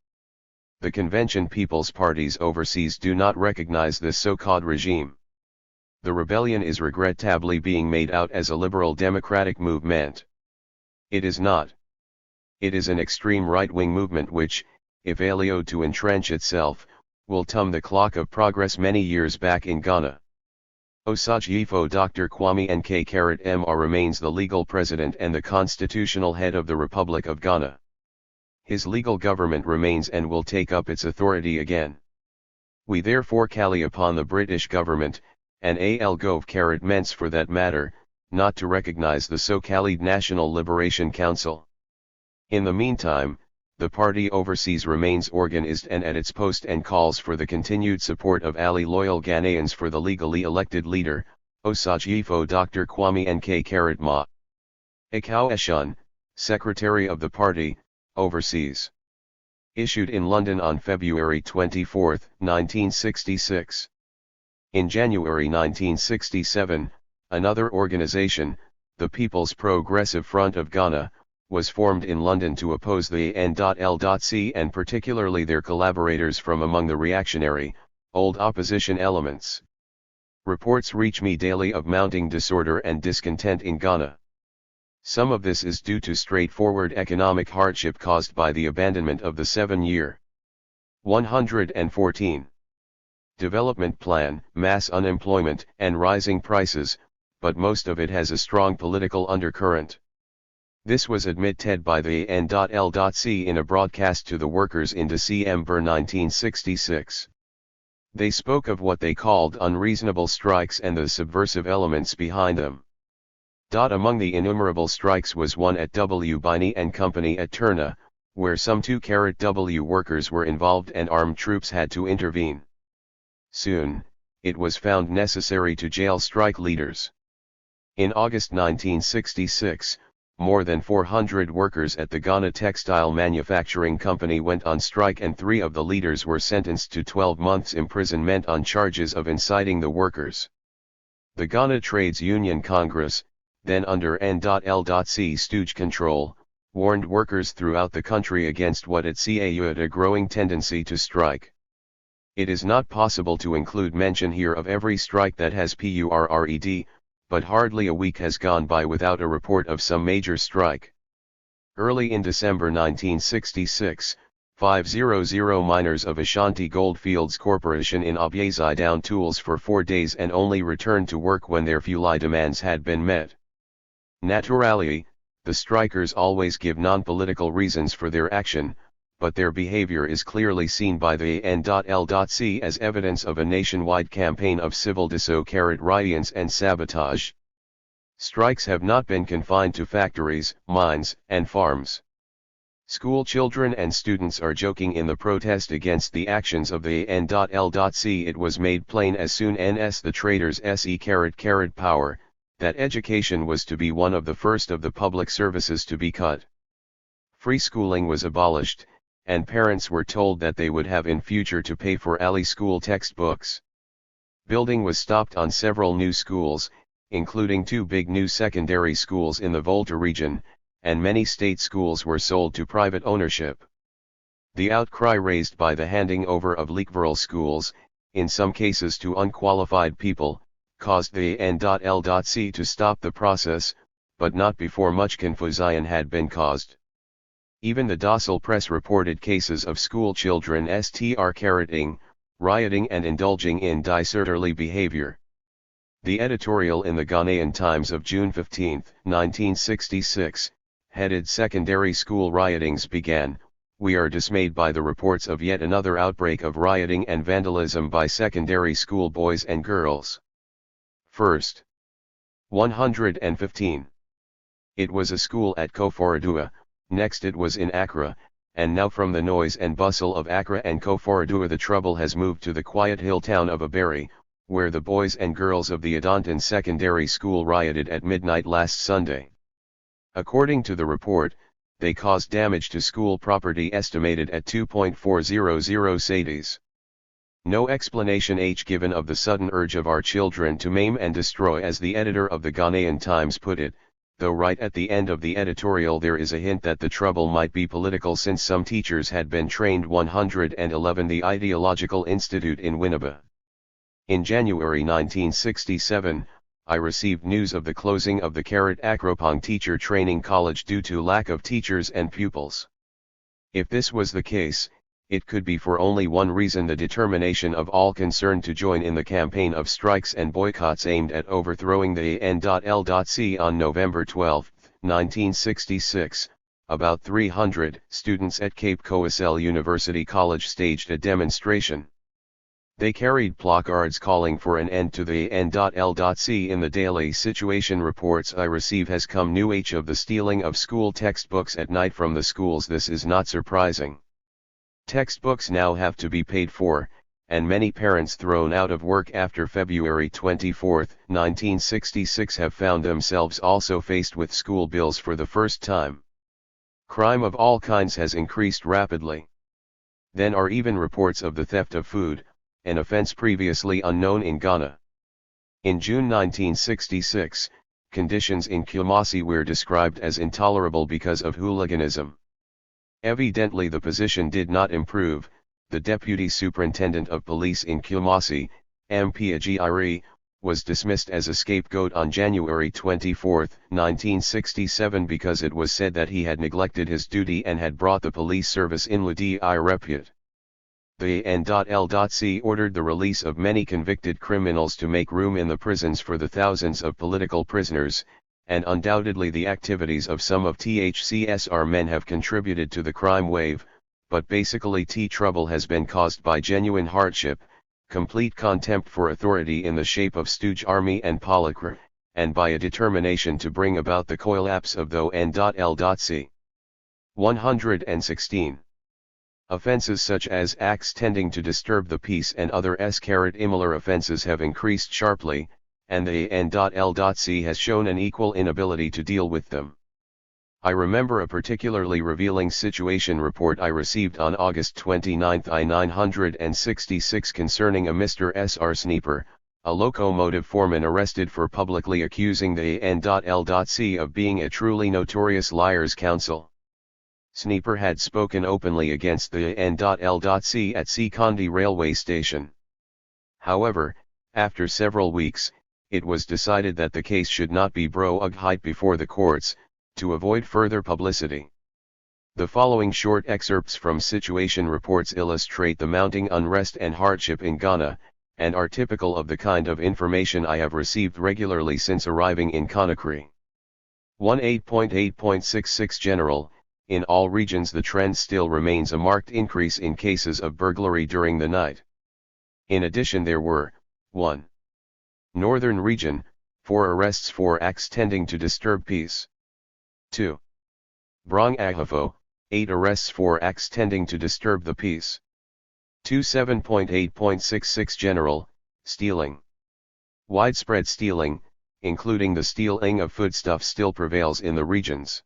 The Convention People's Parties overseas do not recognize this so-called regime. The rebellion is regrettably being made out as a liberal democratic movement. It is not. It is an extreme right-wing movement which, if allowed to entrench itself, will turn the clock of progress many years back in Ghana. Osagyefo Dr. Kwame Nkrumah remains the legal president and the constitutional head of the Republic of Ghana. His legal government remains and will take up its authority again. We therefore call upon the British government, and AL Governments for that matter, not to recognize the so-called National Liberation Council. In the meantime, the party overseas remains organized and at its post and calls for the continued support of loyal Ghanaians for the legally elected leader, Osagyefo Dr. Kwame Nkrumah. Akau Eshun, Secretary of the party, overseas. Issued in London on February 24, 1966. In January 1967, another organization, the People's Progressive Front of Ghana, was formed in London to oppose the N.L.C. and particularly their collaborators from among the reactionary, old opposition elements. Reports reach me daily of mounting disorder and discontent in Ghana. Some of this is due to straightforward economic hardship caused by the abandonment of the 7-year 114 development plan, mass unemployment, and rising prices, but most of it has a strong political undercurrent. This was admitted by the N.L.C. in a broadcast to the workers in December 1966. They spoke of what they called unreasonable strikes and the subversive elements behind them. Among the innumerable strikes was one at W. Biney and Company at Turner, where some 2W workers were involved and armed troops had to intervene. Soon, it was found necessary to jail strike leaders. In August 1966, more than 400 workers at the Ghana Textile Manufacturing Company went on strike and 3 of the leaders were sentenced to 12 months imprisonment on charges of inciting the workers. The Ghana Trades Union Congress, then under N.L.C. stooge control, warned workers throughout the country against what it said a growing tendency to strike. It is not possible to include mention here of every strike that has occurred, but hardly a week has gone by without a report of some major strike. Early in December 1966, 500 miners of Ashanti Goldfields Corporation in Abia sat down tools for 4 days and only returned to work when their fuel demands had been met. Naturally, the strikers always give non-political reasons for their action, but their behavior is clearly seen by the N.L.C. as evidence of a nationwide campaign of civil disobedience and sabotage. Strikes have not been confined to factories, mines, and farms. School children and students are joking in the protest against the actions of the N.L.C. It was made plain as soon as the traders carried power, that education was to be one of the first of the public services to be cut. Free schooling was abolished, and parents were told that they would have in future to pay for alley school textbooks. Building was stopped on several new schools, including 2 big new secondary schools in the Volta region, and many state schools were sold to private ownership. The outcry raised by the handing over of liberal schools, in some cases to unqualified people, caused the N.L.C. to stop the process, but not before much confusion had been caused. Even the docile press reported cases of school children carrying, rioting and indulging in disorderly behavior. The editorial in the Ghanaian Times of June 15, 1966, headed "Secondary School Riotings Began. We are dismayed by the reports of yet another outbreak of rioting and vandalism by secondary school boys and girls." First, 115. It was a school at Koforidua, next it was in Accra, and now from the noise and bustle of Accra and Koforidua the trouble has moved to the quiet hill town of Aberi, where the boys and girls of the Adontan Secondary School rioted at midnight last Sunday. According to the report, they caused damage to school property estimated at 2.400 cedis. No explanation given of the sudden urge of our children to maim and destroy, as the editor of the Ghanaian Times put it, though right at the end of the editorial there is a hint that the trouble might be political, since some teachers had been trained. 111 The Ideological Institute in Winneba. In January 1967, I received news of the closing of the Akropong Teacher Training College due to lack of teachers and pupils. If this was the case, it could be for only one reason: the determination of all concerned to join in the campaign of strikes and boycotts aimed at overthrowing the N.L.C. On November 12, 1966, about 300 students at Cape Coastal University College staged a demonstration. They carried placards calling for an end to the N.L.C. In the daily situation reports I receive has come news of the stealing of school textbooks at night from the schools. This is not surprising. Textbooks now have to be paid for, and many parents thrown out of work after February 24, 1966 have found themselves also faced with school bills for the first time. Crime of all kinds has increased rapidly. Then are even reports of the theft of food, an offense previously unknown in Ghana. In June 1966, conditions in Kumasi were described as intolerable because of hooliganism. Evidently the position did not improve. The Deputy Superintendent of Police in Kumasi, MP Agiri, was dismissed as a scapegoat on January 24, 1967 because it was said that he had neglected his duty and had brought the police service in repute. The N.L.C. ordered the release of many convicted criminals to make room in the prisons for the thousands of political prisoners, and undoubtedly the activities of some of THCSR men have contributed to the crime wave, but basically trouble has been caused by genuine hardship, complete contempt for authority in the shape of stooge army and policra, and by a determination to bring about the collapse of the N.L.C. 116. Offenses such as acts tending to disturb the peace and other similar offenses have increased sharply, and the AN.L.C. has shown an equal inability to deal with them. I remember a particularly revealing situation report I received on August 29, I-966 concerning a Mr. S.R. Sniper, a locomotive foreman arrested for publicly accusing the AN.L.C. of being a truly notorious liars council. Sniper had spoken openly against the AN.L.C. at Sekondi railway station. However, after several weeks, it was decided that the case should not be brought before the courts, to avoid further publicity. The following short excerpts from situation reports illustrate the mounting unrest and hardship in Ghana, and are typical of the kind of information I have received regularly since arriving in Conakry. 18.8.66 General, in all regions the trend still remains a marked increase in cases of burglary during the night. In addition there were, 1. Northern region, 4 arrests for acts tending to disturb peace. 2. Brong Ahafo, 8 arrests for acts tending to disturb the peace. 27.8.66 General, stealing. Widespread stealing, including the stealing of foodstuffs, still prevails in the regions.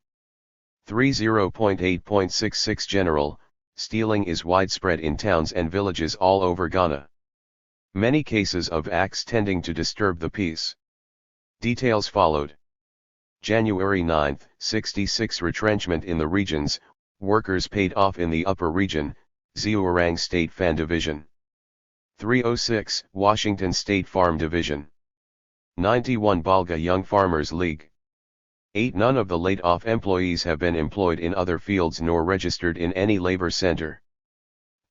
30.8.66 General, stealing is widespread in towns and villages all over Ghana. Many cases of acts tending to disturb the peace. Details followed. January 9, 66 retrenchment in the regions, workers paid off in the upper region, Ziorang State Fan Division. 306 Washington State Farm Division. 91 Balga Young Farmers League. 8 None of the laid-off employees have been employed in other fields nor registered in any labor center.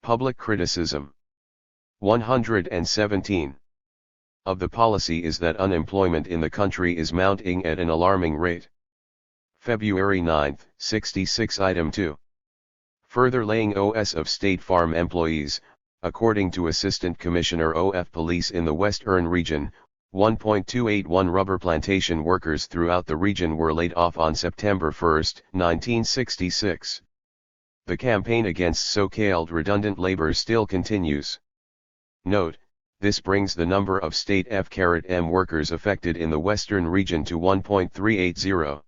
Public criticism. 117. Of the policy is that unemployment in the country is mounting at an alarming rate. February 9, 66 Item 2. Further laying OS of State Farm employees, according to Assistant Commissioner OF Police in the Western Region, 1.281 rubber plantation workers throughout the region were laid off on September 1, 1966. The campaign against so-called redundant labor still continues. Note, this brings the number of state F-M workers affected in the Western Region to 1.380.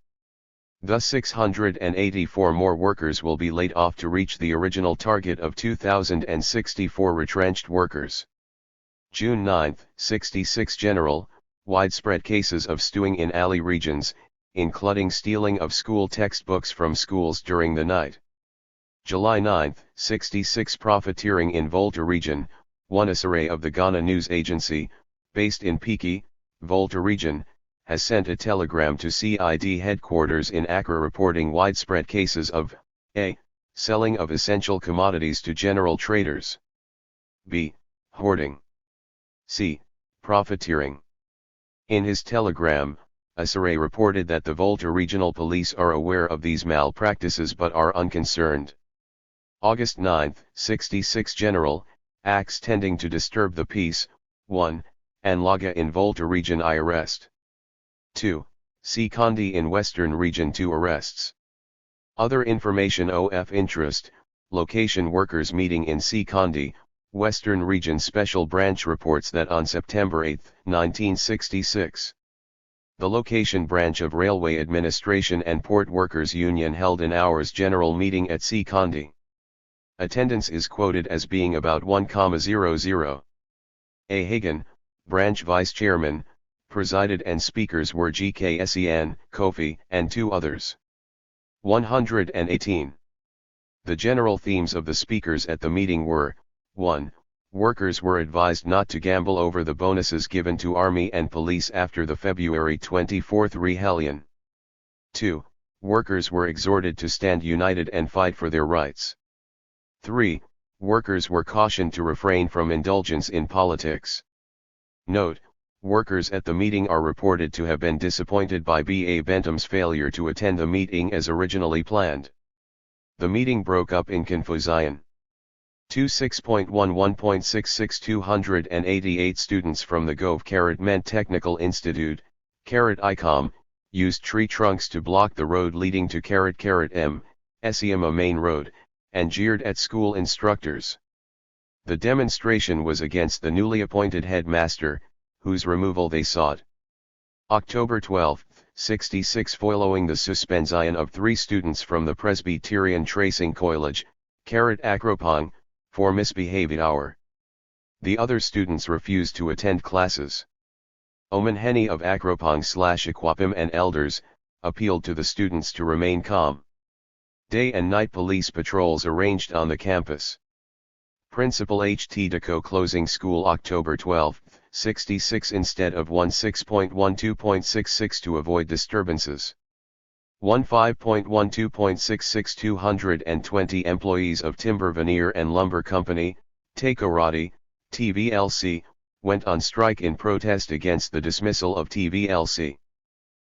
Thus 684 more workers will be laid off to reach the original target of 2,064 retrenched workers. June 9, 66 General, widespread cases of stewing in alley regions, including stealing of school textbooks from schools during the night. July 9, 66 Profiteering in Volta region, one Asare of the Ghana News Agency, based in Piki, Volta region, has sent a telegram to CID headquarters in Accra reporting widespread cases of a. Selling of essential commodities to general traders, b. Hoarding, c. Profiteering. In his telegram, Asare reported that the Volta Regional Police are aware of these malpractices but are unconcerned. August 9, 66 General, acts tending to disturb the peace, 1, Anlaga in Volta region I arrest. 2, Sekondi in Western region 2 arrests. Other information of interest, location workers meeting in Sekondi, Western region Special Branch reports that on September 8, 1966, the location branch of Railway Administration and Port Workers Union held an hour's general meeting at Sekondi. Attendance is quoted as being about 1,00. A. Hagan, branch vice chairman, presided and speakers were GKSEN, Kofi, and 2 others. 118. The general themes of the speakers at the meeting were, 1. Workers were advised not to gamble over the bonuses given to Army and Police after the February 24 rebellion. 2. Workers were exhorted to stand united and fight for their rights. 3. Workers were cautioned to refrain from indulgence in politics. Note, workers at the meeting are reported to have been disappointed by B.A. Bentham's failure to attend the meeting as originally planned. The meeting broke up in confusion. 26.11.66 288 students from the Gov. Technical Institute, ICOM, used tree trunks to block the road leading to Siema Main Road, and jeered at school instructors. The demonstration was against the newly appointed headmaster, whose removal they sought. October 12, 66. Following the suspension of 3 students from the Presbyterian Tracing College, Akropong, for misbehavior. The other students refused to attend classes. Omanheni of Akropong/Aquapim and elders, appealed to the students to remain calm. Day and night police patrols arranged on the campus. Principal H.T. Deco closing school October 12, 66 instead of 16.12.66 to avoid disturbances. 15.12.66 220 employees of Timber Veneer and Lumber Company, THIRD, TVLC, went on strike in protest against the dismissal of TVLC.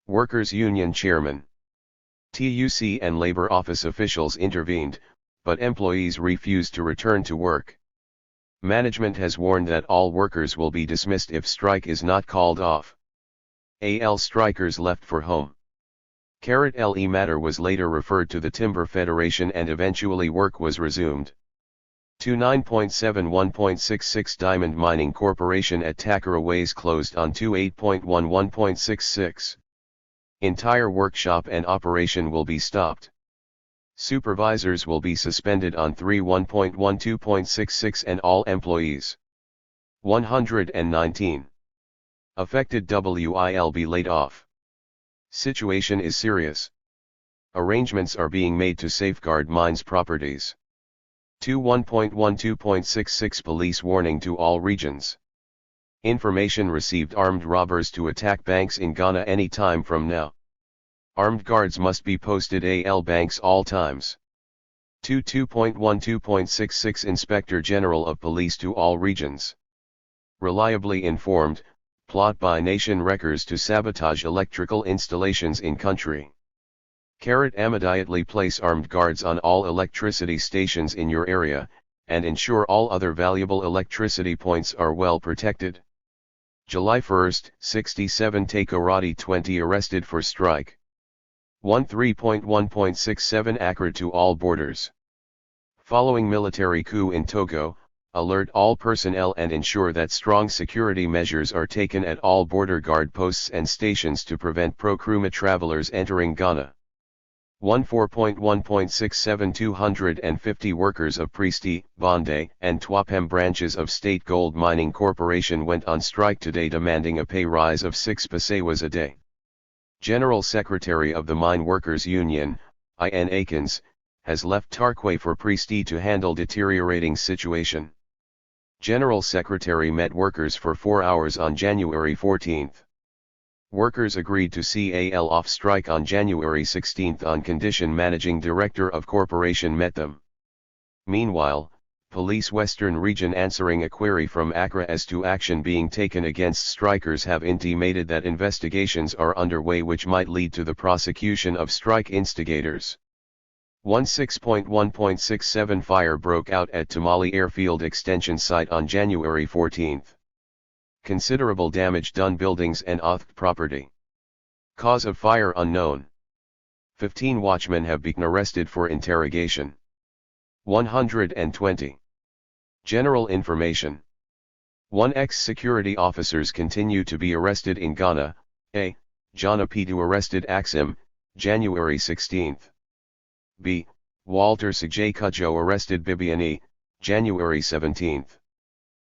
Workers' Union Chairman, TUC and Labor Office officials intervened, but employees refused to return to work. Management has warned that all workers will be dismissed if strike is not called off. AL strikers left for home. LE matter was later referred to the Timber Federation and eventually work was resumed. 29.71.66 Diamond Mining Corporation at Takara Ways closed on 28.11.66. Entire workshop and operation will be stopped. Supervisors will be suspended on 31.12.66 and all employees. 119. Affected will be laid off. Situation is serious. Arrangements are being made to safeguard mines properties. 21.12.66 Police warning to all regions. Information received: armed robbers to attack banks in Ghana any time from now. Armed guards must be posted AL banks all times. 22.12.66 Inspector General of Police to all regions. Reliably informed, plot by nation wreckers to sabotage electrical installations in country. Immediately place armed guards on all electricity stations in your area, and ensure all other valuable electricity points are well protected. July 1, 67 Takoradi 20 arrested for strike. 13.1.67 Accra to all borders. Following military coup in Togo, alert all personnel and ensure that strong security measures are taken at all border guard posts and stations to prevent pro-Nkrumah travelers entering Ghana. 14.1.67 250 workers of Priesti, Bonde, and Twapem branches of State Gold Mining Corporation went on strike today demanding a pay rise of 6 pesewas a day. General Secretary of the Mine Workers Union, IN Akins, has left Tarkwa for Priesti to handle deteriorating situation. General Secretary met workers for 4 hours on January 14. Workers agreed to see AL off strike on January 16 on condition Managing Director of Corporation met them. Meanwhile, Police Western Region answering a query from Accra as to action being taken against strikers have intimated that investigations are underway which might lead to the prosecution of strike instigators. 16.1.67 Fire broke out at Tamale Airfield Extension site on January 14. Considerable damage done buildings and property. Cause of fire unknown. 15 watchmen have been arrested for interrogation. 120. General information. 1 ex-security officers continue to be arrested in Ghana. A. John Apidu arrested Axim, January 16. B. Walter Sajay Cudjoe arrested Bibiani, January 17.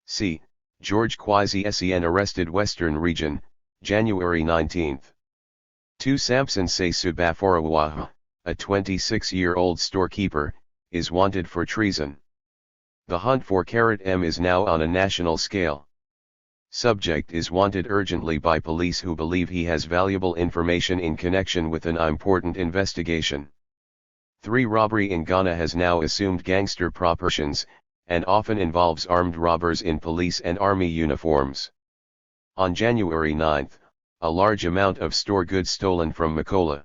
C. George Kwasi Sen arrested Western Region, January 19. 2 Samson Say Subaforawaha, a 26-year-old storekeeper, is wanted for treason. The hunt for M is now on a national scale. Subject is wanted urgently by police who believe he has valuable information in connection with an important investigation. 3 Robbery in Ghana has now assumed gangster proportions, and often involves armed robbers in police and army uniforms. On January 9, a large amount of store goods stolen from Makola.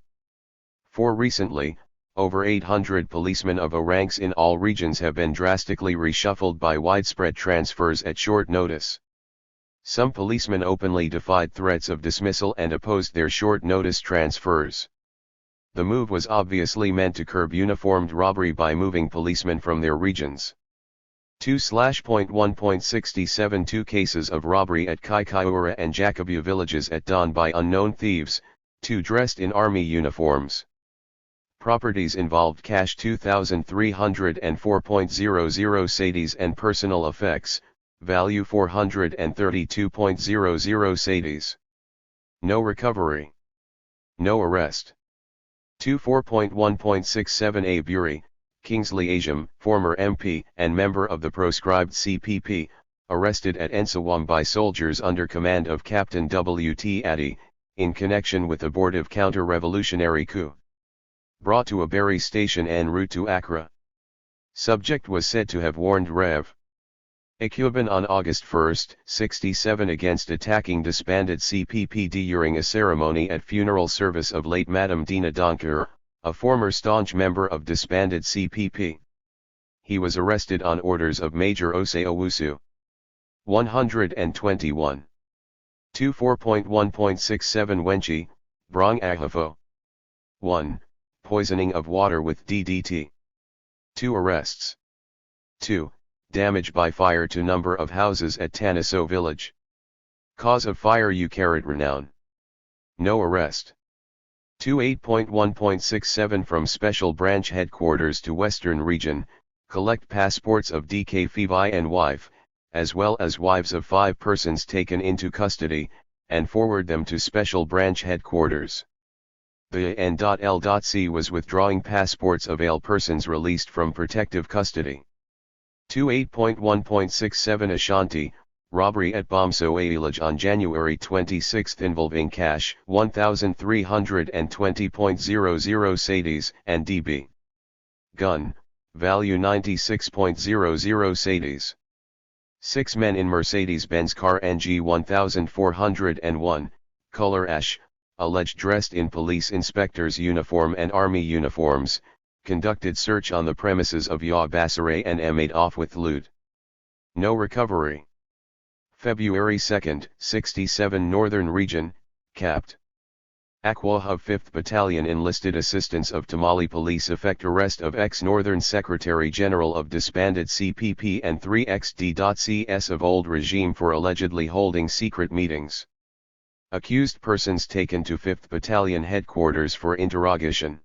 4 Recently, over 800 policemen of all ranks in all regions have been drastically reshuffled by widespread transfers at short notice. Some policemen openly defied threats of dismissal and opposed their short notice transfers. The move was obviously meant to curb uniformed robbery by moving policemen from their regions. 2/1.67 cases of robbery at Kaikoura and Jacobu villages at dawn by unknown thieves, 2 dressed in army uniforms. Properties involved cash 2,304.00 cedis and personal effects, value 432.00 cedis. No recovery. No arrest. 24.1.67 Aburi, Kingsley Asiam, former MP and member of the proscribed CPP, arrested at Ensawam by soldiers under command of Captain W.T. Addy, in connection with abortive counter-revolutionary coup. Brought to a Berry station en route to Accra. Subject was said to have warned Rev. Akuban on August 1, 67 against attacking disbanded CPP during a ceremony at funeral service of late Madam Dina Donker, a former staunch member of disbanded CPP. He was arrested on orders of Major Ose Owusu. 121. 24.1.67 Wenchi, Brong Ahafo. 1. Poisoning of water with DDT. 2 arrests. 2. Damage by fire to number of houses at Taniso village. Cause of fire Ukarit renown. No arrest. 28.1.67 From Special Branch Headquarters to Western Region, collect passports of DK Fivi and wife, as well as wives of 5 persons taken into custody, and forward them to Special Branch Headquarters. The N.L.C. was withdrawing passports of AL persons released from protective custody. 28.1.67 Ashanti, robbery at Bomsoe village on January 26 involving cash 1,320.00 cedis and DB. Gun, value 96.00 cedis. 6 men in Mercedes-Benz car NG 1401, color ash, alleged dressed in police inspector's uniform and army uniforms, conducted search on the premises of Ya Basare and made off with loot. No recovery. February 2, 67 Northern Region, Capt. Akwaha 5th Battalion enlisted assistance of Tamale Police effect arrest of ex-Northern Secretary General of disbanded CPP and 3 ex-D.CS of old regime for allegedly holding secret meetings. Accused persons taken to 5th Battalion headquarters for interrogation.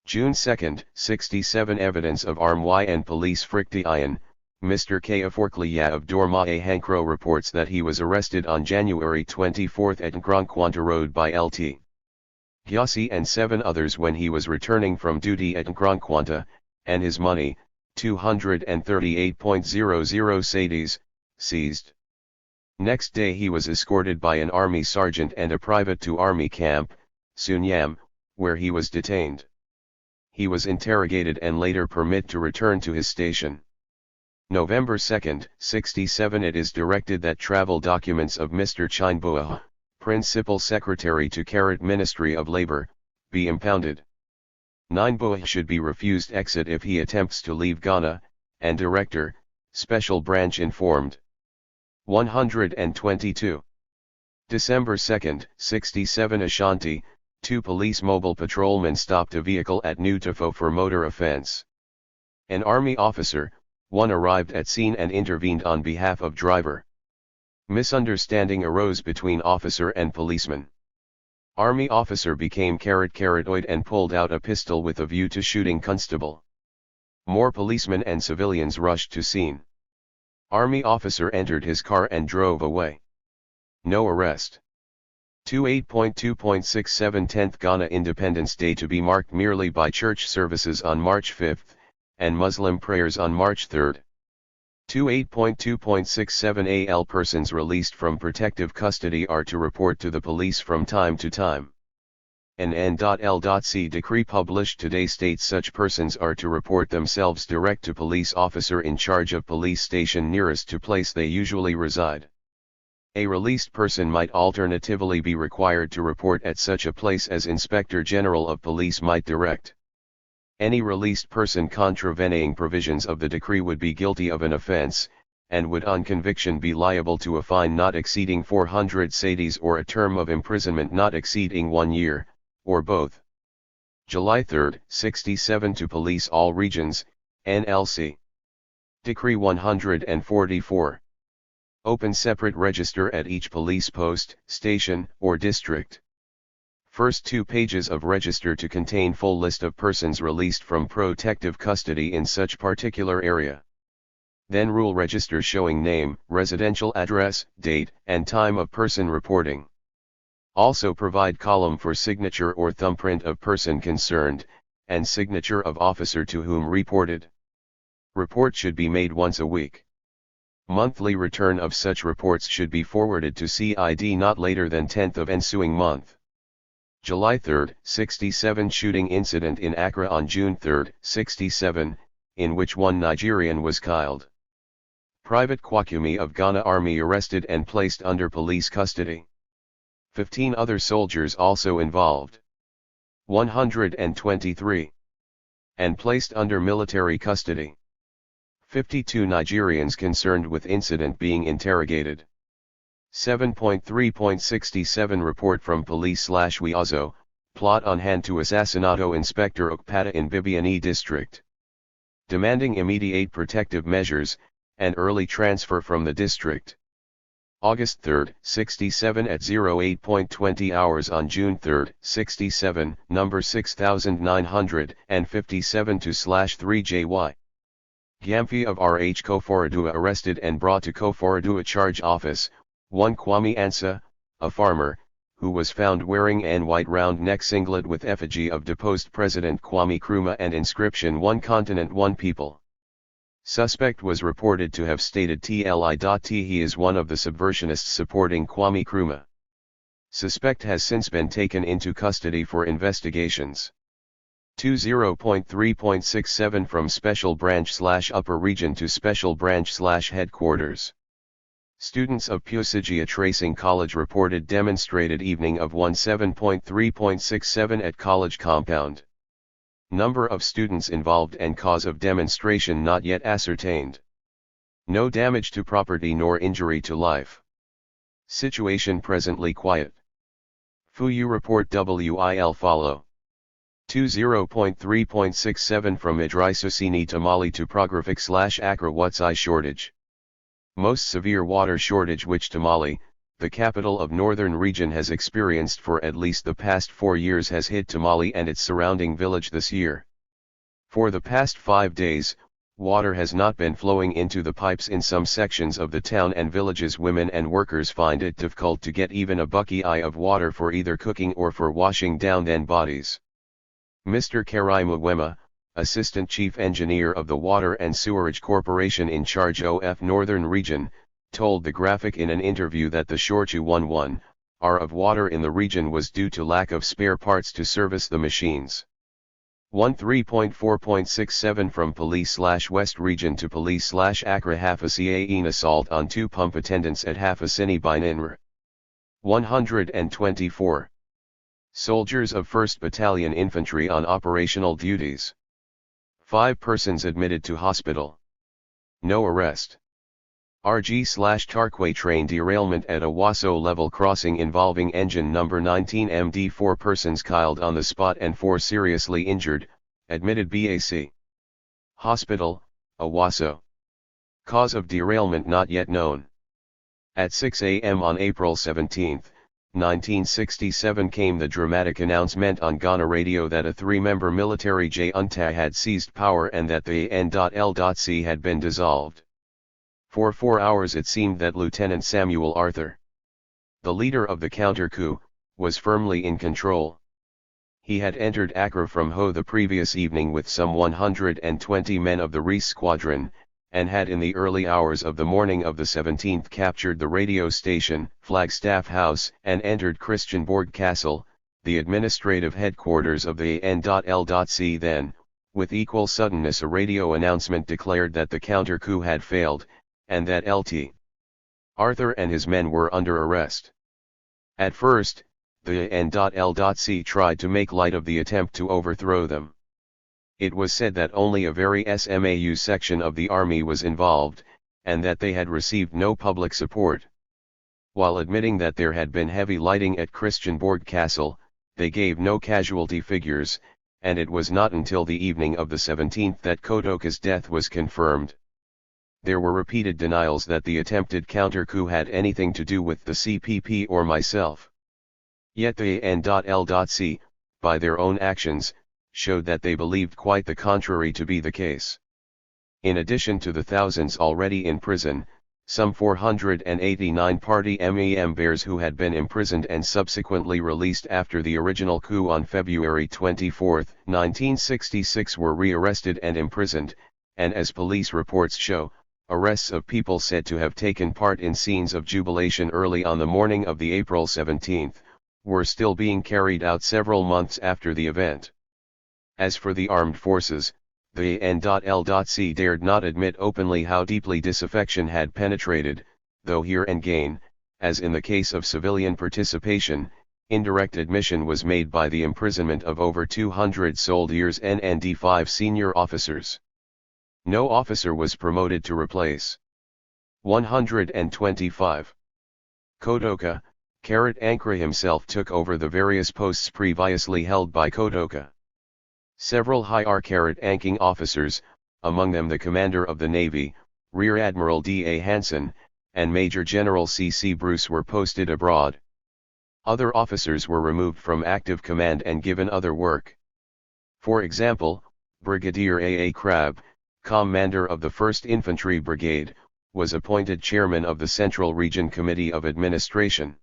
June 2, 67 Evidence of arm Y and police fricti iron. Mr. K. Aforkliya of Dormae Hankro reports that he was arrested on January 24 at Nkrumah Road by Lt. Gyasi and 7 others when he was returning from duty at Nkrumah, and his money, 238.00 cedis, seized. Next day he was escorted by an army sergeant and a private to army camp, Sunyam, where he was detained. He was interrogated and later permitted to return to his station. November 2, 67 It is directed that travel documents of Mr. Chinbua, Principal Secretary to Karat Ministry of Labor, be impounded. 9 Bua should be refused exit if he attempts to leave Ghana, and Director, Special Branch informed. 122. December 2, 67 Ashanti, 2 police mobile patrolmen stopped a vehicle at New Tafo for motor offense. An army officer, 1 arrived at scene and intervened on behalf of driver. Misunderstanding arose between officer and policeman. Army officer became carrot-carrotoid and pulled out a pistol with a view to shooting constable. More policemen and civilians rushed to scene. Army officer entered his car and drove away. No arrest. 28.2.67 10th Ghana Independence Day to be marked merely by church services on March 5, and Muslim prayers on March 3. 28.2.67 AL persons released from protective custody are to report to the police from time to time. An N.L.C. decree published today states such persons are to report themselves direct to police officer in charge of police station nearest to place they usually reside. A released person might alternatively be required to report at such a place as Inspector General of Police might direct. Any released person contravening provisions of the decree would be guilty of an offense, and would on conviction be liable to a fine not exceeding 400 cedis or a term of imprisonment not exceeding 1 year, or both. July 3, 67 to Police All Regions, NLC. Decree 144. Open separate register at each police post, station, or district. First 2 pages of register to contain full list of persons released from protective custody in such particular area. Then rule register showing name, residential address, date, and time of person reporting. Also provide column for signature or thumbprint of person concerned, and signature of officer to whom reported. Report should be made once a week. Monthly return of such reports should be forwarded to CID not later than 10th of ensuing month. July 3, 67 shooting incident in Accra on June 3, 67, in which one Nigerian was killed. Private Kwame of Ghana Army arrested and placed under police custody. 15 other soldiers also involved. 123. And placed under military custody. 52 Nigerians concerned with incident being interrogated. 7.3.67 Report from Police/Wiazo, plot on hand to Assassinato Inspector Okpata in Bibiani District. Demanding immediate protective measures, and early transfer from the district. August 3, 67 at 08:20 hours on June 3, 67, number 6957 to/3JY. Gamfi of RH Koforidua arrested and brought to Koforidua Charge Office, 1 Kwame Ansa, a farmer, who was found wearing an white round neck singlet with effigy of deposed President Kwame Nkrumah and inscription One Continent One People. Suspect was reported to have stated TLI.T he is one of the subversionists supporting Kwame Nkrumah. Suspect has since been taken into custody for investigations. 20.3.67 from Special Branch/Upper Region to Special Branch/Headquarters. Students of Pusigia Tracing College reported demonstrated evening of 17.3.67 at college compound. Number of students involved and cause of demonstration not yet ascertained. No damage to property nor injury to life. Situation presently quiet. Fuyu report WIL follow. 20.3.67 from Idrisusini Tamale to Prographic/Accra What's shortage. Most severe water shortage which Tamale, the capital of northern region has experienced for at least the past 4 years has hit Tamale and its surrounding village this year. For the past 5 days, water has not been flowing into the pipes in some sections of the town and villages. Women and workers find it difficult to get even a bucket of water for either cooking or for washing down their bodies. Mr. Karai Mwema, Assistant Chief Engineer of the Water and Sewerage Corporation in charge of Northern Region, told the Graphic in an interview that the shortage of water in the region was due to lack of spare parts to service the machines. 13.4.67 from Police/West Region to Police/Accra Hafasiain assault on 2 pump attendants at Hafasini Bininr. 124. Soldiers of 1st Battalion Infantry on operational duties. 5 persons admitted to hospital. No arrest. RG/Tarquay train derailment at a Waso level crossing involving engine number 19 MD. 4 persons killed on the spot and 4 seriously injured, admitted BAC. Hospital, Awaso. Cause of derailment not yet known. At 6 a.m. on April 17, 1967 came the dramatic announcement on Ghana radio that a 3-member military junta had seized power and that the N.L.C had been dissolved. For 4 hours it seemed that Lieutenant Samuel Arthur, the leader of the counter-coup, was firmly in control. He had entered Accra from Ho the previous evening with some 120 men of the Reese Squadron, and had in the early hours of the morning of the 17th captured the radio station, Flagstaff House, and entered Christianborg Castle, the administrative headquarters of the N.L.C. Then, with equal suddenness a radio announcement declared that the counter-coup had failed, and that Lt. Arthur and his men were under arrest. At first, the N.L.C. tried to make light of the attempt to overthrow them. It was said that only a very SMAU section of the army was involved, and that they had received no public support. While admitting that there had been heavy lighting at Christianborg Castle, they gave no casualty figures, and it was not until the evening of the 17th that Kotoka's death was confirmed. There were repeated denials that the attempted counter-coup had anything to do with the CPP or myself. Yet the AN.L.C., by their own actions, showed that they believed quite the contrary to be the case. In addition to the thousands already in prison, some 489 party members who had been imprisoned and subsequently released after the original coup on February 24, 1966 were rearrested and imprisoned, and as police reports show, arrests of people said to have taken part in scenes of jubilation early on the morning of the April 17, were still being carried out several months after the event. As for the armed forces, the N.L.C. dared not admit openly how deeply disaffection had penetrated, though here and again, as in the case of civilian participation, indirect admission was made by the imprisonment of over 200 soldiers and 5 senior officers. No officer was promoted to replace. 125. Kotoka, Nkrumah himself took over the various posts previously held by Kotoka. Several high-ranking officers, among them the commander of the Navy, Rear Admiral D.A. Hansen, and Major General C.C. Bruce were posted abroad. Other officers were removed from active command and given other work. For example, Brigadier A.A. Crabb, commander of the 1st Infantry Brigade, was appointed chairman of the Central Region Committee of Administration.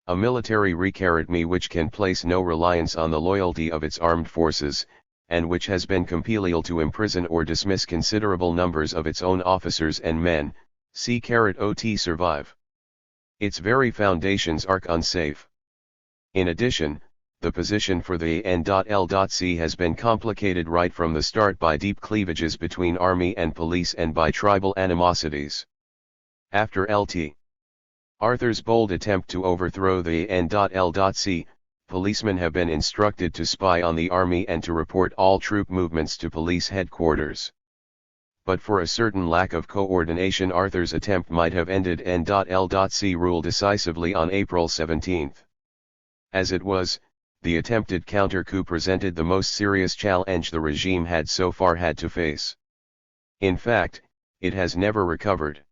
A military academy which can place no reliance on the loyalty of its armed forces, and which has been compelled to imprison or dismiss considerable numbers of its own officers and men, C.O.T. survive. Its very foundations are unsafe. In addition, the position for the N.L.C. has been complicated right from the start by deep cleavages between army and police and by tribal animosities. After Lt. Arthur's bold attempt to overthrow the N.L.C., policemen have been instructed to spy on the army and to report all troop movements to police headquarters. But for a certain lack of coordination, Arthur's attempt might have ended N.L.C. rule decisively on April 17. As it was, the attempted counter-coup presented the most serious challenge the regime had so far had to face. In fact, it has never recovered.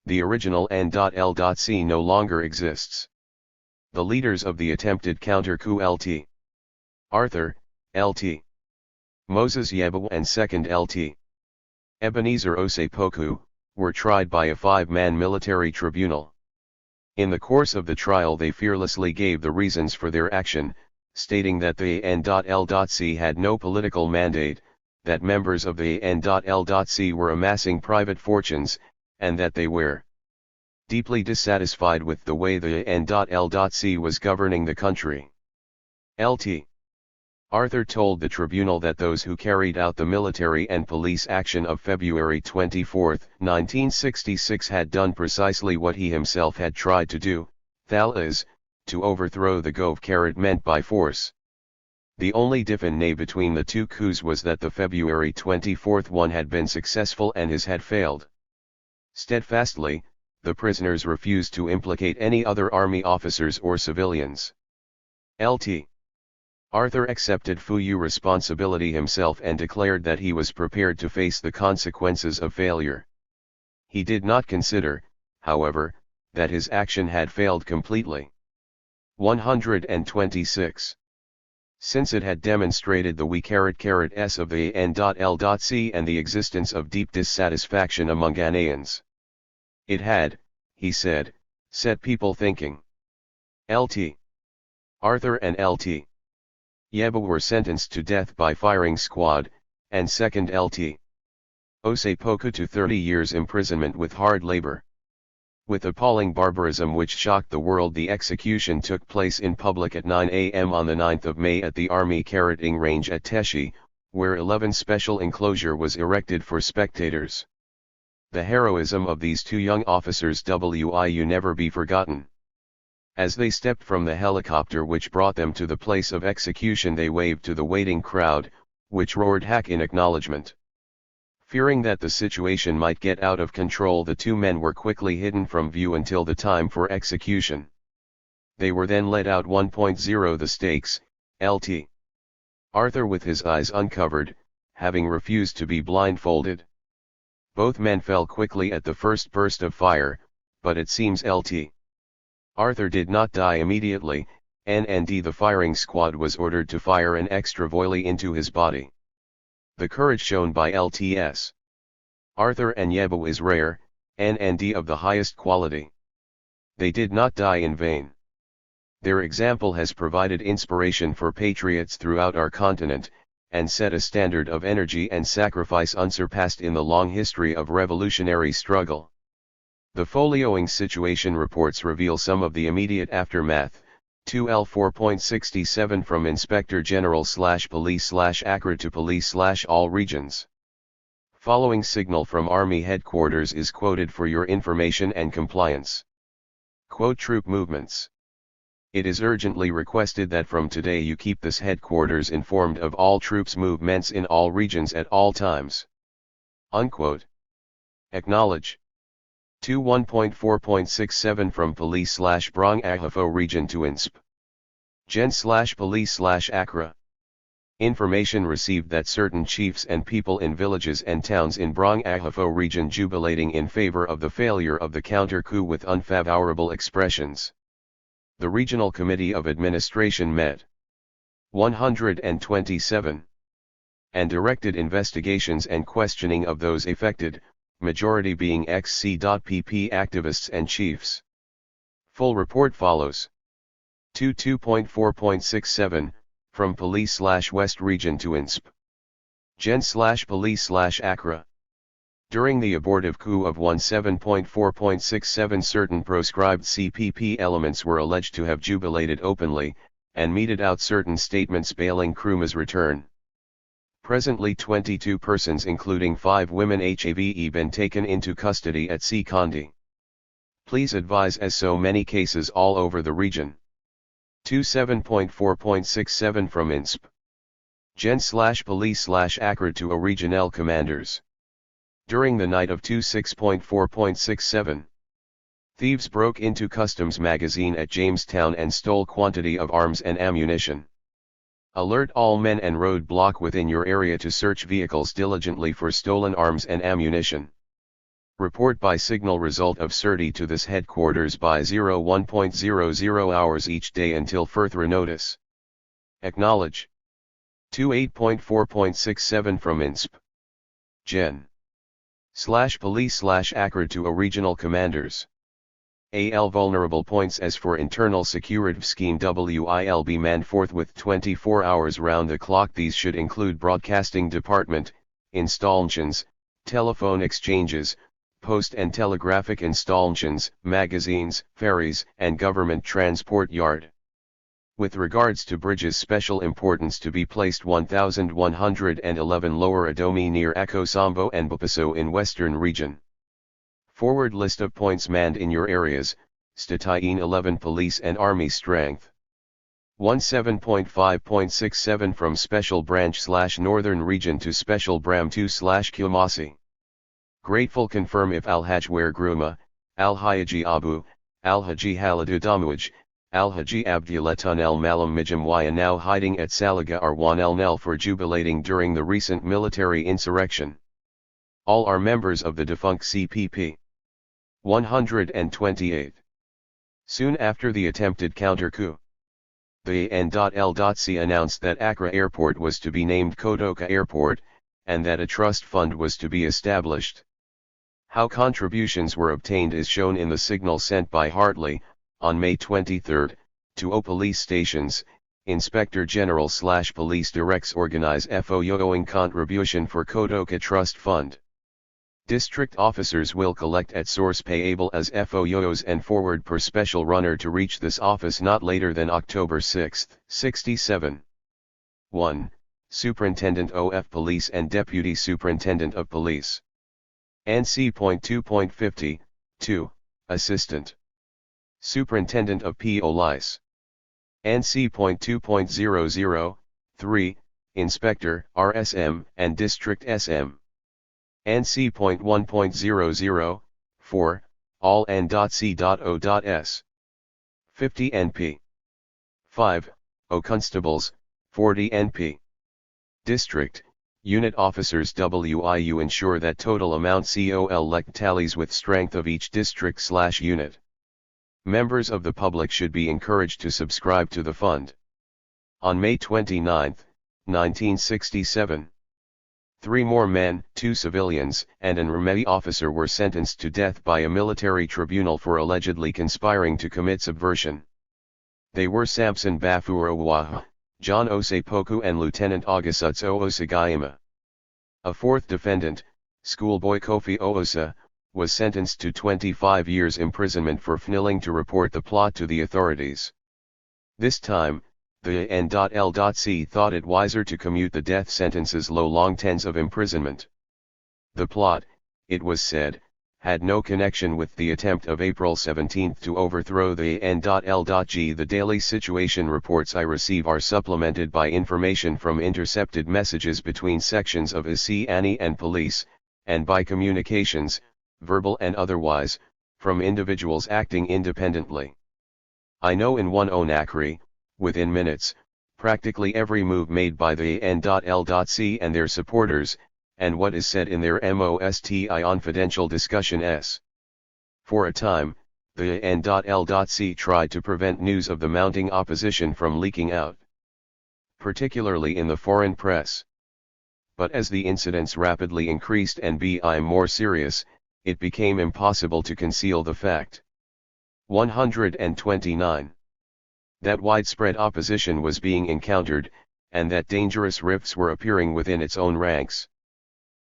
The original N.L.C. no longer exists. The leaders of the attempted counter-coup Lt. Arthur, Lt. Moses Yeboah and 2nd Lt. Ebenezer Osepoku, were tried by a 5-man military tribunal. In the course of the trial they fearlessly gave the reasons for their action, stating that the N.L.C. had no political mandate, that members of the N.L.C. were amassing private fortunes, and that they were deeply dissatisfied with the way the N.L.C. was governing the country. Lt. Arthur told the tribunal that those who carried out the military and police action of February 24, 1966 had done precisely what he himself had tried to do, that is, to overthrow the government by force. The only difference between the two coups was that the February 24 one had been successful and his had failed. Steadfastly, the prisoners refused to implicate any other army officers or civilians. Lt. Arthur accepted full responsibility himself and declared that he was prepared to face the consequences of failure. He did not consider, however, that his action had failed completely. 126. Since it had demonstrated the weakness of the N.L.C. and the existence of deep dissatisfaction among Ghanaians. It had, he said, set people thinking. Lt. Arthur and Lt. Yeboah were sentenced to death by firing squad, and 2nd Lt. Osepoku to 30 years imprisonment with hard labor. With appalling barbarism which shocked the world, the execution took place in public at 9 a.m. on the 9th of May at the Army Carroting Range at Teshi, where 11 special enclosure was erected for spectators. The heroism of these two young officers will never be forgotten. As they stepped from the helicopter which brought them to the place of execution, they waved to the waiting crowd, which roared "Hack" in acknowledgement. Fearing that the situation might get out of control, the two men were quickly hidden from view until the time for execution. They were then led out. 1.0 The stakes, Lt. Arthur with his eyes uncovered, having refused to be blindfolded. Both men fell quickly at the first burst of fire, but it seems Lt. Arthur did not die immediately, and the firing squad was ordered to fire an extra volley into his body. The courage shown by Lts. Arthur and Yebo is rare, and of the highest quality. They did not die in vain. Their example has provided inspiration for patriots throughout our continent, and set a standard of energy and sacrifice unsurpassed in the long history of revolutionary struggle. The folioing situation reports reveal some of the immediate aftermath. 2L 4.67 from Inspector General/Police/Accra to Police/all regions. Following signal from Army Headquarters is quoted for your information and compliance. Quote: troop movements. It is urgently requested that from today you keep this headquarters informed of all troops movements in all regions at all times. Unquote. Acknowledge. 21.4.67 from Police/Brong Ahafo region to INSP. Gen/Police/Accra. Information received that certain chiefs and people in villages and towns in Brong Ahafo region jubilating in favor of the failure of the counter-coup with unfavorable expressions. The Regional Committee of Administration met. 127. And directed investigations and questioning of those affected, majority being XC.PP activists and chiefs. Full report follows. 22.4.67, from Police/West Region to INSP. Gen/Police/Accra. During the abortive coup of 17.4.67 certain proscribed CPP elements were alleged to have jubilated openly, and meted out certain statements bailing Nkrumah's return. Presently 22 persons including 5 women have been taken into custody at Sekondi. Please advise as so many cases all over the region. 27.4.67 from INSP. Gen/Police/Accra to a Regional Commanders. During the night of 26.4.67, thieves broke into customs magazine at Jamestown and stole quantity of arms and ammunition. Alert all men and road block within your area to search vehicles diligently for stolen arms and ammunition. Report by signal result of CERTI to this headquarters by 01.00 hours each day until further notice. Acknowledge. 28.4.67 from INSP. Gen/Police/Accra to a Regional Commanders. AL vulnerable points as for internal security scheme will be manned forthwith 24 hours round the clock. These should include broadcasting department, installations, telephone exchanges, post and telegraphic installations, magazines, ferries, and government transport yard. With regards to bridges, special importance to be placed 1111 Lower Adomi near Akosambo and Bupaso in Western Region. Forward list of points manned in your areas, Statayin 11 Police and Army Strength. 17.5.67 from Special Branch/Northern Region to Special Bram 2/Kumasi. Grateful confirm if Al-Hajj Wer Gruma, Al-Hayaji Abu, Al-Haji Haladu Damuaj, Al-Haji Abdulatun El Malam Mijamwaya now hiding at Salaga Arwan El Nel for jubilating during the recent military insurrection. All are members of the defunct CPP. 128. Soon after the attempted counter-coup, the AN.L.C announced that Accra Airport was to be named Kodoka Airport, and that a trust fund was to be established. How contributions were obtained is shown in the signal sent by Hartley, on May 23, to O police stations. Inspector General/Police directs organize FOYOing contribution for Kodoka Trust Fund. District officers will collect at source payable as FOYOs and forward per special runner to reach this office not later than October 6, 67. 1. Superintendent of Police and Deputy Superintendent of Police. NC.2.50, 2. Assistant Superintendent of Police. NC.2.00, 3. Inspector, RSM, and District SM. NC.1.00, 4. All N.C.O.S. 50 NP. 5. O Constables, 40 NP. District, Unit Officers WIU ensure that total amount COL tallies with strength of each district/unit. Members of the public should be encouraged to subscribe to the fund. On May 29, 1967, 3 more men, 2 civilians, and an nkrumah officer were sentenced to death by a military tribunal for allegedly conspiring to commit subversion. They were Samson Bafurawa, John Osepoku and Lieutenant Augusutsu Osagayama. A fourth defendant, schoolboy Kofi Oosa, was sentenced to 25 years imprisonment for failing to report the plot to the authorities. This time, the N.L.C. thought it wiser to commute the death sentences long terms of imprisonment. The plot, it was said, had no connection with the attempt of April 17 to overthrow the N.L.G. The daily situation reports I receive are supplemented by information from intercepted messages between sections of ICANI and police, and by communications, verbal and otherwise, from individuals acting independently. I know in one Onakri, within minutes, practically every move made by the N.L.C. and their supporters, and what is said in their MOSTI confidential discussions. For a time, the N.L.C. tried to prevent news of the mounting opposition from leaking out, particularly in the foreign press. But as the incidents rapidly increased and became more serious, it became impossible to conceal the fact. 129. That widespread opposition was being encountered, and that dangerous rifts were appearing within its own ranks.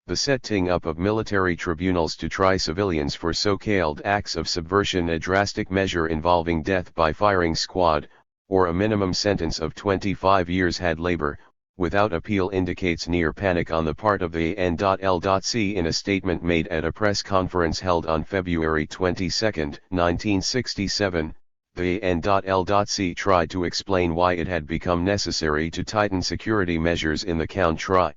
The setting up of military tribunals to try civilians for so-called acts of subversion, a drastic measure involving death by firing squad, or a minimum sentence of 25 years had labor, without appeal, indicates near panic on the part of the N.L.C. In a statement made at a press conference held on February 22, 1967, the N.L.C. tried to explain why it had become necessary to tighten security measures in the country.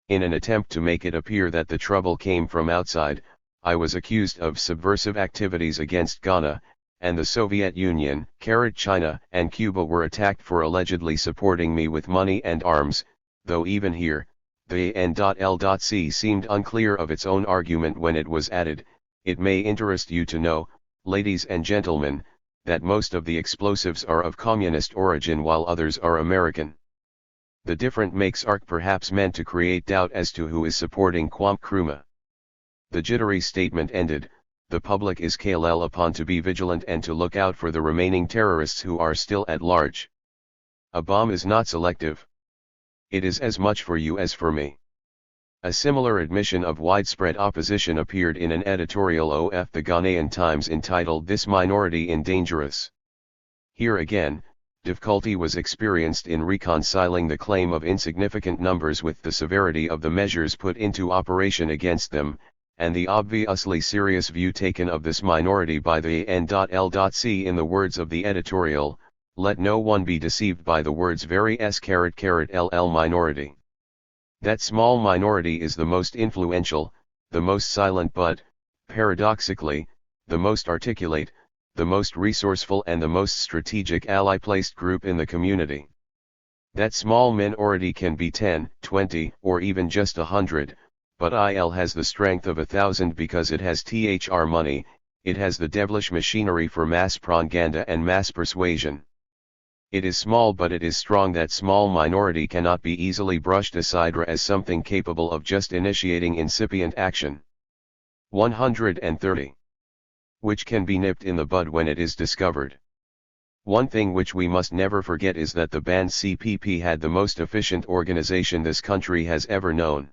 In an attempt to make it appear that the trouble came from outside, I was accused of subversive activities against Ghana, and the Soviet Union, China, and Cuba were attacked for allegedly supporting me with money and arms, though even here, the N.L.C. seemed unclear of its own argument when it was added, "It may interest you to know, ladies and gentlemen, that most of the explosives are of communist origin while others are American." The different makes are perhaps meant to create doubt as to who is supporting kwame nkrumah. The jittery statement ended, "The public is called upon to be vigilant and to look out for the remaining terrorists who are still at large. A bomb is not selective. It is as much for you as for me." A similar admission of widespread opposition appeared in an editorial of the Ghanaian Times entitled "This Minority in Dangerous." Here again, difficulty was experienced in reconciling the claim of insignificant numbers with the severity of the measures put into operation against them, and the obviously serious view taken of this minority by the N.L.C. In the words of the editorial, "Let no one be deceived by the words very s_ll minority. That small minority is the most influential, the most silent but, paradoxically, the most articulate, the most resourceful and the most strategic ally-placed group in the community. That small minority can be 10, 20, or even just 100, but IL has the strength of 1,000 because it has THR money, it has the devilish machinery for mass propaganda and mass persuasion. It is small but it is strong. That small minority cannot be easily brushed aside as something capable of just initiating incipient action. 130. Which can be nipped in the bud when it is discovered. One thing which we must never forget is that the band CPP had the most efficient organization this country has ever known.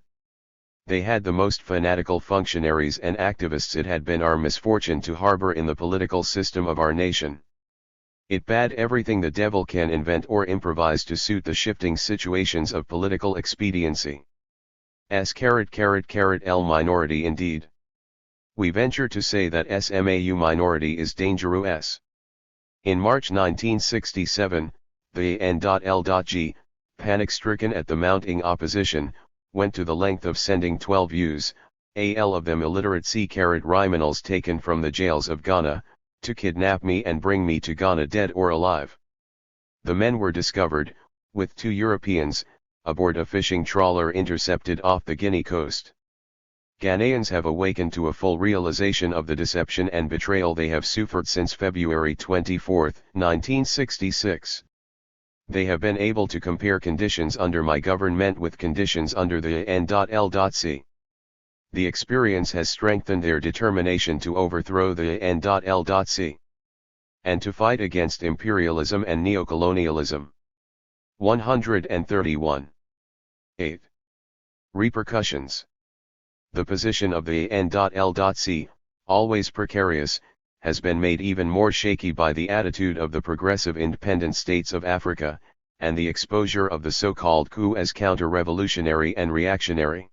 They had the most fanatical functionaries and activists it had been our misfortune to harbor in the political system of our nation. It bade everything the devil can invent or improvise to suit the shifting situations of political expediency. S_L minority indeed. We venture to say that SMAU minority is dangerous. In March 1967, the N.L.G., panic-stricken at the mounting opposition, went to the length of sending 12 youths, all of them illiterate criminals taken from the jails of Ghana, to kidnap me and bring me to Ghana dead or alive. The men were discovered, with 2 Europeans, aboard a fishing trawler intercepted off the Guinea coast. Ghanaians have awakened to a full realization of the deception and betrayal they have suffered since February 24, 1966. They have been able to compare conditions under my government with conditions under the N.L.C. The experience has strengthened their determination to overthrow the N.L.C. and to fight against imperialism and neocolonialism. 131. 8. Repercussions. The position of the N.L.C., always precarious, has been made even more shaky by the attitude of the progressive independent states of Africa, and the exposure of the so-called coup as counter-revolutionary and reactionary.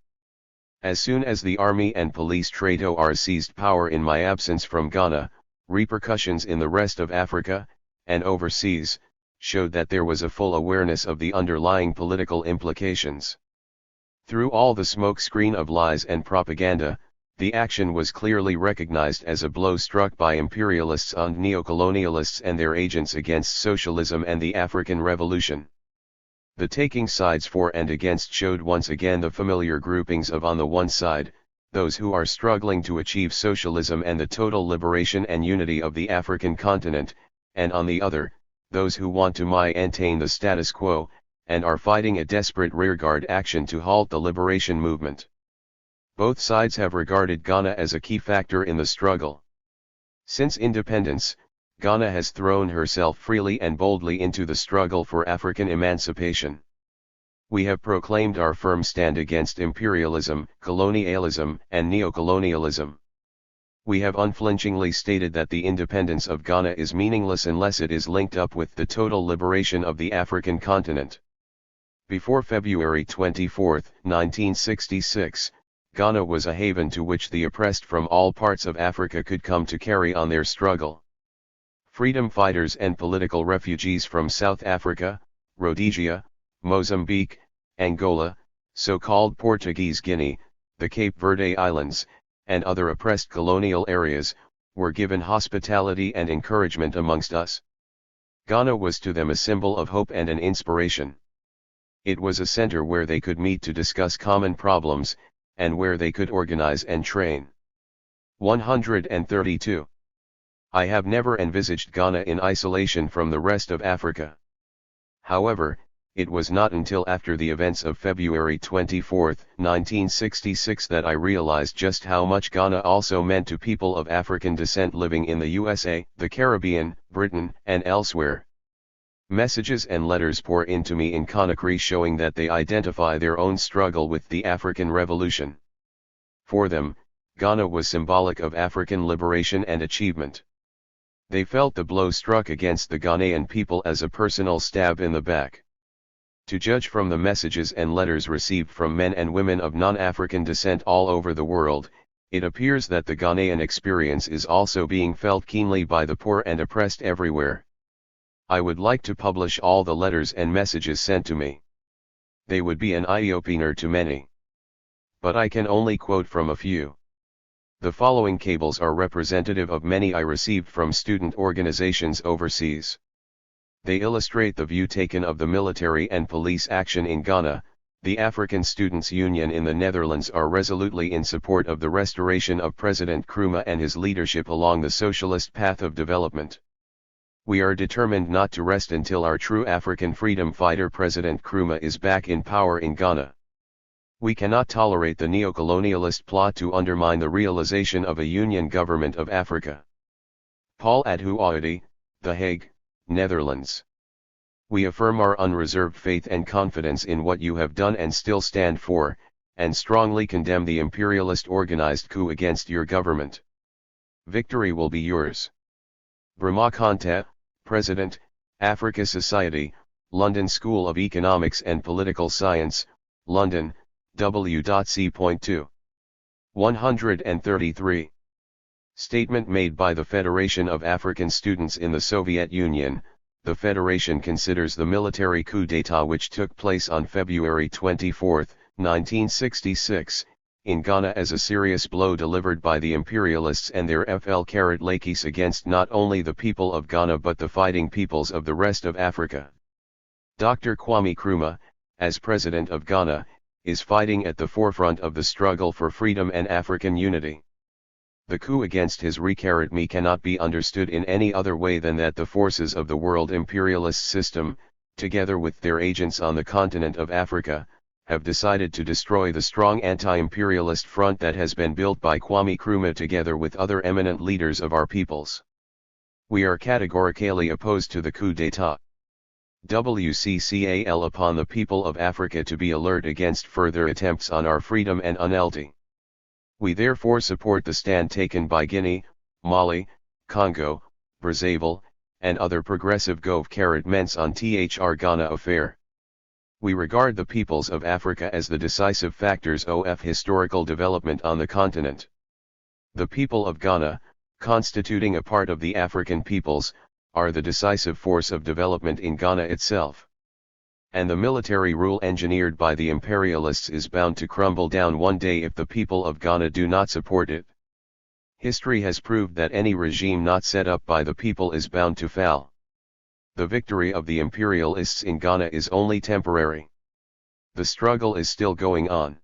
As soon as the army and police traitors seized power in my absence from Ghana, repercussions in the rest of Africa, and overseas, showed that there was a full awareness of the underlying political implications. Through all the smokescreen of lies and propaganda, the action was clearly recognized as a blow struck by imperialists and neocolonialists and their agents against socialism and the African Revolution. The taking sides for and against showed once again the familiar groupings of, on the one side, those who are struggling to achieve socialism and the total liberation and unity of the African continent, and on the other, those who want to maintain the status quo, and are fighting a desperate rearguard action to halt the liberation movement. Both sides have regarded Ghana as a key factor in the struggle. Since independence, Ghana has thrown herself freely and boldly into the struggle for African emancipation. We have proclaimed our firm stand against imperialism, colonialism, and neocolonialism. We have unflinchingly stated that the independence of Ghana is meaningless unless it is linked up with the total liberation of the African continent. Before February 24, 1966, Ghana was a haven to which the oppressed from all parts of Africa could come to carry on their struggle. Freedom fighters and political refugees from South Africa, Rhodesia, Mozambique, Angola, so-called Portuguese Guinea, the Cape Verde Islands, and other oppressed colonial areas, were given hospitality and encouragement amongst us. Ghana was to them a symbol of hope and an inspiration. It was a center where they could meet to discuss common problems, and where they could organize and train. 132. I have never envisaged Ghana in isolation from the rest of Africa. However, it was not until after the events of February 24, 1966 that I realized just how much Ghana also meant to people of African descent living in the USA, the Caribbean, Britain, and elsewhere. Messages and letters pour into me in Conakry showing that they identify their own struggle with the African Revolution. For them, Ghana was symbolic of African liberation and achievement. They felt the blow struck against the Ghanaian people as a personal stab in the back. To judge from the messages and letters received from men and women of non-African descent all over the world, it appears that the Ghanaian experience is also being felt keenly by the poor and oppressed everywhere. I would like to publish all the letters and messages sent to me. They would be an eye-opener to many. But I can only quote from a few. The following cables are representative of many I received from student organizations overseas. They illustrate the view taken of the military and police action in Ghana. The African Students' Union in the Netherlands are resolutely in support of the restoration of President Nkrumah and his leadership along the socialist path of development. We are determined not to rest until our true African freedom fighter President Nkrumah is back in power in Ghana. We cannot tolerate the neocolonialist plot to undermine the realization of a union government of Africa. Paul Adhuaudi, The Hague, Netherlands. We affirm our unreserved faith and confidence in what you have done and still stand for, and strongly condemn the imperialist organized coup against your government. Victory will be yours. Brahma Kanta, President, Africa Society, London School of Economics and Political Science, London, W.C.2. 133. Statement made by the Federation of African Students in the Soviet Union. The Federation considers the military coup d'état which took place on February 24, 1966, in Ghana as a serious blow delivered by the imperialists and their FL-Lakis against not only the people of Ghana but the fighting peoples of the rest of Africa. Dr. Kwame Nkrumah, as President of Ghana, is fighting at the forefront of the struggle for freedom and African unity. The coup against his me cannot be understood in any other way than that the forces of the world imperialist system, together with their agents on the continent of Africa, have decided to destroy the strong anti-imperialist front that has been built by Kwame Nkrumah together with other eminent leaders of our peoples. We are categorically opposed to the coup d'état. WCCAL upon the people of Africa to be alert against further attempts on our freedom and unity. We therefore support the stand taken by Guinea, Mali, Congo, Brazzaville, and other progressive governments on THR Ghana affair. We regard the peoples of Africa as the decisive factors of historical development on the continent. The people of Ghana, constituting a part of the African peoples, are the decisive force of development in Ghana itself. And the military rule engineered by the imperialists is bound to crumble down one day if the people of Ghana do not support it. History has proved that any regime not set up by the people is bound to fall. The victory of the imperialists in Ghana is only temporary. The struggle is still going on.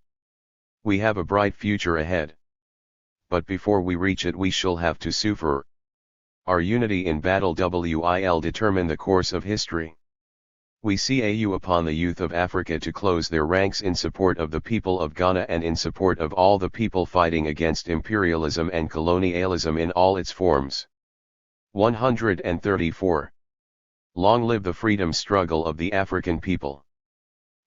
We have a bright future ahead. But before we reach it we shall have to suffer. Our unity in battle will determine the course of history. We call upon the youth of Africa to close their ranks in support of the people of Ghana and in support of all the people fighting against imperialism and colonialism in all its forms. 134. Long live the freedom struggle of the African people.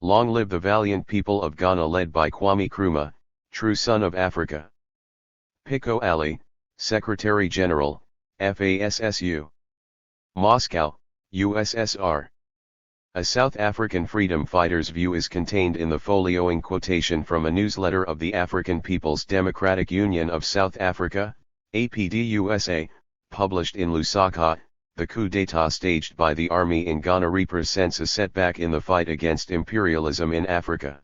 Long live the valiant people of Ghana led by Kwame Nkrumah, true son of Africa. Pico Ali, Secretary General, FASSU. Moscow, USSR. A South African freedom fighter's view is contained in the following quotation from a newsletter of the African People's Democratic Union of South Africa, APDUSA, published in Lusaka. The coup d'état staged by the army in Ghana represents a setback in the fight against imperialism in Africa.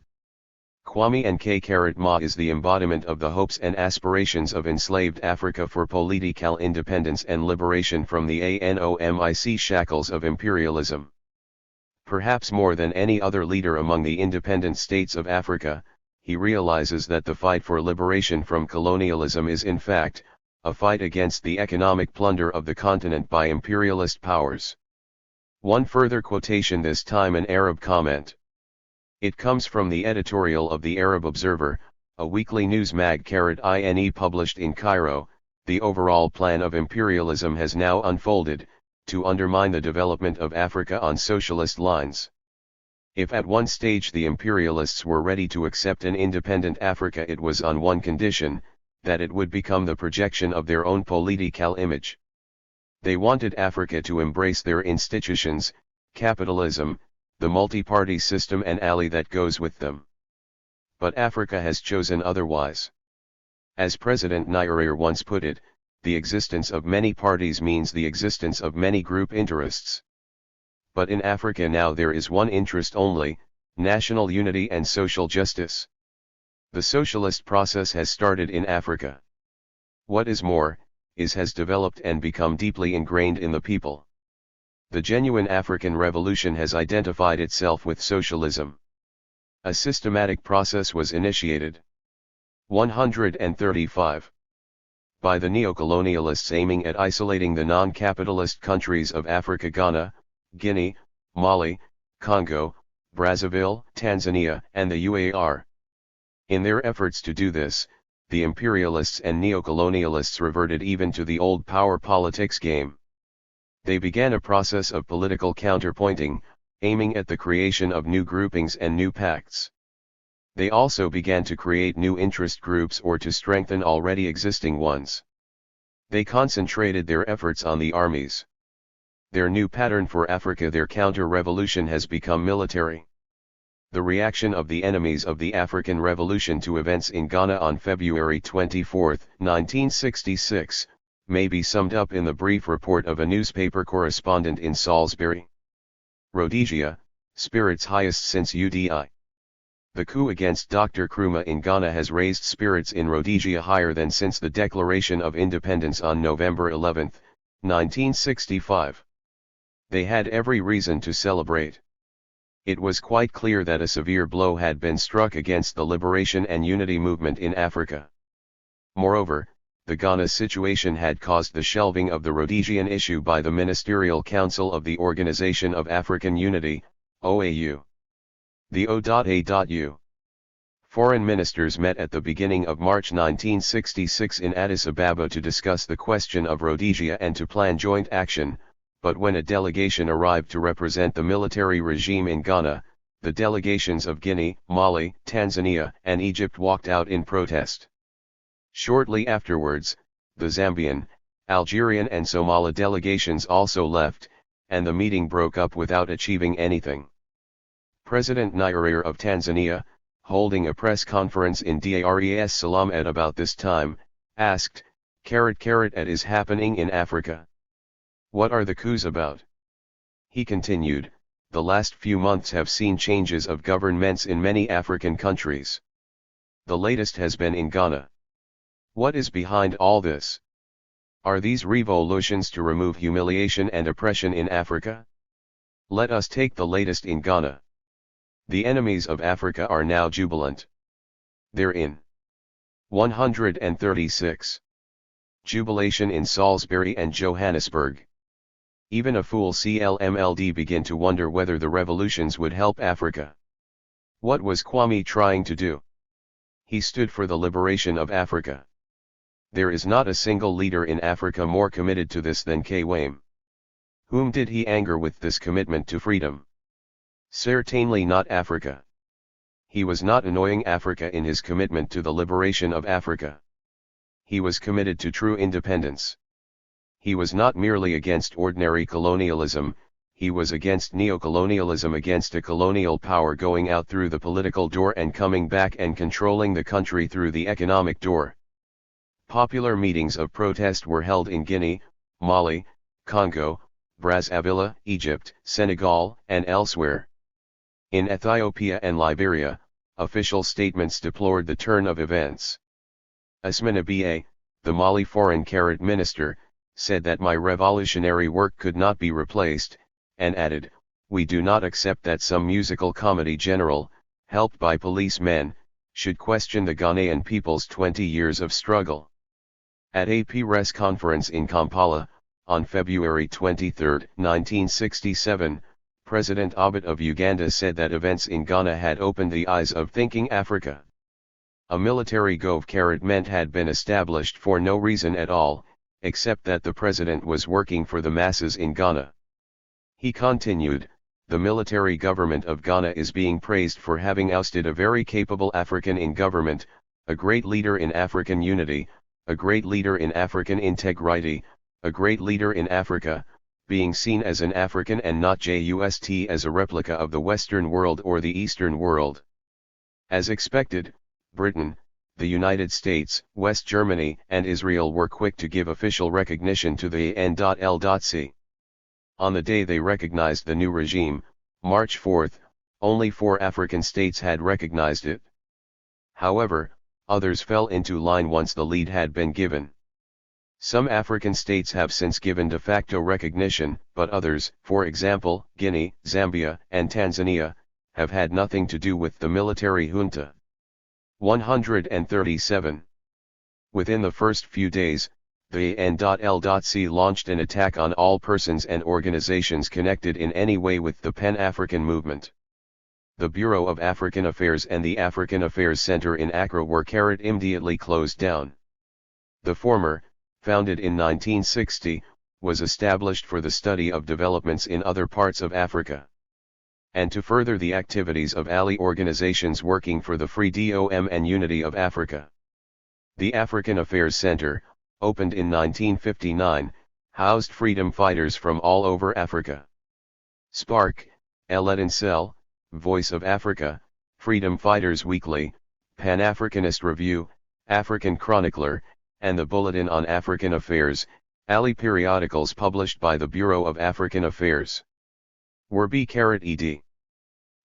Kwame Nkrumah is the embodiment of the hopes and aspirations of enslaved Africa for political independence and liberation from the anomic shackles of imperialism. Perhaps more than any other leader among the independent states of Africa, he realizes that the fight for liberation from colonialism is in fact, a fight against the economic plunder of the continent by imperialist powers. One further quotation, this time an Arab comment. It comes from the editorial of the Arab Observer, a weekly news mag published in Cairo. The overall plan of imperialism has now unfolded, to undermine the development of Africa on socialist lines. If at one stage the imperialists were ready to accept an independent Africa, it was on one condition, that it would become the projection of their own political image. They wanted Africa to embrace their institutions, capitalism, the multi-party system and ally that goes with them. But Africa has chosen otherwise. As President Nyerere once put it, the existence of many parties means the existence of many group interests. But in Africa now there is one interest only, national unity and social justice. The socialist process has started in Africa. What is more, has developed and become deeply ingrained in the people. The genuine African revolution has identified itself with socialism. A systematic process was initiated. 135. By the neocolonialists aiming at isolating the non-capitalist countries of Africa, Ghana, Guinea, Mali, Congo, Brazzaville, Tanzania, and the UAR. In their efforts to do this, the imperialists and neocolonialists reverted even to the old power politics game. They began a process of political counterpointing, aiming at the creation of new groupings and new pacts. They also began to create new interest groups or to strengthen already existing ones. They concentrated their efforts on the armies. Their new pattern for Africa, their counter-revolution, has become military. The reaction of the enemies of the African Revolution to events in Ghana on February 24, 1966, may be summed up in the brief report of a newspaper correspondent in Salisbury. Rhodesia, spirits highest since UDI. The coup against Dr. Nkrumah in Ghana has raised spirits in Rhodesia higher than since the Declaration of Independence on November 11, 1965. They had every reason to celebrate. It was quite clear that a severe blow had been struck against the liberation and unity movement in Africa. Moreover, the Ghana situation had caused the shelving of the Rhodesian issue by the Ministerial Council of the Organization of African Unity, OAU. The O.A.U. Foreign ministers met at the beginning of March 1966 in Addis Ababa to discuss the question of Rhodesia and to plan joint action, but when a delegation arrived to represent the military regime in Ghana, the delegations of Guinea, Mali, Tanzania, and Egypt walked out in protest. Shortly afterwards, the Zambian, Algerian and Somali delegations also left, and the meeting broke up without achieving anything. President Nyerere of Tanzania, holding a press conference in Dar es Salaam at about this time, asked, "What is happening in Africa? What are the coups about?" He continued, "The last few months have seen changes of governments in many African countries. The latest has been in Ghana. What is behind all this? Are these revolutions to remove humiliation and oppression in Africa? Let us take the latest in Ghana. The enemies of Africa are now jubilant. They're in. 136. Jubilation in Salisbury and Johannesburg. Even a fool CLMLD begin to wonder whether the revolutions would help Africa. What was Kwame trying to do? He stood for the liberation of Africa. There is not a single leader in Africa more committed to this than kwame. Whom did he anger with this commitment to freedom? Certainly not Africa. He was not annoying Africa in his commitment to the liberation of Africa. He was committed to true independence. He was not merely against ordinary colonialism, he was against neocolonialism, against a colonial power going out through the political door and coming back and controlling the country through the economic door. Popular meetings of protest were held in Guinea, Mali, Congo, Brazzaville, Egypt, Senegal, and elsewhere. In Ethiopia and Liberia, official statements deplored the turn of events. Asmani Ba, the Mali foreign minister, said that my revolutionary work could not be replaced, and added, "We do not accept that some musical comedy general, helped by policemen, should question the Ghanaian people's 20 years of struggle." At a press conference in Kampala, on February 23, 1967, President Abbott of Uganda said that events in Ghana had opened the eyes of thinking Africa. A military government had been established for no reason at all, except that the president was working for the masses in Ghana. He continued, "The military government of Ghana is being praised for having ousted a very capable African in government, a great leader in African unity, a great leader in African integrity, a great leader in Africa, being seen as an African and not just as a replica of the Western world or the Eastern world." As expected, Britain, the United States, West Germany, and Israel were quick to give official recognition to the AN.L.C. On the day they recognized the new regime, March 4, only 4 African states had recognized it. However, others fell into line once the lead had been given. Some African states have since given de facto recognition, but others, for example, Guinea, Zambia, and Tanzania, have had nothing to do with the military junta. 137. Within the first few days, the AN.L.C. launched an attack on all persons and organizations connected in any way with the Pan-African movement. The Bureau of African Affairs and the African Affairs Center in Accra were immediately closed down. The former, founded in 1960, was established for the study of developments in other parts of Africa, and to further the activities of ally organizations working for the freedom and unity of Africa. The African Affairs Center, opened in 1959, housed freedom fighters from all over Africa. Spark, Ellen Cell, Voice of Africa, Freedom Fighters Weekly, Pan-Africanist Review, African Chronicler, and the Bulletin on African Affairs, ally periodicals published by the Bureau of African Affairs, were ed.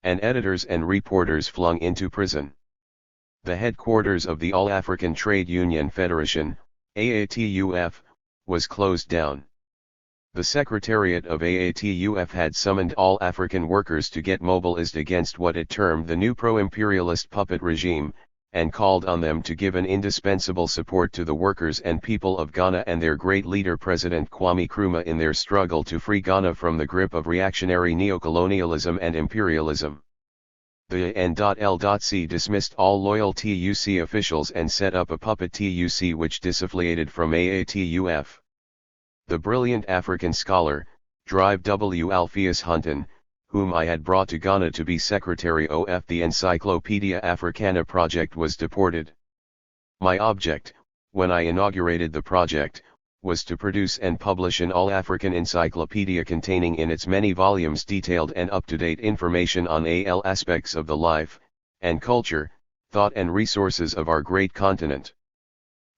And editors and reporters flung into prison. The headquarters of the All-African Trade Union Federation, AATUF, was closed down. The Secretariat of AATUF had summoned all African workers to get mobilized against what it termed the new pro-imperialist puppet regime, and called on them to give an indispensable support to the workers and people of Ghana and their great leader President Kwame Nkrumah in their struggle to free Ghana from the grip of reactionary neocolonialism and imperialism. The AN.L.C dismissed all loyal TUC officials and set up a puppet TUC which disaffiliated from AATUF. The brilliant African scholar, Drive W. Alpheus Hunton, whom I had brought to Ghana to be secretary of the Encyclopedia Africana project, was deported. My object, when I inaugurated the project, was to produce and publish an all-African encyclopedia containing in its many volumes detailed and up-to-date information on all aspects of the life, and culture, thought and resources of our great continent.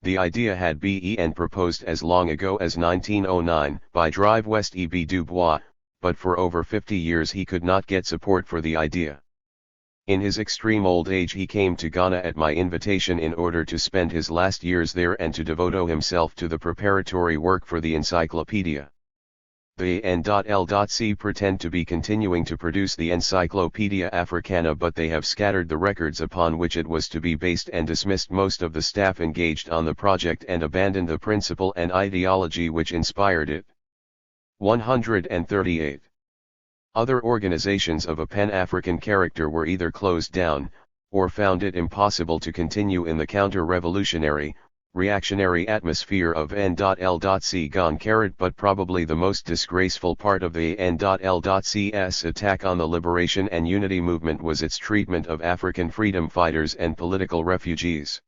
The idea had been proposed as long ago as 1909 by Drive West E. B. Du Bois, but for over 50 years he could not get support for the idea. In his extreme old age he came to Ghana at my invitation in order to spend his last years there and to devote himself to the preparatory work for the encyclopedia. The AN.L.C pretend to be continuing to produce the Encyclopedia Africana, but they have scattered the records upon which it was to be based and dismissed most of the staff engaged on the project and abandoned the principle and ideology which inspired it. 138. Other organizations of a pan-African character were either closed down, or found it impossible to continue in the counter-revolutionary, reactionary atmosphere of N.L.C gone. But probably the most disgraceful part of the N.L.C's attack on the liberation and unity movement was its treatment of African freedom fighters and political refugees.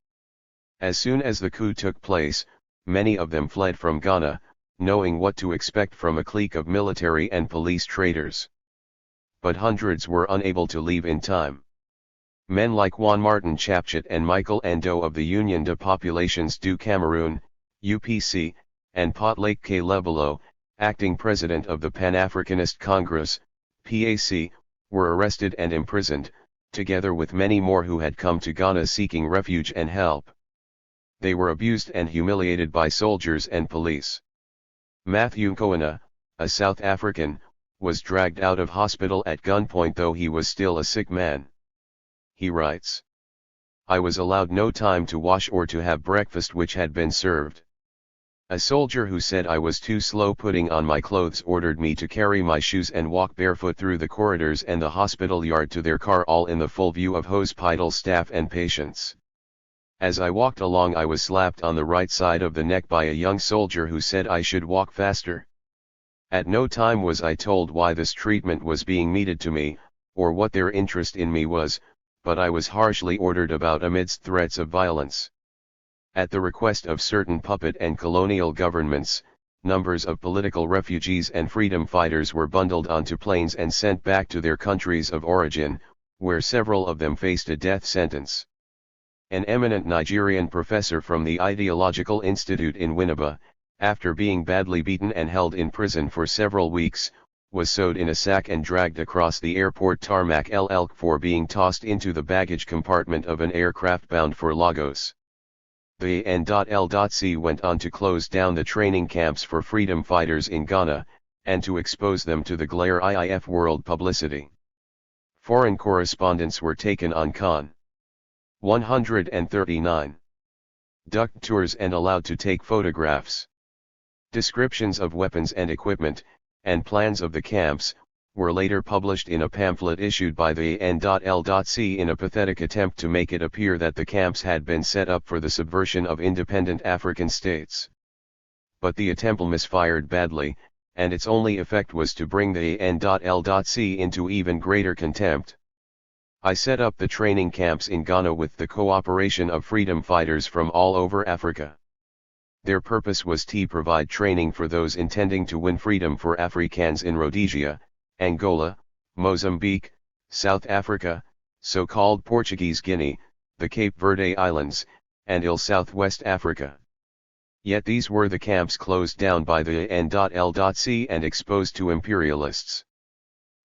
As soon as the coup took place, many of them fled from Ghana, knowing what to expect from a clique of military and police traitors. But hundreds were unable to leave in time. Men like Juan Martin Chapchat and Michael Ando of the Union de Populations du Cameroun, UPC, and Potlake K. Lebelo, acting president of the Pan-Africanist Congress, PAC, were arrested and imprisoned, together with many more who had come to Ghana seeking refuge and help. They were abused and humiliated by soldiers and police. Matthew Nkoana, a South African, was dragged out of hospital at gunpoint though he was still a sick man. He writes, "I was allowed no time to wash or to have breakfast which had been served. A soldier who said I was too slow putting on my clothes ordered me to carry my shoes and walk barefoot through the corridors and the hospital yard to their car, all in the full view of hospital staff and patients. As I walked along I was slapped on the right side of the neck by a young soldier who said I should walk faster. At no time was I told why this treatment was being meted to me, or what their interest in me was, but I was harshly ordered about amidst threats of violence. At the request of certain puppet and colonial governments, numbers of political refugees and freedom fighters were bundled onto planes and sent back to their countries of origin, where several of them faced a death sentence. An eminent Nigerian professor from the Ideological Institute in Winneba, after being badly beaten and held in prison for several weeks, was sewed in a sack and dragged across the airport tarmac for being tossed into the baggage compartment of an aircraft bound for Lagos. The N.L.C went on to close down the training camps for freedom fighters in Ghana, and to expose them to the glare of world publicity. Foreign correspondents were taken on con. 139. Ducked tours and allowed to take photographs. Descriptions of weapons and equipment, and plans of the camps, were later published in a pamphlet issued by the N.L.C in a pathetic attempt to make it appear that the camps had been set up for the subversion of independent African states. But the attempt misfired badly, and its only effect was to bring the N.L.C into even greater contempt. I set up the training camps in Ghana with the cooperation of freedom fighters from all over Africa. Their purpose was to provide training for those intending to win freedom for Africans in Rhodesia, Angola, Mozambique, South Africa, so-called Portuguese Guinea, the Cape Verde Islands, and Southwest Africa. Yet these were the camps closed down by the N.L.C and exposed to imperialists.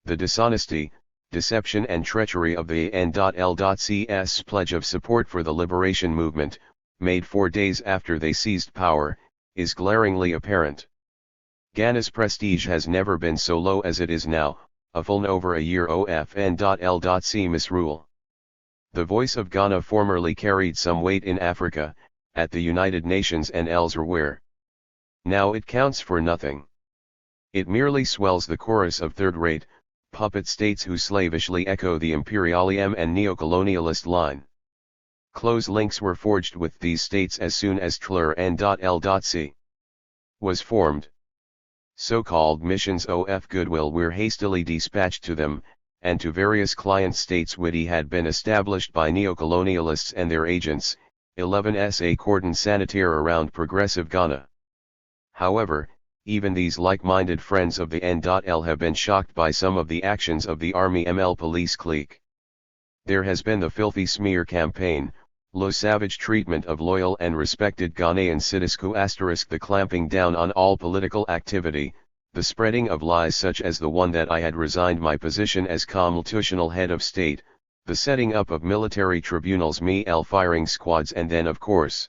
The dishonesty, deception and treachery of the N.L.C's pledge of support for the liberation movement, made 4 days after they seized power, is glaringly apparent. Ghana's prestige has never been so low as it is now, a full over a year OFN.L.C. misrule. The voice of Ghana formerly carried some weight in Africa, at the United Nations and elsewhere. Now it counts for nothing. It merely swells the chorus of third-rate, puppet states who slavishly echo the imperialism and neocolonialist line. Close links were forged with these states as soon as THIRD-WORLDISM was formed. So-called missions of goodwill were hastily dispatched to them, and to various client states which had been established by neocolonialists and their agents, 11 SA cordon sanitaire around progressive Ghana. However, even these like-minded friends of the N.L have been shocked by some of the actions of the Army ML police clique. There has been the filthy smear campaign, low savage treatment of loyal and respected Ghanaian citizens, the clamping down on all political activity, the spreading of lies such as the one that I had resigned my position as constitutional head of state, the setting up of military tribunals, firing squads, and then of course,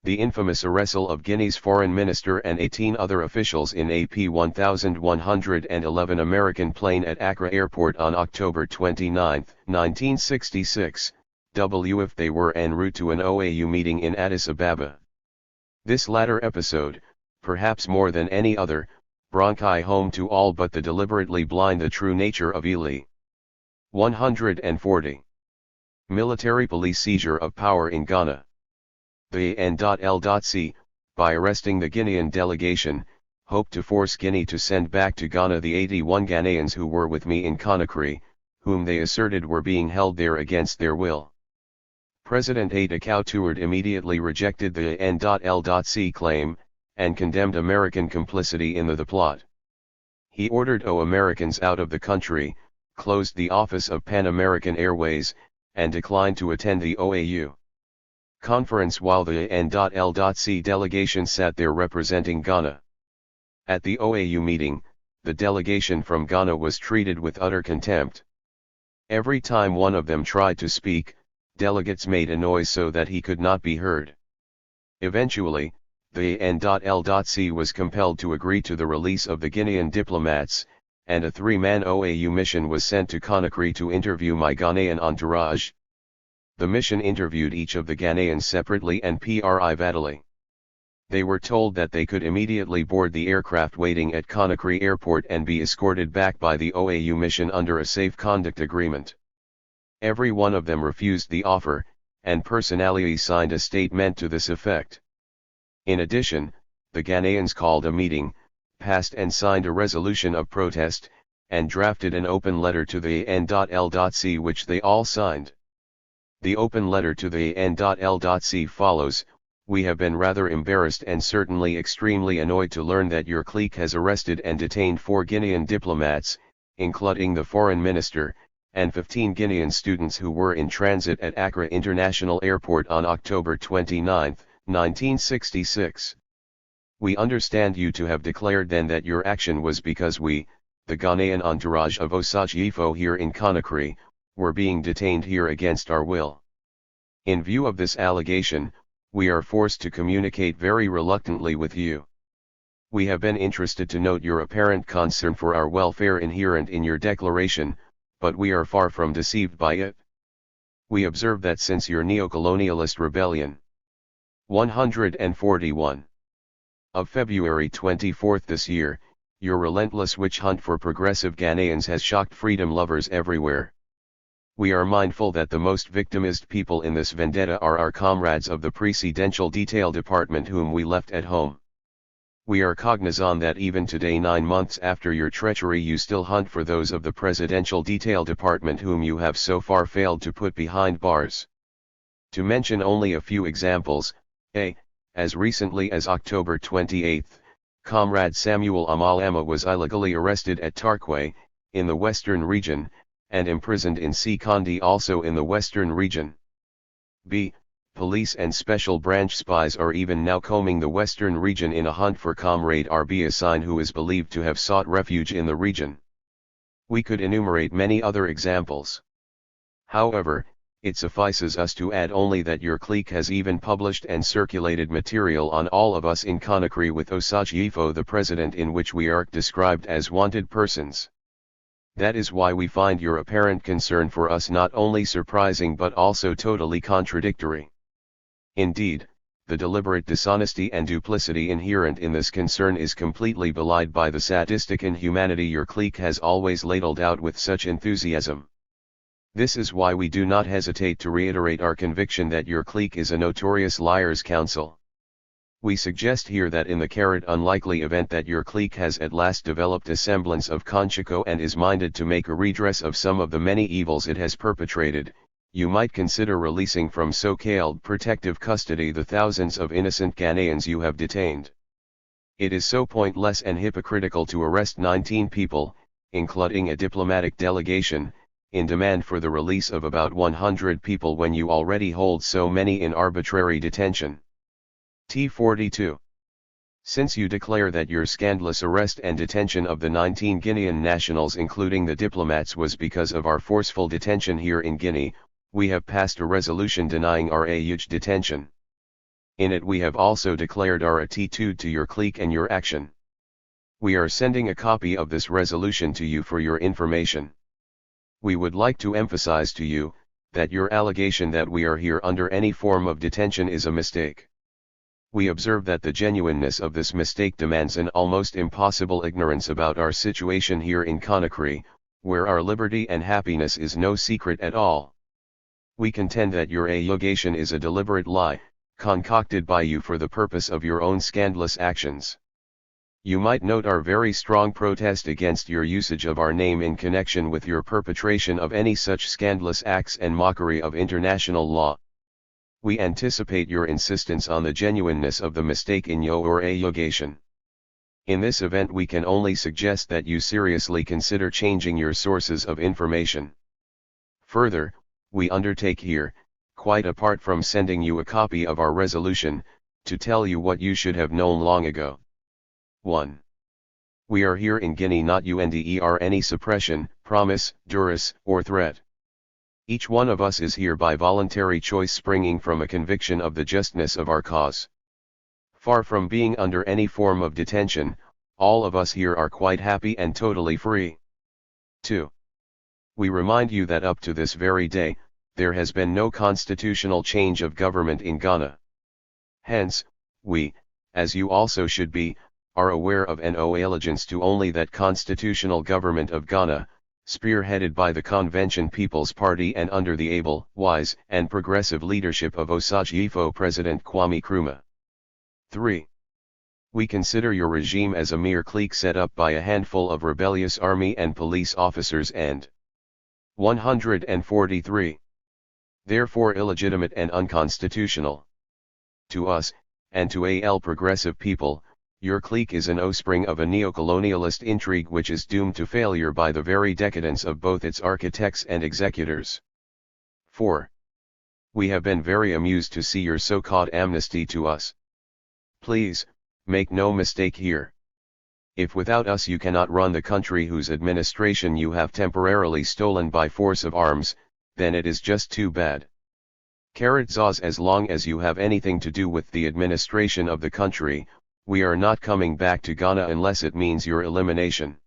the infamous arrestal of Guinea's foreign minister and 18 other officials in a P-1111 American plane at Accra Airport on October 29, 1966, if they were en route to an OAU meeting in Addis Ababa. This latter episode, perhaps more than any other, bronchi home to all but the deliberately blind the true nature of Ely. 140. Military police seizure of power in Ghana. The N.L.C, by arresting the Guinean delegation, hoped to force Guinea to send back to Ghana the 81 Ghanaians who were with me in Conakry, whom they asserted were being held there against their will. President Adakau Tuward immediately rejected the N.L.C claim, and condemned American complicity in the plot. He ordered Americans out of the country, closed the office of Pan American Airways, and declined to attend the OAU conference while the N.L.C delegation sat there representing Ghana. At the OAU meeting, the delegation from Ghana was treated with utter contempt. Every time one of them tried to speak, delegates made a noise so that he could not be heard. Eventually, the N.L.C was compelled to agree to the release of the Guinean diplomats, and a 3-man OAU mission was sent to Conakry to interview my Ghanaian entourage. The mission interviewed each of the Ghanaians separately and privately. They were told that they could immediately board the aircraft waiting at Conakry Airport and be escorted back by the OAU mission under a safe conduct agreement. Every one of them refused the offer, and personally signed a statement to this effect. In addition, the Ghanaians called a meeting, passed and signed a resolution of protest, and drafted an open letter to the N.L.C which they all signed. The open letter to the N.L.C follows: "We have been rather embarrassed and certainly extremely annoyed to learn that your clique has arrested and detained 4 Guinean diplomats, including the foreign minister, and 15 Guinean students who were in transit at Accra International Airport on October 29, 1966. We understand you to have declared then that your action was because we, the Ghanaian entourage of Osajifo here in Conakry, were being detained here against our will. In view of this allegation, we are forced to communicate very reluctantly with you. We have been interested to note your apparent concern for our welfare inherent in your declaration, but we are far from deceived by it. We observe that since your neocolonialist rebellion, 141, of February 24 this year, your relentless witch hunt for progressive Ghanaians has shocked freedom lovers everywhere. We are mindful that the most victimized people in this vendetta are our comrades of the Presidential Detail Department whom we left at home. We are cognizant that even today, 9 months after your treachery, you still hunt for those of the Presidential Detail Department whom you have so far failed to put behind bars. To mention only a few examples, as recently as October 28, Comrade Samuel Amalama was illegally arrested at Tarkwe, in the Western Region, and imprisoned in Sekondi, also in the Western Region. Police and special branch spies are even now combing the Western Region in a hunt for Comrade R.B. Assign, who is believed to have sought refuge in the region. We could enumerate many other examples. However, It suffices us to add only that your clique has even published and circulated material on all of us in Conakry with Osagyefo the president, in which we are described as wanted persons. That is why we find your apparent concern for us not only surprising but also totally contradictory. Indeed, the deliberate dishonesty and duplicity inherent in this concern is completely belied by the sadistic inhumanity your clique has always ladled out with such enthusiasm. This is why we do not hesitate to reiterate our conviction that your clique is a notorious liars' council. We suggest here that in the unlikely event that your clique has at last developed a semblance of Conchico and is minded to make a redress of some of the many evils it has perpetrated, you might consider releasing from so-called protective custody the thousands of innocent Ghanaians you have detained. It is so pointless and hypocritical to arrest 19 people, including a diplomatic delegation, in demand for the release of about 100 people when you already hold so many in arbitrary detention. T42. Since you declare that your scandalous arrest and detention of the 19 Guinean nationals including the diplomats was because of our forceful detention here in Guinea, we have passed a resolution denying our huge detention. In it we have also declared our attitude to your clique and your action. We are sending a copy of this resolution to you for your information. We would like to emphasize to you, that your allegation that we are here under any form of detention is a mistake. We observe that the genuineness of this mistake demands an almost impossible ignorance about our situation here in Conakry, where our liberty and happiness is no secret at all. We contend that your allegation is a deliberate lie, concocted by you for the purpose of your own scandalous actions. You might note our very strong protest against your usage of our name in connection with your perpetration of any such scandalous acts and mockery of international law. We anticipate your insistence on the genuineness of the mistake in your allegation. In this event we can only suggest that you seriously consider changing your sources of information. Further, we undertake here, quite apart from sending you a copy of our resolution, to tell you what you should have known long ago. 1. We are here in Guinea not under any suppression, promise, duress, or threat. Each one of us is here by voluntary choice springing from a conviction of the justness of our cause. Far from being under any form of detention, all of us here are quite happy and totally free. 2. We remind you that up to this very day, there has been no constitutional change of government in Ghana. Hence, we, as you also should be, are aware of and owe allegiance to only that constitutional government of Ghana, spearheaded by the Convention People's Party and under the able, wise, and progressive leadership of Osagyefo President Kwame Nkrumah. 3. We consider your regime as a mere clique set up by a handful of rebellious army and police officers and 143. Therefore illegitimate and unconstitutional. To us, and to all progressive people, your clique is an offspring of a neocolonialist intrigue which is doomed to failure by the very decadence of both its architects and executors. 4. We have been very amused to see your so-called amnesty to us. Please, make no mistake here. If without us you cannot run the country whose administration you have temporarily stolen by force of arms, then it is just too bad. As long as you have anything to do with the administration of the country, we are not coming back to Ghana unless it means your elimination.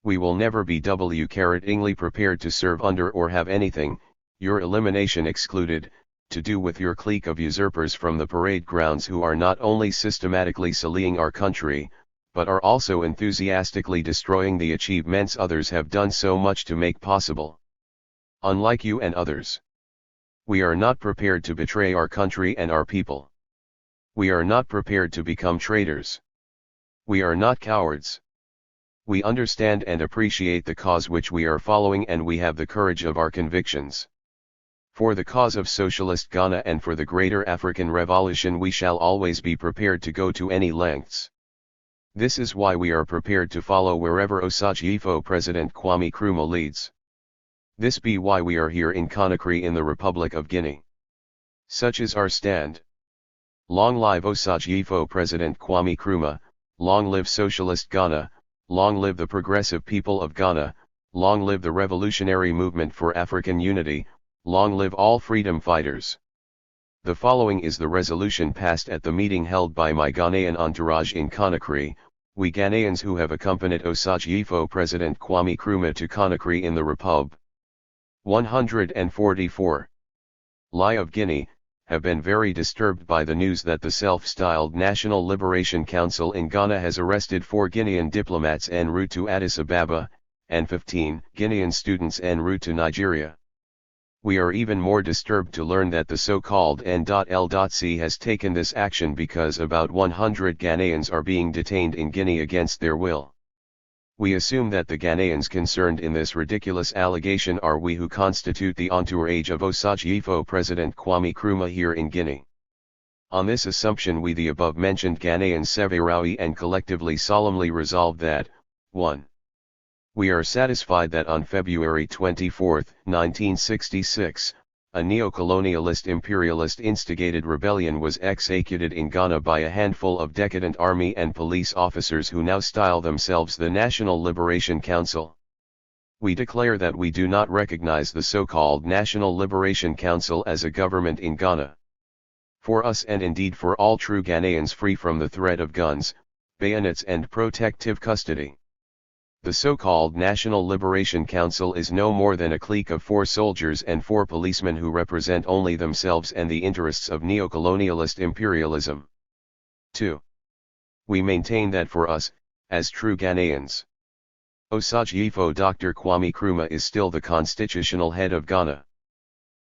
We will never be ingly prepared to serve under or have anything, your elimination excluded, to do with your clique of usurpers from the parade grounds who are not only systematically sullying our country, but are also enthusiastically destroying the achievements others have done so much to make possible. Unlike you and others, we are not prepared to betray our country and our people. We are not prepared to become traitors. We are not cowards. We understand and appreciate the cause which we are following and we have the courage of our convictions. For the cause of socialist Ghana and for the greater African revolution we shall always be prepared to go to any lengths. This is why we are prepared to follow wherever Osagyefo President Kwame Nkrumah leads. This be why we are here in Conakry in the Republic of Guinea. Such is our stand. Long live Osagyefo President Kwame Nkrumah, long live Socialist Ghana, long live the progressive people of Ghana, long live the revolutionary movement for African unity, Long live all freedom fighters. The following is the resolution passed at the meeting held by my Ghanaian entourage in Conakry, we Ghanaians who have accompanied Osagyefo President Kwame Nkrumah to Conakry in the Repub. 144. Lie of Guinea, have been very disturbed by the news that the self-styled National Liberation Council in Ghana has arrested 4 Guinean diplomats en route to Addis Ababa, and 15 Guinean students en route to Nigeria. We are even more disturbed to learn that the so-called N.L.C has taken this action because about 100 Ghanaians are being detained in Guinea against their will. We assume that the Ghanaians concerned in this ridiculous allegation are we who constitute the entourage of Osagyefo President Kwame Nkrumah here in Guinea. On this assumption we the above-mentioned Ghanaians severally and collectively solemnly resolve that, 1. We are satisfied that on February 24, 1966, a neo-colonialist imperialist instigated rebellion was executed in Ghana by a handful of decadent army and police officers who now style themselves the National Liberation Council. We declare that we do not recognize the so-called National Liberation Council as a government in Ghana. For us and indeed for all true Ghanaians free from the threat of guns, bayonets and protective custody, the so-called National Liberation Council is no more than a clique of 4 soldiers and 4 policemen who represent only themselves and the interests of neo-colonialist imperialism. 2. We maintain that for us, as true Ghanaians, Osagyefo Dr. Kwame Nkrumah is still the constitutional head of Ghana.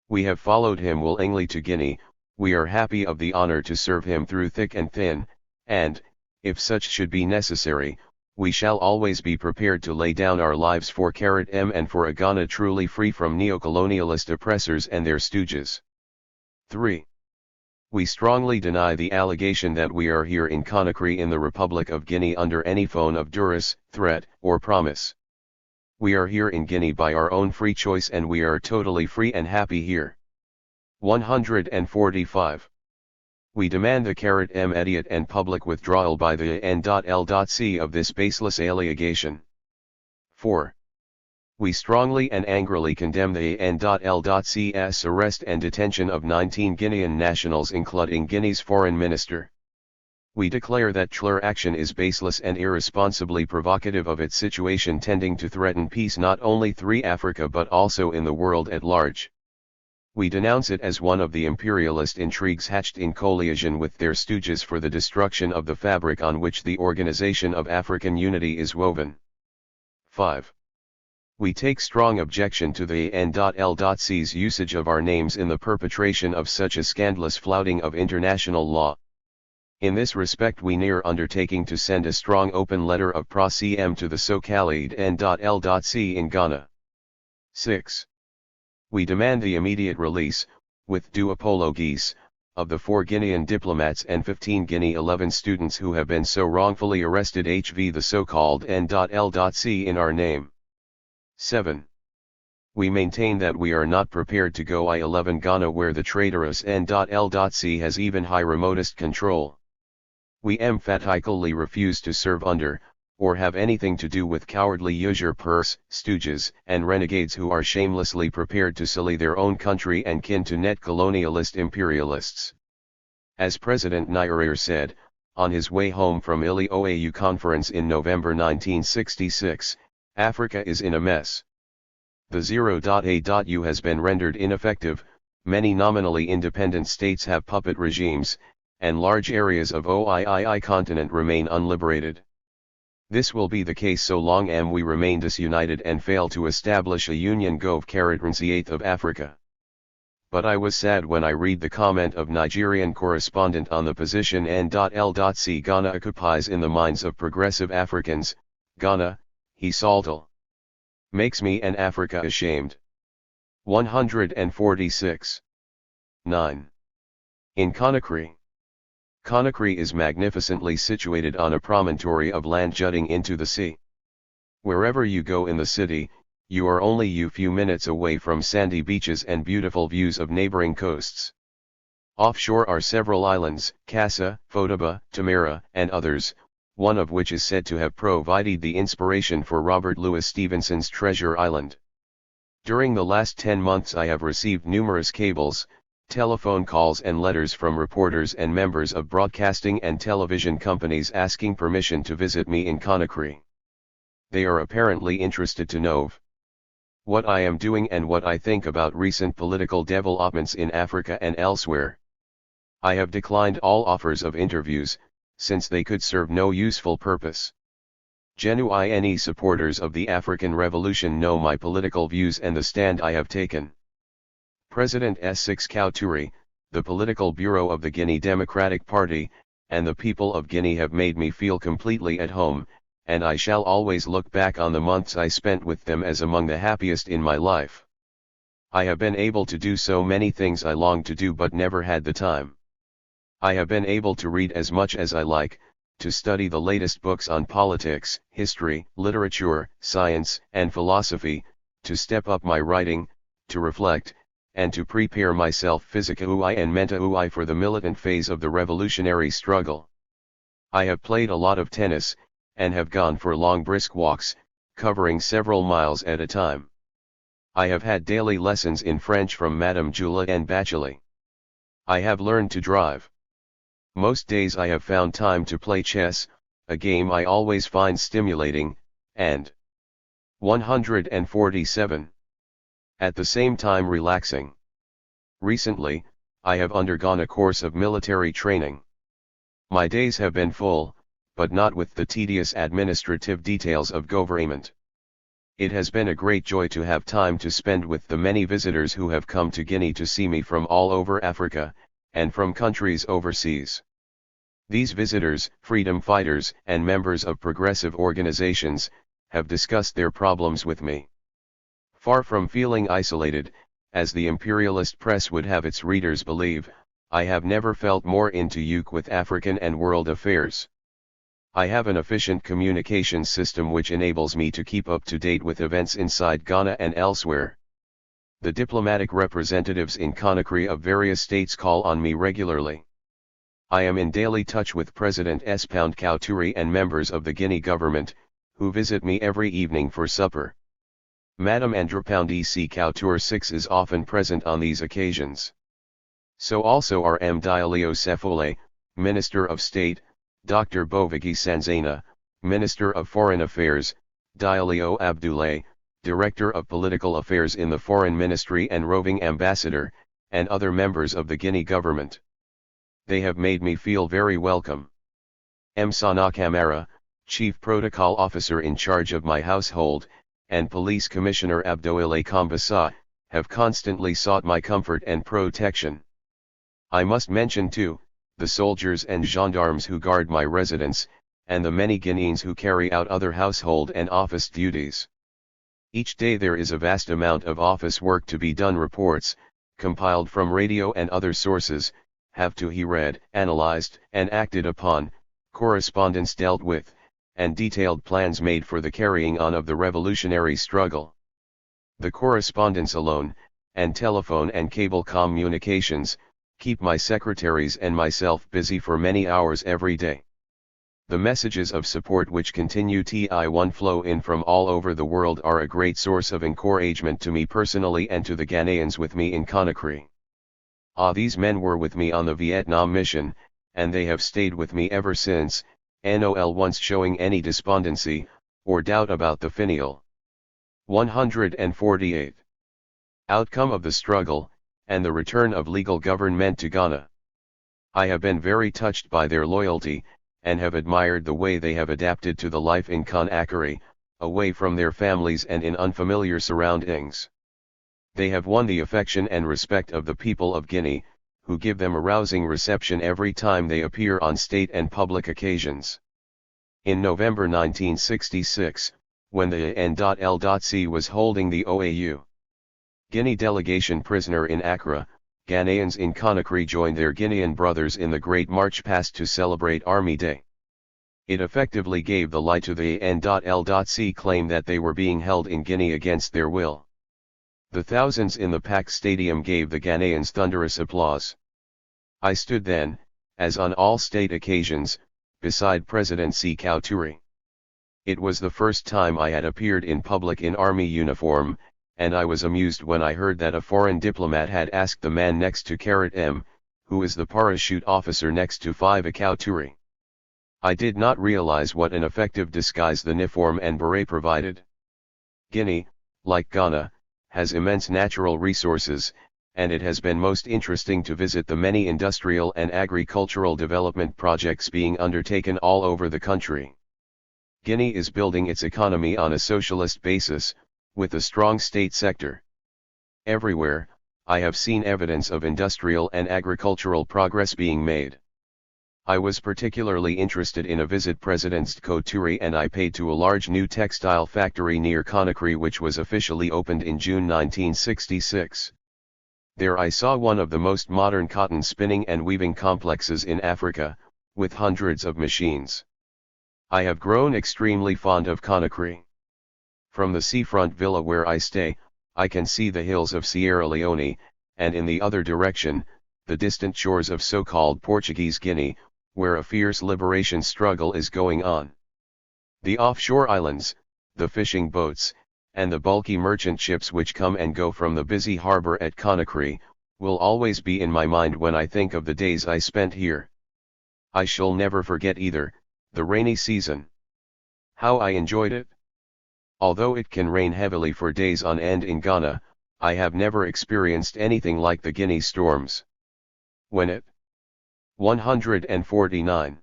We have followed him willingly to Guinea, we are happy of the honor to serve him through thick and thin, and, if such should be necessary, we shall always be prepared to lay down our lives for *M and for a Ghana truly free from neo-colonialist oppressors and their stooges. 3. We strongly deny the allegation that we are here in Conakry in the Republic of Guinea under any phone of duress, threat, or promise. We are here in Guinea by our own free choice and we are totally free and happy here. 145. We demand the immediate and public withdrawal by the N.L.C of this baseless allegation. 4. We strongly and angrily condemn the N.L.C's arrest and detention of 19 Guinean nationals including Guinea's foreign minister. We declare that THIRD action is baseless and irresponsibly provocative of its situation tending to threaten peace not only through Africa but also in the world at large. We denounce it as one of the imperialist intrigues hatched in coalition with their stooges for the destruction of the fabric on which the Organization of African Unity is woven. 5. We take strong objection to the N.L.C's usage of our names in the perpetration of such a scandalous flouting of international law. In this respect we near undertaking to send a strong open letter of pro-CM to the so-called N.L.C in Ghana. 6. We demand the immediate release, with due apologies, of the 4 Guinean diplomats and 15 Guinea 11 students who have been so wrongfully arrested HV the so-called N.L.C in our name. 7. We maintain that we are not prepared to go I-11 Ghana where the traitorous N.L.C has even high remotest control. We emphatically refuse to serve under, or have anything to do with cowardly usurpers, stooges, and renegades who are shamelessly prepared to sully their own country and kin to net colonialist imperialists. As President Nyerere said, on his way home from Ili OAU conference in November 1966, Africa is in a mess. The 0.A.U has been rendered ineffective, many nominally independent states have puppet regimes, and large areas of OIII continent remain unliberated. This will be the case so long as we remain disunited and fail to establish a union gov. of Africa. But I was sad when I read the comment of Nigerian correspondent on the position N.L.C Ghana occupies in the minds of progressive Africans. Ghana, he saltal. Makes me and Africa ashamed. 146. 9. In Conakry. Conakry is magnificently situated on a promontory of land jutting into the sea. Wherever you go in the city, you are only a few minutes away from sandy beaches and beautiful views of neighboring coasts. Offshore are several islands, Kassa, Fodaba, Tamara, and others, one of which is said to have provided the inspiration for Robert Louis Stevenson's Treasure Island. During the last 10 months I have received numerous cables, telephone calls and letters from reporters and members of broadcasting and television companies asking permission to visit me in Conakry. They are apparently interested to know what I am doing and what I think about recent political developments in Africa and elsewhere. I have declined all offers of interviews, since they could serve no useful purpose. Genuine supporters of the African Revolution know my political views and the stand I have taken. President S6 Kauturi, the political bureau of the Guinea Democratic Party, and the people of Guinea have made me feel completely at home, and I shall always look back on the months I spent with them as among the happiest in my life. I have been able to do so many things I longed to do but never had the time. I have been able to read as much as I like, to study the latest books on politics, history, literature, science, and philosophy, to step up my writing, to reflect, and to prepare myself physically and mentally for the militant phase of the revolutionary struggle. I have played a lot of tennis, and have gone for long brisk walks, covering several miles at a time. I have had daily lessons in French from Madame Julia and Bacheli. I have learned to drive. Most days I have found time to play chess, a game I always find stimulating, and 147. At the same time relaxing. Recently, I have undergone a course of military training. My days have been full, but not with the tedious administrative details of government. It has been a great joy to have time to spend with the many visitors who have come to Guinea to see me from all over Africa, and from countries overseas. These visitors, freedom fighters and members of progressive organizations, have discussed their problems with me. Far from feeling isolated, as the imperialist press would have its readers believe, I have never felt more in tune with African and world affairs. I have an efficient communication system which enables me to keep up to date with events inside Ghana and elsewhere. The diplomatic representatives in Conakry of various states call on me regularly. I am in daily touch with President S. Kauturi and members of the Guinea government, who visit me every evening for supper. Madame C. Kauturi 6 is often present on these occasions. So also are M. Dialio Sefole, Minister of State, Dr. Bovigi Sanzana, Minister of Foreign Affairs, Dialio Abdoulaye, Director of Political Affairs in the Foreign Ministry and Roving Ambassador, and other members of the Guinea government. They have made me feel very welcome. M. Sana Camara, Chief Protocol Officer in charge of my household, and Police Commissioner Abdoulaye Kambassa, have constantly sought my comfort and protection. I must mention too, the soldiers and gendarmes who guard my residence, and the many Guineans who carry out other household and office duties. Each day there is a vast amount of office work to be done. Reports, compiled from radio and other sources, have to be read, analyzed, and acted upon, correspondence dealt with, and detailed plans made for the carrying on of the revolutionary struggle. The correspondence alone, and telephone and cable communications, keep my secretaries and myself busy for many hours every day. The messages of support which continue to flow in from all over the world are a great source of encouragement to me personally and to the Ghanaians with me in Conakry. These men were with me on the Vietnam mission, and they have stayed with me ever since, NOL once showing any despondency, or doubt about the finial. 148. Outcome of the struggle, and the return of legal government to Ghana. I have been very touched by their loyalty, and have admired the way they have adapted to the life in Conakry, away from their families and in unfamiliar surroundings. They have won the affection and respect of the people of Guinea, who give them a rousing reception every time they appear on state and public occasions. In November 1966, when the AN.L.C was holding the OAU Guinea delegation prisoner in Accra, Ghanaians in Conakry joined their Guinean brothers in the Great March Past to celebrate Army Day. It effectively gave the lie to the AN.L.C claim that they were being held in Guinea against their will. The thousands in the packed stadium gave the Ghanaians thunderous applause. I stood then, as on all state occasions, beside President C. Kauturi. It was the first time I had appeared in public in army uniform, and I was amused when I heard that a foreign diplomat had asked the man next to M, who is the parachute officer next to 5 Akauturi. I did not realize what an effective disguise the uniform and beret provided. Guinea, like Ghana, has immense natural resources, and it has been most interesting to visit the many industrial and agricultural development projects being undertaken all over the country. Guinea is building its economy on a socialist basis, with a strong state sector. Everywhere, I have seen evidence of industrial and agricultural progress being made. I was particularly interested in a visit President Sekoturi and I paid to a large new textile factory near Conakry which was officially opened in June 1966. There I saw one of the most modern cotton spinning and weaving complexes in Africa, with hundreds of machines. I have grown extremely fond of Conakry. From the seafront villa where I stay, I can see the hills of Sierra Leone, and in the other direction, the distant shores of so-called Portuguese Guinea, where a fierce liberation struggle is going on. The offshore islands, the fishing boats, and the bulky merchant ships which come and go from the busy harbor at Conakry, will always be in my mind when I think of the days I spent here. I shall never forget either, the rainy season. How I enjoyed it! Although it can rain heavily for days on end in Ghana, I have never experienced anything like the Guinea storms. When it 149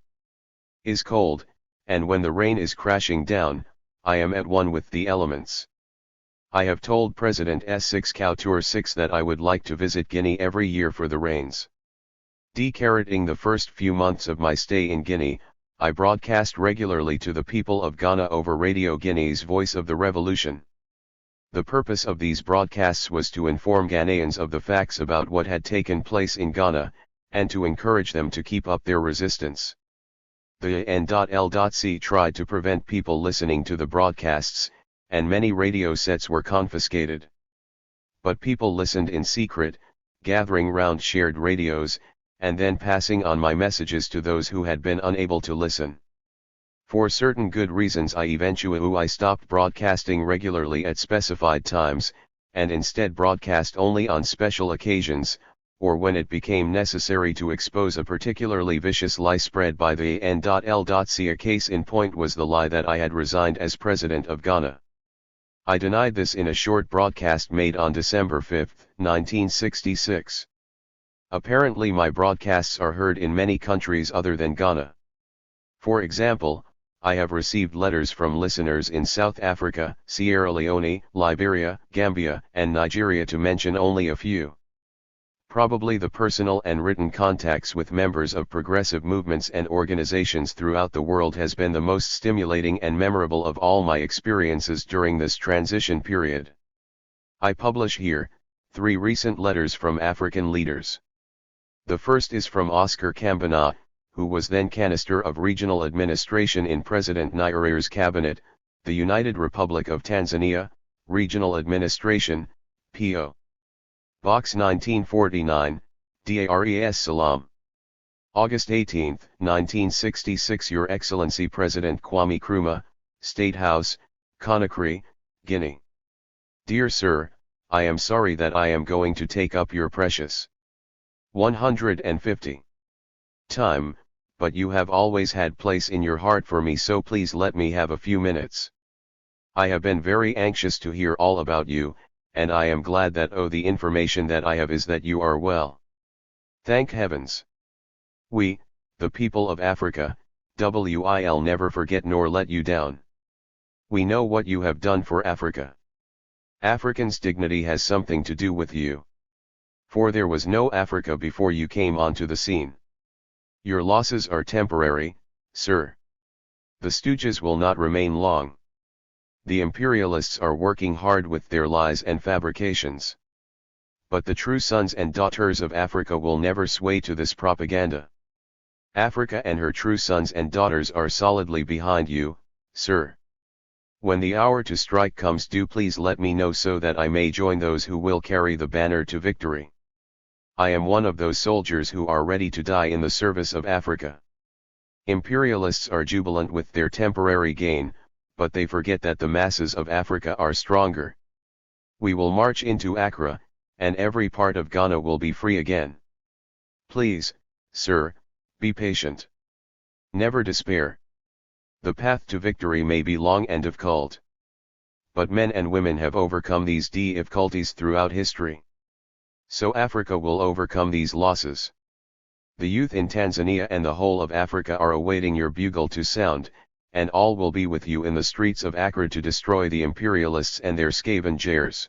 is cold, and when the rain is crashing down, I am at one with the elements. I have told President Sekoturi 6 that I would like to visit Guinea every year for the rains. During the first few months of my stay in Guinea, I broadcast regularly to the people of Ghana over Radio Guinea's Voice of the Revolution. The purpose of these broadcasts was to inform Ghanaians of the facts about what had taken place in Ghana, and to encourage them to keep up their resistance. The N.L.C. tried to prevent people listening to the broadcasts, and many radio sets were confiscated. But people listened in secret, gathering round shared radios, and then passing on my messages to those who had been unable to listen. For certain good reasons I stopped broadcasting regularly at specified times, and instead broadcast only on special occasions, or when it became necessary to expose a particularly vicious lie spread by the N.L.C. A case in point was the lie that I had resigned as President of Ghana. I denied this in a short broadcast made on December 5, 1966. Apparently my broadcasts are heard in many countries other than Ghana. For example, I have received letters from listeners in South Africa, Sierra Leone, Liberia, Gambia, and Nigeria to mention only a few. Probably the personal and written contacts with members of progressive movements and organizations throughout the world has been the most stimulating and memorable of all my experiences during this transition period. I publish here 3 recent letters from African leaders. The first is from Oscar Kambana, who was then Canister of Regional Administration in President Nyerere's cabinet, the United Republic of Tanzania, Regional Administration, P.O. Box 1949, Dar es Salaam. August 18, 1966 Your Excellency President Kwame Nkrumah, State House, Conakry, Guinea. Dear Sir, I am sorry that I am going to take up your precious 150 time, but you have always had place in your heart for me, so please let me have a few minutes. I have been very anxious to hear all about you, and I am glad that the information that I have is that you are well. Thank heavens. We, the people of Africa, will never forget nor let you down. We know what you have done for Africa. Africans' dignity has something to do with you. For there was no Africa before you came onto the scene. Your losses are temporary, sir. The stooges will not remain long. The imperialists are working hard with their lies and fabrications. But the true sons and daughters of Africa will never sway to this propaganda. Africa and her true sons and daughters are solidly behind you, sir. When the hour to strike comes, do please let me know so that I may join those who will carry the banner to victory. I am one of those soldiers who are ready to die in the service of Africa. Imperialists are jubilant with their temporary gain, but they forget that the masses of Africa are stronger. We will march into Accra, and every part of Ghana will be free again. Please, sir, be patient. Never despair. The path to victory may be long and difficult. But men and women have overcome these difficulties throughout history. So Africa will overcome these losses. The youth in Tanzania and the whole of Africa are awaiting your bugle to sound, and all will be with you in the streets of Accra to destroy the imperialists and their scavengers.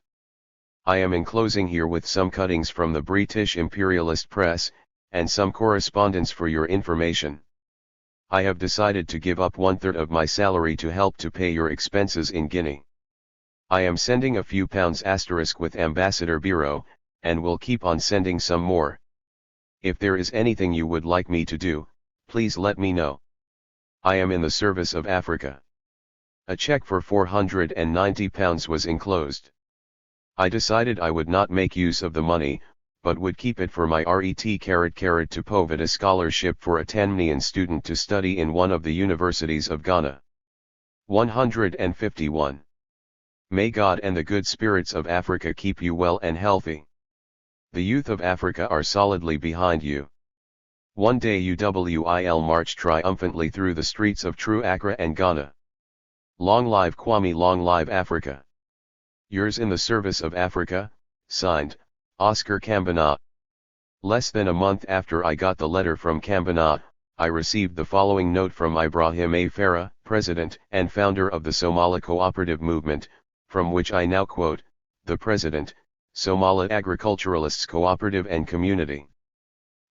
I am enclosing here with some cuttings from the British imperialist press, and some correspondence for your information. I have decided to give up 1/3 of my salary to help to pay your expenses in Guinea. I am sending a few pounds * with Ambassador Bureau, and will keep on sending some more. If there is anything you would like me to do, please let me know. I am in the service of Africa. A check for £490 was enclosed. I decided I would not make use of the money, but would keep it for my RET to Poveda scholarship for a Tanzanian student to study in one of the universities of Ghana. 151. May God and the good spirits of Africa keep you well and healthy. The youth of Africa are solidly behind you. One day you will march triumphantly through the streets of true Accra and Ghana. Long live Kwame, long live Africa. Yours in the service of Africa, signed, Oscar Kambana. Less than a month after I got the letter from Kambana, I received the following note from Ibrahim A. Farah, President and founder of the Somali Cooperative Movement, from which I now quote, the President, Somali Agriculturalists Cooperative and Community.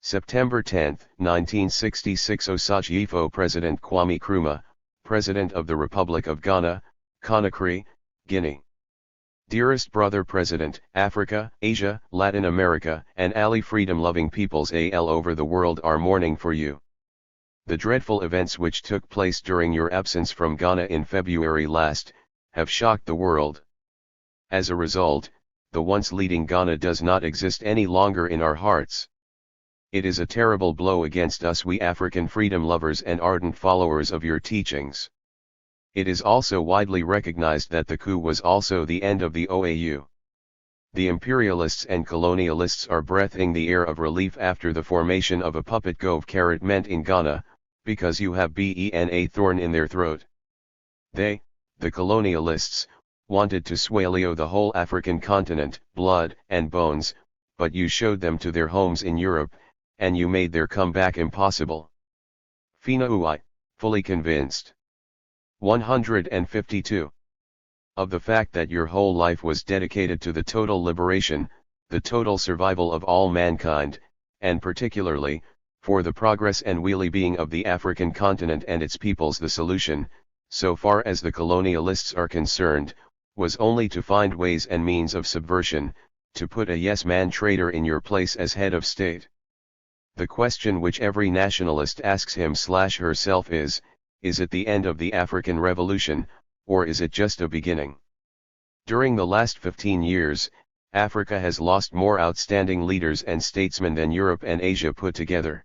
September 10, 1966. Osajifo President Kwame Nkrumah, President of the Republic of Ghana, Conakry, Guinea. Dearest Brother President, Africa, Asia, Latin America, and Ali freedom-loving peoples all over the world are mourning for you. The dreadful events which took place during your absence from Ghana in February last, have shocked the world. As a result, the once leading Ghana does not exist any longer in our hearts. It is a terrible blow against us, we African freedom lovers and ardent followers of your teachings. It is also widely recognized that the coup was also the end of the OAU. The imperialists and colonialists are breathing the air of relief after the formation of a puppet government in Ghana, because you have been a thorn in their throat. They, the colonialists, wanted to swallow the whole African continent, blood and bones, but you showed them to their homes in Europe, and you made their comeback impossible. Fina Ui, fully convinced. 152. Of the fact that your whole life was dedicated to the total liberation, the total survival of all mankind, and particularly, for the progress and well-being of the African continent and its peoples. The solution, so far as the colonialists are concerned, was only to find ways and means of subversion, to put a yes-man traitor in your place as head of state. The question which every nationalist asks him/herself is it the end of the African Revolution, or is it just a beginning? During the last 15 years, Africa has lost more outstanding leaders and statesmen than Europe and Asia put together.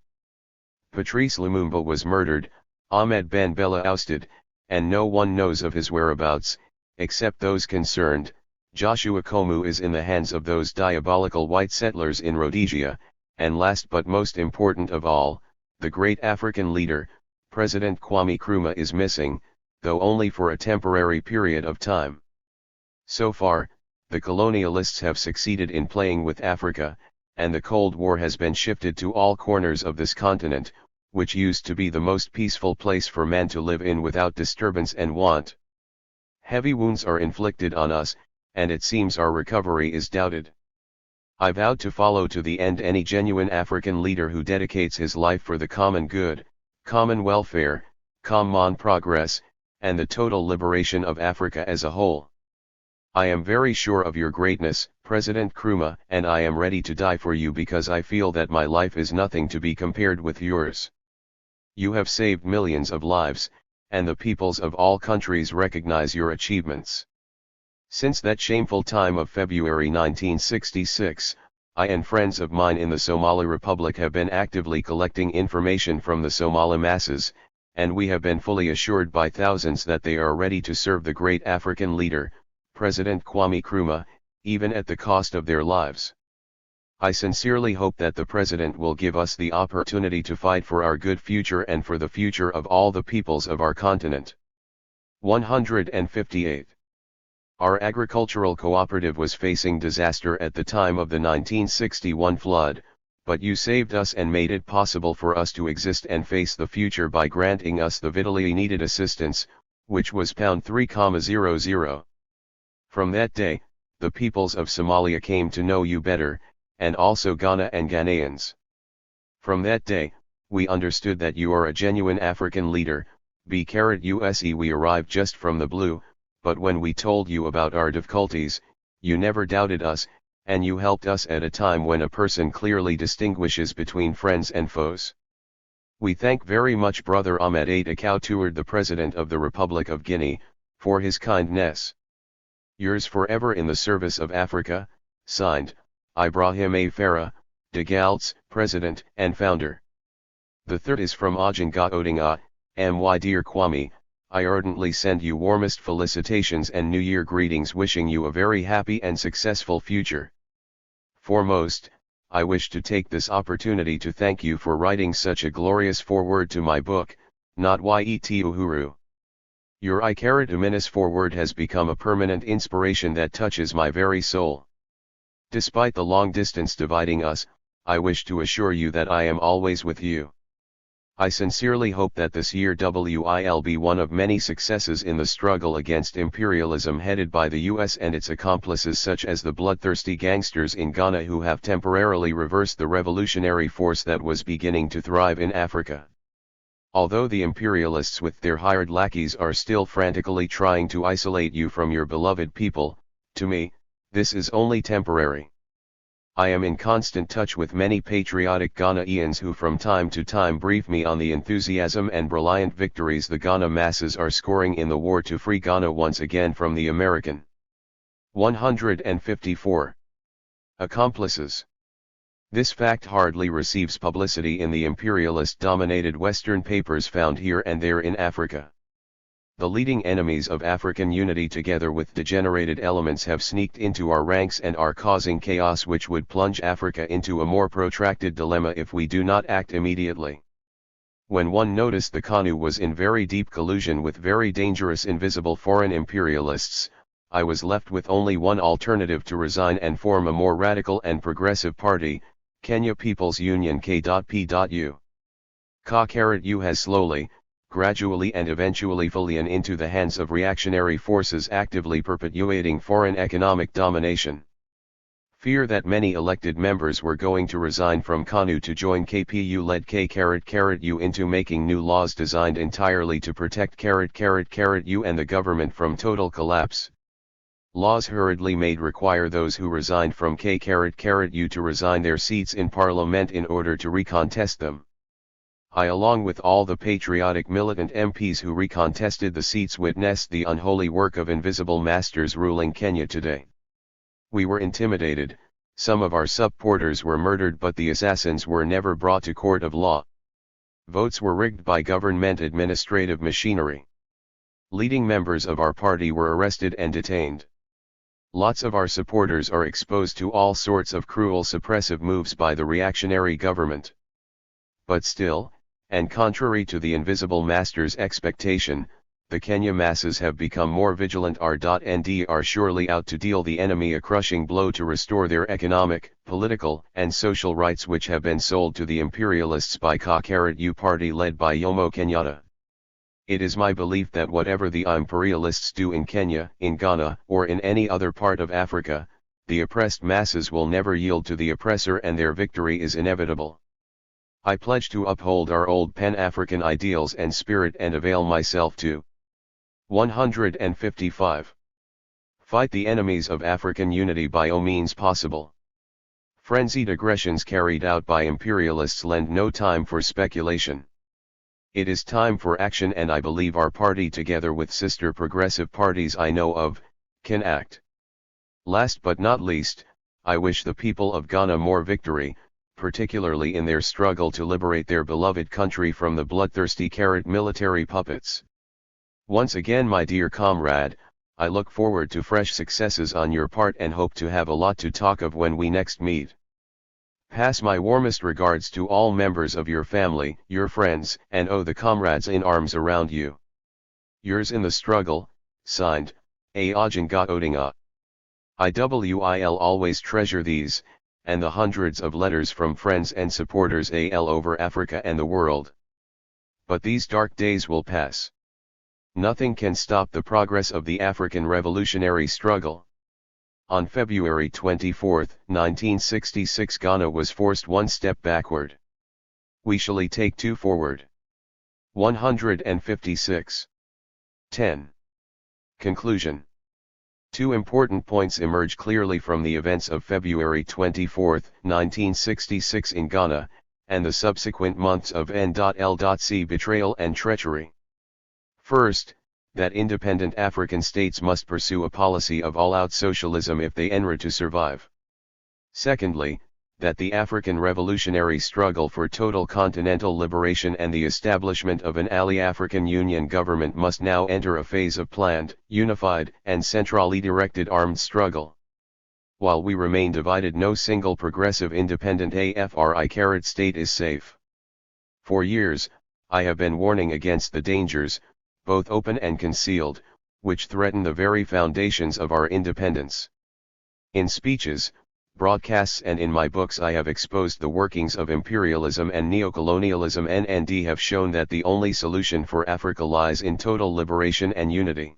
Patrice Lumumba was murdered, Ahmed Ben Bella ousted, and no one knows of his whereabouts, except those concerned. Joshua Komu is in the hands of those diabolical white settlers in Rhodesia, and last but most important of all, the great African leader, President Kwame Nkrumah is missing, though only for a temporary period of time. So far, the colonialists have succeeded in playing with Africa, and the Cold War has been shifted to all corners of this continent, which used to be the most peaceful place for man to live in without disturbance and want. Heavy wounds are inflicted on us, and it seems our recovery is doubted. I vowed to follow to the end any genuine African leader who dedicates his life for the common good, common welfare, common progress, and the total liberation of Africa as a whole. I am very sure of your greatness, President Nkrumah, and I am ready to die for you because I feel that my life is nothing to be compared with yours. You have saved millions of lives, and the peoples of all countries recognize your achievements. Since that shameful time of February 1966, I and friends of mine in the Somali Republic have been actively collecting information from the Somali masses, and we have been fully assured by thousands that they are ready to serve the great African leader, President Kwame Nkrumah, even at the cost of their lives. I sincerely hope that the President will give us the opportunity to fight for our good future and for the future of all the peoples of our continent. 158. Our agricultural cooperative was facing disaster at the time of the 1961 flood, but you saved us and made it possible for us to exist and face the future by granting us the vitally needed assistance, which was £3,00. From that day, the peoples of Somalia came to know you better, and also Ghana and Ghanaians. From that day, we understood that you are a genuine African leader. BUSE we arrived just from the blue, but when we told you about our difficulties, you never doubted us, and you helped us at a time when a person clearly distinguishes between friends and foes. We thank very much Brother Ahmed Atakau Toward, the President of the Republic of Guinea, for his kindness. Yours forever in the service of Africa, signed, Ibrahim A. Farah, de Galtz, President and Founder. The third is from Ajanga Odinga, my dear Kwame, I ardently send you warmest felicitations and New Year greetings, wishing you a very happy and successful future. Foremost, I wish to take this opportunity to thank you for writing such a glorious foreword to my book, Not Yet Uhuru. Your I-Minus foreword has become a permanent inspiration that touches my very soul. Despite the long distance dividing us, I wish to assure you that I am always with you. I sincerely hope that this year will be one of many successes in the struggle against imperialism headed by the US and its accomplices such as the bloodthirsty gangsters in Ghana who have temporarily reversed the revolutionary force that was beginning to thrive in Africa. Although the imperialists with their hired lackeys are still frantically trying to isolate you from your beloved people, to me, this is only temporary. I am in constant touch with many patriotic Ghanaians who from time to time brief me on the enthusiasm and brilliant victories the Ghana masses are scoring in the war to free Ghana once again from the American. 154. Accomplices. This fact hardly receives publicity in the imperialist-dominated Western papers found here and there in Africa. The leading enemies of African unity together with degenerated elements have sneaked into our ranks and are causing chaos which would plunge Africa into a more protracted dilemma if we do not act immediately. When one noticed the KANU was in very deep collusion with very dangerous invisible foreign imperialists, I was left with only one alternative: to resign and form a more radical and progressive party, Kenya People's Union K.P.U. KA-U has slowly, gradually and eventually fallen into the hands of reactionary forces actively perpetuating foreign economic domination. Fear that many elected members were going to resign from KANU to join KPU led K.U into making new laws designed entirely to protect U and the government from total collapse. Laws hurriedly made require those who resigned from K.U to resign their seats in parliament in order to recontest them. I, along with all the patriotic militant MPs who recontested the seats, witnessed the unholy work of invisible masters ruling Kenya today. We were intimidated, some of our supporters were murdered, but the assassins were never brought to court of law. Votes were rigged by government administrative machinery. Leading members of our party were arrested and detained. Lots of our supporters are exposed to all sorts of cruel suppressive moves by the reactionary government. But still, and contrary to the invisible master's expectation, the Kenya masses have become more vigilant and are surely out to deal the enemy a crushing blow to restore their economic, political, and social rights which have been sold to the imperialists by KA-U party led by Jomo Kenyatta. It is my belief that whatever the imperialists do in Kenya, in Ghana, or in any other part of Africa, the oppressed masses will never yield to the oppressor and their victory is inevitable. I pledge to uphold our old Pan-African ideals and spirit and avail myself to 155. Fight the enemies of African unity by all means possible. Frenzied aggressions carried out by imperialists lend no time for speculation. It is time for action, and I believe our party together with sister progressive parties I know of, can act. Last but not least, I wish the people of Ghana more victory, particularly in their struggle to liberate their beloved country from the bloodthirsty military puppets. Once again, my dear comrade, I look forward to fresh successes on your part and hope to have a lot to talk of when we next meet. Pass my warmest regards to all members of your family, your friends, and the comrades in arms around you. Yours in the struggle, signed, A. Ajanga Odinga. IWIL always treasure these, and the hundreds of letters from friends and supporters AL over Africa and the world. But these dark days will pass. Nothing can stop the progress of the African revolutionary struggle. On February 24, 1966, Ghana was forced one step backward. We shall take two forward. 156. 10. Conclusion. Two important points emerge clearly from the events of February 24, 1966 in Ghana, and the subsequent months of N.L.C. betrayal and treachery. First, that independent African states must pursue a policy of all-out socialism if they are to survive. Secondly, that the African revolutionary struggle for total continental liberation and the establishment of an African Union government must now enter a phase of planned, unified, and centrally directed armed struggle. While we remain divided, no single progressive independent AFRI state is safe. For years, I have been warning against the dangers, both open and concealed, which threaten the very foundations of our independence. In speeches, broadcasts and in my books I have exposed the workings of imperialism and neocolonialism and have shown that the only solution for Africa lies in total liberation and unity.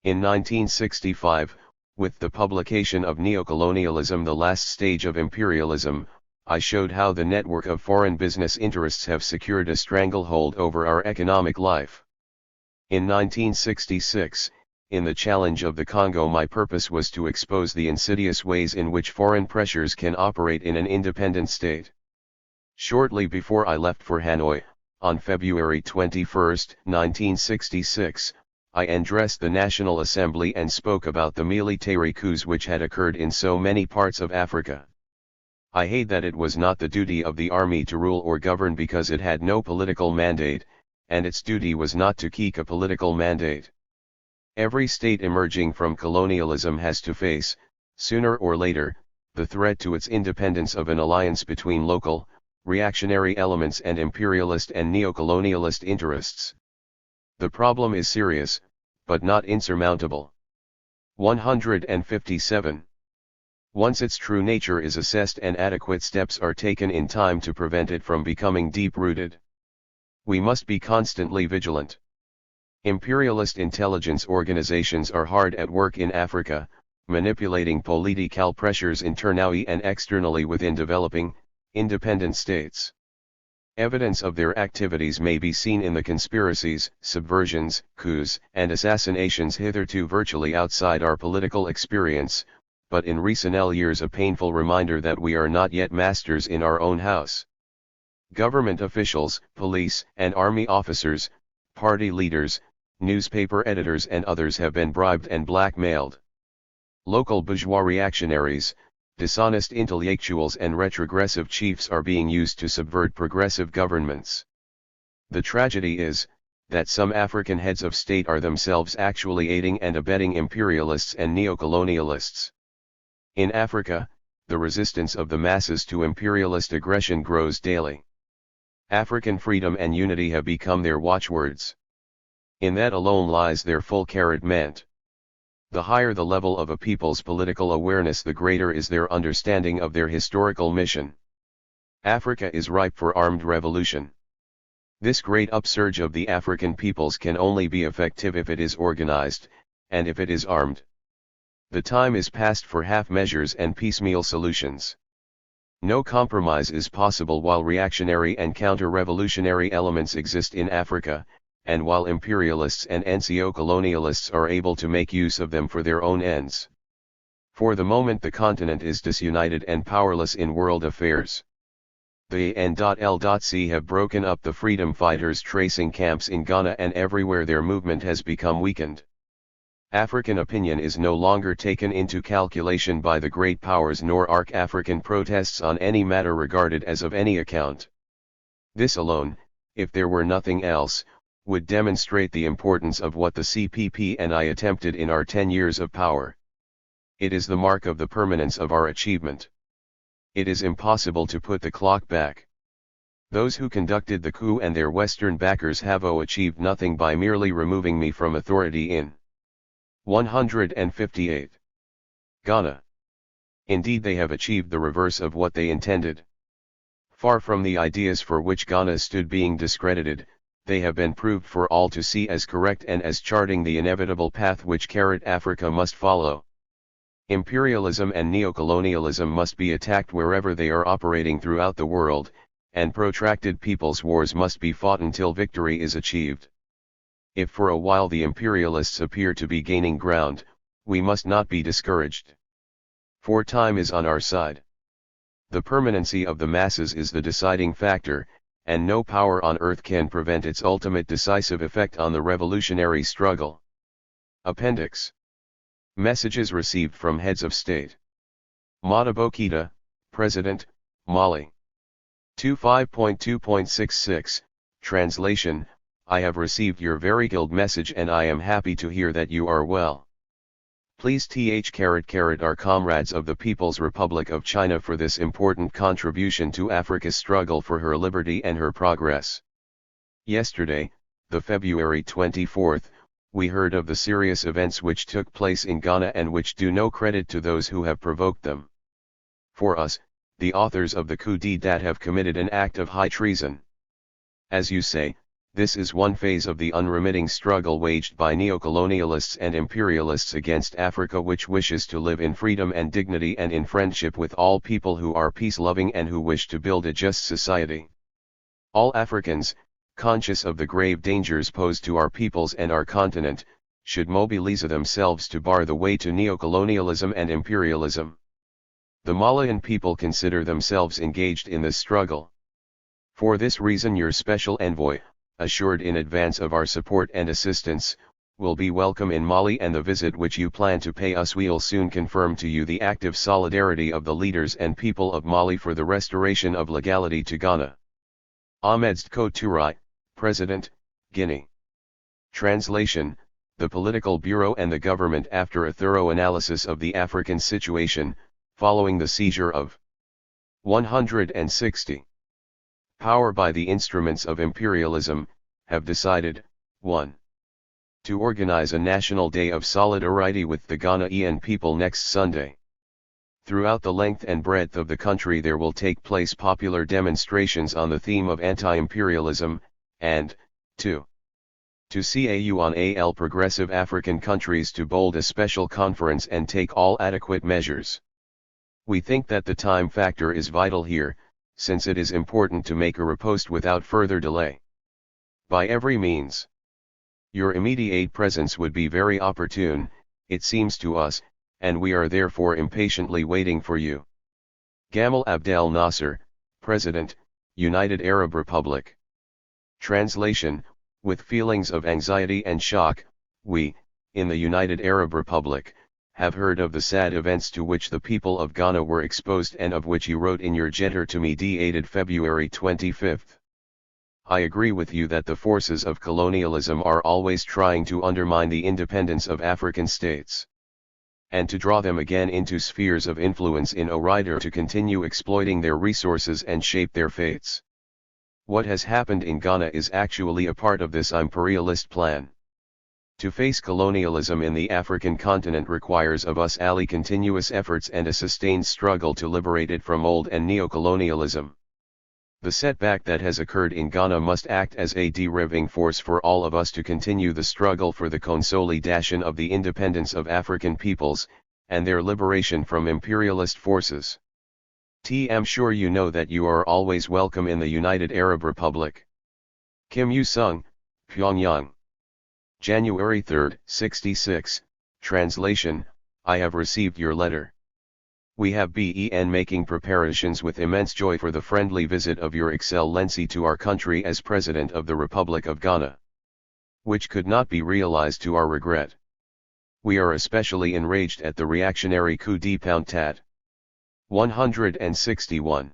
In 1965, with the publication of Neocolonialism, the last stage of imperialism, I showed how the network of foreign business interests have secured a stranglehold over our economic life. In 1966, in the Challenge of the Congo, my purpose was to expose the insidious ways in which foreign pressures can operate in an independent state. Shortly before I left for Hanoi, on February 21, 1966, I addressed the National Assembly and spoke about the military coups which had occurred in so many parts of Africa. I hate that it was not the duty of the army to rule or govern because it had no political mandate, and its duty was not to keep a political mandate. Every state emerging from colonialism has to face, sooner or later, the threat to its independence of an alliance between local, reactionary elements and imperialist and neocolonialist interests. The problem is serious, but not insurmountable. 157. Once its true nature is assessed and adequate steps are taken in time to prevent it from becoming deep-rooted. We must be constantly vigilant. Imperialist intelligence organizations are hard at work in Africa, manipulating political pressures internally and externally within developing, independent states. Evidence of their activities may be seen in the conspiracies, subversions, coups, and assassinations hitherto virtually outside our political experience, but in recent years a painful reminder that we are not yet masters in our own house. Government officials, police and army officers, party leaders, newspaper editors and others have been bribed and blackmailed. Local bourgeois reactionaries, dishonest intellectuals and retrogressive chiefs are being used to subvert progressive governments. The tragedy is, that some African heads of state are themselves actually aiding and abetting imperialists and neocolonialists. In Africa, the resistance of the masses to imperialist aggression grows daily. African freedom and unity have become their watchwords. In that alone lies their full carrot-ment. The higher the level of a people's political awareness, the greater is their understanding of their historical mission. Africa is ripe for armed revolution. This great upsurge of the African peoples can only be effective if it is organized, and if it is armed. The time is past for half measures and piecemeal solutions. No compromise is possible while reactionary and counter-revolutionary elements exist in Africa, and while imperialists and neo-colonialists are able to make use of them for their own ends. For the moment the continent is disunited and powerless in world affairs. The N.L.C. have broken up the freedom fighters' tracing camps in Ghana, and everywhere their movement has become weakened. African opinion is no longer taken into calculation by the great powers, nor are African protests on any matter regarded as of any account. This alone, if there were nothing else, would demonstrate the importance of what the CPP and I attempted in our 10 years of power. It is the mark of the permanence of our achievement. It is impossible to put the clock back. Those who conducted the coup and their Western backers have achieved nothing by merely removing me from authority in 158. Ghana. Indeed, they have achieved the reverse of what they intended. Far from the ideas for which Ghana stood being discredited, they have been proved for all to see as correct and as charting the inevitable path which Africa must follow. Imperialism and neocolonialism must be attacked wherever they are operating throughout the world, and protracted people's wars must be fought until victory is achieved. If for a while the imperialists appear to be gaining ground, we must not be discouraged. For time is on our side. The permanency of the masses is the deciding factor, and no power on earth can prevent its ultimate decisive effect on the revolutionary struggle. Appendix. Messages received from heads of state. Modibo Keita, President, Mali. 25.2.66, Translation, I have received your very guild message and I am happy to hear that you are well. Please our comrades of the People's Republic of China for this important contribution to Africa's struggle for her liberty and her progress. Yesterday, the February 24th, we heard of the serious events which took place in Ghana and which do no credit to those who have provoked them. For us, the authors of the coup d'état have committed an act of high treason. As you say, this is one phase of the unremitting struggle waged by neocolonialists and imperialists against Africa, which wishes to live in freedom and dignity and in friendship with all people who are peace-loving and who wish to build a just society. All Africans, conscious of the grave dangers posed to our peoples and our continent, should mobilize themselves to bar the way to neocolonialism and imperialism. The Malian people consider themselves engaged in this struggle. For this reason your special envoy, assured in advance of our support and assistance, will be welcome in Mali, and the visit which you plan to pay us will soon confirm to you the active solidarity of the leaders and people of Mali for the restoration of legality to Ghana. Ahmed Sékou Touré, President, Guinea. Translation, the Political Bureau and the government, after a thorough analysis of the African situation, following the seizure of 160 power by the instruments of imperialism, have decided, 1. To organize a national day of solidarity with the Ghanaian people next Sunday. Throughout the length and breadth of the country there will take place popular demonstrations on the theme of anti-imperialism, and, 2. To CAU on AL progressive African countries to hold a special conference and take all adequate measures. We think that the time factor is vital here, since it is important to make a riposte without further delay. By every means. Your immediate presence would be very opportune, it seems to us, and we are therefore impatiently waiting for you. Gamal Abdel Nasser, President, United Arab Republic. Translation, with feelings of anxiety and shock, we, in the United Arab Republic, have heard of the sad events to which the people of Ghana were exposed and of which you wrote in your letter to me dated February 25. I agree with you that the forces of colonialism are always trying to undermine the independence of African states, and to draw them again into spheres of influence in order to continue exploiting their resources and shape their fates. What has happened in Ghana is actually a part of this imperialist plan. To face colonialism in the African continent requires of us all continuous efforts and a sustained struggle to liberate it from old and neocolonialism. The setback that has occurred in Ghana must act as a deriving force for all of us to continue the struggle for the consolidation of the independence of African peoples, and their liberation from imperialist forces. I'm sure you know that you are always welcome in the United Arab Republic. Kim Il-sung, Pyongyang. January 3, 66, Translation, I have received your letter. We have been making preparations with immense joy for the friendly visit of Your Excellency to our country as President of the Republic of Ghana, which could not be realized to our regret. We are especially enraged at the reactionary coup d'état. 161.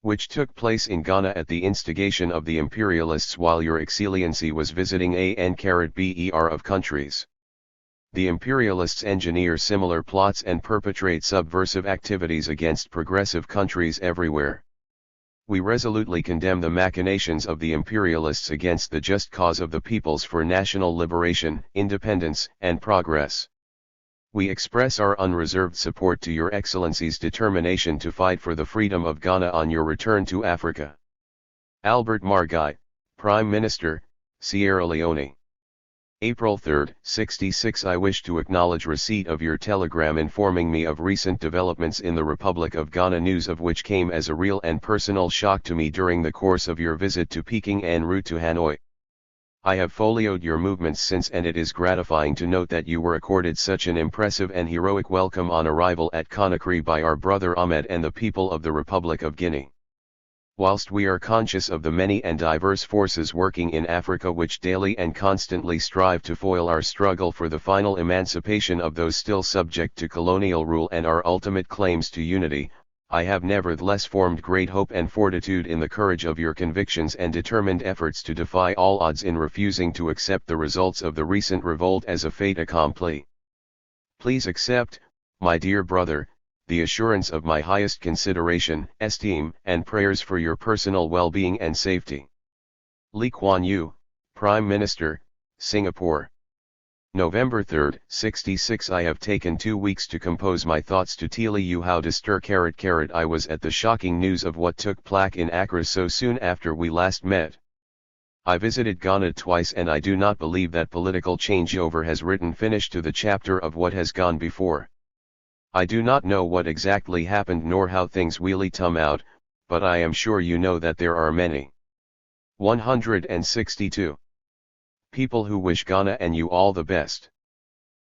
which took place in Ghana at the instigation of the imperialists while your excellency was visiting a nkrumah of countries. The imperialists engineer similar plots and perpetrate subversive activities against progressive countries everywhere. We resolutely condemn the machinations of the imperialists against the just cause of the peoples for national liberation, independence, and progress. We express our unreserved support to Your Excellency's determination to fight for the freedom of Ghana on your return to Africa. Albert Margai, Prime Minister, Sierra Leone. April 3, 66. I wish to acknowledge receipt of your telegram informing me of recent developments in the Republic of Ghana, news of which came as a real and personal shock to me during the course of your visit to Peking en route to Hanoi. I have folioed your movements since, and it is gratifying to note that you were accorded such an impressive and heroic welcome on arrival at Conakry by our brother Ahmed and the people of the Republic of Guinea. Whilst we are conscious of the many and diverse forces working in Africa which daily and constantly strive to foil our struggle for the final emancipation of those still subject to colonial rule and our ultimate claims to unity, I have nevertheless formed great hope and fortitude in the courage of your convictions and determined efforts to defy all odds in refusing to accept the results of the recent revolt as a fait accompli. Please accept, my dear brother, the assurance of my highest consideration, esteem, and prayers for your personal well-being and safety. Lee Kuan Yew, Prime Minister, Singapore. November 3, 66. I have taken 2 weeks to compose my thoughts to tell you how disturbed I was at the shocking news of what took place in Accra so soon after we last met. I visited Ghana twice, and I do not believe that political changeover has written finish to the chapter of what has gone before. I do not know what exactly happened nor how things really come out, but I am sure you know that there are many. 162. People who wish Ghana and you all the best.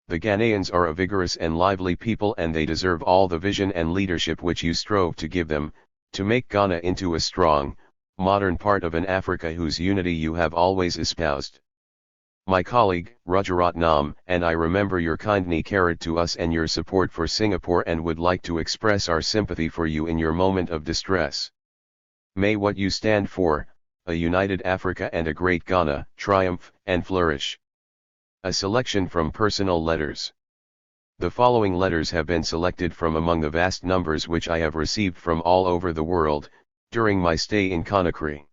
The Ghanaians are a vigorous and lively people, and they deserve all the vision and leadership which you strove to give them, to make Ghana into a strong, modern part of an Africa whose unity you have always espoused. My colleague, Rajaratnam, and I remember your kindness carried to us and your support for Singapore, and would like to express our sympathy for you in your moment of distress. May what you stand for, a united Africa and a great Ghana, triumph and flourish. A selection from personal letters. The following letters have been selected from among the vast numbers which I have received from all over the world, during my stay in Conakry.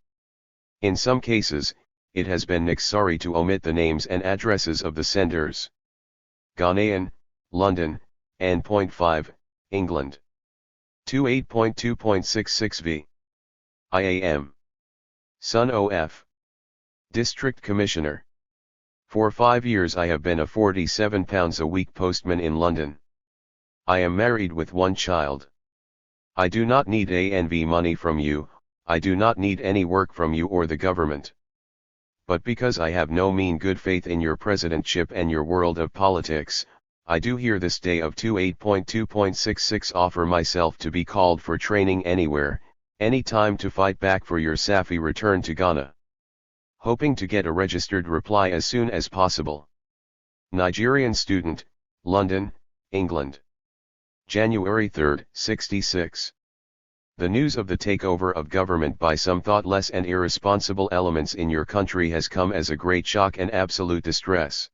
In some cases, it has been necessary to omit the names and addresses of the senders. Ghanaian, London, N.5, England. 28.2.66v. IAM. Son OF. District Commissioner. For 5 years I have been a £47 a week postman in London. I am married with 1 child. I do not need ANV money from you, I do not need any work from you or the government. But because I have no mean good faith in your presidentship and your world of politics, I do here this day of 28.2.66 offer myself to be called for training anywhere, any time, to fight back for your Safi return to Ghana. Hoping to get a registered reply as soon as possible. Nigerian student, London, England. January 3, 66. The news of the takeover of government by some thoughtless and irresponsible elements in your country has come as a great shock and absolute distress.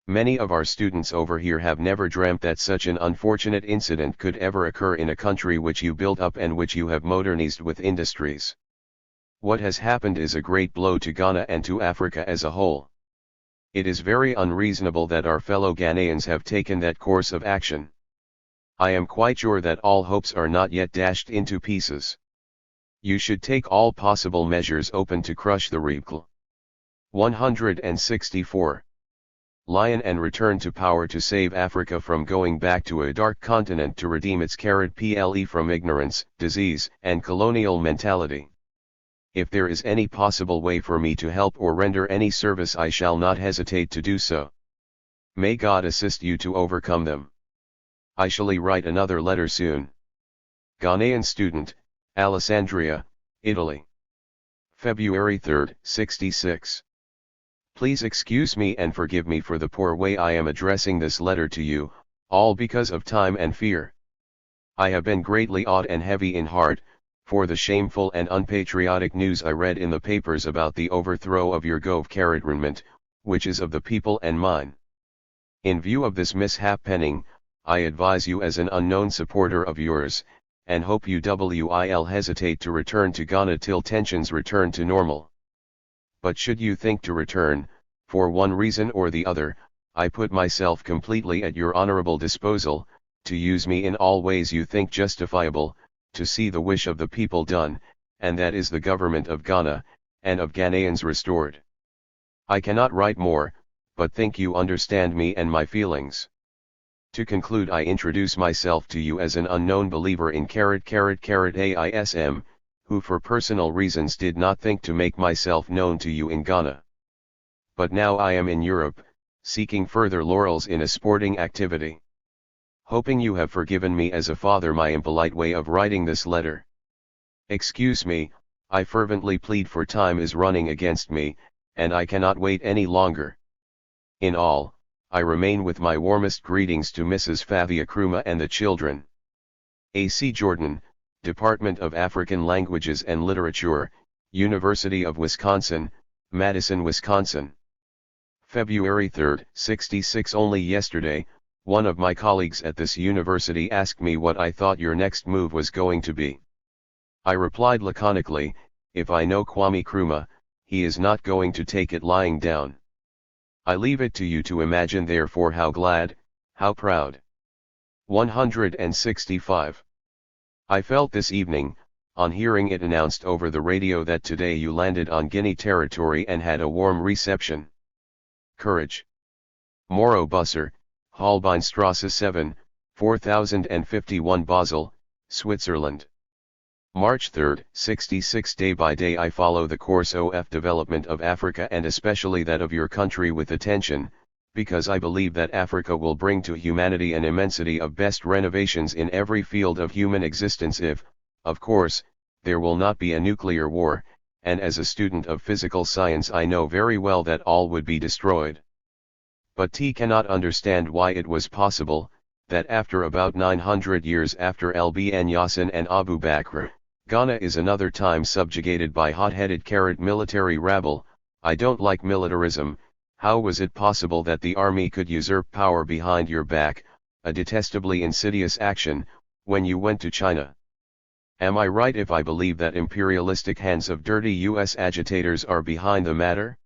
Many of our students over here have never dreamt that such an unfortunate incident could ever occur in a country which you built up and which you have modernized with industries. What has happened is a great blow to Ghana and to Africa as a whole. It is very unreasonable that our fellow Ghanaians have taken that course of action. I am quite sure that all hopes are not yet dashed into pieces. You should take all possible measures open to crush the rebel. 164. Lion and return to power to save Africa from going back to a dark continent, to redeem its ple from ignorance, disease, and colonial mentality. If there is any possible way for me to help or render any service, I shall not hesitate to do so. May God assist you to overcome them. I shall write another letter soon. Ghanaian student, Alessandria, Italy. February 3, 66. Please excuse me and forgive me for the poor way I am addressing this letter to you, all because of time and fear. I have been greatly awed and heavy in heart, for the shameful and unpatriotic news I read in the papers about the overthrow of your government, which is of the people and mine. In view of this mishappening, I advise you as an unknown supporter of yours, and hope you will hesitate to return to Ghana till tensions return to normal. But should you think to return, for one reason or the other, I put myself completely at your honorable disposal, to use me in all ways you think justifiable, to see the wish of the people done, and that is the government of Ghana, and of Ghanaians restored. I cannot write more, but think you understand me and my feelings. To conclude, I introduce myself to you as an unknown believer in AISM, who for personal reasons did not think to make myself known to you in Ghana. But now I am in Europe, seeking further laurels in a sporting activity. Hoping you have forgiven me as a father my impolite way of writing this letter. Excuse me, I fervently plead, for time is running against me, and I cannot wait any longer. In all, I remain with my warmest greetings to Mrs. Favia Nkrumah and the children. A.C. Jordan, Department of African Languages and Literature, University of Wisconsin, Madison, Wisconsin. February 3, 66. Only yesterday, one of my colleagues at this university asked me what I thought your next move was going to be. I replied laconically, if I know Kwame Nkrumah, he is not going to take it lying down. I leave it to you to imagine therefore how glad, how proud. 165. I felt this evening, on hearing it announced over the radio that today you landed on Guinea territory and had a warm reception. Courage. Moro Busser, Holbeinstrasse 7, 4051 Basel, Switzerland. March 3, 66. Day by day I follow the course of development of Africa and especially that of your country with attention, because I believe that Africa will bring to humanity an immensity of best renovations in every field of human existence if, of course, there will not be a nuclear war, and as a student of physical science I know very well that all would be destroyed. But T cannot understand why it was possible, that after about 900 years after Ibn Yassin and Abu Bakr, Ghana is another time subjugated by hot-headed military rabble. I don't like militarism. How was it possible that the army could usurp power behind your back, a detestably insidious action, when you went to China? Am I right if I believe that imperialistic hands of dirty U.S. agitators are behind the matter?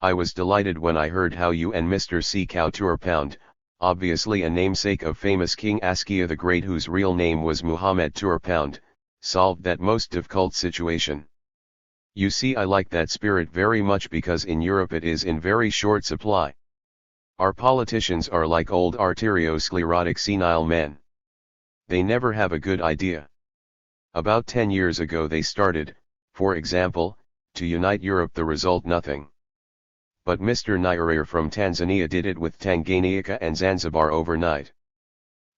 I was delighted when I heard how you and Mr. C. Turpound, obviously a namesake of famous King Askia the Great whose real name was Muhammad Turpound, solved that most difficult situation. You see, I like that spirit very much because in Europe it is in very short supply. Our politicians are like old arteriosclerotic senile men. They never have a good idea. About 10 years ago they started, for example, to unite Europe, the result nothing. But Mr. Nyerere from Tanzania did it with Tanganyika and Zanzibar overnight.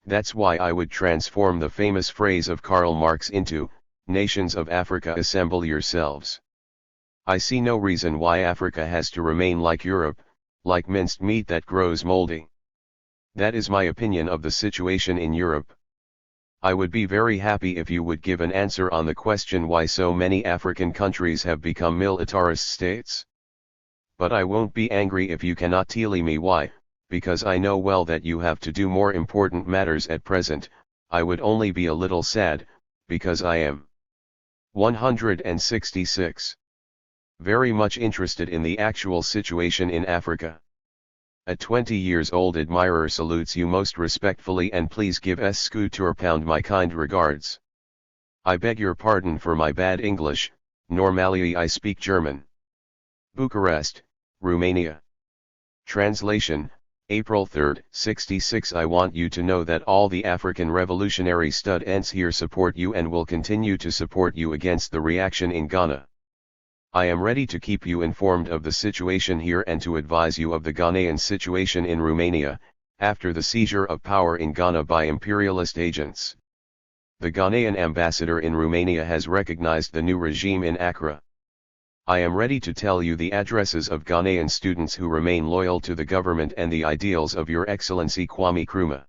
That's why I would transform the famous phrase of Karl Marx into, nations of Africa, assemble yourselves. I see no reason why Africa has to remain like Europe, like minced meat that grows moldy. That is my opinion of the situation in Europe. I would be very happy if you would give an answer on the question why so many African countries have become militarist states. But I won't be angry if you cannot tell me why, because I know well that you have to do more important matters at present. I would only be a little sad, because I am 166. Very much interested in the actual situation in Africa. A 20-years-old admirer salutes you most respectfully and please give Scu Turpound my kind regards. I beg your pardon for my bad English, normally I speak German. Bucharest, Romania. Translation, April 3, 66. I want you to know that all the African revolutionary students here support you and will continue to support you against the reaction in Ghana. I am ready to keep you informed of the situation here and to advise you of the Ghanaian situation in Romania, after the seizure of power in Ghana by imperialist agents. The Ghanaian ambassador in Romania has recognized the new regime in Accra. I am ready to tell you the addresses of Ghanaian students who remain loyal to the government and the ideals of Your Excellency Kwame Nkrumah.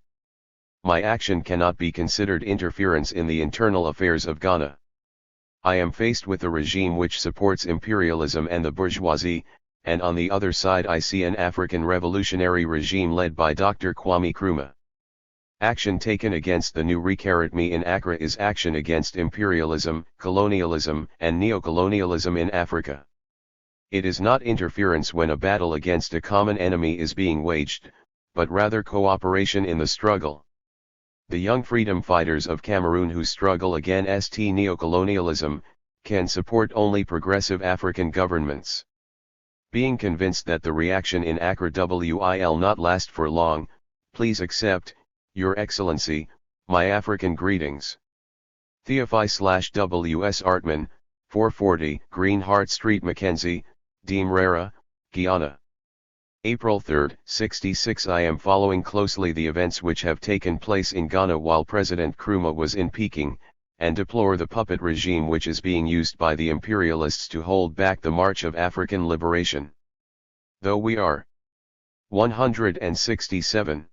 My action cannot be considered interference in the internal affairs of Ghana. I am faced with a regime which supports imperialism and the bourgeoisie, and on the other side I see an African revolutionary regime led by Dr. Kwame Nkrumah. Action taken against the new Recaritme in Accra is action against imperialism, colonialism, and neocolonialism in Africa. It is not interference when a battle against a common enemy is being waged, but rather cooperation in the struggle. The young freedom fighters of Cameroon who struggle against neocolonialism, can support only progressive African governments. Being convinced that the reaction in Accra will not last for long, please accept, Your Excellency, my African greetings. Theophi/W.S. Artman, 440 Green Hart Street, Mackenzie, Demerara, Guyana. April 3, 66. I am following closely the events which have taken place in Ghana while President Nkrumah was in Peking, and deplore the puppet regime which is being used by the imperialists to hold back the march of African liberation. Though we are 167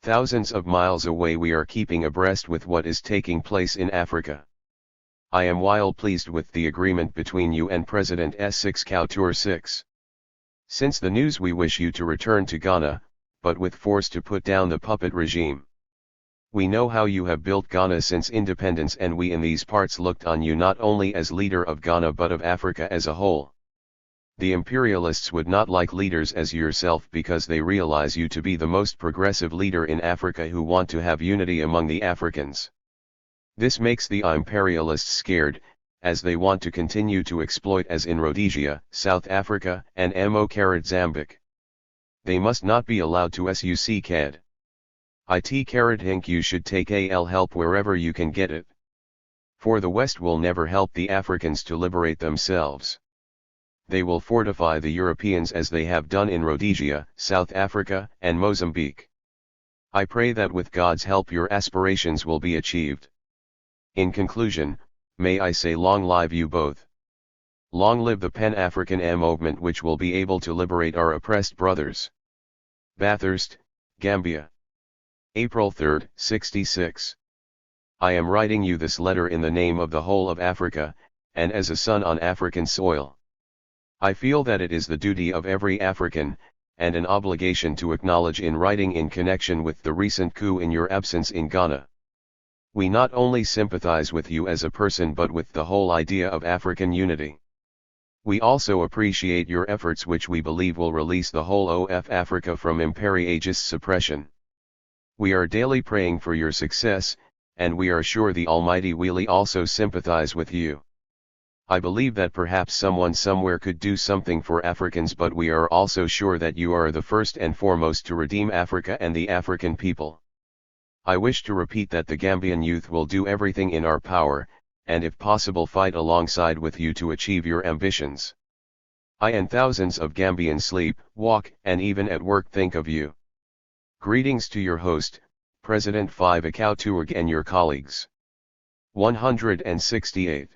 thousands of miles away, we are keeping abreast with what is taking place in Africa. I am well pleased with the agreement between you and President S6 Couture 6. Since the news, we wish you to return to Ghana, but with force to put down the puppet regime. We know how you have built Ghana since independence, and we in these parts looked on you not only as leader of Ghana but of Africa as a whole. The imperialists would not like leaders as yourself because they realize you to be the most progressive leader in Africa who want to have unity among the Africans. This makes the imperialists scared, as they want to continue to exploit as in Rhodesia, South Africa, and Mozambique. They must not be allowed to succeed. Think you should take help wherever you can get it. For the West will never help the Africans to liberate themselves. They will fortify the Europeans as they have done in Rhodesia, South Africa, and Mozambique. I pray that with God's help your aspirations will be achieved. In conclusion, may I say long live you both. Long live the Pan-African movement which will be able to liberate our oppressed brothers. Bathurst, Gambia. April 3, 66. I am writing you this letter in the name of the whole of Africa, and as a son on African soil. I feel that it is the duty of every African, and an obligation to acknowledge in writing in connection with the recent coup in your absence in Ghana. We not only sympathize with you as a person but with the whole idea of African unity. We also appreciate your efforts which we believe will release the whole of Africa from imperiagist suppression. We are daily praying for your success, and we are sure the Almighty will also sympathize with you. I believe that perhaps someone somewhere could do something for Africans, but we are also sure that you are the first and foremost to redeem Africa and the African people. I wish to repeat that the Gambian youth will do everything in our power, and if possible fight alongside with you to achieve your ambitions. I and thousands of Gambians sleep, walk, and even at work think of you. Greetings to your host, President Five Akautuag, and your colleagues. 168.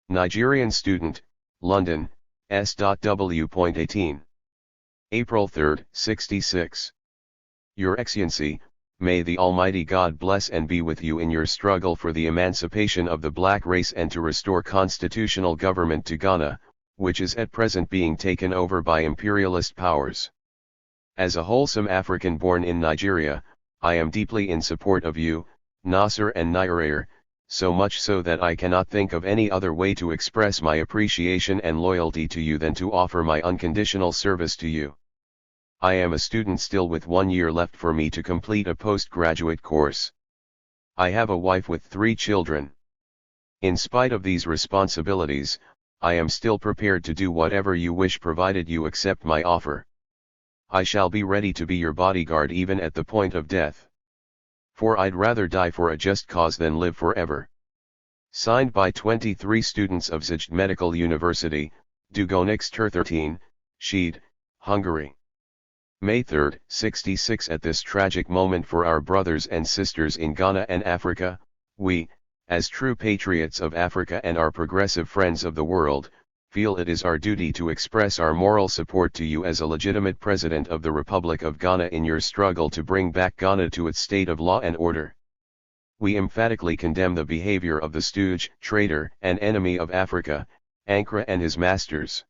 Nigerian student, London, S.W.18. April 3, 66. Your Excellency, may the Almighty God bless and be with you in your struggle for the emancipation of the black race and to restore constitutional government to Ghana, which is at present being taken over by imperialist powers. As a wholesome African born in Nigeria, I am deeply in support of you, Nasser and Nairair, so much so that I cannot think of any other way to express my appreciation and loyalty to you than to offer my unconditional service to you. I am a student still with 1 year left for me to complete a postgraduate course. I have a wife with 3 children. In spite of these responsibilities, I am still prepared to do whatever you wish provided you accept my offer. I shall be ready to be your bodyguard even at the point of death. For I'd rather die for a just cause than live forever. Signed by 23 students of Szeged Medical University, Dugonix Ter13, Szeged, Hungary. May 3, 66. At this tragic moment for our brothers and sisters in Ghana and Africa, we, as true patriots of Africa and our progressive friends of the world, feel it is our duty to express our moral support to you as a legitimate President of the Republic of Ghana in your struggle to bring back Ghana to its state of law and order. We emphatically condemn the behavior of the stooge, traitor, and enemy of Africa, nkrumah and his masters.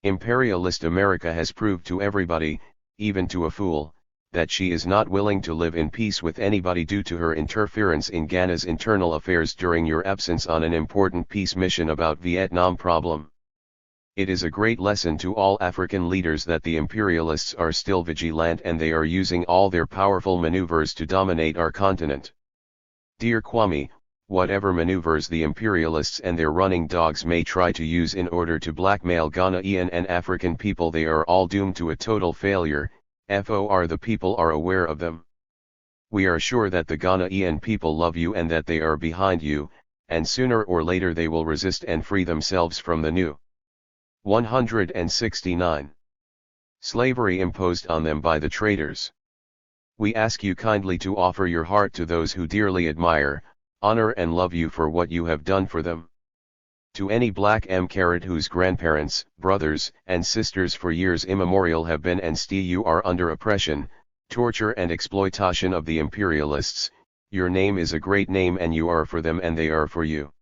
Imperialist America has proved to everybody, even to a fool, that she is not willing to live in peace with anybody due to her interference in Ghana's internal affairs during your absence on an important peace mission about Vietnam problem. It is a great lesson to all African leaders that the imperialists are still vigilant and they are using all their powerful maneuvers to dominate our continent. Dear Kwame, whatever maneuvers the imperialists and their running dogs may try to use in order to blackmail Ghanaian and African people, they are all doomed to a total failure, for the people are aware of them. We are sure that the Ghanaian people love you and that they are behind you, and sooner or later they will resist and free themselves from the new 169 slavery imposed on them by the traitors. We ask you kindly to offer your heart to those who dearly admire, honor and love you for what you have done for them. To any black whose grandparents, brothers, and sisters for years immemorial have been and still are under oppression, torture and exploitation of the imperialists, your name is a great name and you are for them and they are for you.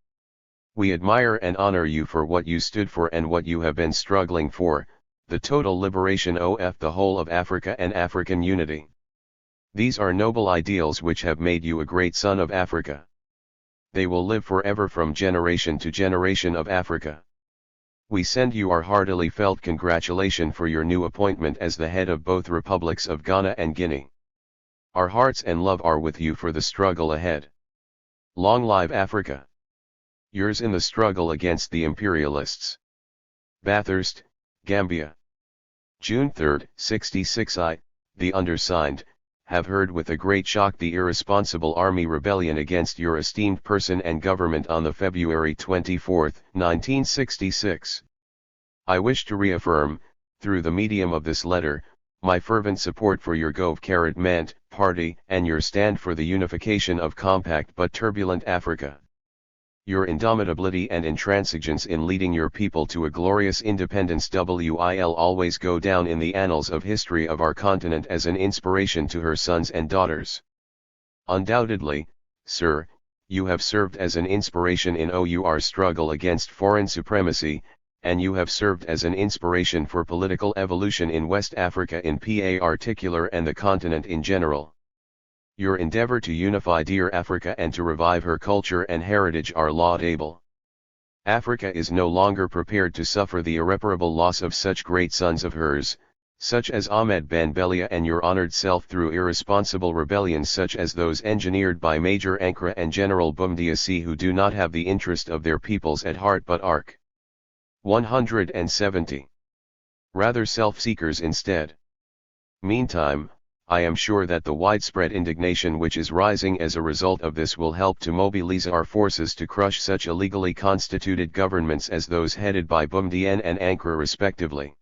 We admire and honor you for what you stood for and what you have been struggling for, the total liberation of the whole of Africa and African unity. These are noble ideals which have made you a great son of Africa. They will live forever from generation to generation of Africa. We send you our heartily felt congratulation for your new appointment as the head of both republics of Ghana and Guinea. Our hearts and love are with you for the struggle ahead. Long live Africa! Yours in the struggle against the imperialists. Bathurst, Gambia. June 3, 66. I, the undersigned, have heard with a great shock the irresponsible army rebellion against your esteemed person and government on the February 24, 1966. I wish to reaffirm, through the medium of this letter, my fervent support for your Government party and your stand for the unification of compact but turbulent Africa. Your indomitability and intransigence in leading your people to a glorious independence will always go down in the annals of history of our continent as an inspiration to her sons and daughters. Undoubtedly, sir, you have served as an inspiration in our struggle against foreign supremacy, and you have served as an inspiration for political evolution in West Africa in particular and the continent in general. Your endeavor to unify dear Africa and to revive her culture and heritage are laudable. Africa is no longer prepared to suffer the irreparable loss of such great sons of hers, such as Ahmed Ben Belia and your honored self through irresponsible rebellions such as those engineered by Major Nkrumah and General Bumdiasi, who do not have the interest of their peoples at heart but Arc. 170. Rather self-seekers instead. Meantime, I am sure that the widespread indignation which is rising as a result of this will help to mobilize our forces to crush such illegally constituted governments as those headed by Bumdian and Nkrumah respectively.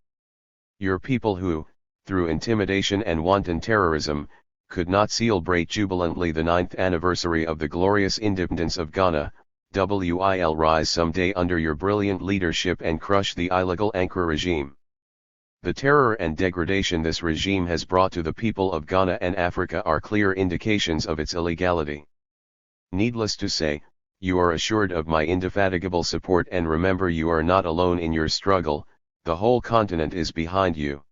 Your people who, through intimidation and wanton terrorism, could not celebrate jubilantly the 9th anniversary of the glorious independence of Ghana, will rise someday under your brilliant leadership and crush the illegal Nkrumah regime. The terror and degradation this regime has brought to the people of Ghana and Africa are clear indications of its illegality. Needless to say, you are assured of my indefatigable support, and remember you are not alone in your struggle, the whole continent is behind you.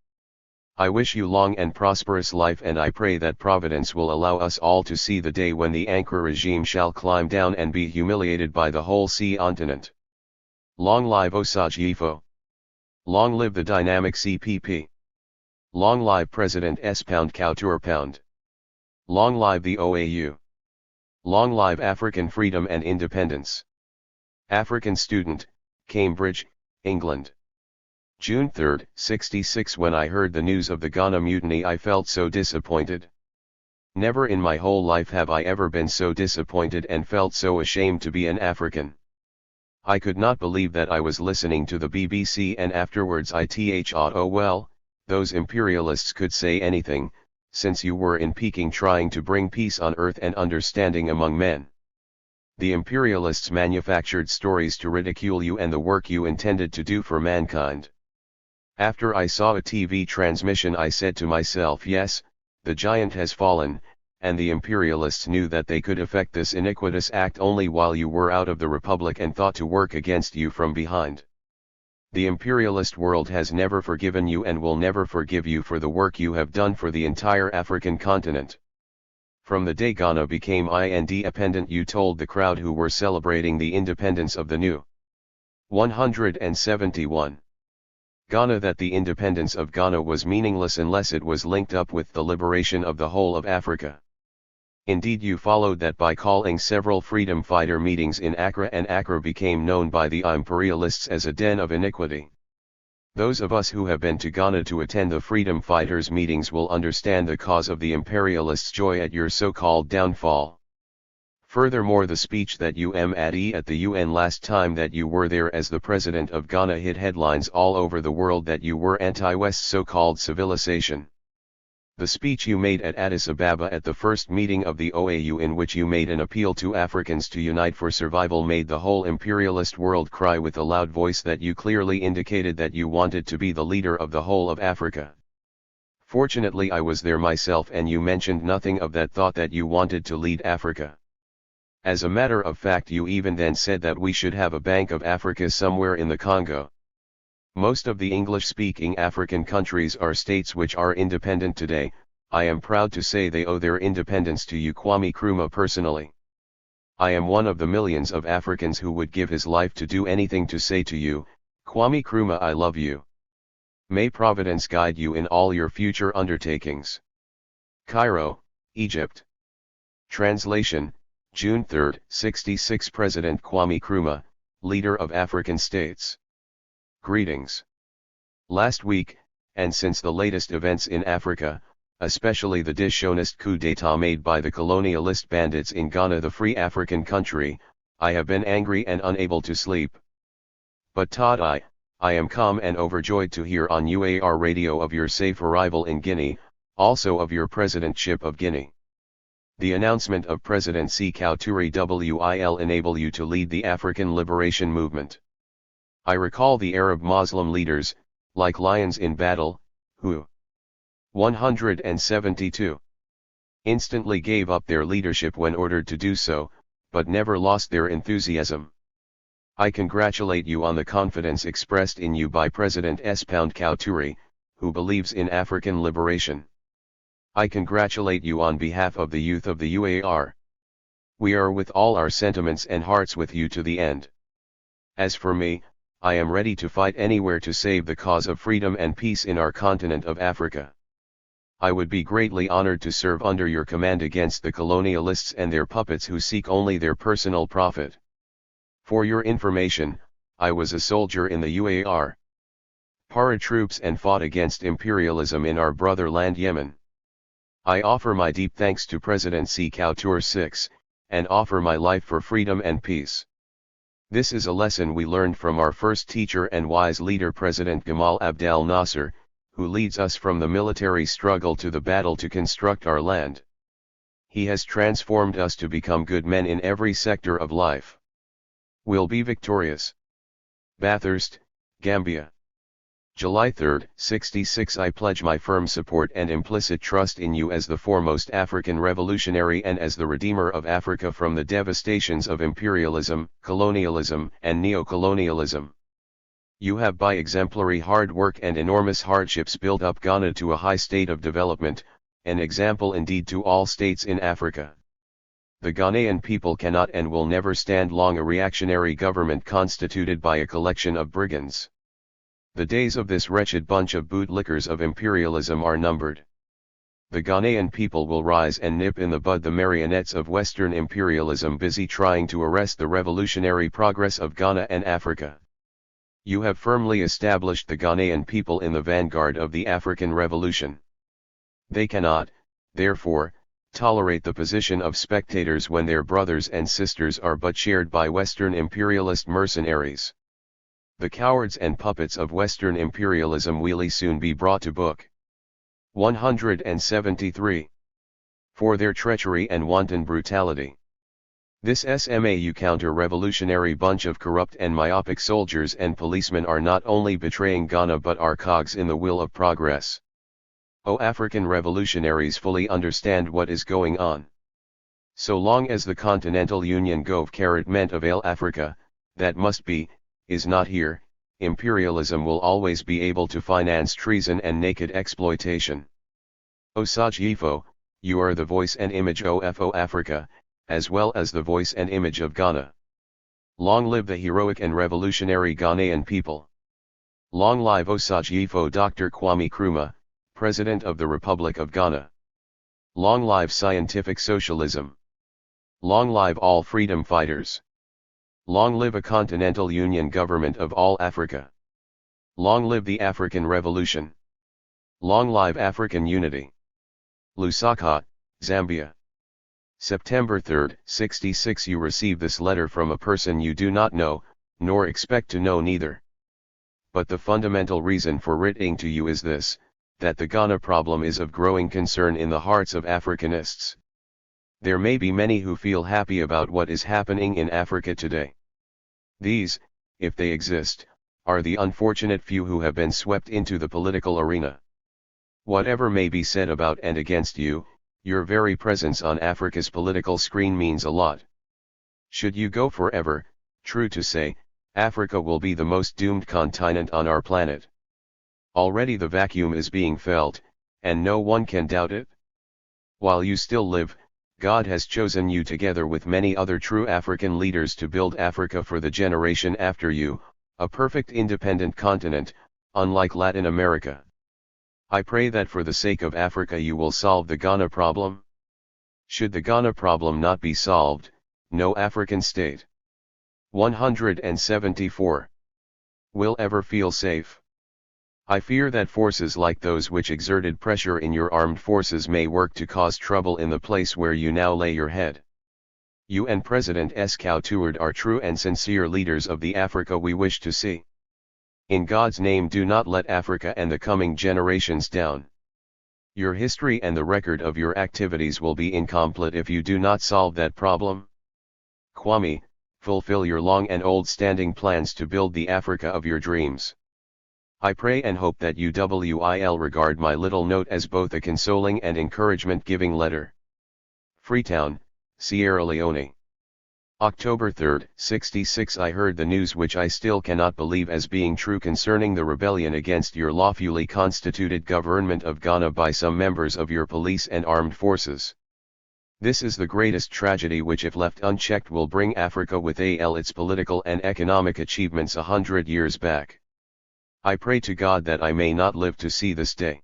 I wish you long and prosperous life, and I pray that Providence will allow us all to see the day when the Nkrumah regime shall climb down and be humiliated by the whole sea continent. Long live Osagyefo! Long live the dynamic CPP! Long live President S. Couture. Long live the OAU! Long live African freedom and independence! African student, Cambridge, England. June 3, 66. When I heard the news of the Ghana mutiny, I felt so disappointed. Never in my whole life have I ever been so disappointed and felt so ashamed to be an African. I could not believe that I was listening to the BBC, and afterwards I thought, oh well, those imperialists could say anything, since you were in Peking trying to bring peace on earth and understanding among men. The imperialists manufactured stories to ridicule you and the work you intended to do for mankind. After I saw a TV transmission, I said to myself, yes, the giant has fallen, and the imperialists knew that they could effect this iniquitous act only while you were out of the republic and thought to work against you from behind. The imperialist world has never forgiven you and will never forgive you for the work you have done for the entire African continent. From the day Ghana became independent, you told the crowd who were celebrating the independence of the new 171 Ghana that the independence of Ghana was meaningless unless it was linked up with the liberation of the whole of Africa. Indeed, you followed that by calling several freedom fighter meetings in Accra, and Accra became known by the imperialists as a den of iniquity. Those of us who have been to Ghana to attend the freedom fighters meetings will understand the cause of the imperialists' joy at your so-called downfall. Furthermore, the speech that you made at the UN last time that you were there as the president of Ghana hit headlines all over the world that you were anti-West so-called civilization. The speech you made at Addis Ababa at the first meeting of the OAU, in which you made an appeal to Africans to unite for survival, made the whole imperialist world cry with a loud voice that you clearly indicated that you wanted to be the leader of the whole of Africa. Fortunately, I was there myself, and you mentioned nothing of that thought that you wanted to lead Africa. As a matter of fact, you even then said that we should have a Bank of Africa somewhere in the Congo. Most of the English-speaking African countries are states which are independent today. I am proud to say they owe their independence to you, Kwame Nkrumah, personally. I am one of the millions of Africans who would give his life to do anything to say to you, Kwame Nkrumah, I love you. May Providence guide you in all your future undertakings. Cairo, Egypt. Translation, June 3, 66. President Kwame Nkrumah, leader of African states. Greetings. Last week, and since the latest events in Africa, especially the dishonest coup d'état made by the colonialist bandits in Ghana, the free African country, I have been angry and unable to sleep. But Todd, I am calm and overjoyed to hear on UAR radio of your safe arrival in Guinea, also of your presidentship of Guinea. The announcement of President Sékou Touré will enable you to lead the African liberation movement. I recall the Arab Muslim leaders, like lions in battle, who 172 instantly gave up their leadership when ordered to do so, but never lost their enthusiasm. I congratulate you on the confidence expressed in you by President Sékou Touré, who believes in African liberation. I congratulate you on behalf of the youth of the UAR. We are with all our sentiments and hearts with you to the end. As for me, I am ready to fight anywhere to save the cause of freedom and peace in our continent of Africa. I would be greatly honored to serve under your command against the colonialists and their puppets who seek only their personal profit. For your information, I was a soldier in the UAR paratroops and fought against imperialism in our brother land Yemen. I offer my deep thanks to President Sékou Touré and offer my life for freedom and peace. This is a lesson we learned from our first teacher and wise leader, President Gamal Abdel Nasser, who leads us from the military struggle to the battle to construct our land. He has transformed us to become good men in every sector of life. We'll be victorious. Bathurst, Gambia. July 3, 66. I pledge my firm support and implicit trust in you as the foremost African revolutionary and as the redeemer of Africa from the devastations of imperialism, colonialism, and neocolonialism. You have by exemplary hard work and enormous hardships built up Ghana to a high state of development, an example indeed to all states in Africa. The Ghanaian people cannot and will never stand long a reactionary government constituted by a collection of brigands. The days of this wretched bunch of bootlickers of imperialism are numbered. The Ghanaian people will rise and nip in the bud the marionettes of Western imperialism busy trying to arrest the revolutionary progress of Ghana and Africa. You have firmly established the Ghanaian people in the vanguard of the African Revolution. They cannot, therefore, tolerate the position of spectators when their brothers and sisters are but shared by Western imperialist mercenaries. The cowards and puppets of Western imperialism will soon be brought to book. 173. For their treachery and wanton brutality. This SMAU counter-revolutionary bunch of corrupt and myopic soldiers and policemen are not only betraying Ghana but are cogs in the wheel of progress. O African revolutionaries fully understand what is going on. So long as the Continental Union Gov meant avail Africa, that must be, is not here, imperialism will always be able to finance treason and naked exploitation. Osagyefo, you are the voice and image of Africa, as well as the voice and image of Ghana. Long live the heroic and revolutionary Ghanaian people. Long live Osagyefo Dr. Kwame Nkrumah, President of the Republic of Ghana. Long live scientific socialism. Long live all freedom fighters. Long live a continental union government of all Africa. Long live the African Revolution. Long live African unity. Lusaka, Zambia. September 3, 66. You receive this letter from a person you do not know, nor expect to know neither. But the fundamental reason for writing to you is this, that the Ghana problem is of growing concern in the hearts of Africanists. There may be many who feel happy about what is happening in Africa today. These, if they exist, are the unfortunate few who have been swept into the political arena. Whatever may be said about and against you, your very presence on Africa's political screen means a lot. Should you go forever, true to say, Africa will be the most doomed continent on our planet. Already the vacuum is being felt, and no one can doubt it. While you still live, God has chosen you together with many other true African leaders to build Africa for the generation after you, a perfect independent continent, unlike Latin America. I pray that for the sake of Africa you will solve the Ghana problem. Should the Ghana problem not be solved, no African state 174 will ever feel safe. I fear that forces like those which exerted pressure in your armed forces may work to cause trouble in the place where you now lay your head. You and President Kautuard are true and sincere leaders of the Africa we wish to see. In God's name, do not let Africa and the coming generations down. Your history and the record of your activities will be incomplete if you do not solve that problem. Kwame, fulfill your long and old-standing plans to build the Africa of your dreams. I pray and hope that you will regard my little note as both a consoling and encouragement-giving letter. Freetown, Sierra Leone. October 3, 66. I heard the news which I still cannot believe as being true concerning the rebellion against your lawfully constituted government of Ghana by some members of your police and armed forces. This is the greatest tragedy which, if left unchecked, will bring Africa with its political and economic achievements 100 years back. I pray to God that I may not live to see this day.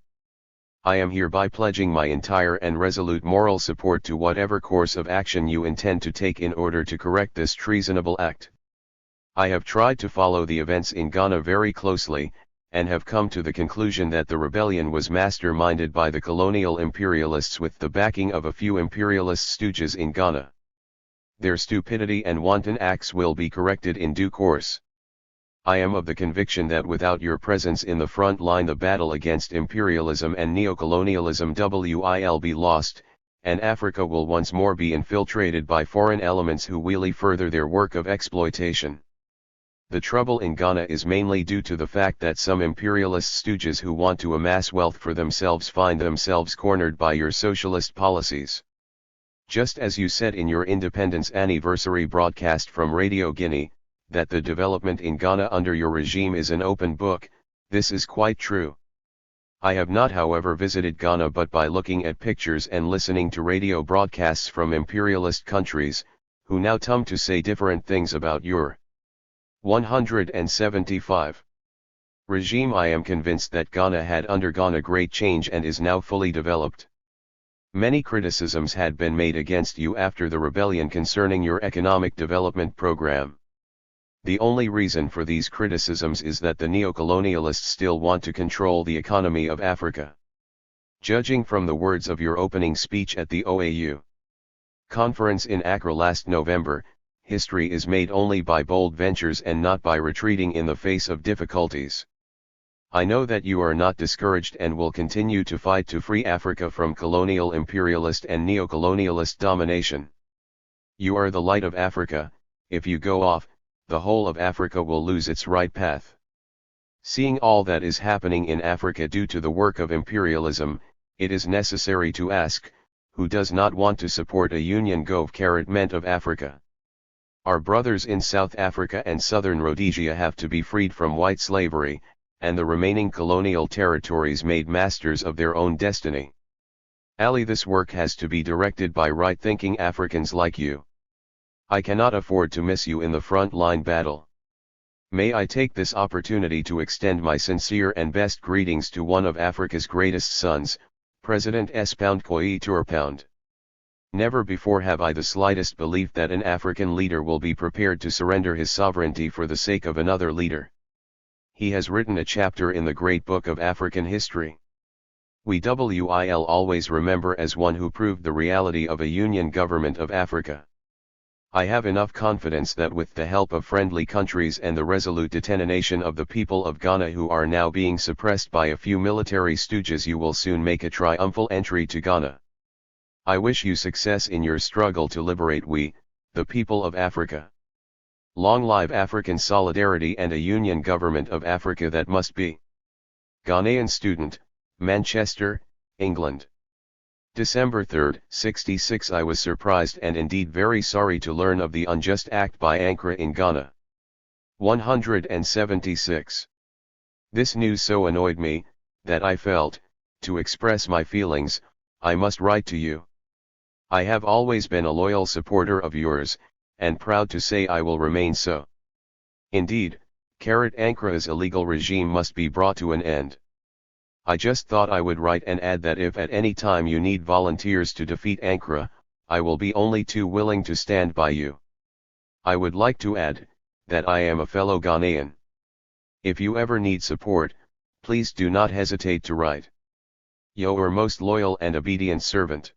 I am hereby pledging my entire and resolute moral support to whatever course of action you intend to take in order to correct this treasonable act. I have tried to follow the events in Ghana very closely, and have come to the conclusion that the rebellion was masterminded by the colonial imperialists with the backing of a few imperialist stooges in Ghana. Their stupidity and wanton acts will be corrected in due course. I am of the conviction that without your presence in the front line the battle against imperialism and neocolonialism will be lost, and Africa will once more be infiltrated by foreign elements who will further their work of exploitation. The trouble in Ghana is mainly due to the fact that some imperialist stooges who want to amass wealth for themselves find themselves cornered by your socialist policies. Just as you said in your independence anniversary broadcast from Radio Guinea, that the development in Ghana under your regime is an open book, this is quite true. I have not, however, visited Ghana, but by looking at pictures and listening to radio broadcasts from imperialist countries, who now come to say different things about your 175 regime, I am convinced that Ghana had undergone a great change and is now fully developed. Many criticisms had been made against you after the rebellion concerning your economic development program. The only reason for these criticisms is that the neocolonialists still want to control the economy of Africa. Judging from the words of your opening speech at the OAU conference in Accra last November, history is made only by bold ventures and not by retreating in the face of difficulties. I know that you are not discouraged and will continue to fight to free Africa from colonial imperialist and neocolonialist domination. You are the light of Africa. If you go off, the whole of Africa will lose its right path. Seeing all that is happening in Africa due to the work of imperialism, It is necessary to ask, who does not want to support a union government of Africa? Our brothers in South Africa and Southern Rhodesia have to be freed from white slavery, and the remaining colonial territories made masters of their own destiny. Ali, this work has to be directed by right-thinking Africans like you. I cannot afford to miss you in the front-line battle. May I take this opportunity to extend my sincere and best greetings to one of Africa's greatest sons, President S. Kwame Nkrumah. Never before have I the slightest belief that an African leader will be prepared to surrender his sovereignty for the sake of another leader. He has written a chapter in the great book of African history. We will always remember as one who proved the reality of a union government of Africa. I have enough confidence that with the help of friendly countries and the resolute determination of the people of Ghana who are now being suppressed by a few military stooges, you will soon make a triumphal entry to Ghana. I wish you success in your struggle to liberate we, the people of Africa. Long live African solidarity and a union government of Africa that must be. Ghanaian student, Manchester, England. December 3, 66. I was surprised and indeed very sorry to learn of the unjust act by nkrumah in Ghana. 176. This news so annoyed me, that I felt, to express my feelings, I must write to you. I have always been a loyal supporter of yours, and proud to say I will remain so. Indeed, nkrumah's illegal regime must be brought to an end. I just thought I would write and add that if at any time you need volunteers to defeat nkrumah, I will be only too willing to stand by you. I would like to add, that I am a fellow Ghanaian. If you ever need support, please do not hesitate to write. Your most loyal and obedient servant.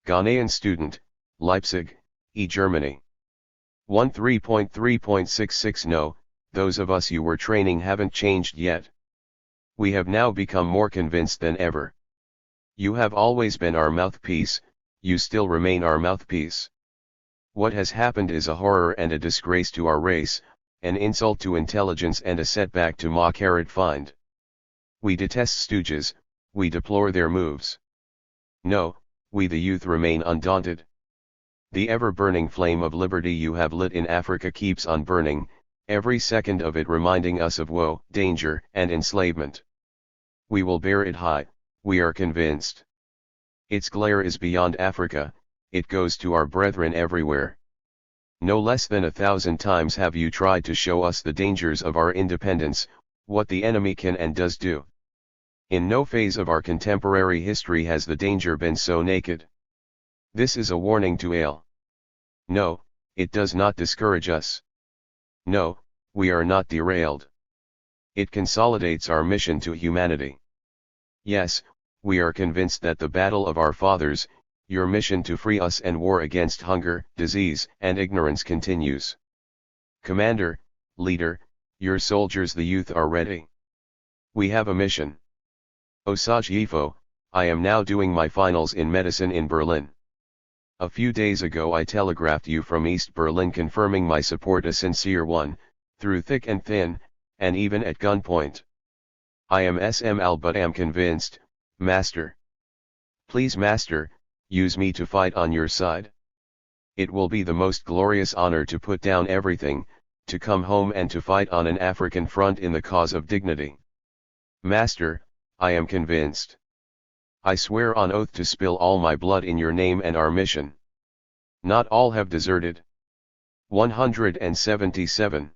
Ghanaian student, Leipzig, Germany. 13.3.66. No, those of us you were training haven't changed yet. We have now become more convinced than ever. You have always been our mouthpiece, you still remain our mouthpiece. What has happened is a horror and a disgrace to our race, an insult to intelligence and a setback to find. We detest stooges, we deplore their moves. No, we the youth remain undaunted. The ever-burning flame of liberty you have lit in Africa keeps on burning, every second of it reminding us of woe, danger, and enslavement. We will bear it high, we are convinced. Its glare is beyond Africa, it goes to our brethren everywhere. No less than 1,000 times have you tried to show us the dangers of our independence, what the enemy can and does do. In no phase of our contemporary history has the danger been so naked. This is a warning to all. No, it does not discourage us. No, we are not derailed. It consolidates our mission to humanity. Yes, we are convinced that the battle of our fathers, your mission to free us and war against hunger, disease, and ignorance continues. Commander, leader, your soldiers the youth are ready. We have a mission. Osage Ifo, I am now doing my finals in medicine in Berlin. A few days ago I telegraphed you from East Berlin confirming my support, a sincere one, through thick and thin, and even at gunpoint. I am SML but am convinced, Master. Please Master, use me to fight on your side. It will be the most glorious honor to put down everything, to come home and to fight on an African front in the cause of dignity. Master, I am convinced. I swear on oath to spill all my blood in your name and our mission. Not all have deserted. 177.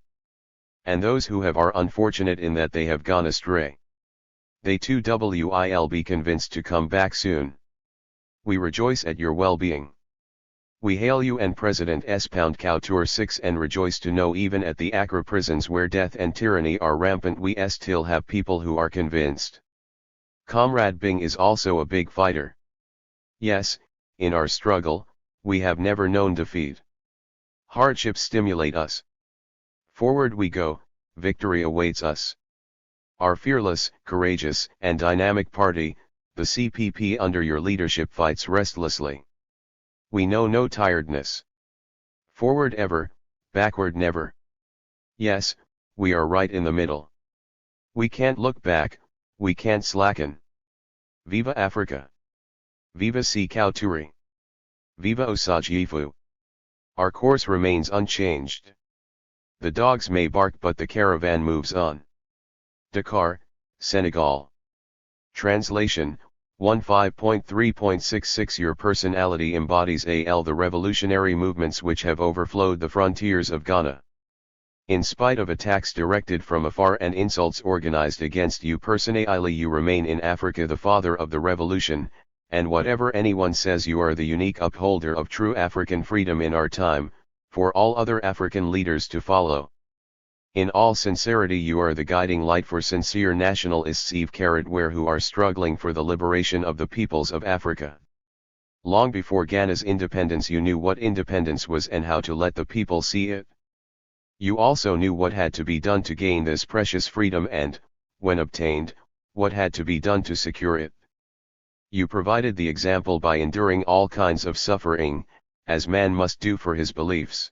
And those who have are unfortunate in that they have gone astray. They too will be convinced to come back soon. We rejoice at your well-being. We hail you and President S. Tour 6 and rejoice to know even at the Accra prisons where death and tyranny are rampant we still have people who are convinced. Comrade Bing is also a big fighter. Yes, in our struggle, we have never known defeat. Hardships stimulate us. Forward we go, victory awaits us. Our fearless, courageous, and dynamic party, the CPP under your leadership fights restlessly. We know no tiredness. Forward ever, backward never. Yes, we are right in the middle. We can't look back, we can't slacken. Viva Africa! Viva Sikau Turi! Viva Osajifu! Our course remains unchanged. The dogs may bark but the caravan moves on. Dakar, Senegal. Translation, 15.3.66 Your personality embodies the revolutionary movements which have overflowed the frontiers of Ghana. In spite of attacks directed from afar and insults organized against you personally, you remain in Africa the father of the revolution, and whatever anyone says, you are the unique upholder of true African freedom in our time, for all other African leaders to follow. In all sincerity, you are the guiding light for sincere nationalists who are struggling for the liberation of the peoples of Africa. Long before Ghana's independence, you knew what independence was and how to let the people see it. You also knew what had to be done to gain this precious freedom and, when obtained, what had to be done to secure it. You provided the example by enduring all kinds of suffering, as man must do for his beliefs.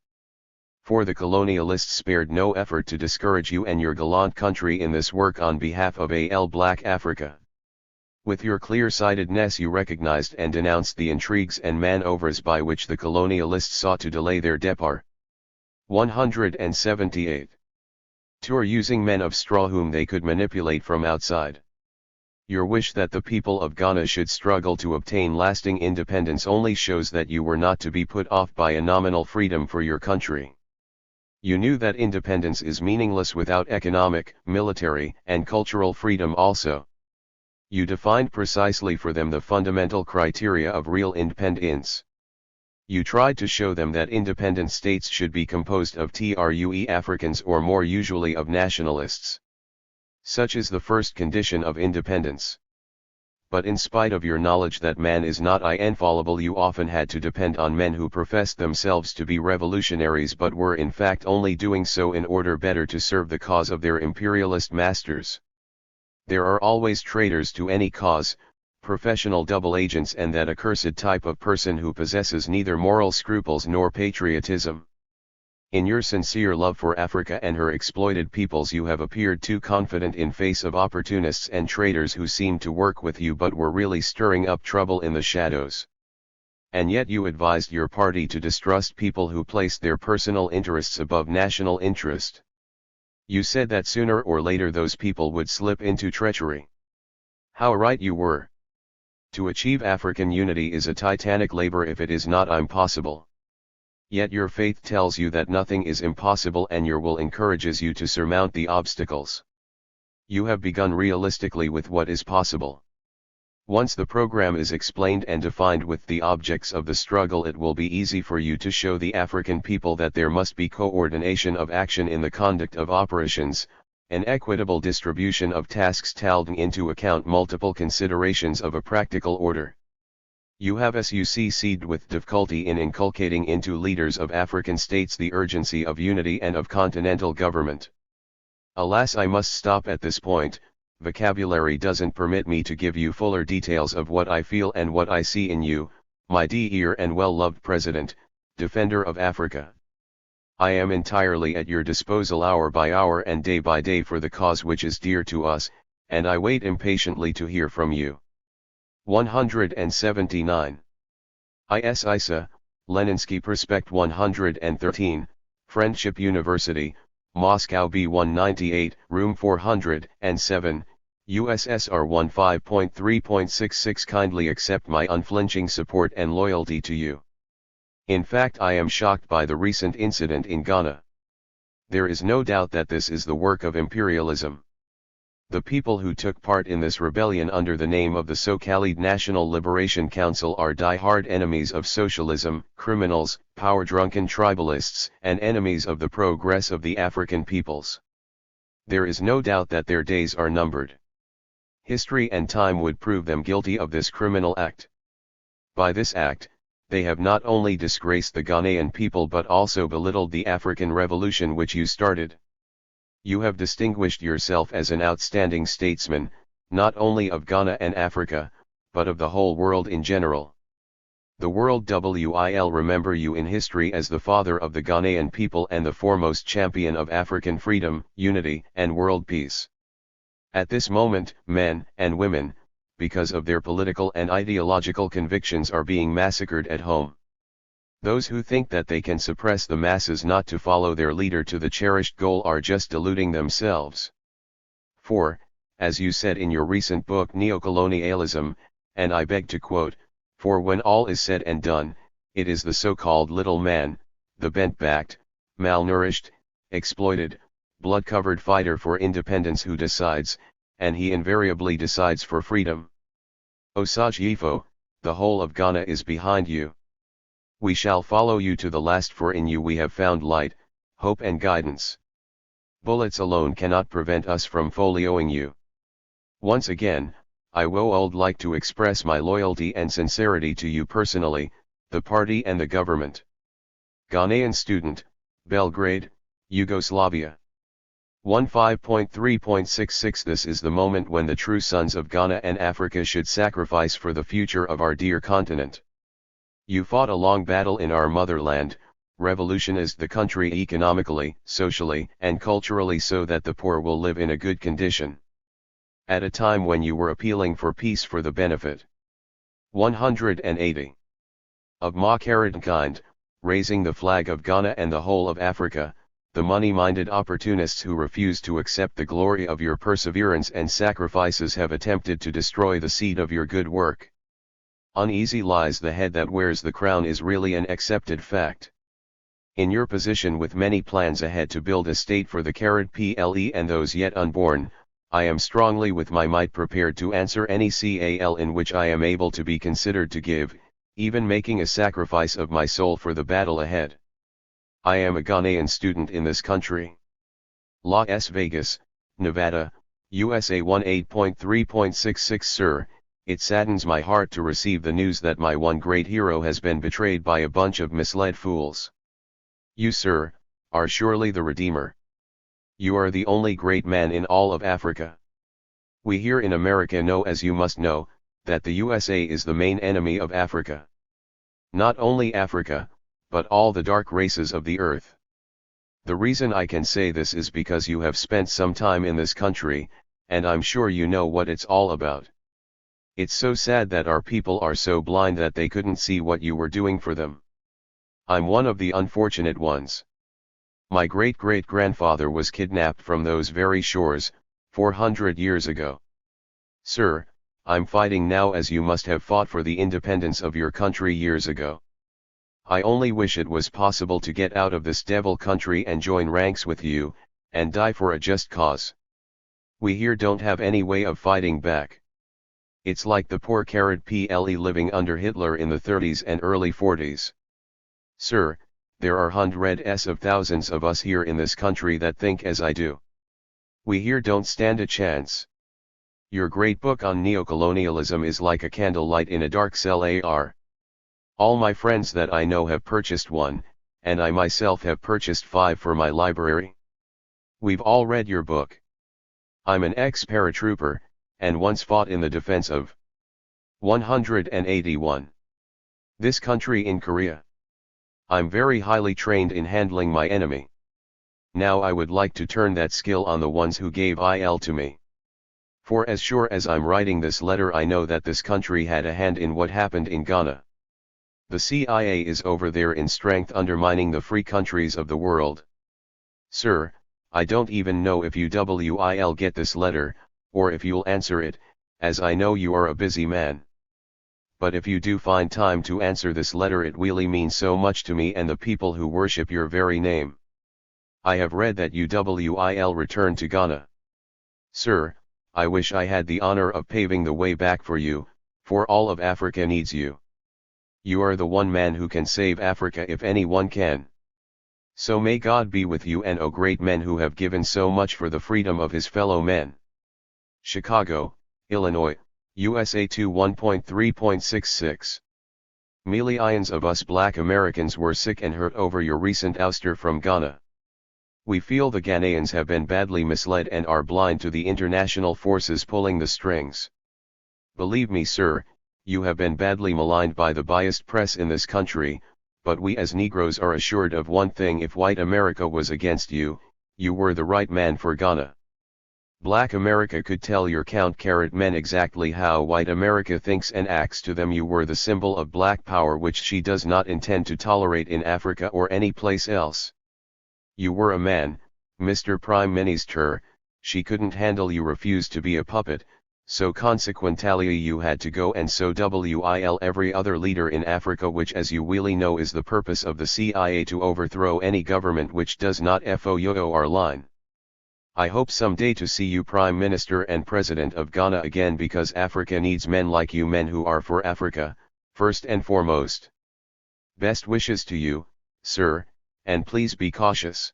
For the colonialists spared no effort to discourage you and your gallant country in this work on behalf of Black Africa. With your clear-sightedness you recognized and denounced the intrigues and maneuvers by which the colonialists sought to delay their départ. 178. Tour using men of straw whom they could manipulate from outside. Your wish that the people of Ghana should struggle to obtain lasting independence only shows that you were not to be put off by a nominal freedom for your country. You knew that independence is meaningless without economic, military, and cultural freedom also. You defined precisely for them the fundamental criteria of real independence. You tried to show them that independent states should be composed of true Africans or more usually of nationalists. Such is the first condition of independence. But in spite of your knowledge that man is not infallible, you often had to depend on men who professed themselves to be revolutionaries but were in fact only doing so in order better to serve the cause of their imperialist masters. There are always traitors to any cause, professional double agents, and that accursed type of person who possesses neither moral scruples nor patriotism. In your sincere love for Africa and her exploited peoples, you have appeared too confident in face of opportunists and traitors who seemed to work with you but were really stirring up trouble in the shadows. And yet you advised your party to distrust people who placed their personal interests above national interest. You said that sooner or later those people would slip into treachery. How right you were! To achieve African unity is a titanic labor if it is not impossible. Yet your faith tells you that nothing is impossible and your will encourages you to surmount the obstacles. You have begun realistically with what is possible. Once the program is explained and defined with the objects of the struggle, it will be easy for you to show the African people that there must be coordination of action in the conduct of operations, an equitable distribution of tasks taking into account multiple considerations of a practical order. You have succeeded with difficulty in inculcating into leaders of African states the urgency of unity and of continental government. Alas, I must stop at this point. Vocabulary doesn't permit me to give you fuller details of what I feel and what I see in you, my dear and well-loved President, Defender of Africa. I am entirely at your disposal hour by hour and day by day for the cause which is dear to us, and I wait impatiently to hear from you. 179. Isa, Leninsky Prospect 113, Friendship University, Moscow B198, Room 407, USSR 15.3.66. Kindly accept my unflinching support and loyalty to you. In fact, I am shocked by the recent incident in Ghana. There is no doubt that this is the work of imperialism. The people who took part in this rebellion under the name of the so-called National Liberation Council are die-hard enemies of socialism, criminals, power-drunken tribalists, and enemies of the progress of the African peoples. There is no doubt that their days are numbered. History and time would prove them guilty of this criminal act. By this act, they have not only disgraced the Ghanaian people but also belittled the African Revolution which you started. You have distinguished yourself as an outstanding statesman, not only of Ghana and Africa, but of the whole world in general. The world will remember you in history as the father of the Ghanaian people and the foremost champion of African freedom, unity, and world peace. At this moment, men and women, because of their political and ideological convictions are being massacred at home. Those who think that they can suppress the masses not to follow their leader to the cherished goal are just deluding themselves. For, as you said in your recent book Neocolonialism, and I beg to quote, "For when all is said and done, it is the so-called little man, the bent-backed, malnourished, exploited, blood-covered fighter for independence who decides, and he invariably decides for freedom. Osagyefo, the whole of Ghana is behind you. We shall follow you to the last, for in you we have found light, hope and guidance. Bullets alone cannot prevent us from folioing you. Once again, I would like to express my loyalty and sincerity to you personally, the party and the government. Ghanaian student, Belgrade, Yugoslavia. 15.3.66 This is the moment when the true sons of Ghana and Africa should sacrifice for the future of our dear continent. You fought a long battle in our motherland, revolutionized the country economically, socially, and culturally so that the poor will live in a good condition. At a time when you were appealing for peace for the benefit 180 of mankind, raising the flag of Ghana and the whole of Africa, the money-minded opportunists who refuse to accept the glory of your perseverance and sacrifices have attempted to destroy the seed of your good work. Uneasy lies the head that wears the crown is really an accepted fact. In your position with many plans ahead to build a state for the THIRD-PLE and those yet unborn, I am strongly with my might prepared to answer any call in which I am able to be considered to give, even making a sacrifice of my soul for the battle ahead. I am a Ghanaian student in this country. Las Vegas, Nevada, USA 18.3.66 Sir, it saddens my heart to receive the news that my one great hero has been betrayed by a bunch of misled fools. You, sir, are surely the Redeemer. You are the only great man in all of Africa. We here in America know, as you must know, that the USA is the main enemy of Africa. Not only Africa, but all the dark races of the earth. The reason I can say this is because you have spent some time in this country, and I'm sure you know what it's all about. It's so sad that our people are so blind that they couldn't see what you were doing for them. I'm one of the unfortunate ones. My great-great-grandfather was kidnapped from those very shores, 400 years ago. Sir, I'm fighting now as you must have fought for the independence of your country years ago. I only wish it was possible to get out of this devil country and join ranks with you, and die for a just cause. We here don't have any way of fighting back. It's like the poor THIRD-PLE living under Hitler in the 30s and early 40s. Sir, there are hundreds of thousands of us here in this country that think as I do. We here don't stand a chance. Your great book on neocolonialism is like a candlelight in a dark cell. All my friends that I know have purchased one, and I myself have purchased 5 for my library. We've all read your book. I'm an ex-paratrooper, and once fought in the defense of 181. This country in Korea. I'm very highly trained in handling my enemy. Now I would like to turn that skill on the ones who gave IL to me. For as sure as I'm writing this letter, I know that this country had a hand in what happened in Ghana. The CIA is over there in strength undermining the free countries of the world. Sir, I don't even know if you will get this letter, or if you'll answer it, as I know you are a busy man. But if you do find time to answer this letter, it really means so much to me and the people who worship your very name. I have read that you will return to Ghana. Sir, I wish I had the honor of paving the way back for you, for all of Africa needs you. You are the one man who can save Africa if anyone can. So may God be with you and O great men who have given so much for the freedom of his fellow men. Chicago, Illinois, USA 21.3.66. Millions of us black Americans were sick and hurt over your recent ouster from Ghana. We feel the Ghanaians have been badly misled and are blind to the international forces pulling the strings. Believe me, sir, you have been badly maligned by the biased press in this country, but we as Negroes are assured of one thing: if white America was against you, you were the right man for Ghana. Black America could tell your men exactly how white America thinks and acts to them. You were the symbol of black power which she does not intend to tolerate in Africa or any place else. You were a man, Mr. Prime Minister, she couldn't handle you, refused to be a puppet, so consequently you had to go, and so will every other leader in Africa, which as you really know is the purpose of the CIA, to overthrow any government which does not follow our line. I hope someday to see you Prime Minister and President of Ghana again, because Africa needs men like you, men who are for Africa, first and foremost. Best wishes to you, sir, and please be cautious.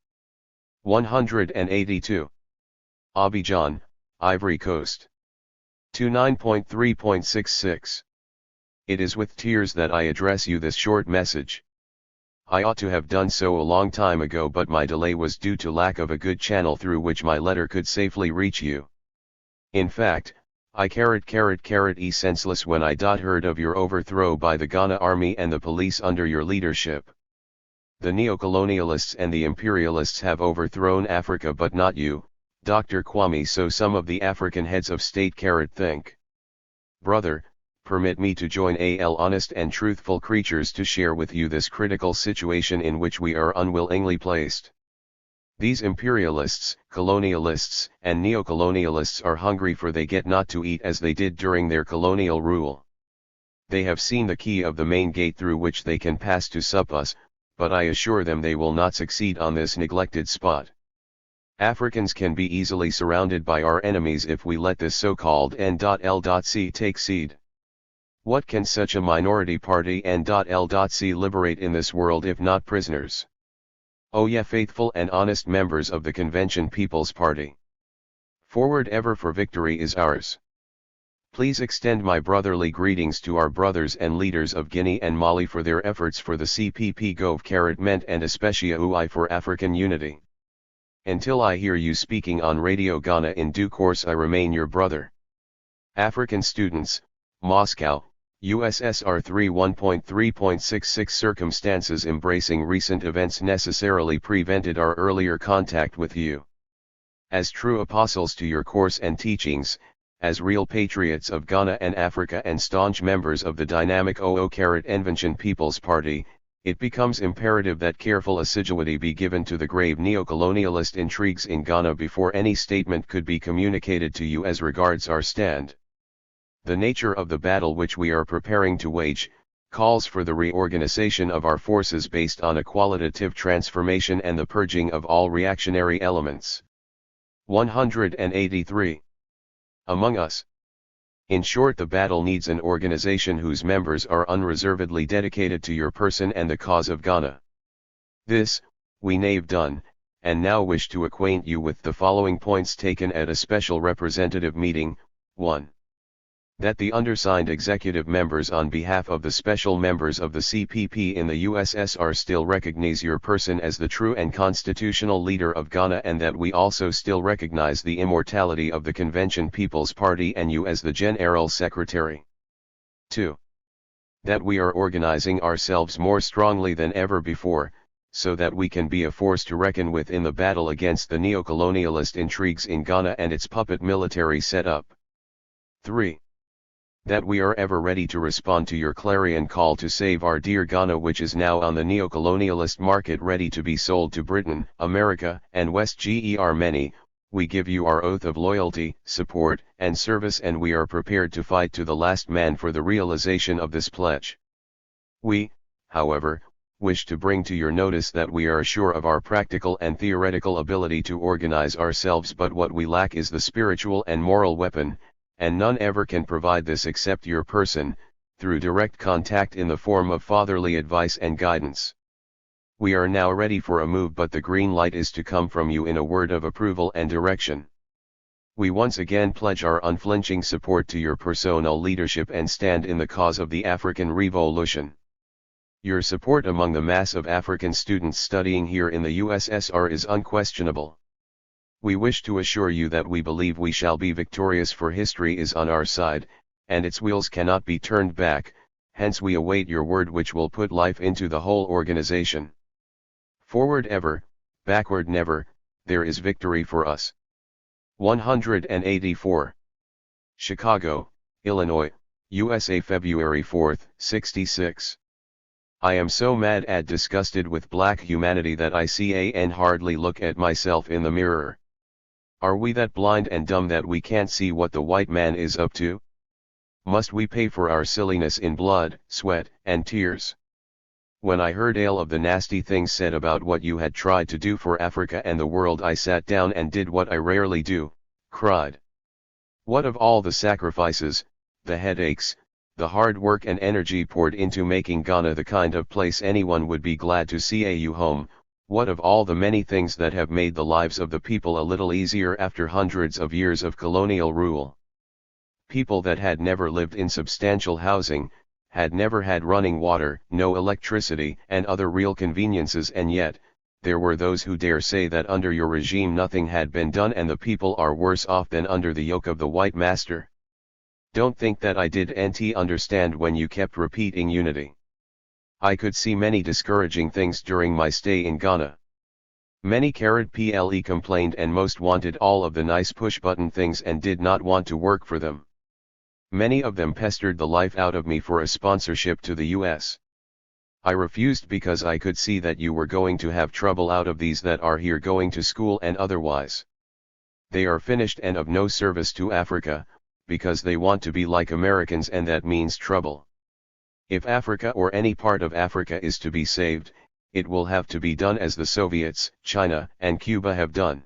182. Abidjan, Ivory Coast. 29.3.66. It is with tears that I address you this short message. I ought to have done so a long time ago, but my delay was due to lack of a good channel through which my letter could safely reach you. In fact, I senseless when I heard of your overthrow by the Ghana army and the police under your leadership. The neocolonialists and the imperialists have overthrown Africa, but not you, Dr. Kwame, so some of the African heads of state think. Brother, permit me to join honest and truthful creatures to share with you this critical situation in which we are unwillingly placed. These imperialists, colonialists, and neocolonialists are hungry, for they get not to eat as they did during their colonial rule. They have seen the key of the main gate through which they can pass to sup us, but I assure them they will not succeed on this neglected spot. Africans can be easily surrounded by our enemies if we let this so-called N.L.C. take seed. What can such a minority party N.L.C. liberate in this world if not prisoners? Oh yeah, faithful and honest members of the Convention People's Party. Forward ever, for victory is ours. Please extend my brotherly greetings to our brothers and leaders of Guinea and Mali for their efforts for the CPP government, and especially for African unity. Until I hear you speaking on Radio Ghana in due course, I remain your brother. African students, Moscow, USSR 31.3.66. Circumstances embracing recent events necessarily prevented our earlier contact with you. As true apostles to your course and teachings, as real patriots of Ghana and Africa and staunch members of the dynamic Convention People's Party, it becomes imperative that careful assiduity be given to the grave neocolonialist intrigues in Ghana before any statement could be communicated to you as regards our stand. The nature of the battle which we are preparing to wage, calls for the reorganization of our forces based on a qualitative transformation and the purging of all reactionary elements. 183. Among us. In short, the battle needs an organization whose members are unreservedly dedicated to your person and the cause of Ghana. This, we have done, and now wish to acquaint you with the following points taken at a special representative meeting. 1. That the undersigned executive members on behalf of the special members of the CPP in the USSR still recognize your person as the true and constitutional leader of Ghana, and that we also still recognize the immortality of the Convention People's Party and you as the General Secretary. 2. That we are organizing ourselves more strongly than ever before, so that we can be a force to reckon with in the battle against the neocolonialist intrigues in Ghana and its puppet military setup. 3. That we are ever ready to respond to your clarion call to save our dear Ghana, which is now on the neocolonialist market, ready to be sold to Britain, America, and West. Many, we give you our oath of loyalty, support, and service, and we are prepared to fight to the last man for the realization of this pledge. We, however, wish to bring to your notice that we are sure of our practical and theoretical ability to organize ourselves, but what we lack is the spiritual and moral weapon, and none ever can provide this except your person, through direct contact in the form of fatherly advice and guidance. We are now ready for a move, but the green light is to come from you in a word of approval and direction. We once again pledge our unflinching support to your personal leadership and stand in the cause of the African Revolution. Your support among the mass of African students studying here in the USSR is unquestionable. We wish to assure you that we believe we shall be victorious, for history is on our side, and its wheels cannot be turned back, hence we await your word which will put life into the whole organization. Forward ever, backward never, there is victory for us. 184. Chicago, Illinois, USA, February 4, 66. I am so mad and disgusted with black humanity that I can hardly look at myself in the mirror. Are we that blind and dumb that we can't see what the white man is up to? Must we pay for our silliness in blood, sweat, and tears? When I heard all of the nasty things said about what you had tried to do for Africa and the world, I sat down and did what I rarely do, cried. What of all the sacrifices, the headaches, the hard work and energy poured into making Ghana the kind of place anyone would be glad to see you home? What of all the many things that have made the lives of the people a little easier after hundreds of years of colonial rule? People that had never lived in substantial housing, had never had running water, no electricity, and other real conveniences, and yet, there were those who dare say that under your regime nothing had been done and the people are worse off than under the yoke of the white master. Don't think that I didn't understand when you kept repeating unity. I could see many discouraging things during my stay in Ghana. Many ple complained and most wanted all of the nice push-button things and did not want to work for them. Many of them pestered the life out of me for a sponsorship to the US. I refused because I could see that you were going to have trouble out of these that are here going to school and otherwise. They are finished and of no service to Africa, because they want to be like Americans, and that means trouble. If Africa or any part of Africa is to be saved, it will have to be done as the Soviets, China, and Cuba have done.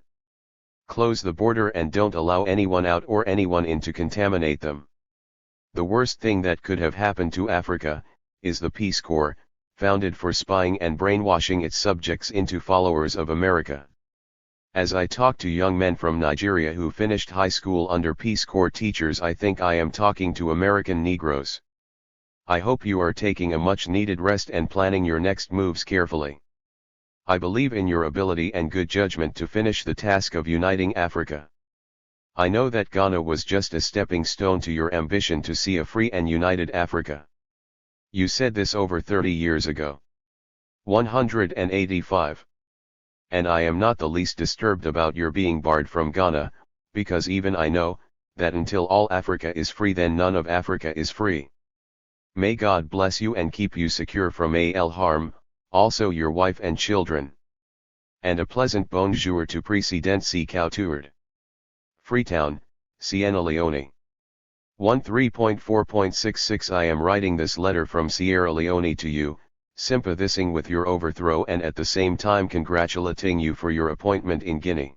Close the border and don't allow anyone out or anyone in to contaminate them. The worst thing that could have happened to Africa, is the Peace Corps, founded for spying and brainwashing its subjects into followers of America. As I talk to young men from Nigeria who finished high school under Peace Corps teachers, I think I am talking to American Negroes. I hope you are taking a much-needed rest and planning your next moves carefully. I believe in your ability and good judgment to finish the task of uniting Africa. I know that Ghana was just a stepping stone to your ambition to see a free and united Africa. You said this over 30 years ago. 185. And I am not the least disturbed about your being barred from Ghana, because even I know, that until all Africa is free then none of Africa is free. May God bless you and keep you secure from all harm, also your wife and children. And a pleasant bonjour to President Couture. Freetown, Sierra Leone. 13.4.66 I am writing this letter from Sierra Leone to you, sympathizing with your overthrow and at the same time congratulating you for your appointment in Guinea.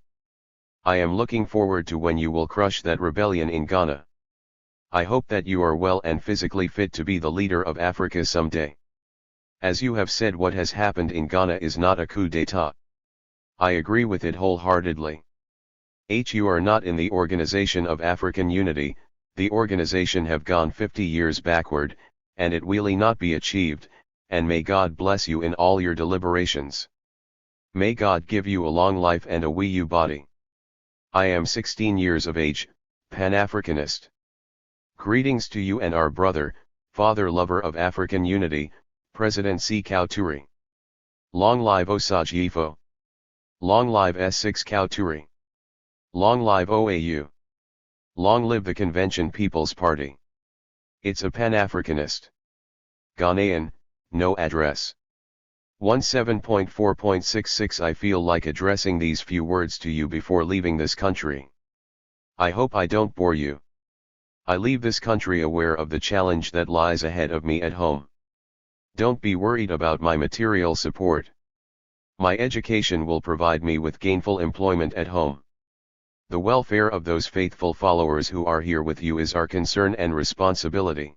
I am looking forward to when you will crush that rebellion in Ghana. I hope that you are well and physically fit to be the leader of Africa someday. As you have said, what has happened in Ghana is not a coup d'état. I agree with it wholeheartedly. You are not in the Organization of African Unity, the organization have gone 50 years backward, and it will not be achieved, and may God bless you in all your deliberations. May God give you a long life and a wee body. I am 16 years of age, Pan-Africanist. Greetings to you and our brother, father lover of African unity, President Couture. Long live Osage Ifo. Long live S6 Couture. Long live OAU. Long live the Convention People's Party. It's a Pan-Africanist. Ghanaian, no address. 17.4.66 I feel like addressing these few words to you before leaving this country. I hope I don't bore you. I leave this country aware of the challenge that lies ahead of me at home. Don't be worried about my material support. My education will provide me with gainful employment at home. The welfare of those faithful followers who are here with you is our concern and responsibility.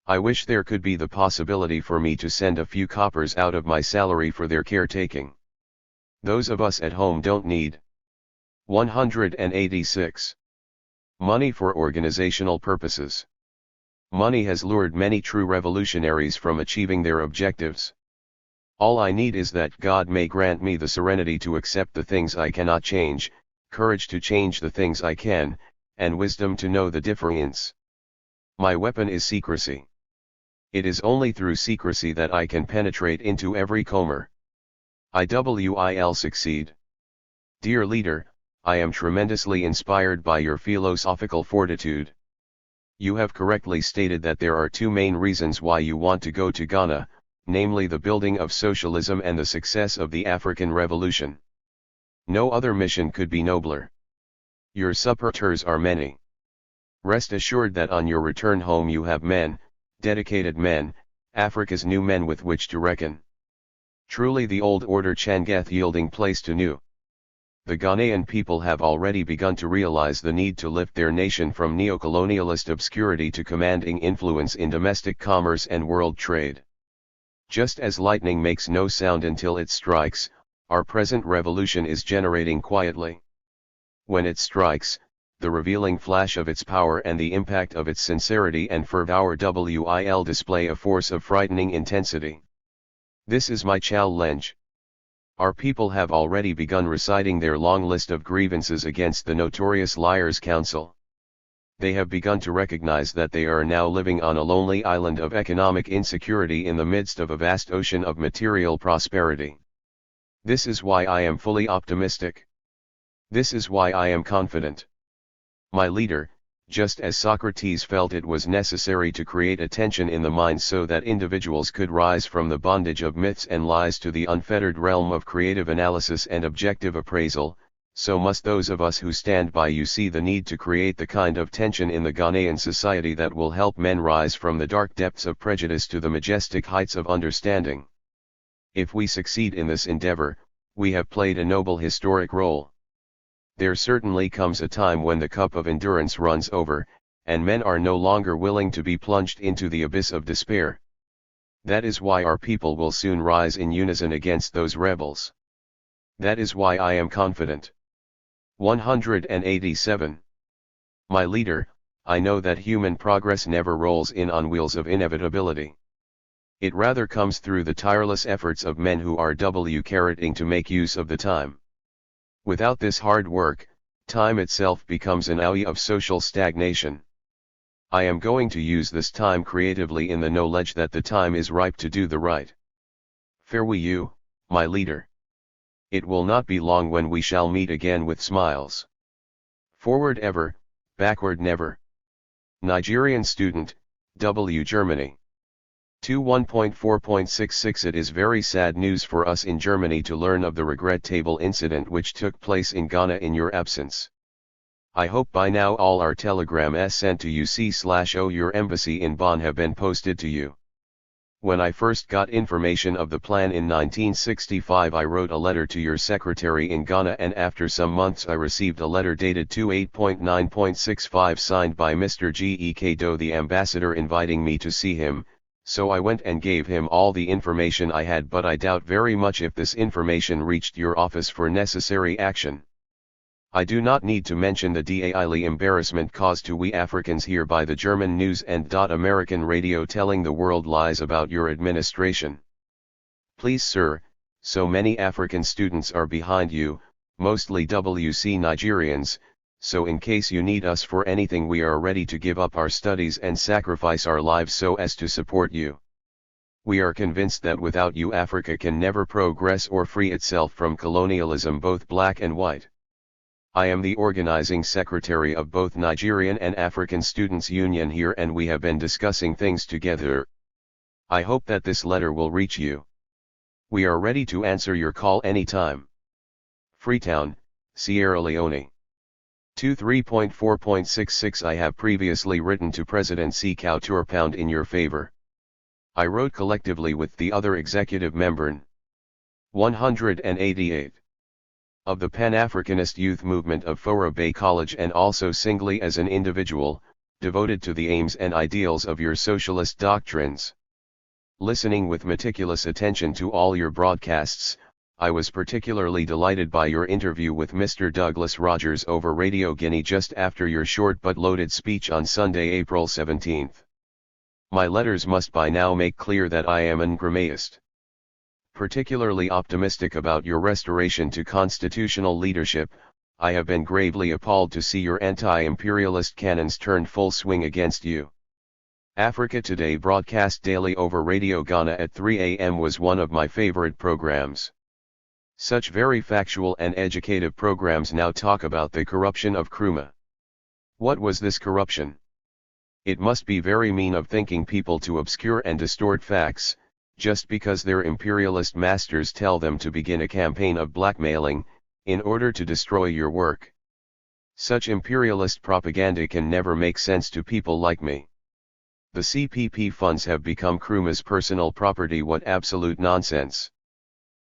I wish there could be the possibility for me to send a few coppers out of my salary for their caretaking. Those of us at home don't need. 186. Money for organizational purposes. Money has lured many true revolutionaries from achieving their objectives. All I need is that God may grant me the serenity to accept the things I cannot change, courage to change the things I can, and wisdom to know the difference. My weapon is secrecy. It is only through secrecy that I can penetrate into every comber. I will succeed. Dear leader, I am tremendously inspired by your philosophical fortitude. You have correctly stated that there are two main reasons why you want to go to Ghana, namely the building of socialism and the success of the African Revolution. No other mission could be nobler. Your supporters are many. Rest assured that on your return home you have men, dedicated men, Africa's new men with which to reckon. Truly the old order changeth yielding place to new. The Ghanaian people have already begun to realize the need to lift their nation from neocolonialist obscurity to commanding influence in domestic commerce and world trade. Just as lightning makes no sound until it strikes, our present revolution is generating quietly. When it strikes, the revealing flash of its power and the impact of its sincerity and fervour will display a force of frightening intensity. This is my challenge. Our people have already begun reciting their long list of grievances against the notorious Liars Council. They have begun to recognize that they are now living on a lonely island of economic insecurity in the midst of a vast ocean of material prosperity. This is why I am fully optimistic. This is why I am confident. My leader, just as Socrates felt it was necessary to create a tension in the mind so that individuals could rise from the bondage of myths and lies to the unfettered realm of creative analysis and objective appraisal, so must those of us who stand by you see the need to create the kind of tension in the Ghanaian society that will help men rise from the dark depths of prejudice to the majestic heights of understanding. If we succeed in this endeavor, we have played a noble historic role. There certainly comes a time when the cup of endurance runs over, and men are no longer willing to be plunged into the abyss of despair. That is why our people will soon rise in unison against those rebels. That is why I am confident. 187. My leader, I know that human progress never rolls in on wheels of inevitability. It rather comes through the tireless efforts of men who are carrying to make use of the time. Without this hard work, time itself becomes an owie of social stagnation. I am going to use this time creatively in the knowledge that the time is ripe to do the right. Farewell you, my leader. It will not be long when we shall meet again with smiles. Forward ever, backward never. Nigerian student, W. Germany. 21.4.66 It is very sad news for us in Germany to learn of the regrettable incident which took place in Ghana in your absence. I hope by now all our telegrams sent to UC/O your embassy in Bonn have been posted to you. When I first got information of the plan in 1965 I wrote a letter to your secretary in Ghana and after some months I received a letter dated 28.9.65 signed by Mr. G.E.K. Doe the ambassador inviting me to see him. So I went and gave him all the information I had, but I doubt very much if this information reached your office for necessary action. I do not need to mention the daily embarrassment caused to we Africans here by the German news and American radio telling the world lies about your administration. Please sir, so many African students are behind you, mostly WC Nigerians, so in case you need us for anything we are ready to give up our studies and sacrifice our lives so as to support you. We are convinced that without you Africa can never progress or free itself from colonialism both black and white. I am the organizing secretary of both Nigerian and African Students' Union here and we have been discussing things together. I hope that this letter will reach you. We are ready to answer your call anytime. Freetown, Sierra Leone. 23.4.66 I have previously written to President Sekou Touré in your favor. I wrote collectively with the other executive member. 188. Of the Pan-Africanist youth movement of Fora Bay College and also singly as an individual, devoted to the aims and ideals of your socialist doctrines. Listening with meticulous attention to all your broadcasts, I was particularly delighted by your interview with Mr. Douglas Rogers over Radio Guinea just after your short but loaded speech on Sunday, April 17. My letters must by now make clear that I am an nkrumahist. Particularly optimistic about your restoration to constitutional leadership, I have been gravely appalled to see your anti-imperialist cannons turned full swing against you. Africa Today broadcast daily over Radio Ghana at 3 a.m. was one of my favorite programs. Such very factual and educative programs now talk about the corruption of Nkrumah. What was this corruption? It must be very mean of thinking people to obscure and distort facts, just because their imperialist masters tell them to begin a campaign of blackmailing, in order to destroy your work. Such imperialist propaganda can never make sense to people like me. The CPP funds have become Nkrumah's personal property. What absolute nonsense.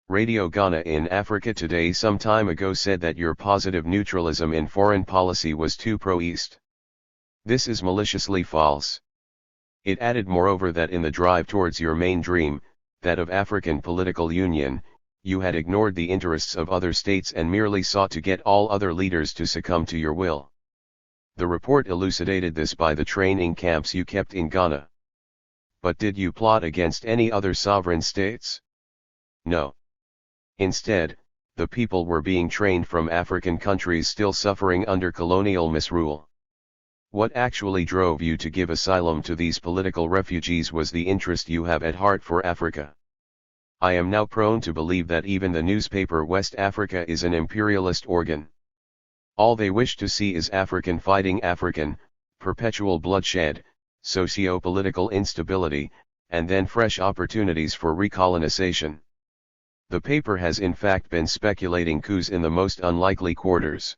Radio Ghana in Africa Today some time ago said that your positive neutralism in foreign policy was too pro-East. This is maliciously false. It added moreover that in the drive towards your main dream, that of African political union, you had ignored the interests of other states and merely sought to get all other leaders to succumb to your will. The report elucidated this by the training camps you kept in Ghana. But did you plot against any other sovereign states? No. Instead, the people were being trained from African countries still suffering under colonial misrule. What actually drove you to give asylum to these political refugees was the interest you have at heart for Africa. I am now prone to believe that even the newspaper West Africa is an imperialist organ. All they wish to see is African fighting African, perpetual bloodshed, socio-political instability, and then fresh opportunities for recolonization. The paper has in fact been speculating coups in the most unlikely quarters.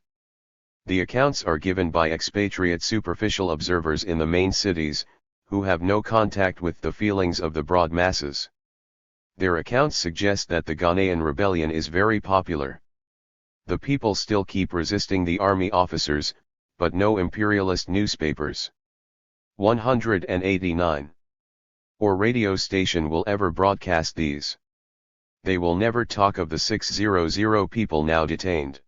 The accounts are given by expatriate superficial observers in the main cities, who have no contact with the feelings of the broad masses. Their accounts suggest that the Ghanaian rebellion is very popular. The people still keep resisting the army officers, but no imperialist newspapers. 189. Or radio station will ever broadcast these. They will never talk of the 600 people now detained.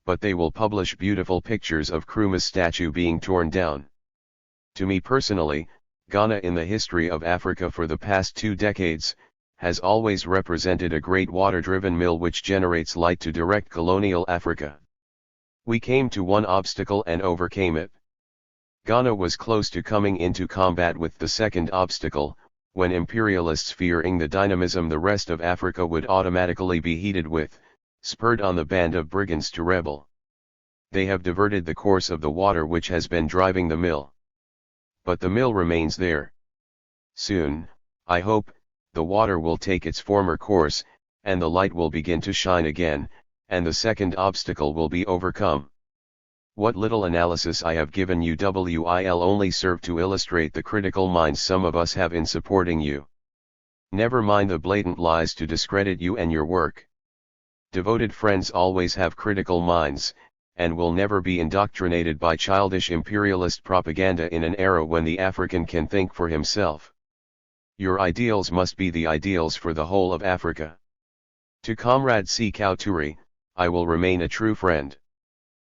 But they will publish beautiful pictures of Nkrumah's statue being torn down. To me personally, Ghana in the history of Africa for the past 2 decades, has always represented a great water-driven mill which generates light to direct colonial Africa. We came to one obstacle and overcame it. Ghana was close to coming into combat with the second obstacle, when imperialists fearing the dynamism the rest of Africa would automatically be heated with, spurred on the band of brigands to rebel. They have diverted the course of the water which has been driving the mill. But the mill remains there. Soon, I hope, the water will take its former course, and the light will begin to shine again, and the second obstacle will be overcome. What little analysis I have given you will only serve to illustrate the critical minds some of us have in supporting you. Never mind the blatant lies to discredit you and your work. Devoted friends always have critical minds, and will never be indoctrinated by childish imperialist propaganda in an era when the African can think for himself. Your ideals must be the ideals for the whole of Africa. To Comrade C. Kauturi, I will remain a true friend.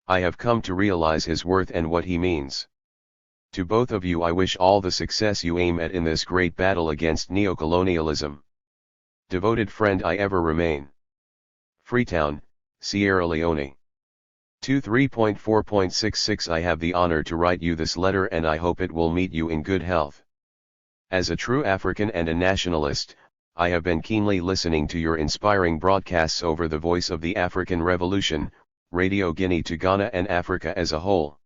I have come to realize his worth and what he means. To both of you I wish all the success you aim at in this great battle against neocolonialism. Devoted friend I ever remain. Freetown, Sierra Leone. 23.4.66 I have the honor to write you this letter and I hope it will meet you in good health. As a true African and a nationalist, I have been keenly listening to your inspiring broadcasts over the Voice of the African Revolution, Radio Guinea to Ghana and Africa as a whole.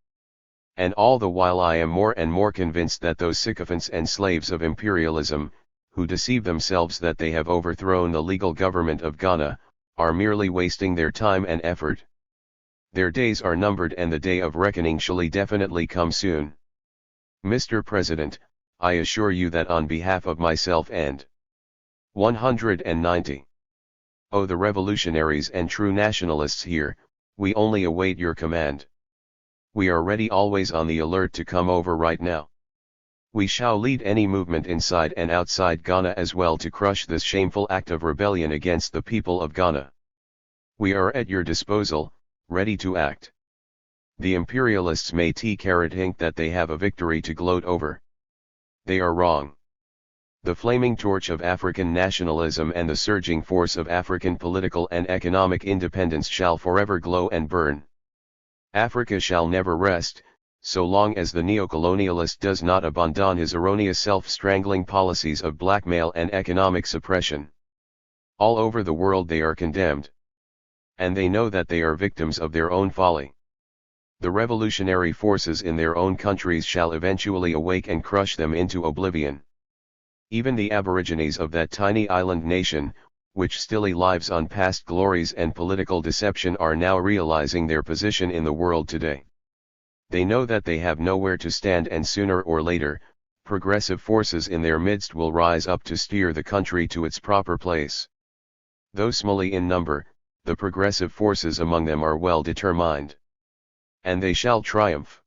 And all the while I am more and more convinced that those sycophants and slaves of imperialism, who deceive themselves that they have overthrown the legal government of Ghana, are merely wasting their time and effort. Their days are numbered and the day of reckoning shall definitely come soon. Mr. President, I assure you that on behalf of myself and 190. Oh, the revolutionaries and true nationalists here, we only await your command. We are ready always on the alert to come over right now. We shall lead any movement inside and outside Ghana as well to crush this shameful act of rebellion against the people of Ghana. We are at your disposal, ready to act. The imperialists may think that they have a victory to gloat over. They are wrong. The flaming torch of African nationalism and the surging force of African political and economic independence shall forever glow and burn. Africa shall never rest, so long as the neocolonialist does not abandon his erroneous self-strangling policies of blackmail and economic suppression. All over the world they are condemned. And they know that they are victims of their own folly. The revolutionary forces in their own countries shall eventually awake and crush them into oblivion. Even the aborigines of that tiny island nation, which still lives on past glories and political deception, are now realizing their position in the world today. They know that they have nowhere to stand, and sooner or later, progressive forces in their midst will rise up to steer the country to its proper place. Though smally in number, the progressive forces among them are well determined. And they shall triumph.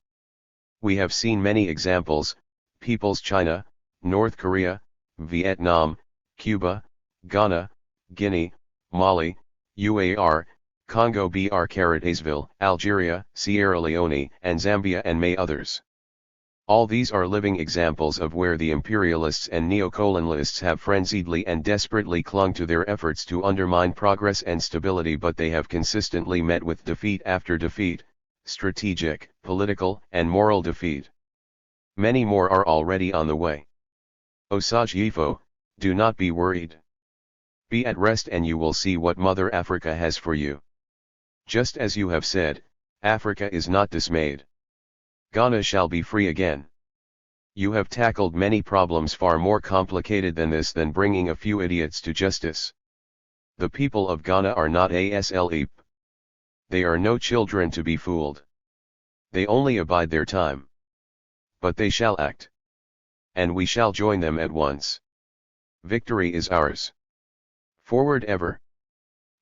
We have seen many examples: People's China, North Korea, Vietnam, Cuba, Ghana, Guinea, Mali, UAR, Congo Brazzaville, Algeria, Sierra Leone, and Zambia, and many others. All these are living examples of where the imperialists and neocolonialists have frenziedly and desperately clung to their efforts to undermine progress and stability, but they have consistently met with defeat after defeat, strategic, political, and moral defeat. Many more are already on the way. Osage Yifo, do not be worried. Be at rest and you will see what Mother Africa has for you. Just as you have said, Africa is not dismayed. Ghana shall be free again. You have tackled many problems far more complicated than this, than bringing a few idiots to justice. The people of Ghana are not asleep. They are no children to be fooled. They only abide their time. But they shall act. And we shall join them at once. Victory is ours. Forward ever.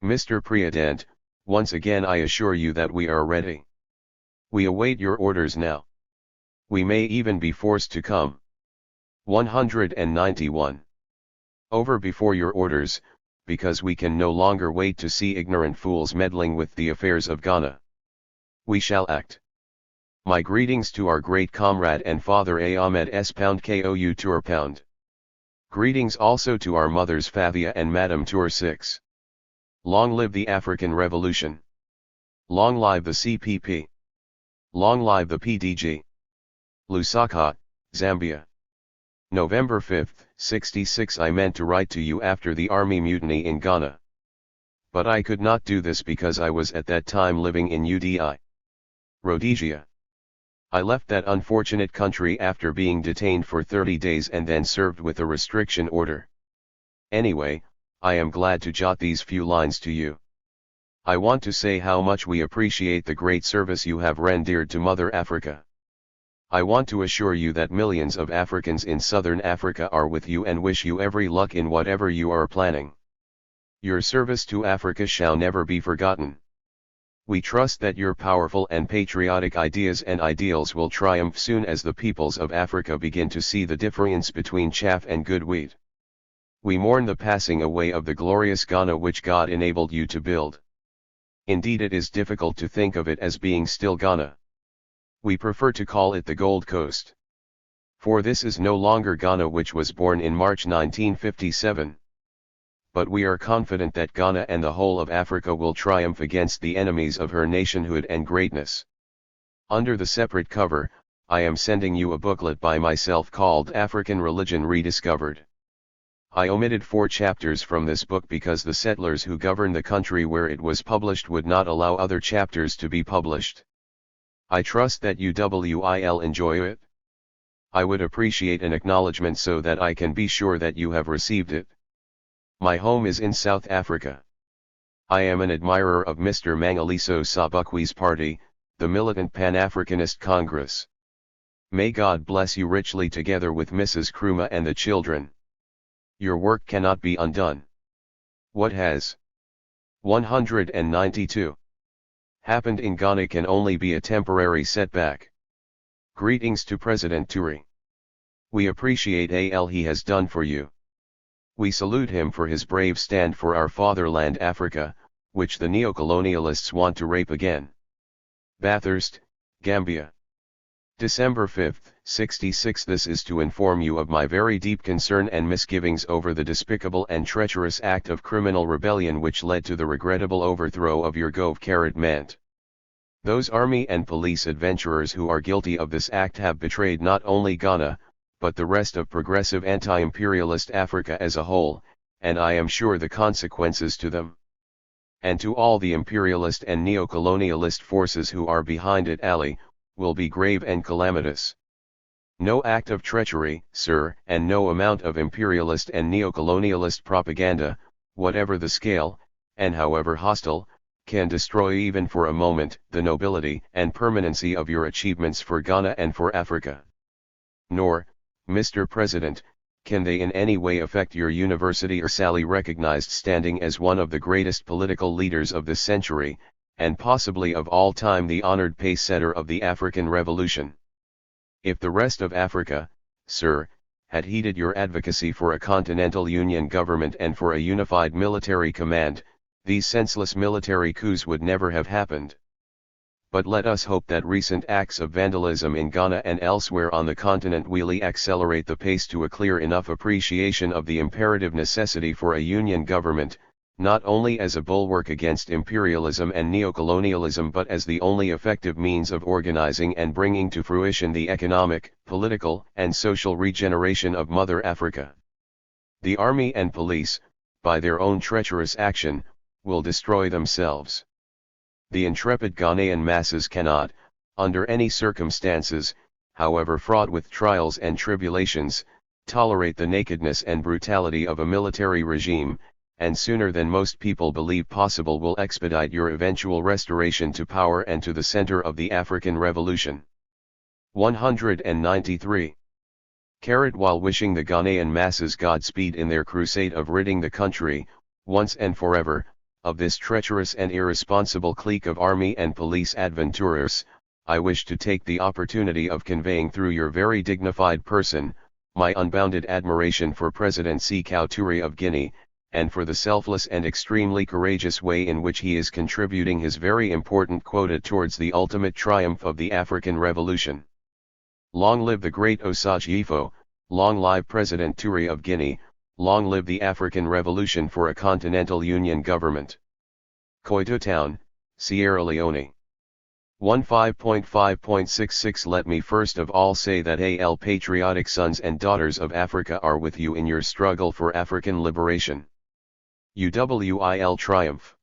Mr. President, once again I assure you that we are ready. We await your orders now. We may even be forced to come. 191. Over before your orders, because we can no longer wait to see ignorant fools meddling with the affairs of Ghana. We shall act. My greetings to our great comrade and father Ahmed S. Kou Tour Pound. Greetings also to our mothers Fathia and Madam Tour 6. Long live the African Revolution. Long live the CPP. Long live the PDG. Lusaka, Zambia. November 5, 66. I meant to write to you after the army mutiny in Ghana. But I could not do this because I was at that time living in UDI, Rhodesia. I left that unfortunate country after being detained for 30 days and then served with a restriction order. Anyway, I am glad to jot these few lines to you. I want to say how much we appreciate the great service you have rendered to Mother Africa. I want to assure you that millions of Africans in Southern Africa are with you and wish you every luck in whatever you are planning. Your service to Africa shall never be forgotten. We trust that your powerful and patriotic ideas and ideals will triumph soon as the peoples of Africa begin to see the difference between chaff and good wheat. We mourn the passing away of the glorious Ghana which God enabled you to build. Indeed, it is difficult to think of it as being still Ghana. We prefer to call it the Gold Coast. For this is no longer Ghana which was born in March 1957. But we are confident that Ghana and the whole of Africa will triumph against the enemies of her nationhood and greatness. Under the separate cover, I am sending you a booklet by myself called African Religion Rediscovered. I omitted 4 chapters from this book because the settlers who governed the country where it was published would not allow other chapters to be published. I trust that you will enjoy it. I would appreciate an acknowledgement so that I can be sure that you have received it. My home is in South Africa. I am an admirer of Mr. Mangaliso Sobukwe's party, the Militant Pan-Africanist Congress. May God bless you richly together with Mrs. Nkrumah and the children. Your work cannot be undone. What has 192 happened in Ghana can only be a temporary setback. Greetings to President Toure. We appreciate all he has done for you. We salute him for his brave stand for our fatherland Africa, which the neocolonialists want to rape again. Bathurst, Gambia. December 5, 66. This is to inform you of my very deep concern and misgivings over the despicable and treacherous act of criminal rebellion which led to the regrettable overthrow of your government. Those army and police adventurers who are guilty of this act have betrayed not only Ghana, but the rest of progressive anti-imperialist Africa as a whole, and I am sure the consequences to them. And to all the imperialist and neocolonialist forces who are behind it, Ali, will be grave and calamitous. No act of treachery, sir, and no amount of imperialist and neocolonialist propaganda, whatever the scale, and however hostile, can destroy even for a moment the nobility and permanency of your achievements for Ghana and for Africa. Nor, Mr. President, can they in any way affect your universally recognized standing as one of the greatest political leaders of this century, and possibly of all time the honored pace-setter of the African Revolution. If the rest of Africa, sir, had heeded your advocacy for a continental union government and for a unified military command, these senseless military coups would never have happened. But let us hope that recent acts of vandalism in Ghana and elsewhere on the continent will accelerate the pace to a clear enough appreciation of the imperative necessity for a union government, not only as a bulwark against imperialism and neocolonialism but as the only effective means of organizing and bringing to fruition the economic, political, and social regeneration of Mother Africa. The army and police, by their own treacherous action, will destroy themselves. The intrepid Ghanaian masses cannot, under any circumstances, however fraught with trials and tribulations, tolerate the nakedness and brutality of a military regime, and sooner than most people believe possible will expedite your eventual restoration to power and to the center of the African Revolution. 193. While wishing the Ghanaian masses Godspeed in their crusade of ridding the country, once and forever, of this treacherous and irresponsible clique of army and police adventurers, I wish to take the opportunity of conveying through your very dignified person, my unbounded admiration for President Sékou Touré of Guinea, and for the selfless and extremely courageous way in which he is contributing his very important quota towards the ultimate triumph of the African Revolution. Long live the great Osagyefo, long live President Touré of Guinea, long live the African Revolution for a continental union government. Koito Town, Sierra Leone. 15.5.66 Let me first of all say that AL patriotic sons and daughters of Africa are with you in your struggle for African liberation. UWIL triumph.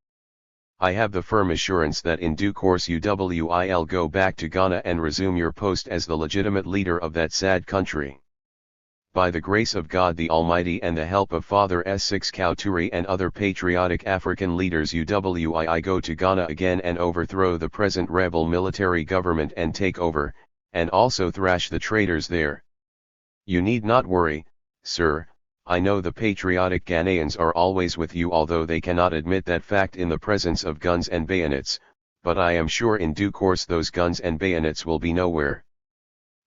I have the firm assurance that in due course UWIL go back to Ghana and resume your post as the legitimate leader of that sad country. By the grace of God the Almighty and the help of Father Sékou Touré and other patriotic African leaders, UWII go to Ghana again and overthrow the present rebel military government and take over, and also thrash the traitors there. You need not worry, sir. I know the patriotic Ghanaians are always with you, although they cannot admit that fact in the presence of guns and bayonets, but I am sure in due course those guns and bayonets will be nowhere.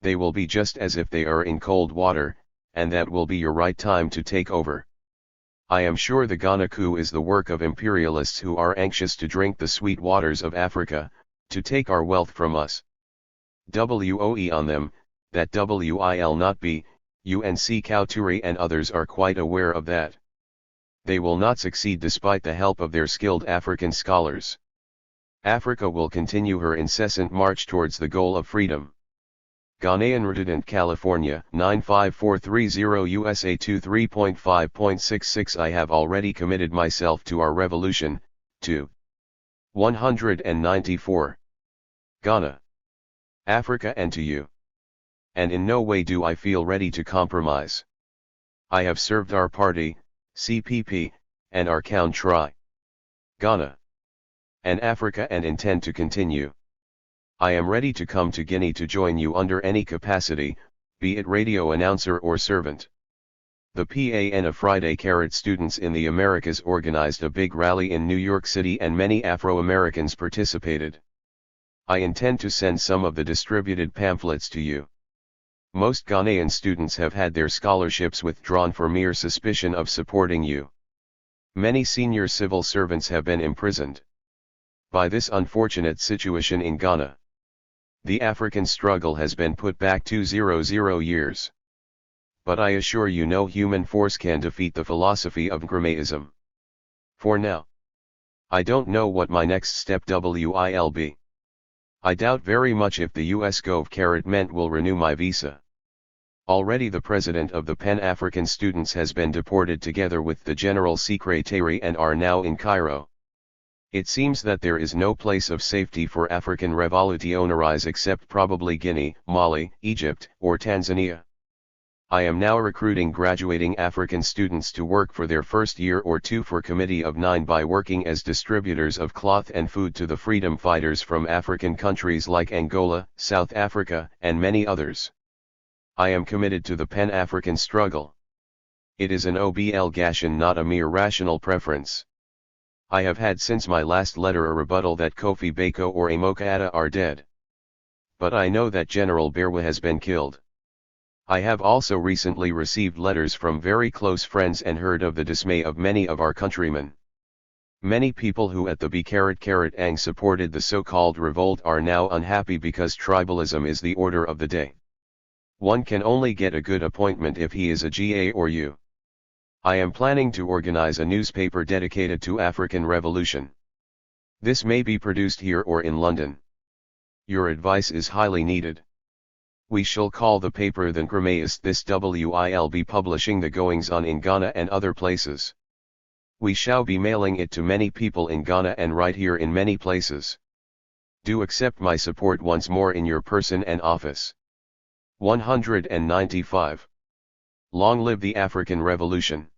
They will be just as if they are in cold water, and that will be your right time to take over. I am sure the Ghana coup is the work of imperialists who are anxious to drink the sweet waters of Africa, to take our wealth from us. WOE on them, that WIL not be. Sékou Touré and others are quite aware of that. They will not succeed despite the help of their skilled African scholars. Africa will continue her incessant march towards the goal of freedom. Ghanaian resident California 95430 USA 23.5.66 I have already committed myself to our revolution, to 194. Ghana, Africa and to you. And in no way do I feel ready to compromise. I have served our party, CPP, and our country, Ghana, and Africa, and intend to continue. I am ready to come to Guinea to join you under any capacity, be it radio announcer or servant. The PAN of Friday students in the Americas organized a big rally in New York City and many Afro-Americans participated. I intend to send some of the distributed pamphlets to you. Most Ghanaian students have had their scholarships withdrawn for mere suspicion of supporting you. Many senior civil servants have been imprisoned by this unfortunate situation in Ghana. The African struggle has been put back 200 years. But I assure you no human force can defeat the philosophy of nkrumah. For now, I don't know what my next step will be. I doubt very much if the US government will renew my visa. Already the president of the Pan-African Students has been deported together with the General Secretary and are now in Cairo. It seems that there is no place of safety for African revolutionaries except probably Guinea, Mali, Egypt, or Tanzania. I am now recruiting graduating African students to work for their first year or two for Committee of 9 by working as distributors of cloth and food to the freedom fighters from African countries like Angola, South Africa, and many others. I am committed to the Pan-African struggle. It is an obligation, not a mere rational preference. I have had since my last letter a rebuttal that Kofi Bako or Amoka Atta are dead. But I know that General Berwa has been killed. I have also recently received letters from very close friends and heard of the dismay of many of our countrymen. Many people who at the Ang supported the so-called revolt are now unhappy because tribalism is the order of the day. One can only get a good appointment if he is a GA or U. I am planning to organize a newspaper dedicated to African Revolution. This may be produced here or in London. Your advice is highly needed. We shall call the paper the nkrumah. This will be publishing the goings-on in Ghana and other places. We shall be mailing it to many people in Ghana and right here in many places. Do accept my support once more in your person and office. 195. Long live the African Revolution.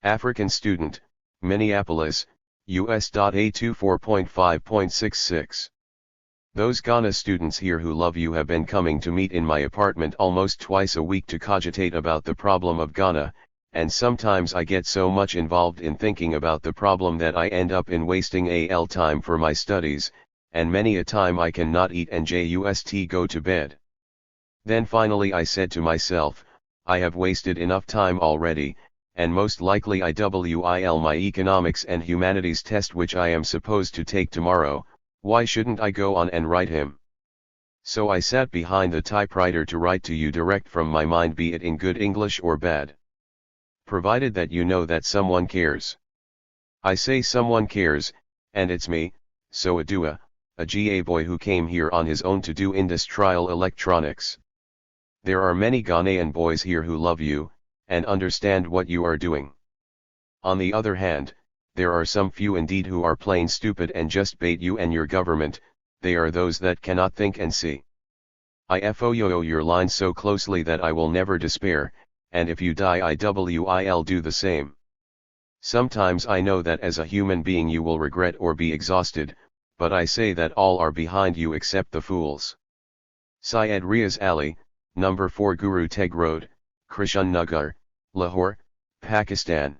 African Student, Minneapolis, US. A24.5.66. Those Ghana students here who love you have been coming to meet in my apartment almost twice a week to cogitate about the problem of Ghana, and sometimes I get so much involved in thinking about the problem that I end up in wasting time for my studies, and many a time I cannot eat and just go to bed. Then finally I said to myself, I have wasted enough time already, and most likely I will my economics and humanities test which I am supposed to take tomorrow. Why shouldn't I go on and write him? So I sat behind the typewriter to write to you direct from my mind, be it in good English or bad. Provided that you know that someone cares. I say someone cares, and it's me, so Adua, a GA boy who came here on his own to do industrial electronics. There are many Ghanaian boys here who love you, and understand what you are doing. On the other hand, there are some few indeed who are plain stupid and just bait you and your government. They are those that cannot think and see. I follow your line so closely that I will never despair, and if you die I will do the same. Sometimes I know that as a human being you will regret or be exhausted, but I say that all are behind you except the fools. Syed Riaz Ali, No. 4 Guru Teg Road, Krishan Nagar, Lahore, Pakistan.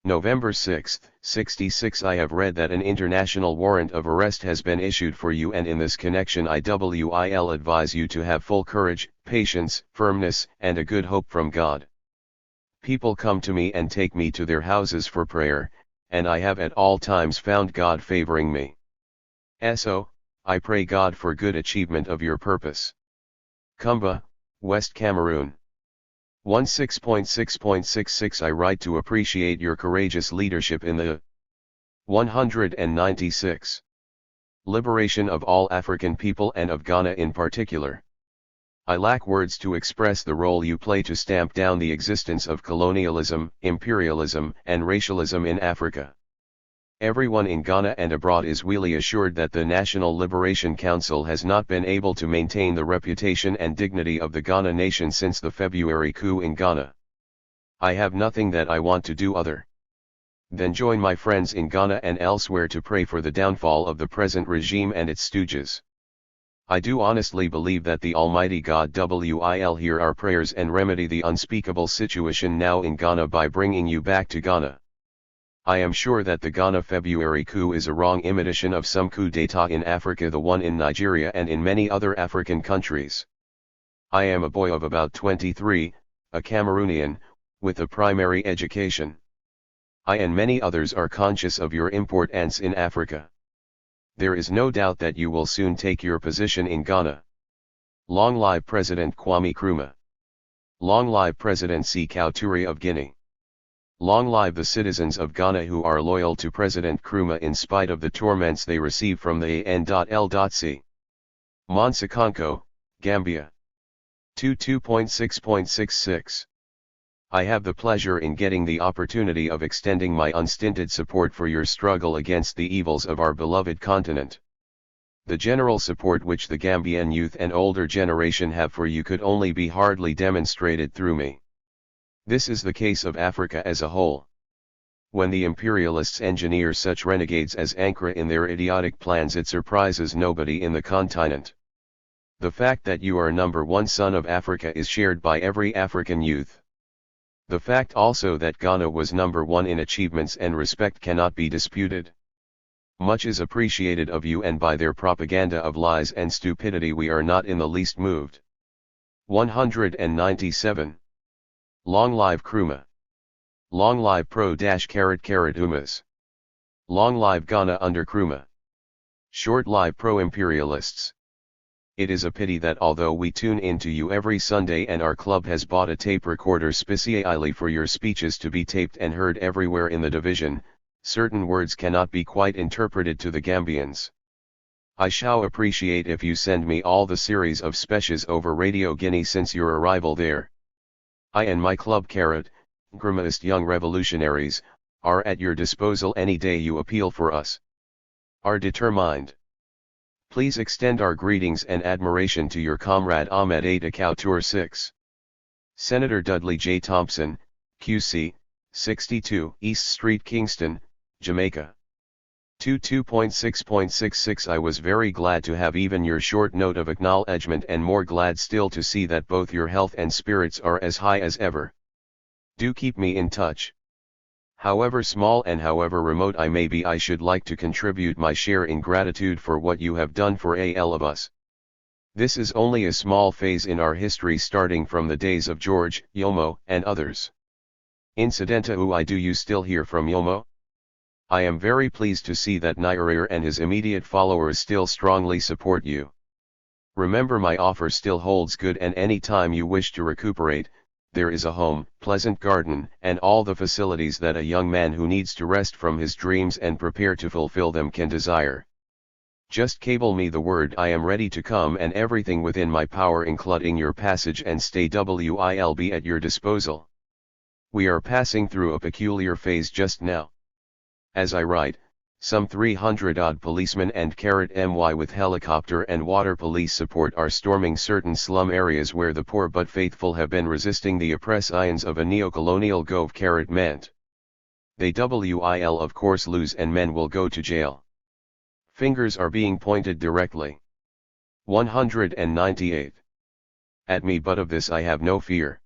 November 6, 66. I have read that an international warrant of arrest has been issued for you, and in this connection I will advise you to have full courage, patience, firmness, and a good hope from God. People come to me and take me to their houses for prayer, and I have at all times found God favoring me. So, I pray God for good achievement of your purpose. Kumba, West Cameroon. 16.6.66. I write to appreciate your courageous leadership in the 196. Liberation of all African people and of Ghana in particular. I lack words to express the role you play to stamp down the existence of colonialism, imperialism, and racialism in Africa. Everyone in Ghana and abroad is really assured that the National Liberation Council has not been able to maintain the reputation and dignity of the Ghana nation since the February coup in Ghana. I have nothing that I want to do other than join my friends in Ghana and elsewhere to pray for the downfall of the present regime and its stooges. I do honestly believe that the Almighty God will hear our prayers and remedy the unspeakable situation now in Ghana by bringing you back to Ghana. I am sure that the Ghana February coup is a wrong imitation of some coup d'état in Africa, the one in Nigeria and in many other African countries. I am a boy of about 23, a Cameroonian, with a primary education. I and many others are conscious of your importance in Africa. There is no doubt that you will soon take your position in Ghana. Long live President Kwame Nkrumah. Long live President Sékou Touré of Guinea. Long live the citizens of Ghana who are loyal to President Nkrumah in spite of the torments they receive from the AN.L.C. Monsakonko, Gambia. 22.6.66. I have the pleasure in getting the opportunity of extending my unstinted support for your struggle against the evils of our beloved continent. The general support which the Gambian youth and older generation have for you could only be hardly demonstrated through me. This is the case of Africa as a whole. When the imperialists engineer such renegades as nkrumah in their idiotic plans, it surprises nobody in the continent. The fact that you are number one son of Africa is shared by every African youth. The fact also that Ghana was number one in achievements and respect cannot be disputed. Much is appreciated of you, and by their propaganda of lies and stupidity we are not in the least moved. 197. Long live Nkrumah. Long live pro-Umas. Long live Ghana under Nkrumah. Short live pro-imperialists. It is a pity that although we tune in to you every Sunday and our club has bought a tape recorder specially for your speeches to be taped and heard everywhere in the division, certain words cannot be quite interpreted to the Gambians. I shall appreciate if you send me all the series of speeches over Radio Guinea since your arrival there. I and my club Nkrumahist Young Revolutionaries, are at your disposal any day you appeal for us. Are determined. Please extend our greetings and admiration to your comrade Ahmed A. Tour 6. Senator Dudley J. Thompson, QC, 62 East Street, Kingston, Jamaica. 22.6.66. I was very glad to have even your short note of acknowledgement, and more glad still to see that both your health and spirits are as high as ever. Do keep me in touch. However small and however remote I may be, I should like to contribute my share in gratitude for what you have done for all of us. This is only a small phase in our history, starting from the days of George, Yomo, and others. Incidentally, do you still hear from Yomo? I am very pleased to see that Nyerere and his immediate followers still strongly support you. Remember, my offer still holds good, and any time you wish to recuperate, there is a home, pleasant garden, and all the facilities that a young man who needs to rest from his dreams and prepare to fulfill them can desire. Just cable me the word. I am ready to come, and everything within my power, including your passage and stay, will be at your disposal. We are passing through a peculiar phase just now. As I write, some 300-odd policemen and my with helicopter and water police support are storming certain slum areas where the poor but faithful have been resisting the oppressions of a neo-colonial government. They will of course lose, and men will go to jail. Fingers are being pointed directly. 198. At me, but of this I have no fear.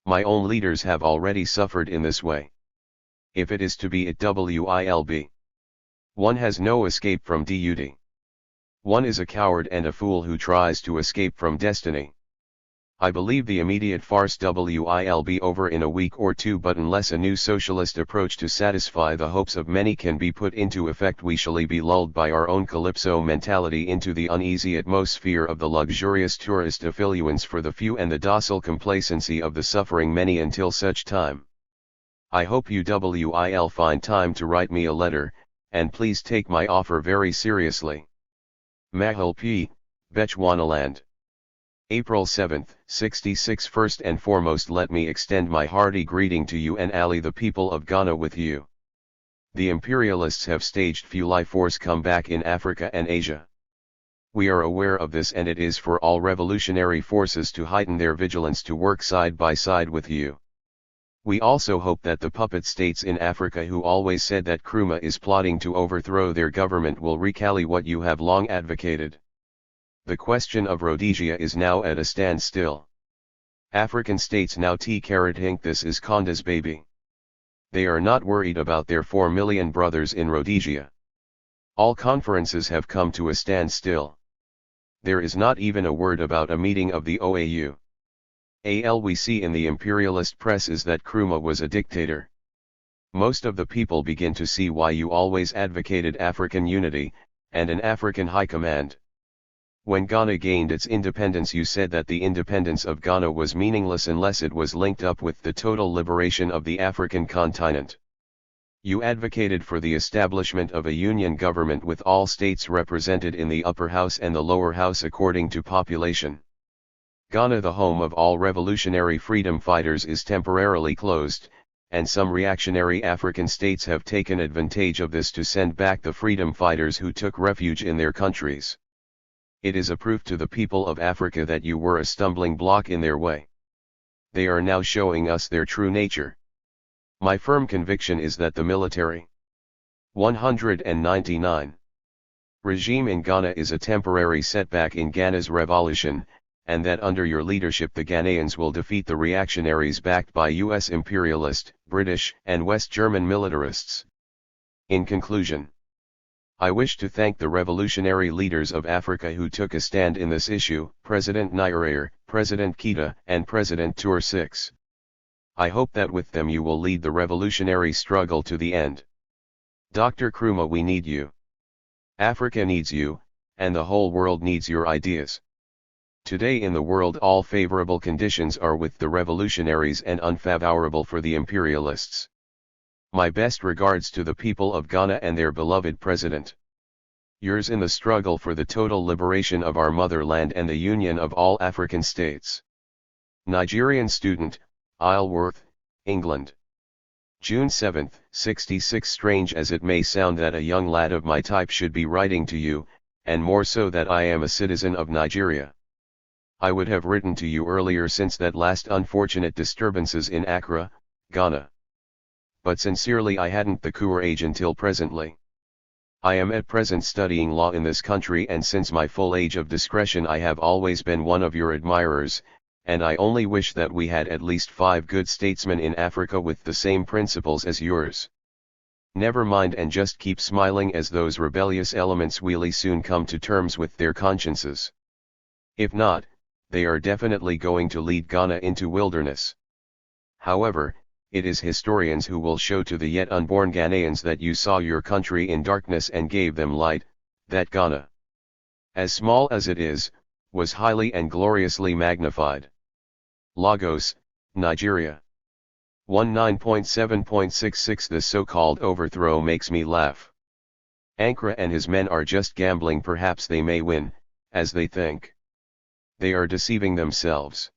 My own leaders have already suffered in this way. If it is to be, it will be. One has no escape from duty. One is a coward and a fool who tries to escape from destiny. I believe the immediate farce will be over in a week or two, but unless a new socialist approach to satisfy the hopes of many can be put into effect, we shall be lulled by our own calypso mentality into the uneasy atmosphere of the luxurious tourist affluence for the few and the docile complacency of the suffering many until such time. I hope you will find time to write me a letter, and please take my offer very seriously. Mahal P. Bechuanaland. April 7, 66. First and foremost, let me extend my hearty greeting to you and Ali, the people of Ghana with you. The imperialists have staged full force comeback in Africa and Asia. We are aware of this, and it is for all revolutionary forces to heighten their vigilance to work side by side with you. We also hope that the puppet states in Africa who always said that Nkrumah is plotting to overthrow their government will recally what you have long advocated. The question of Rhodesia is now at a standstill. African states now think this is Konda's baby. They are not worried about their 4 million brothers in Rhodesia. All conferences have come to a standstill. There is not even a word about a meeting of the OAU. All we see in the imperialist press is that Nkrumah was a dictator. Most of the people begin to see why you always advocated African unity, and an African high command. When Ghana gained its independence, you said that the independence of Ghana was meaningless unless it was linked up with the total liberation of the African continent. You advocated for the establishment of a union government with all states represented in the upper house and the lower house according to population. Ghana, the home of all revolutionary freedom fighters, is temporarily closed, and some reactionary African states have taken advantage of this to send back the freedom fighters who took refuge in their countries. It is a proof to the people of Africa that you were a stumbling block in their way. They are now showing us their true nature. My firm conviction is that the military 199 regime in Ghana is a temporary setback in Ghana's revolution, and that under your leadership the Ghanaians will defeat the reactionaries backed by US imperialist, British, and West German militarists. In conclusion, I wish to thank the revolutionary leaders of Africa who took a stand in this issue, President Nyerere, President Keita, and President Toure VI. I hope that with them you will lead the revolutionary struggle to the end. Dr. Nkrumah, we need you. Africa needs you, and the whole world needs your ideas. Today in the world all favorable conditions are with the revolutionaries and unfavorable for the imperialists. My best regards to the people of Ghana and their beloved president. Yours in the struggle for the total liberation of our motherland and the union of all African states. Nigerian student, Isleworth, England. June 7, 66. Strange as it may sound that a young lad of my type should be writing to you, and more so that I am a citizen of Nigeria. I would have written to you earlier since that last unfortunate disturbances in Accra, Ghana. But sincerely I hadn't the courage until presently. I am at present studying law in this country, and since my full age of discretion I have always been one of your admirers, and I only wish that we had at least 5 good statesmen in Africa with the same principles as yours. Never mind and just keep smiling, as those rebellious elements will soon come to terms with their consciences. If not, they are definitely going to lead Ghana into wilderness. However, it is historians who will show to the yet unborn Ghanaians that you saw your country in darkness and gave them light, that Ghana, as small as it is, was highly and gloriously magnified. Lagos, Nigeria. 19.7.66. The so-called overthrow makes me laugh. Ankara and his men are just gambling. Perhaps they may win, as they think. They are deceiving themselves.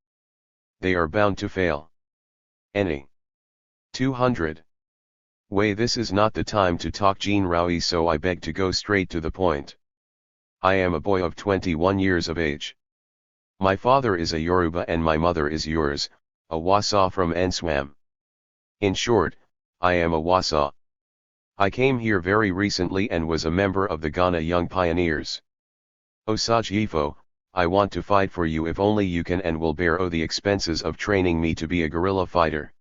They are bound to fail. Any 200. Way, this is not the time to talk Jean Rowie, so I beg to go straight to the point. I am a boy of 21 years of age. My father is a Yoruba and my mother is yours, a Wasa from Nswam. In short, I am a Wasa. I came here very recently and was a member of the Ghana Young Pioneers. Osajifo, I want to fight for you if only you can and will bear the expenses of training me to be a guerrilla fighter.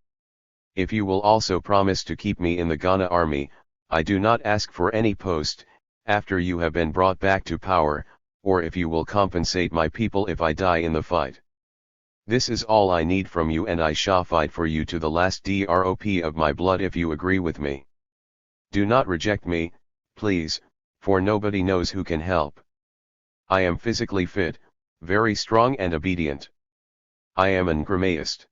If you will also promise to keep me in the Ghana army, I do not ask for any post, after you have been brought back to power, or if you will compensate my people if I die in the fight. This is all I need from you, and I shall fight for you to the last drop of my blood if you agree with me. Do not reject me, please, for nobody knows who can help. I am physically fit, very strong and obedient. I am an Nkrumahist.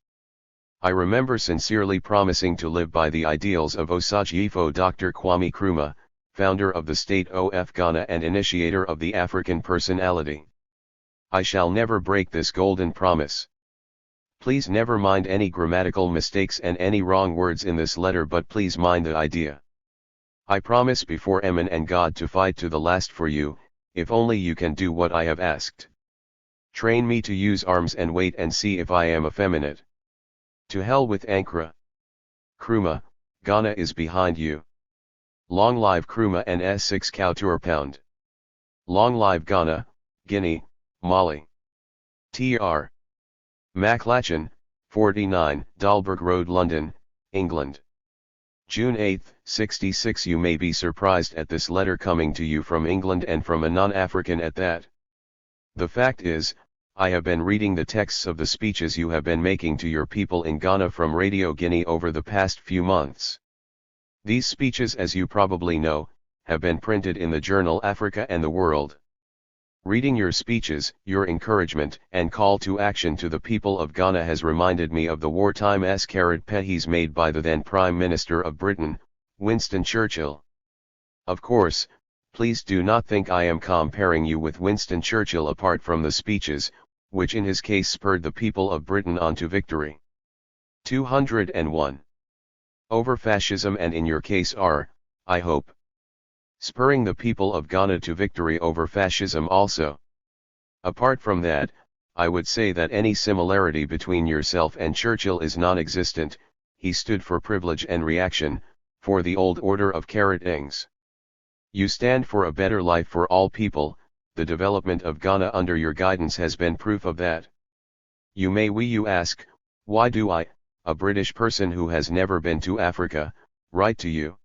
I remember sincerely promising to live by the ideals of Osajifo Dr. Kwame Nkrumah, founder of the state of Ghana and initiator of the African personality. I shall never break this golden promise. Please never mind any grammatical mistakes and any wrong words in this letter, but please mind the idea. I promise before Emin and God to fight to the last for you, if only you can do what I have asked. Train me to use arms and wait and see if I am effeminate. To hell with Ankara. Nkrumah, Ghana is behind you. Long live Nkrumah and S6 Couture Pound. Long live Ghana, Guinea, Mali. Tr. Maclachin, 49, Dalberg Road, London, England. June 8, 66. You may be surprised at this letter coming to you from England and from a non-African at that. The fact is, I have been reading the texts of the speeches you have been making to your people in Ghana from Radio Guinea over the past few months. These speeches, as you probably know, have been printed in the journal Africa and the World. Reading your speeches, your encouragement and call to action to the people of Ghana has reminded me of the wartime escarpades made by the then Prime Minister of Britain, Winston Churchill. Of course, please do not think I am comparing you with Winston Churchill. Apart from the speeches, which in his case spurred the people of Britain on to victory. 201. Over fascism and in your case are, I hope, spurring the people of Ghana to victory over fascism also. Apart from that, I would say that any similarity between yourself and Churchill is non-existent. He stood for privilege and reaction, for the old order of *ings. You stand for a better life for all people. The development of Ghana under your guidance has been proof of that. You ask, why do I, a British person who has never been to Africa, write to you?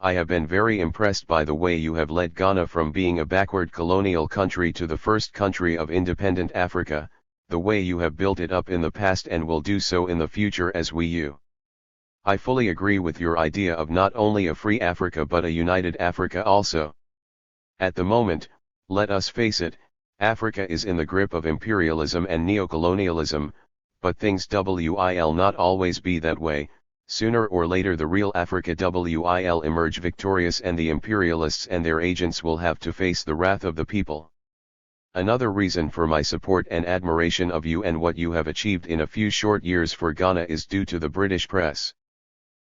I have been very impressed by the way you have led Ghana from being a backward colonial country to the first country of independent Africa, the way you have built it up in the past and will do so in the future as I fully agree with your idea of not only a free Africa but a united Africa also. At the moment, let us face it, Africa is in the grip of imperialism and neocolonialism, but things will not always be that way. Sooner or later the real Africa will emerge victorious and the imperialists and their agents will have to face the wrath of the people. Another reason for my support and admiration of you and what you have achieved in a few short years for Ghana is due to the British press.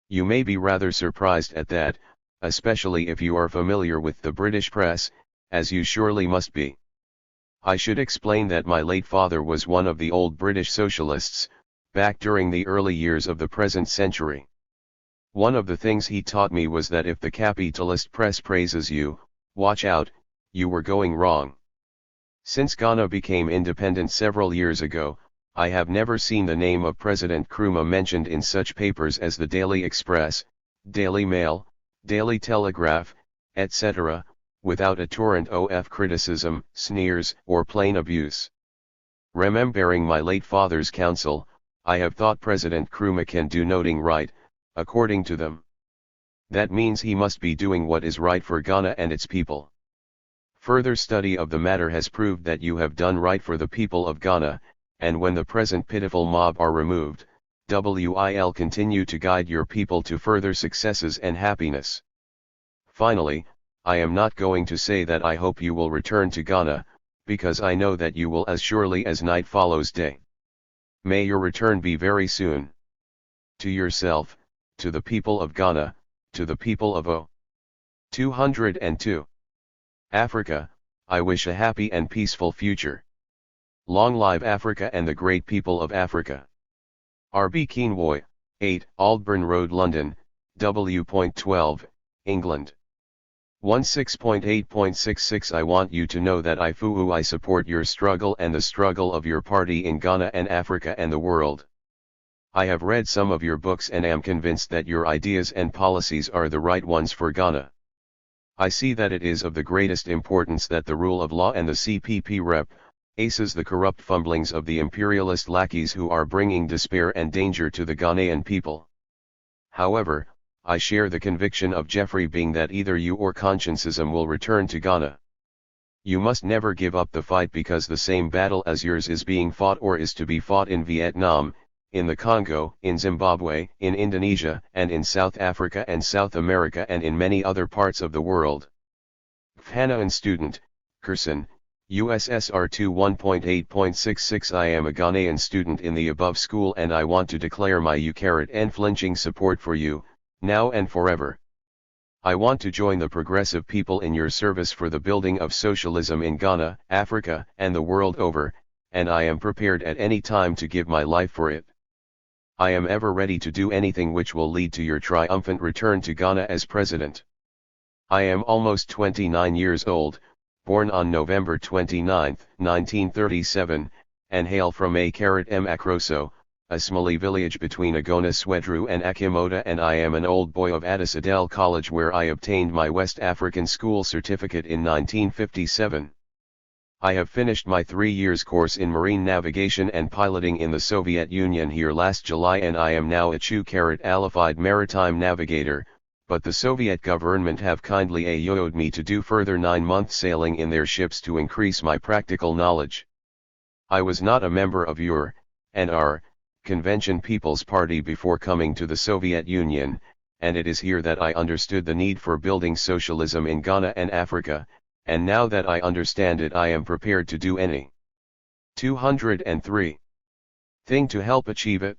You may be rather surprised at that, especially if you are familiar with the British press, as you surely must be. I should explain that my late father was one of the old British socialists, back during the early years of the present century. One of the things he taught me was that if the capitalist press praises you, watch out, you were going wrong. Since Ghana became independent several years ago, I have never seen the name of President Nkrumah mentioned in such papers as the Daily Express, Daily Mail, Daily Telegraph, etc., without a torrent of criticism, sneers, or plain abuse. Remembering my late father's counsel, I have thought President Nkrumah can do nothing right, according to them. That means he must be doing what is right for Ghana and its people. Further study of the matter has proved that you have done right for the people of Ghana, and when the present pitiful mob are removed, will continue to guide your people to further successes and happiness. Finally, I am not going to say that I hope you will return to Ghana, because I know that you will as surely as night follows day. May your return be very soon. To yourself, to the people of Ghana, to the people of 202. Africa, I wish a happy and peaceful future. Long live Africa and the great people of Africa. R.B. Keenwoy, 8, Aldbourne Road, London, W.12, England. 16.8.66 I want you to know that I support your struggle and the struggle of your party in Ghana and Africa and the world. I have read some of your books and am convinced that your ideas and policies are the right ones for Ghana. I see that it is of the greatest importance that the rule of law and the CPP replaces the corrupt fumblings of the imperialist lackeys who are bringing despair and danger to the Ghanaian people. However, I share the conviction of Jeffrey Being that either you or consciencism will return to Ghana. You must never give up the fight because the same battle as yours is being fought or is to be fought in Vietnam, in the Congo, in Zimbabwe, in Indonesia, and in South Africa and South America and in many other parts of the world. Ghanaian student, Kherson, USSR 21.8.66 I am a Ghanaian student in the above school and I want to declare my unflinching support for you, now and forever. I want to join the progressive people in your service for the building of socialism in Ghana, Africa, and the world over, and I am prepared at any time to give my life for it. I am ever ready to do anything which will lead to your triumphant return to Ghana as president. I am almost 29 years old, born on November 29, 1937, and hail from a Akroso, a small village between Agona Swedru and Akimoda, and I am an old boy of Addis Adel College where I obtained my West African School certificate in 1957. I have finished my 3 years course in marine navigation and piloting in the Soviet Union here last July and I am now a qualified maritime navigator, but the Soviet government have kindly allowed me to do further 9-month sailing in their ships to increase my practical knowledge. I was not a member of your, NR, Convention People's Party before coming to the Soviet Union, and it is here that I understood the need for building socialism in Ghana and Africa, and now that I understand it I am prepared to do any 203. Thing to help achieve it.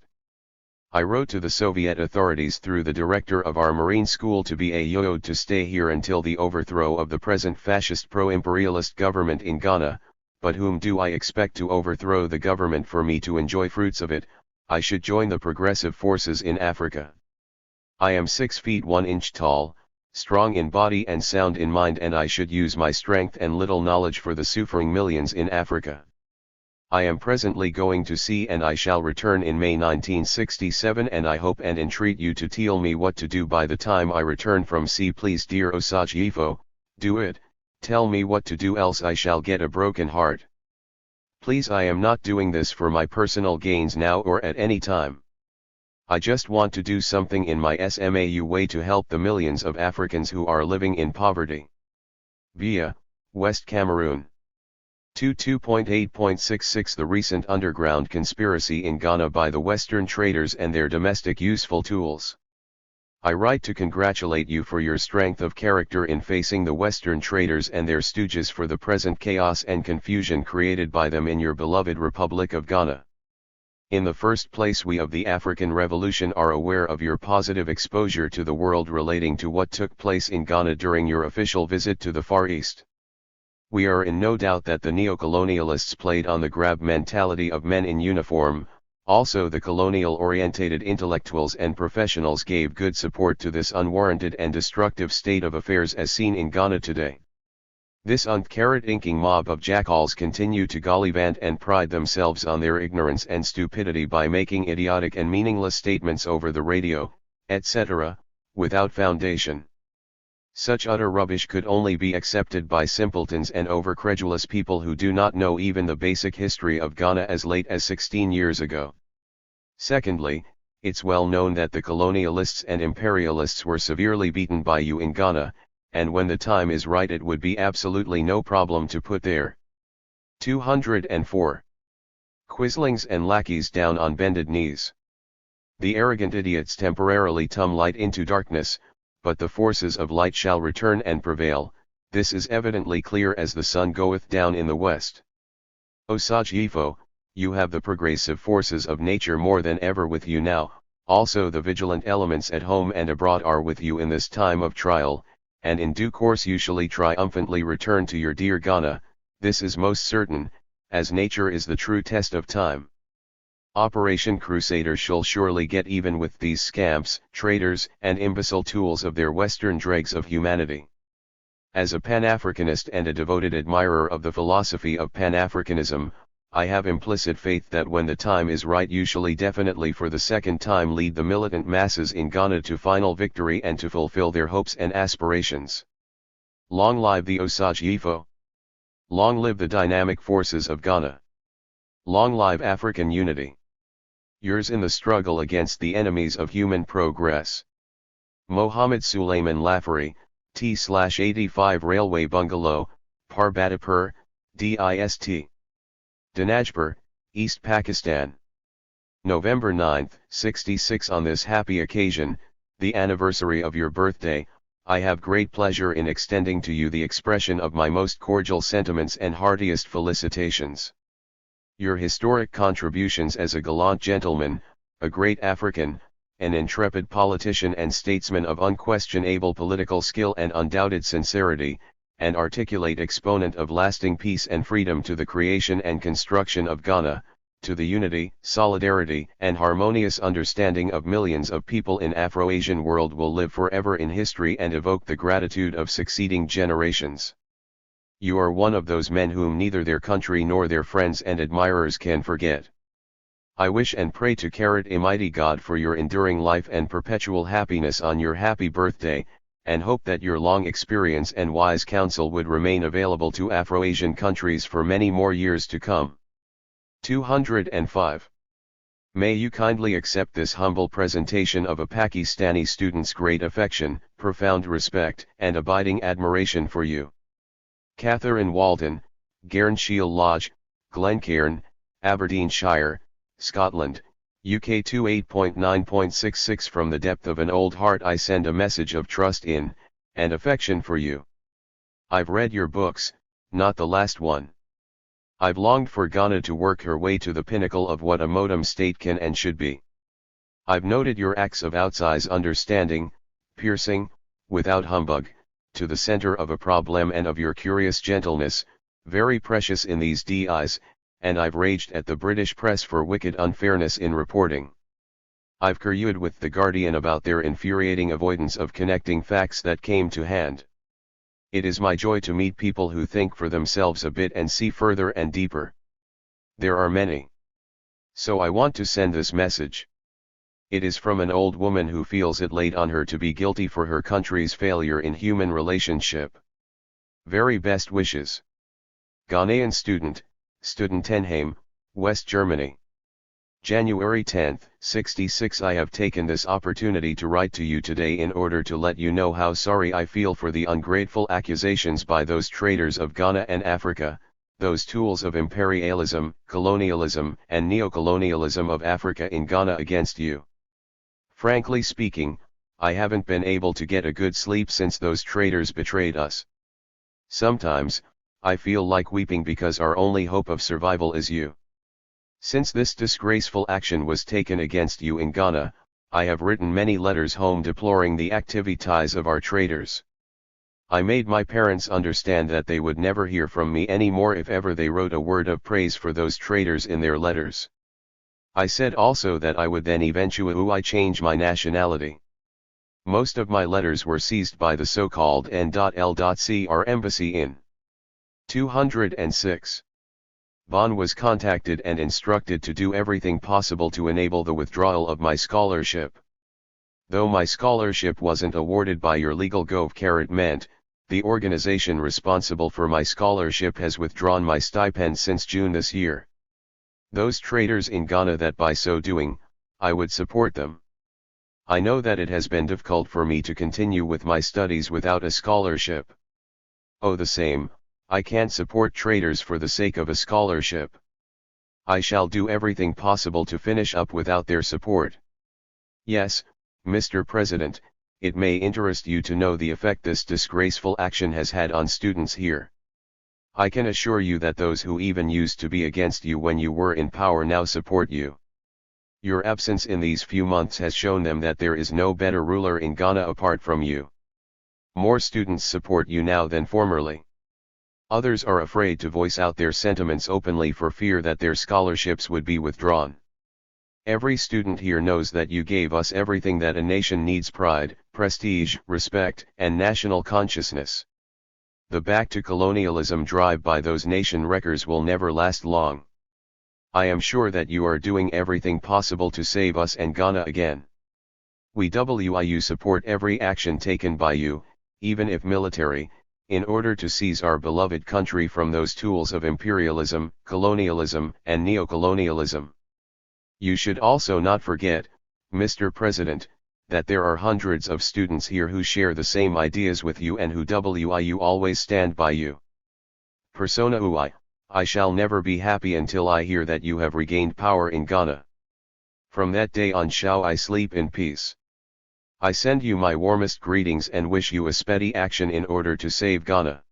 I wrote to the Soviet authorities through the director of our Marine School to be ayoed to stay here until the overthrow of the present fascist pro-imperialist government in Ghana, but whom do I expect to overthrow the government for me to enjoy fruits of it? I should join the progressive forces in Africa. I am 6 feet 1 inch tall, strong in body and sound in mind, and I should use my strength and little knowledge for the suffering millions in Africa. I am presently going to sea, and I shall return in May 1967, and I hope and entreat you to tell me what to do by the time I return from sea. Please, dear Osajifo, do it, tell me what to do, else I shall get a broken heart. Please, I am not doing this for my personal gains now or at any time. I just want to do something in my SMAU way to help the millions of Africans who are living in poverty. Via, West Cameroon. 22.8.66 The recent underground conspiracy in Ghana by the Western traders and their domestic useful tools. I write to congratulate you for your strength of character in facing the Western traders and their stooges for the present chaos and confusion created by them in your beloved Republic of Ghana. In the first place, we of the African Revolution are aware of your positive exposure to the world relating to what took place in Ghana during your official visit to the Far East. We are in no doubt that the neo-colonialists played on the grab mentality of men in uniform. Also, the colonial-orientated intellectuals and professionals gave good support to this unwarranted and destructive state of affairs as seen in Ghana today. This inking mob of jackals continue to gollivant and pride themselves on their ignorance and stupidity by making idiotic and meaningless statements over the radio, etc., without foundation. Such utter rubbish could only be accepted by simpletons and overcredulous people who do not know even the basic history of Ghana as late as 16 years ago. Secondly, it's well known that the colonialists and imperialists were severely beaten by you in Ghana, and when the time is right it would be absolutely no problem to put their 204 quislings and lackeys down on bended knees. The arrogant idiots temporarily tum light into darkness, but the forces of light shall return and prevail. This is evidently clear as the sun goeth down in the west. Osajifo, you have the progressive forces of nature more than ever with you now, also the vigilant elements at home and abroad are with you in this time of trial, and in due course you shall triumphantly return to your dear Ghana. This is most certain, as nature is the true test of time. Operation Crusader shall surely get even with these scamps, traitors, and imbecile tools of their Western dregs of humanity. As a Pan-Africanist and a devoted admirer of the philosophy of Pan-Africanism, I have implicit faith that when the time is right you shall definitely for the second time lead the militant masses in Ghana to final victory and to fulfill their hopes and aspirations. Long live the Osajifo! Long live the dynamic forces of Ghana! Long live African unity! Yours in the struggle against the enemies of human progress. Mohammed Suleiman Lafari, T/85 Railway Bungalow, Parbatipur, DIST. Dinajpur, East Pakistan. November 9, 66. On this happy occasion, the anniversary of your birthday, I have great pleasure in extending to you the expression of my most cordial sentiments and heartiest felicitations. Your historic contributions as a gallant gentleman, a great African, an intrepid politician and statesman of unquestionable political skill and undoubted sincerity, an articulate exponent of lasting peace and freedom to the creation and construction of Ghana, to the unity, solidarity, and harmonious understanding of millions of people in Afro-Asian world will live forever in history and evoke the gratitude of succeeding generations. You are one of those men whom neither their country nor their friends and admirers can forget. I wish and pray to Almighty God for your enduring life and perpetual happiness on your happy birthday, and hope that your long experience and wise counsel would remain available to Afro-Asian countries for many more years to come. 205. May you kindly accept this humble presentation of a Pakistani student's great affection, profound respect, and abiding admiration for you. Catherine Walton, Gairnshiel Lodge, Glencairn, Aberdeenshire, Scotland, UK 28.9.66. From the depth of an old heart I send a message of trust in, and affection for you. I've read your books, not the last one. I've longed for Ghana to work her way to the pinnacle of what a modem state can and should be. I've noted your acts of outsize understanding, piercing, without humbug, to the center of a problem, and of your curious gentleness, very precious in these DIs, and I've raged at the British press for wicked unfairness in reporting. I've curried with the Guardian about their infuriating avoidance of connecting facts that came to hand. It is my joy to meet people who think for themselves a bit and see further and deeper. There are many. So I want to send this message. It is from an old woman who feels it laid on her to be guilty for her country's failure in human relationship. Very best wishes. Ghanaian student, Studentenheim, West Germany. January 10, 66. I have taken this opportunity to write to you today in order to let you know how sorry I feel for the ungrateful accusations by those traitors of Ghana and Africa, those tools of imperialism, colonialism, and neocolonialism of Africa in Ghana against you. Frankly speaking, I haven't been able to get a good sleep since those traitors betrayed us. Sometimes, I feel like weeping because our only hope of survival is you. Since this disgraceful action was taken against you in Ghana, I have written many letters home deploring the activities of our traitors. I made my parents understand that they would never hear from me anymore if ever they wrote a word of praise for those traitors in their letters. I said also that I would then eventually change my nationality. Most of my letters were seized by the so-called N.L.C.R. embassy in 206. Bonn was contacted and instructed to do everything possible to enable the withdrawal of my scholarship. Though my scholarship wasn't awarded by your legal government, the organization responsible for my scholarship has withdrawn my stipend since June this year. Those traitors in Ghana that by so doing, I would support them. I know that it has been difficult for me to continue with my studies without a scholarship. Oh, the same, I can't support traitors for the sake of a scholarship. I shall do everything possible to finish up without their support. Yes, Mr. President, it may interest you to know the effect this disgraceful action has had on students here. I can assure you that those who even used to be against you when you were in power now support you. Your absence in these few months has shown them that there is no better ruler in Ghana apart from you. More students support you now than formerly. Others are afraid to voice out their sentiments openly for fear that their scholarships would be withdrawn. Every student here knows that you gave us everything that a nation needs: pride, prestige, respect, and national consciousness. The back to colonialism drive by those nation wreckers will never last long. I am sure that you are doing everything possible to save us and Ghana again. We WIU support every action taken by you, even if military, in order to seize our beloved country from those tools of imperialism, colonialism, and neocolonialism. You should also not forget, Mr. President, that there are hundreds of students here who share the same ideas with you and who WIU always stand by you. Persona UI, I shall never be happy until I hear that you have regained power in Ghana. From that day on shall I sleep in peace. I send you my warmest greetings and wish you a speedy action in order to save Ghana.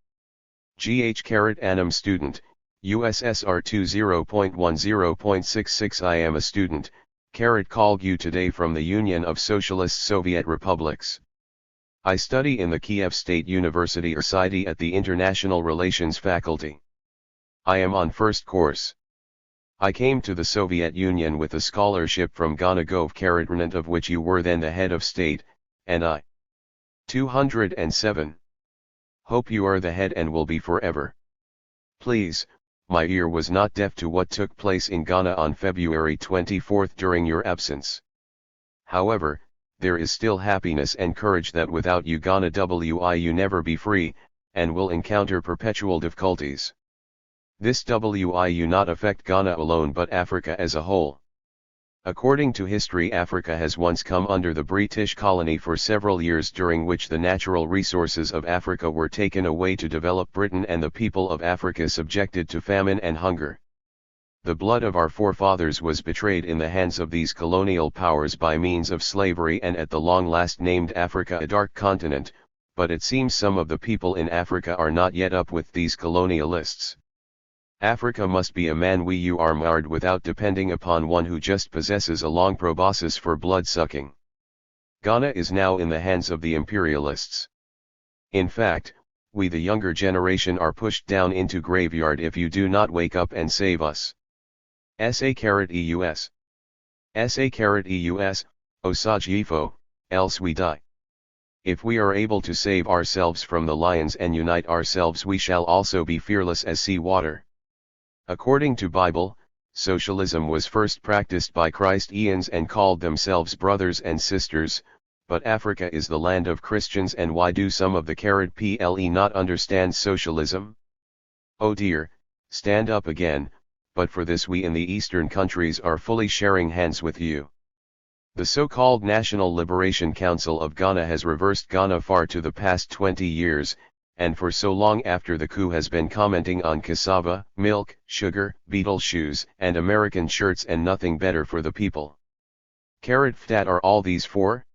GH_Annam student, USSR 20.10.66. I am a student, called you today from the Union of Socialist Soviet Republics. I study in the Kiev State University Ursidy at the International Relations faculty. I am on first course. I came to the Soviet Union with a scholarship from Ghana Government, of which you were then the head of state, and I. 207. Hope you are the head and will be forever. Please, my ear was not deaf to what took place in Ghana on February 24 during your absence. However, there is still happiness and courage that without you Ghana WIU never be free, and will encounter perpetual difficulties. This WIU not affect Ghana alone but Africa as a whole. According to history, Africa has once come under the British colony for several years, during which the natural resources of Africa were taken away to develop Britain and the people of Africa subjected to famine and hunger. The blood of our forefathers was betrayed in the hands of these colonial powers by means of slavery, and at the long last named Africa a dark continent, but it seems some of the people in Africa are not yet up with these colonialists. Africa must be a man you are marred without depending upon one who just possesses a long proboscis for blood-sucking. Ghana is now in the hands of the imperialists. In fact, we the younger generation are pushed down into graveyard if you do not wake up and save us. SA-EUS. SA-EUS, Osajifo, else we die. If we are able to save ourselves from the lions and unite ourselves, we shall also be fearless as sea water. According to Bible, socialism was first practiced by Christians and called themselves brothers and sisters, but Africa is the land of Christians, and why do some of the ple not understand socialism? Oh dear, stand up again, but for this we in the eastern countries are fully sharing hands with you. The so-called National Liberation Council of Ghana has reversed Ghana far to the past 20 years, and for so long after the coup has been commenting on cassava, milk, sugar, beetle shoes, and American shirts and nothing better for the people. What are all these for?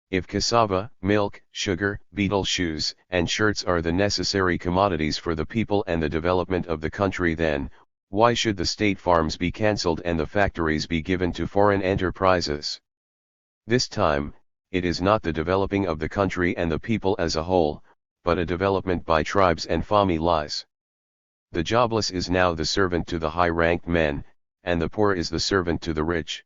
If cassava, milk, sugar, beetle shoes, and shirts are the necessary commodities for the people and the development of the country, then, why should the state farms be cancelled and the factories be given to foreign enterprises? This time, it is not the developing of the country and the people as a whole, but a development by tribes and families. The jobless is now the servant to the high-ranked men, and the poor is the servant to the rich.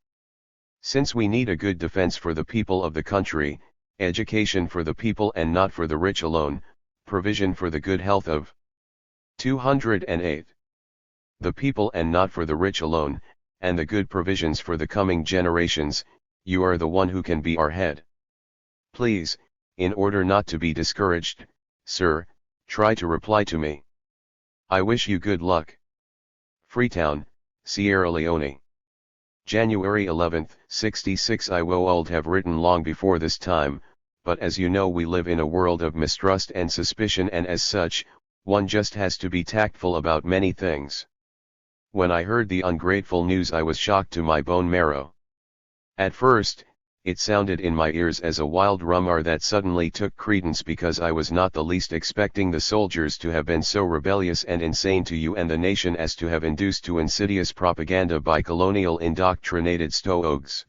Since we need a good defense for the people of the country, education for the people and not for the rich alone, provision for the good health of 208. The people and not for the rich alone, and the good provisions for the coming generations, you are the one who can be our head. Please, in order not to be discouraged, sir, try to reply to me. I wish you good luck. Freetown, Sierra Leone. January 11, 66. I would have written long before this time, but as you know we live in a world of mistrust and suspicion, and as such, one just has to be tactful about many things. When I heard the ungrateful news I was shocked to my bone marrow. At first, it sounded in my ears as a wild rumor that suddenly took credence because I was not the least expecting the soldiers to have been so rebellious and insane to you and the nation as to have induced to insidious propaganda by colonial indoctrinated stoics.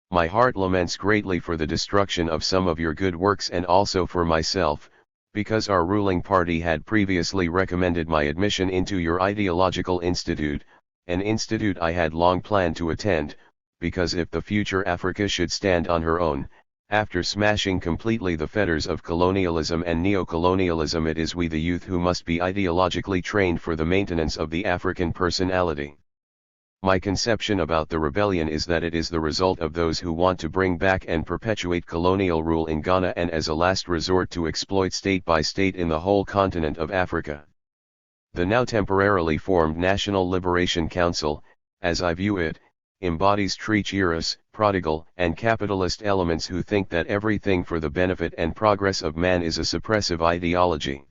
My heart laments greatly for the destruction of some of your good works and also for myself, because our ruling party had previously recommended my admission into your ideological institute, an institute I had long planned to attend, because if the future Africa should stand on her own, after smashing completely the fetters of colonialism and neocolonialism, it is we the youth who must be ideologically trained for the maintenance of the African personality. My conception about the rebellion is that it is the result of those who want to bring back and perpetuate colonial rule in Ghana and as a last resort to exploit state by state in the whole continent of Africa. The now temporarily formed National Liberation Council, as I view it, embodies treacherous, prodigal, and capitalist elements who think that everything for the benefit and progress of man is a suppressive ideology.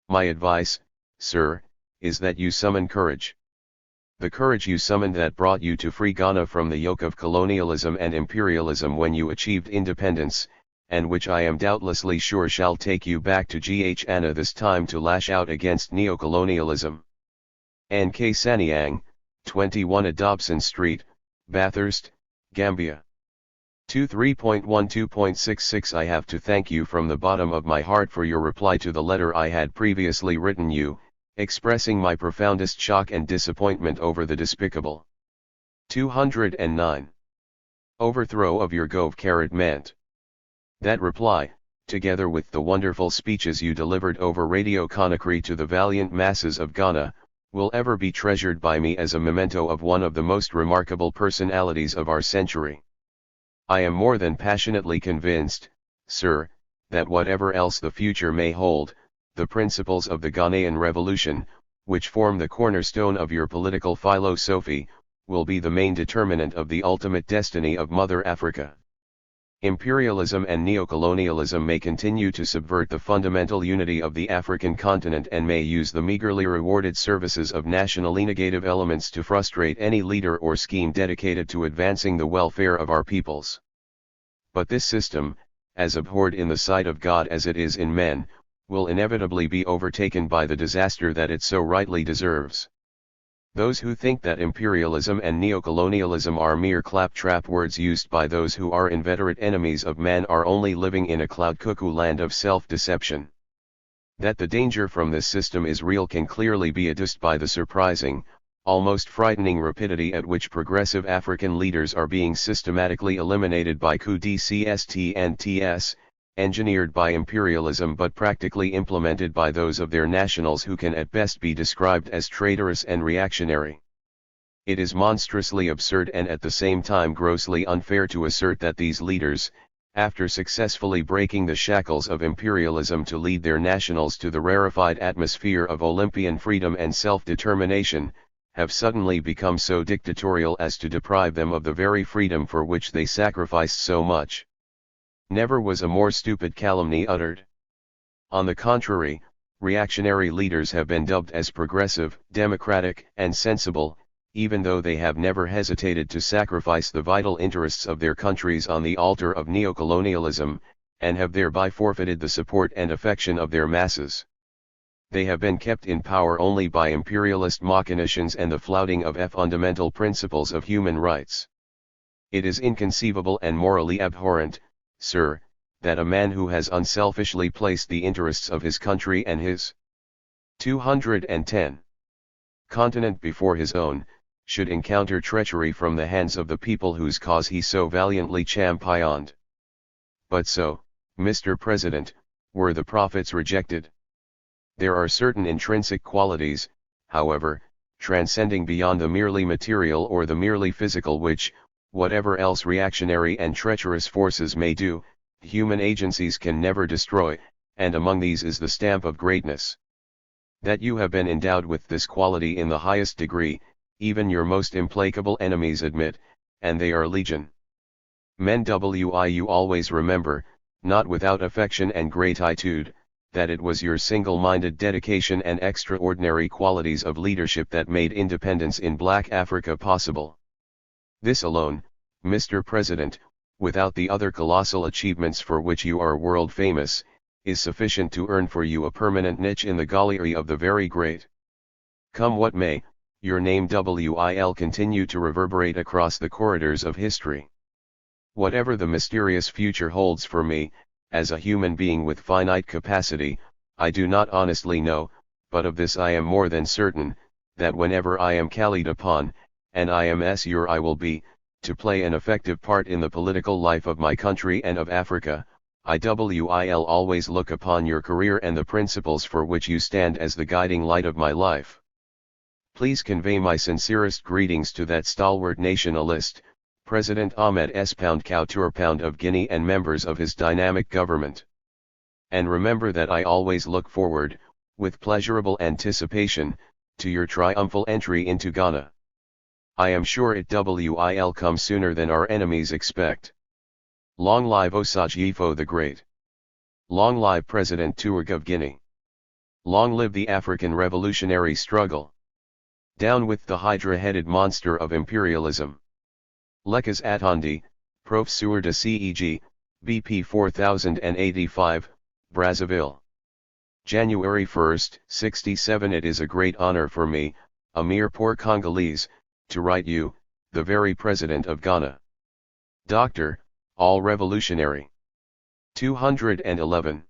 My advice, sir, is that you summon courage. The courage you summoned that brought you to free Ghana from the yoke of colonialism and imperialism when you achieved independence, and which I am doubtlessly sure shall take you back to Ghana this time to lash out against neocolonialism. N.K. Sanyang, 21 Dobson Street, Bathurst, Gambia. 23.12.66. I have to thank you from the bottom of my heart for your reply to the letter I had previously written you, expressing my profoundest shock and disappointment over the despicable 209 overthrow of your government. That reply, together with the wonderful speeches you delivered over Radio Conakry to the valiant masses of Ghana, will ever be treasured by me as a memento of one of the most remarkable personalities of our century. I am more than passionately convinced, sir, that whatever else the future may hold, the principles of the Ghanaian Revolution, which form the cornerstone of your political philosophy, will be the main determinant of the ultimate destiny of Mother Africa. Imperialism and neocolonialism may continue to subvert the fundamental unity of the African continent and may use the meagerly rewarded services of nationally negative elements to frustrate any leader or scheme dedicated to advancing the welfare of our peoples. But this system, as abhorred in the sight of God as it is in men, will inevitably be overtaken by the disaster that it so rightly deserves. Those who think that imperialism and neocolonialism are mere claptrap words used by those who are inveterate enemies of man are only living in a cloud cuckoo land of self-deception. That the danger from this system is real can clearly be adduced by the surprising, almost frightening rapidity at which progressive African leaders are being systematically eliminated by coups d'etat and ts, engineered by imperialism but practically implemented by those of their nationals who can at best be described as traitorous and reactionary. It is monstrously absurd and at the same time grossly unfair to assert that these leaders, after successfully breaking the shackles of imperialism to lead their nationals to the rarefied atmosphere of Olympian freedom and self-determination, have suddenly become so dictatorial as to deprive them of the very freedom for which they sacrificed so much. Never was a more stupid calumny uttered. On the contrary, reactionary leaders have been dubbed as progressive, democratic, and sensible, even though they have never hesitated to sacrifice the vital interests of their countries on the altar of neocolonialism, and have thereby forfeited the support and affection of their masses. They have been kept in power only by imperialist machinations and the flouting of fundamental principles of human rights. It is inconceivable and morally abhorrent, sir, that a man who has unselfishly placed the interests of his country and his 210 continent before his own, should encounter treachery from the hands of the people whose cause he so valiantly championed. But so, Mr. President, were the profits rejected. There are certain intrinsic qualities, however, transcending beyond the merely material or the merely physical which, whatever else reactionary and treacherous forces may do, human agencies can never destroy, and among these is the stamp of greatness. That you have been endowed with this quality in the highest degree, even your most implacable enemies admit, and they are legion. Men you always remember, not without affection and gratitude, that it was your single-minded dedication and extraordinary qualities of leadership that made independence in Black Africa possible. This alone, Mr. President, without the other colossal achievements for which you are world famous, is sufficient to earn for you a permanent niche in the gallery of the very great. Come what may, your name will continue to reverberate across the corridors of history. Whatever the mysterious future holds for me, as a human being with finite capacity, I do not honestly know, but of this I am more than certain, that whenever I am called upon, and I am sure I will be, to play an effective part in the political life of my country and of Africa, I will always look upon your career and the principles for which you stand as the guiding light of my life. Please convey my sincerest greetings to that stalwart nationalist, President Ahmed S. Pound of Guinea and members of his dynamic government. And remember that I always look forward, with pleasurable anticipation, to your triumphal entry into Ghana. I am sure it will come sooner than our enemies expect. Long live Osagyefo the Great. Long live President Tuareg of Guinea. Long live the African revolutionary struggle. Down with the hydra-headed monster of imperialism. Lekas Atondi, Professeur de CEG, BP 4085, Brazzaville. January 1, 67. It is a great honor for me, a mere poor Congolese, to write you, the very President of Ghana. Doctor, all revolutionary. 211.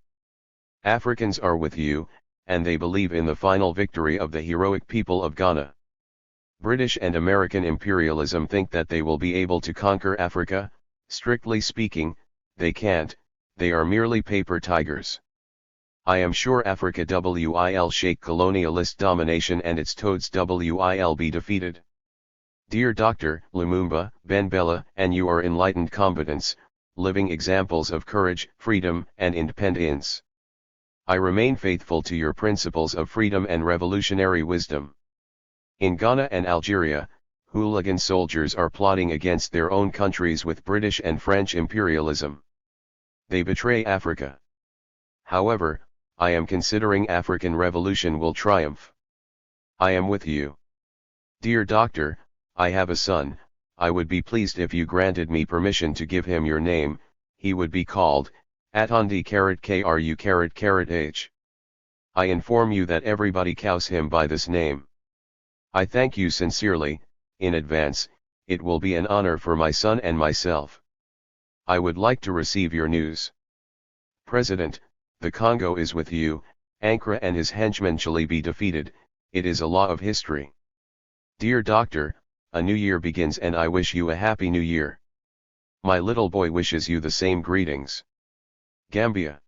Africans are with you, and they believe in the final victory of the heroic people of Ghana. British and American imperialism think that they will be able to conquer Africa. Strictly speaking, they can't, they are merely paper tigers. I am sure Africa will shake colonialist domination and its toads will be defeated. Dear Dr. Lumumba, Ben Bella, and you are enlightened combatants, living examples of courage, freedom, and independence. I remain faithful to your principles of freedom and revolutionary wisdom. In Ghana and Algeria, hooligan soldiers are plotting against their own countries with British and French imperialism. They betray Africa. However, I am considering African revolution will triumph. I am with you. Dear Doctor, I have a son. I would be pleased if you granted me permission to give him your name. He would be called Atondi Kru H. I inform you that everybody calls him by this name. I thank you sincerely, in advance. It will be an honor for my son and myself. I would like to receive your news. President, the Congo is with you, Nkrumah and his henchmen shall be defeated, it is a law of history. Dear doctor, a new year begins and I wish you a happy new year. My little boy wishes you the same greetings. Gambia.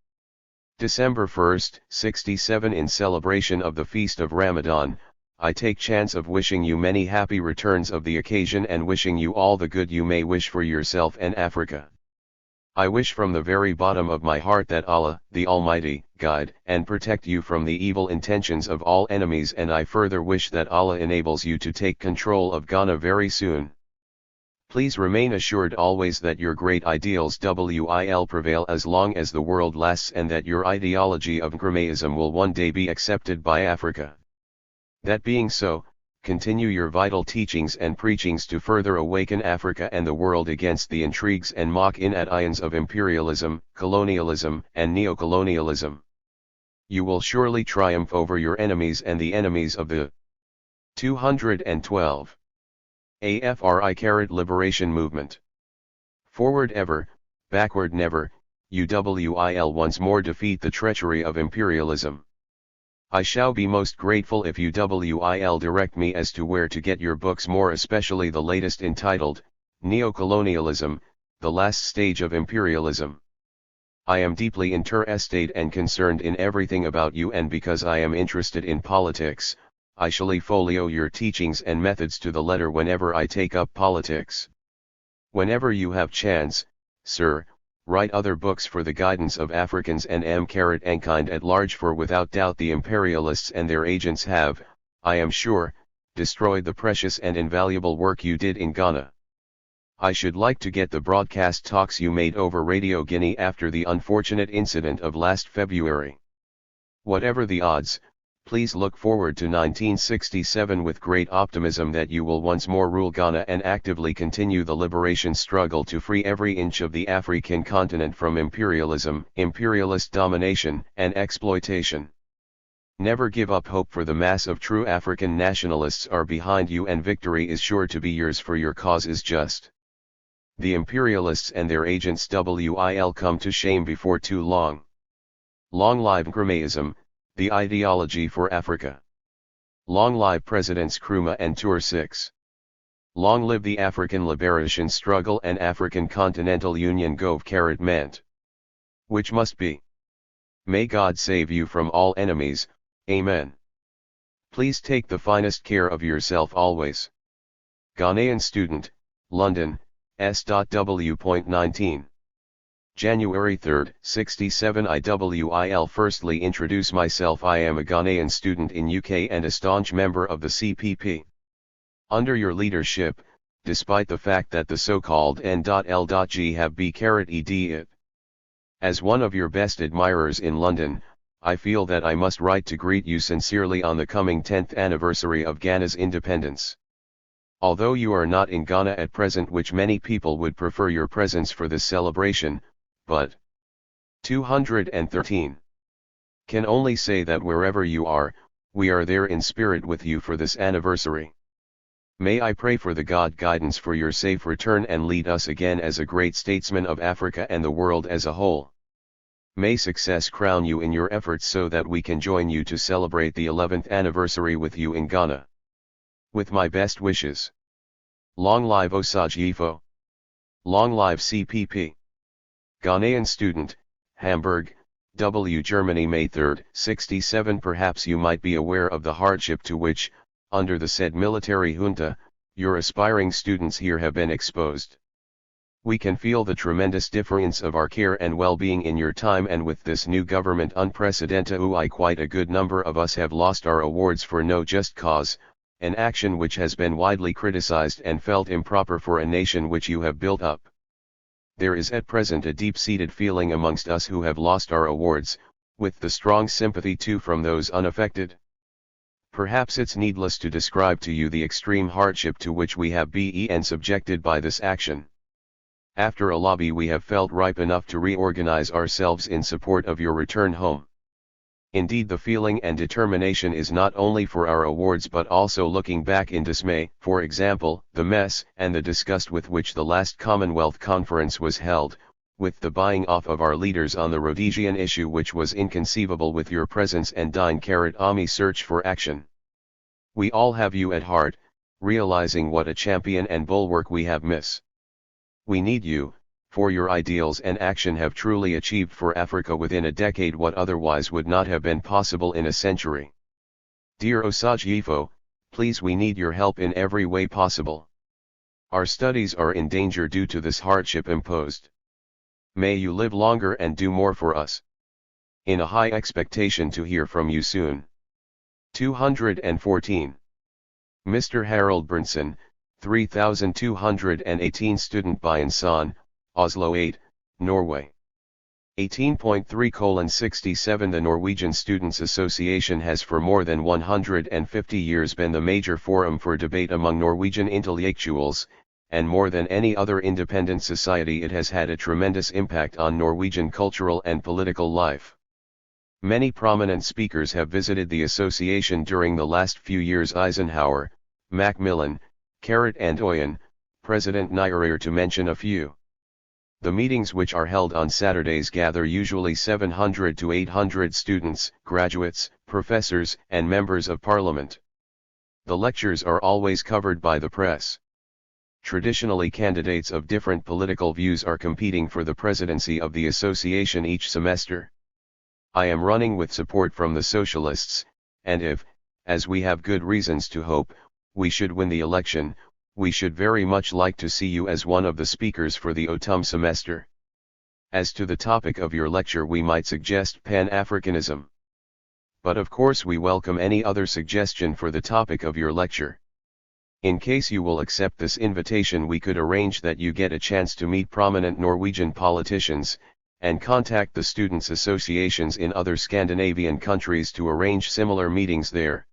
December 1st, 67. In celebration of the feast of Ramadan, I take chance of wishing you many happy returns of the occasion and wishing you all the good you may wish for yourself and Africa. I wish from the very bottom of my heart that Allah, the Almighty, guide and protect you from the evil intentions of all enemies, and I further wish that Allah enables you to take control of Ghana very soon. Please remain assured always that your great ideals will prevail as long as the world lasts, and that your ideology of Nkrumahism will one day be accepted by Africa. That being so, continue your vital teachings and preachings to further awaken Africa and the world against the intrigues and mock-in-at-ions of imperialism, colonialism, and neocolonialism. You will surely triumph over your enemies and the enemies of the 212. AFRI-Liberation Movement. Forward ever, backward never, UWIL once more defeat the treachery of imperialism. I shall be most grateful if UWIL direct me as to where to get your books, more especially the latest entitled, Neocolonialism, the Last Stage of Imperialism. I am deeply interested and concerned in everything about you, and because I am interested in politics, I shall folio your teachings and methods to the letter whenever I take up politics. Whenever you have chance, sir, write other books for the guidance of Africans and mankind at large, for without doubt the imperialists and their agents have, I am sure, destroyed the precious and invaluable work you did in Ghana. I should like to get the broadcast talks you made over Radio Guinea after the unfortunate incident of last February. Whatever the odds, please look forward to 1967 with great optimism that you will once more rule Ghana and actively continue the liberation struggle to free every inch of the African continent from imperialism, imperialist domination, and exploitation. Never give up hope, for the mass of true African nationalists are behind you and victory is sure to be yours, for your cause is just. The imperialists and their agents will come to shame before too long. Long live Nkrumahism, the ideology for Africa. Long live Presidents Nkrumah and Tour 6. Long live the African liberation struggle and African Continental Union Government. Which must be. May God save you from all enemies, Amen. Please take the finest care of yourself always. Ghanaian student, London, S.W.19. January 3, 67. IWIL. Firstly, introduce myself. I am a Ghanaian student in UK and a staunch member of the CPP. Under your leadership, despite the fact that the so-called N.L.G have B-ed. As one of your best admirers in London, I feel that I must write to greet you sincerely on the coming 10th anniversary of Ghana's independence. Although you are not in Ghana at present, which many people would prefer your presence for this celebration, but 213. Can only say that wherever you are, we are there in spirit with you for this anniversary. May I pray for the God guidance for your safe return and lead us again as a great statesman of Africa and the world as a whole. May success crown you in your efforts so that we can join you to celebrate the 11th anniversary with you in Ghana. With my best wishes. Long live Osajifo. Long live CPP. Ghanaian student, Hamburg, W. Germany, May 3, 67. Perhaps you might be aware of the hardship to which, under the said military junta, your aspiring students here have been exposed. We can feel the tremendous difference of our care and well-being in your time, and with this new government unprecedented, quite a good number of us have lost our awards for no just cause, an action which has been widely criticized and felt improper for a nation which you have built up. There is at present a deep-seated feeling amongst us who have lost our awards, with the strong sympathy too from those unaffected. Perhaps it's needless to describe to you the extreme hardship to which we have been subjected by this action. After a lobby, we have felt ripe enough to reorganize ourselves in support of your return home. Indeed, the feeling and determination is not only for our awards but also looking back in dismay, for example, the mess and the disgust with which the last Commonwealth Conference was held, with the buying off of our leaders on the Rhodesian issue, which was inconceivable with your presence, and Army search for action. We all have you at heart, realizing what a champion and bulwark we have, miss. We need you, for your ideals and action have truly achieved for Africa within a decade what otherwise would not have been possible in a century. Dear Osagyefo, please, we need your help in every way possible. Our studies are in danger due to this hardship imposed. May you live longer and do more for us. In a high expectation to hear from you soon. 214. Mr. Harold Brinson, 3218, student by Insan, Oslo 8, Norway. 18.3:67 The Norwegian Students' Association has for more than 150 years been the major forum for debate among Norwegian intellectuals, and more than any other independent society it has had a tremendous impact on Norwegian cultural and political life. Many prominent speakers have visited the association during the last few years: Eisenhower, Macmillan, Carrot and Oyen, President Nyerere, to mention a few. The meetings, which are held on Saturdays, gather usually 700 to 800 students, graduates, professors, and members of parliament. The lectures are always covered by the press. Traditionally, candidates of different political views are competing for the presidency of the association each semester. I am running with support from the socialists, and if, as we have good reasons to hope, we should win the election, we should very much like to see you as one of the speakers for the autumn semester. As to the topic of your lecture, we might suggest Pan-Africanism. But of course we welcome any other suggestion for the topic of your lecture. In case you will accept this invitation, we could arrange that you get a chance to meet prominent Norwegian politicians, and contact the students' associations in other Scandinavian countries to arrange similar meetings there.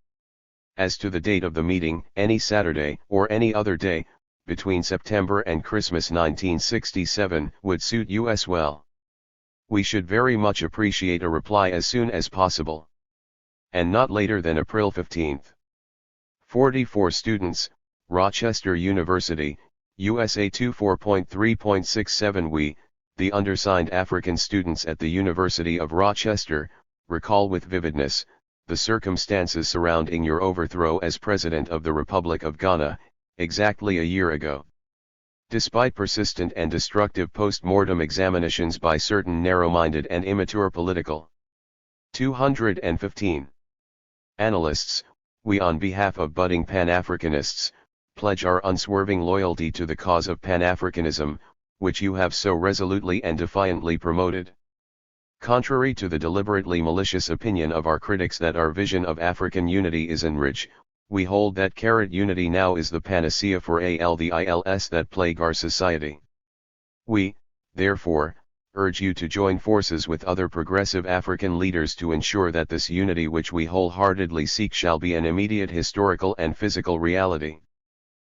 As to the date of the meeting, any Saturday, or any other day, between September and Christmas 1967, would suit you as well. We should very much appreciate a reply as soon as possible. And not later than April 15th. 44 students, Rochester University, USA. 24.3.67 We, the undersigned African students at the University of Rochester, recall with vividness the circumstances surrounding your overthrow as President of the Republic of Ghana, exactly a year ago. Despite persistent and destructive post-mortem examinations by certain narrow-minded and immature political 215 analysts, we, on behalf of budding Pan-Africanists, pledge our unswerving loyalty to the cause of Pan-Africanism, which you have so resolutely and defiantly promoted. Contrary to the deliberately malicious opinion of our critics that our vision of African unity is enriched, we hold that carrot unity now is the panacea for all the ills that plague our society. We, therefore, urge you to join forces with other progressive African leaders to ensure that this unity, which we wholeheartedly seek, shall be an immediate historical and physical reality.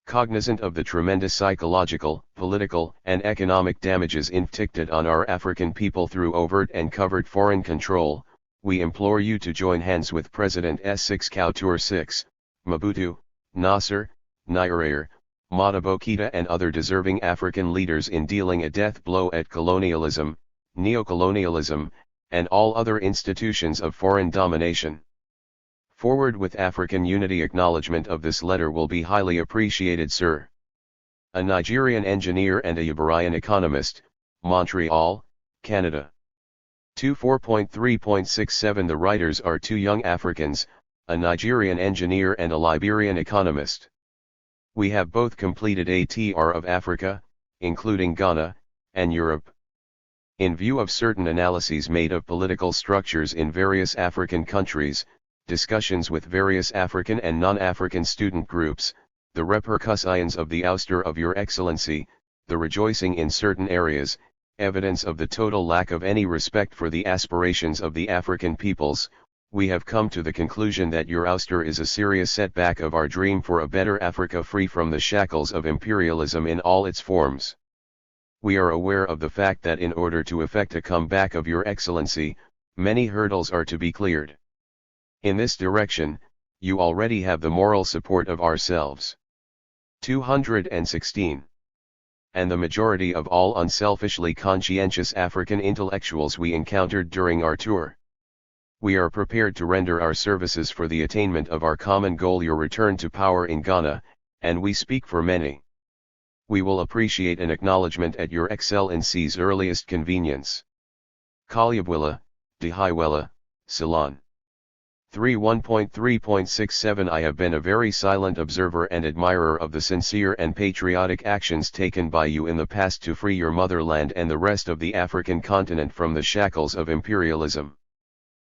Cognizant of the tremendous psychological, political, and economic damages inflicted on our African people through overt and covert foreign control, we implore you to join hands with President S6 Couture 6, Mobutu, Nasser, Nyerere, Modibo Keita and other deserving African leaders in dealing a death blow at colonialism, neocolonialism, and all other institutions of foreign domination. Forward with African unity. Acknowledgement of this letter will be highly appreciated, sir. A Nigerian engineer and a Liberian economist, Montreal, Canada. 24.3.67 The writers are two young Africans, a Nigerian engineer and a Liberian economist. We have both completed a TR of Africa, including Ghana, and Europe. In view of certain analyses made of political structures in various African countries, discussions with various African and non-African student groups, the repercussions of the ouster of Your Excellency, the rejoicing in certain areas, evidence of the total lack of any respect for the aspirations of the African peoples, we have come to the conclusion that your ouster is a serious setback of our dream for a better Africa free from the shackles of imperialism in all its forms. We are aware of the fact that in order to effect a comeback of Your Excellency, Many hurdles are to be cleared. In this direction, you already have the moral support of ourselves. 216. And the majority of all unselfishly conscientious African intellectuals we encountered during our tour. We are prepared to render our services for the attainment of our common goal, your return to power in Ghana, and we speak for many. We will appreciate an acknowledgement at your Excellency's earliest convenience. Kalyabwila, Dihiwela, Ceylon. 31.3.67 I have been a very silent observer and admirer of the sincere and patriotic actions taken by you in the past to free your motherland and the rest of the African continent from the shackles of imperialism.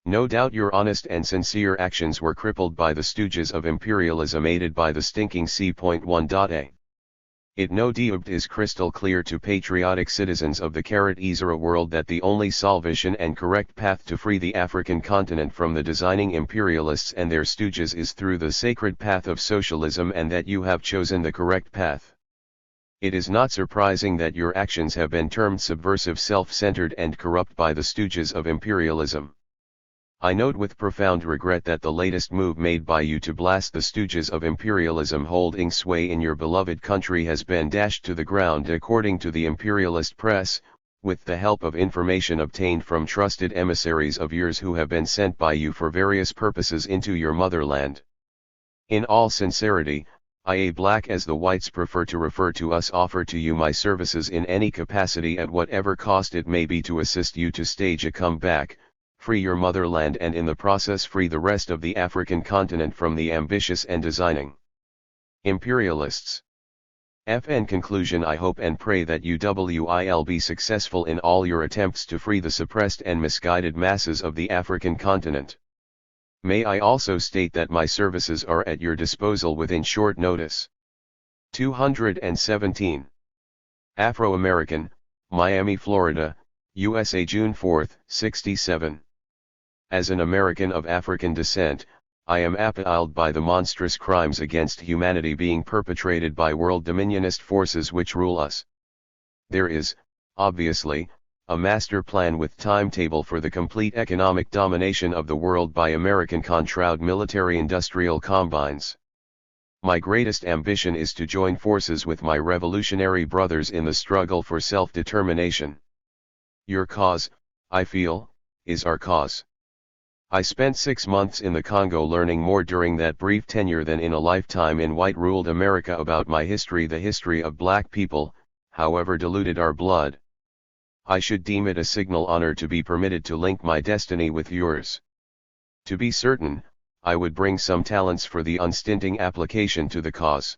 No doubt your honest and sincere actions were crippled by the stooges of imperialism aided by the stinking C.1.A. It no doubt is crystal clear to patriotic citizens of the Isra world that the only salvation and correct path to free the African continent from the designing imperialists and their stooges is through the sacred path of socialism, and that you have chosen the correct path. It is not surprising that your actions have been termed subversive, self-centered and corrupt by the stooges of imperialism. I note with profound regret that the latest move made by you to blast the stooges of imperialism holding sway in your beloved country has been dashed to the ground according to the imperialist press, with the help of information obtained from trusted emissaries of yours who have been sent by you for various purposes into your motherland. In all sincerity, I, black as the whites prefer to refer to us, offer to you my services in any capacity at whatever cost it may be to assist you to stage a comeback, free your motherland, and in the process free the rest of the African continent from the ambitious and designing imperialists. In conclusion, I hope and pray that you will be successful in all your attempts to free the suppressed and misguided masses of the African continent. May I also state that my services are at your disposal within short notice. 217. Afro-American, Miami, Florida, USA, June 4, 67. As an American of African descent, I am appalled by the monstrous crimes against humanity being perpetrated by world dominionist forces which rule us. There is, obviously, a master plan with timetable for the complete economic domination of the world by American-controlled military-industrial combines. My greatest ambition is to join forces with my revolutionary brothers in the struggle for self-determination. Your cause, I feel, is our cause. I spent 6 months in the Congo learning more during that brief tenure than in a lifetime in white-ruled America about my history, the history of black people, however diluted our blood. I should deem it a signal honor to be permitted to link my destiny with yours. To be certain, I would bring some talents for the unstinting application to the cause.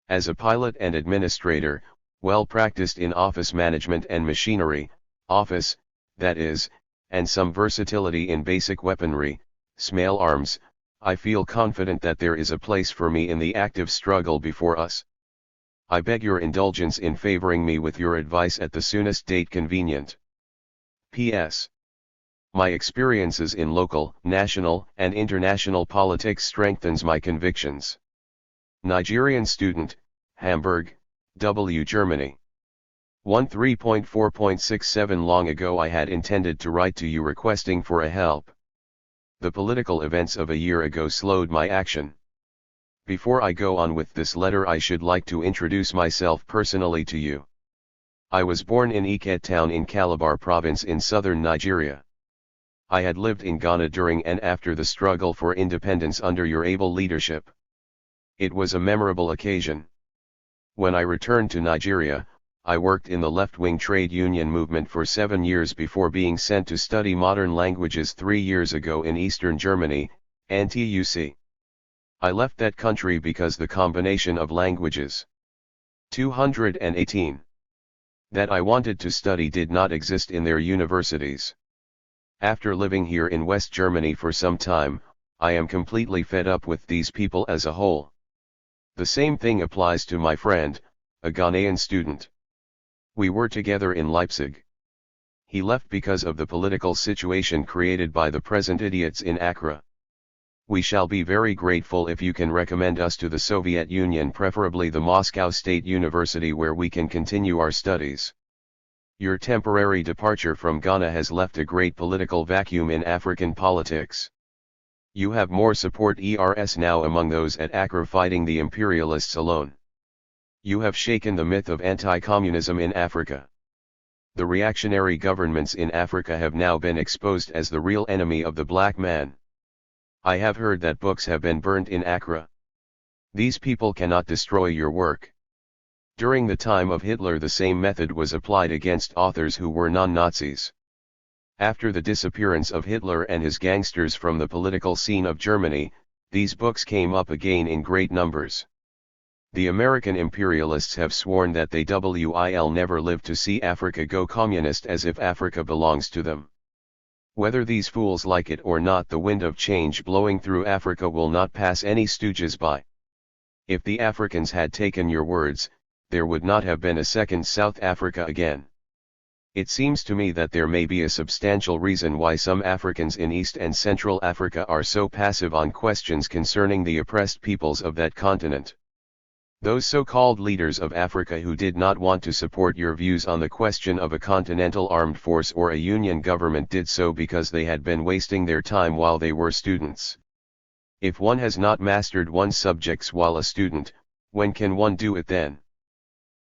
As a pilot and administrator, well practiced in office management and machinery, office, that is, and some versatility in basic weaponry, small arms, I feel confident that there is a place for me in the active struggle before us. I beg your indulgence in favoring me with your advice at the soonest date convenient. P.S. My experiences in local, national, and international politics strengthens my convictions. Nigerian student, Hamburg, W. Germany. 13.4.67 Long ago I had intended to write to you requesting for a help. The political events of a year ago slowed my action. Before I go on with this letter, I should like to introduce myself personally to you. I was born in Iket town in Calabar province in southern Nigeria. I had lived in Ghana during and after the struggle for independence under your able leadership. It was a memorable occasion. When I returned to Nigeria, I worked in the left-wing trade union movement for 7 years before being sent to study modern languages 3 years ago in Eastern Germany, NTUC. I left that country because the combination of languages 218 that I wanted to study did not exist in their universities. After living here in West Germany for some time, I am completely fed up with these people as a whole. The same thing applies to my friend, a Ghanaian student. We were together in Leipzig. He left because of the political situation created by the present idiots in Accra. We shall be very grateful if you can recommend us to the Soviet Union, preferably the Moscow State University, where we can continue our studies. Your temporary departure from Ghana has left a great political vacuum in African politics. You have more support now among those at Accra fighting the imperialists alone. You have shaken the myth of anti-communism in Africa. The reactionary governments in Africa have now been exposed as the real enemy of the black man. I have heard that books have been burnt in Accra. These people cannot destroy your work. During the time of Hitler, the same method was applied against authors who were non-Nazis. After the disappearance of Hitler and his gangsters from the political scene of Germany, these books came up again in great numbers. The American imperialists have sworn that they will never live to see Africa go communist, as if Africa belongs to them. Whether these fools like it or not, the wind of change blowing through Africa will not pass any stooges by. If the Africans had taken your words, there would not have been a second South Africa again. It seems to me that there may be a substantial reason why some Africans in East and Central Africa are so passive on questions concerning the oppressed peoples of that continent. Those so-called leaders of Africa who did not want to support your views on the question of a continental armed force or a union government did so because they had been wasting their time while they were students. If one has not mastered one's subjects while a student, when can one do it then?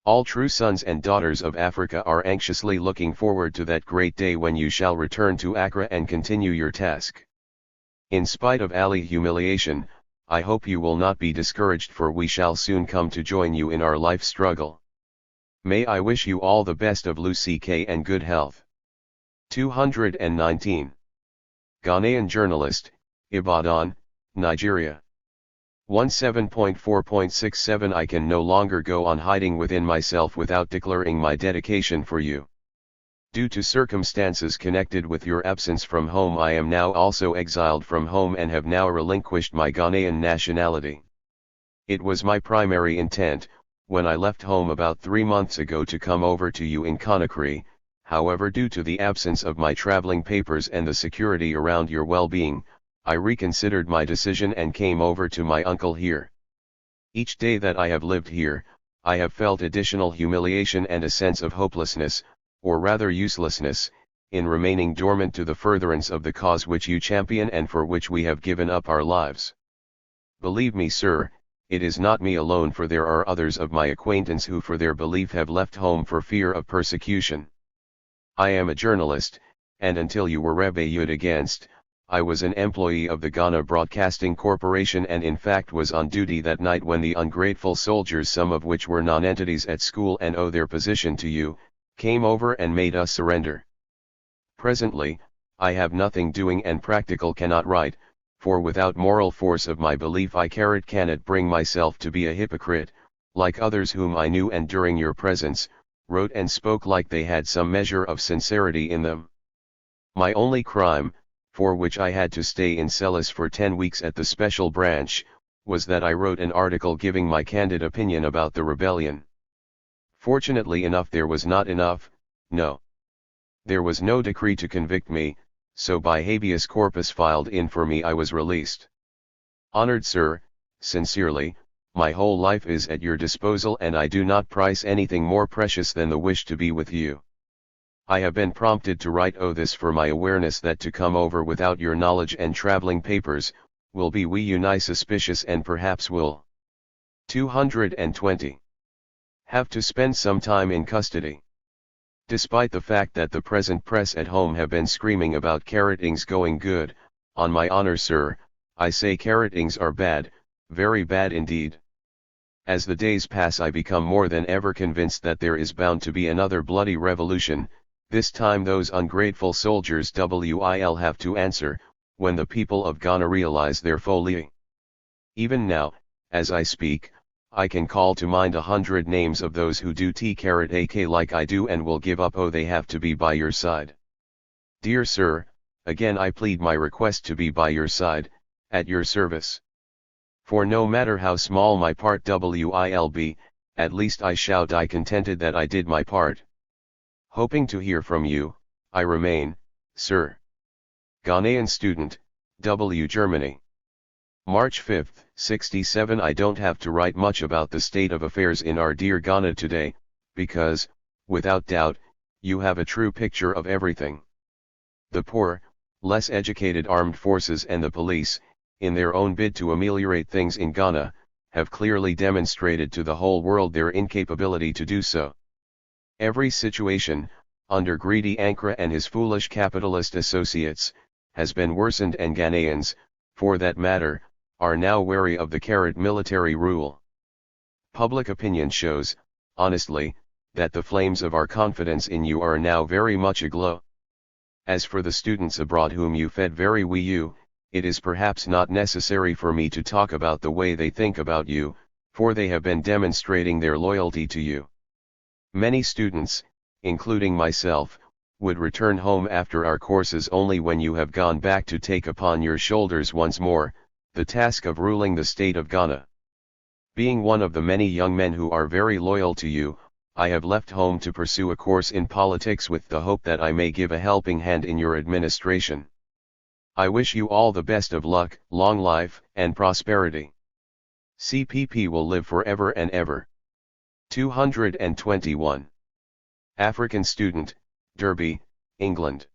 All true sons and daughters of Africa are anxiously looking forward to that great day when you shall return to Accra and continue your task. In spite of Ali humiliation, I hope you will not be discouraged, for we shall soon come to join you in our life struggle. May I wish you all the best of luck and good health. 219. Ghanaian journalist, Ibadan, Nigeria. 17.4.67 I can no longer go on hiding within myself without declaring my dedication for you. Due to circumstances connected with your absence from home, I am now also exiled from home and have now relinquished my Ghanaian nationality. It was my primary intent, when I left home about 3 months ago, to come over to you in Conakry. However, due to the absence of my traveling papers and the security around your well-being, I reconsidered my decision and came over to my uncle here. Each day that I have lived here, I have felt additional humiliation and a sense of hopelessness, or rather uselessness, in remaining dormant to the furtherance of the cause which you champion and for which we have given up our lives. Believe me, sir, it is not me alone, for there are others of my acquaintance who for their belief have left home for fear of persecution. I am a journalist, and until you were rebelled against, I was an employee of the Ghana Broadcasting Corporation, and in fact was on duty that night when the ungrateful soldiers, some of which were non-entities at school and owe their position to you, came over and made us surrender. Presently, I have nothing doing and practical cannot write, for without moral force of my belief I cannot bring myself to be a hypocrite, like others whom I knew and during your presence, wrote and spoke like they had some measure of sincerity in them. My only crime, for which I had to stay in Celis for 10 weeks at the special branch, was that I wrote an article giving my candid opinion about the rebellion. Fortunately enough, there was not enough, no. There was no decree to convict me, so by habeas corpus filed in for me I was released. Honored sir, sincerely, my whole life is at your disposal and I do not price anything more precious than the wish to be with you. I have been prompted to write this for my awareness that to come over without your knowledge and traveling papers, will be suspicious and perhaps will 220. Have to spend some time in custody. Despite the fact that the present press at home have been screaming about things going good, on my honor sir, I say things are bad, very bad indeed. As the days pass I become more than ever convinced that there is bound to be another bloody revolution. This time those ungrateful soldiers will have to answer, when the people of Ghana realize their folly. Even now, as I speak, I can call to mind 100 names of those who do THIRD like I do and will give up they have to be by your side. Dear sir, again I plead my request to be by your side, at your service. For no matter how small my part will be, at least I shall die contented that I did my part. Hoping to hear from you, I remain, sir. Ghanaian student, W. Germany. March 5, 67. I don't have to write much about the state of affairs in our dear Ghana today, because, without doubt, you have a true picture of everything. The poor, less educated armed forces and the police, in their own bid to ameliorate things in Ghana, have clearly demonstrated to the whole world their incapability to do so. Every situation, under greedy Ankara and his foolish capitalist associates, has been worsened, and Ghanaians, for that matter, are now wary of the military rule. Public opinion shows, honestly, that the flames of our confidence in you are now very much aglow. As for the students abroad whom you fed very well, it is perhaps not necessary for me to talk about the way they think about you, for they have been demonstrating their loyalty to you. Many students, including myself, would return home after our courses only when you have gone back to take upon your shoulders once more the task of ruling the state of Ghana. Being one of the many young men who are very loyal to you, I have left home to pursue a course in politics with the hope that I may give a helping hand in your administration. I wish you all the best of luck, long life, and prosperity. CPP will live forever and ever. 221. African student, Derby, England.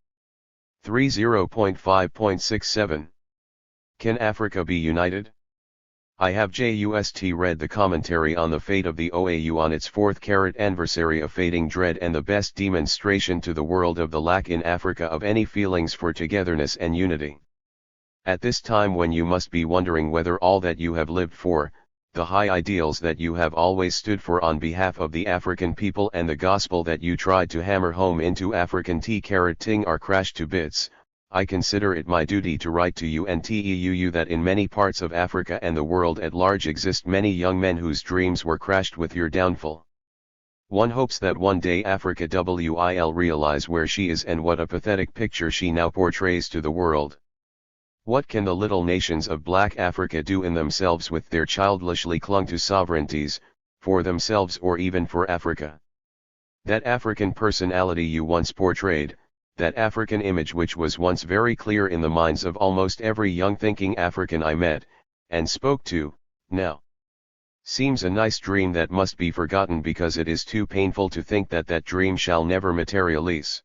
30.5.67. Can Africa be united? I have just read the commentary on the fate of the OAU on its 4th anniversary of fading dread, and the best demonstration to the world of the lack in Africa of any feelings for togetherness and unity. At this time, when you must be wondering whether all that you have lived for, the high ideals that you have always stood for on behalf of the African people, and the gospel that you tried to hammer home into African ting are crashed to bits, I consider it my duty to write to you and tell you that in many parts of Africa and the world at large exist many young men whose dreams were crashed with your downfall. One hopes that one day Africa will realize where she is and what a pathetic picture she now portrays to the world. What can the little nations of Black Africa do in themselves with their childishly clung to sovereignties, for themselves or even for Africa? That African personality you once portrayed, that African image which was once very clear in the minds of almost every young thinking African I met, and spoke to, now seems a nice dream that must be forgotten because it is too painful to think that that dream shall never materialize.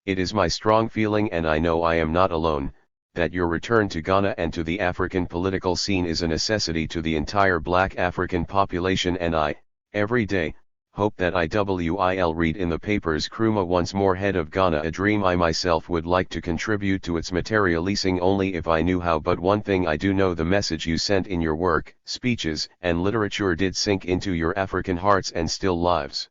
It is my strong feeling, and I know I am not alone, that your return to Ghana and to the African political scene is a necessity to the entire Black African population, and I, every day, hope that I will read in the papers Nkrumah once more head of Ghana, a dream I myself would like to contribute to its materializing only if I knew how. But one thing I do know, the message you sent in your work, speeches, and literature did sink into your African hearts and still lives.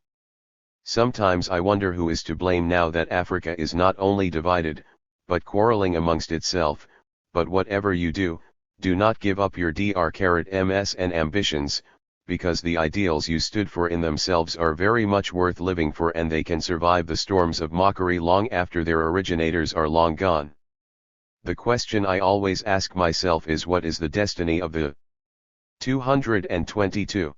Sometimes I wonder who is to blame now that Africa is not only divided, but quarreling amongst itself. But whatever you do, do not give up your DRMS and ambitions, because the ideals you stood for in themselves are very much worth living for, and they can survive the storms of mockery long after their originators are long gone. The question I always ask myself is, what is the destiny of the 222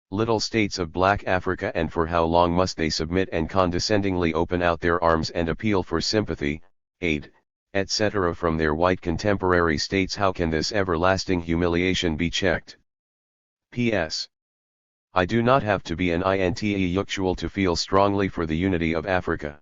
little states of Black Africa, and for how long must they submit and condescendingly open out their arms and appeal for sympathy, aid, etc. from their white contemporary states? How can this everlasting humiliation be checked? P.S. I do not have to be an intellectual to feel strongly for the unity of Africa.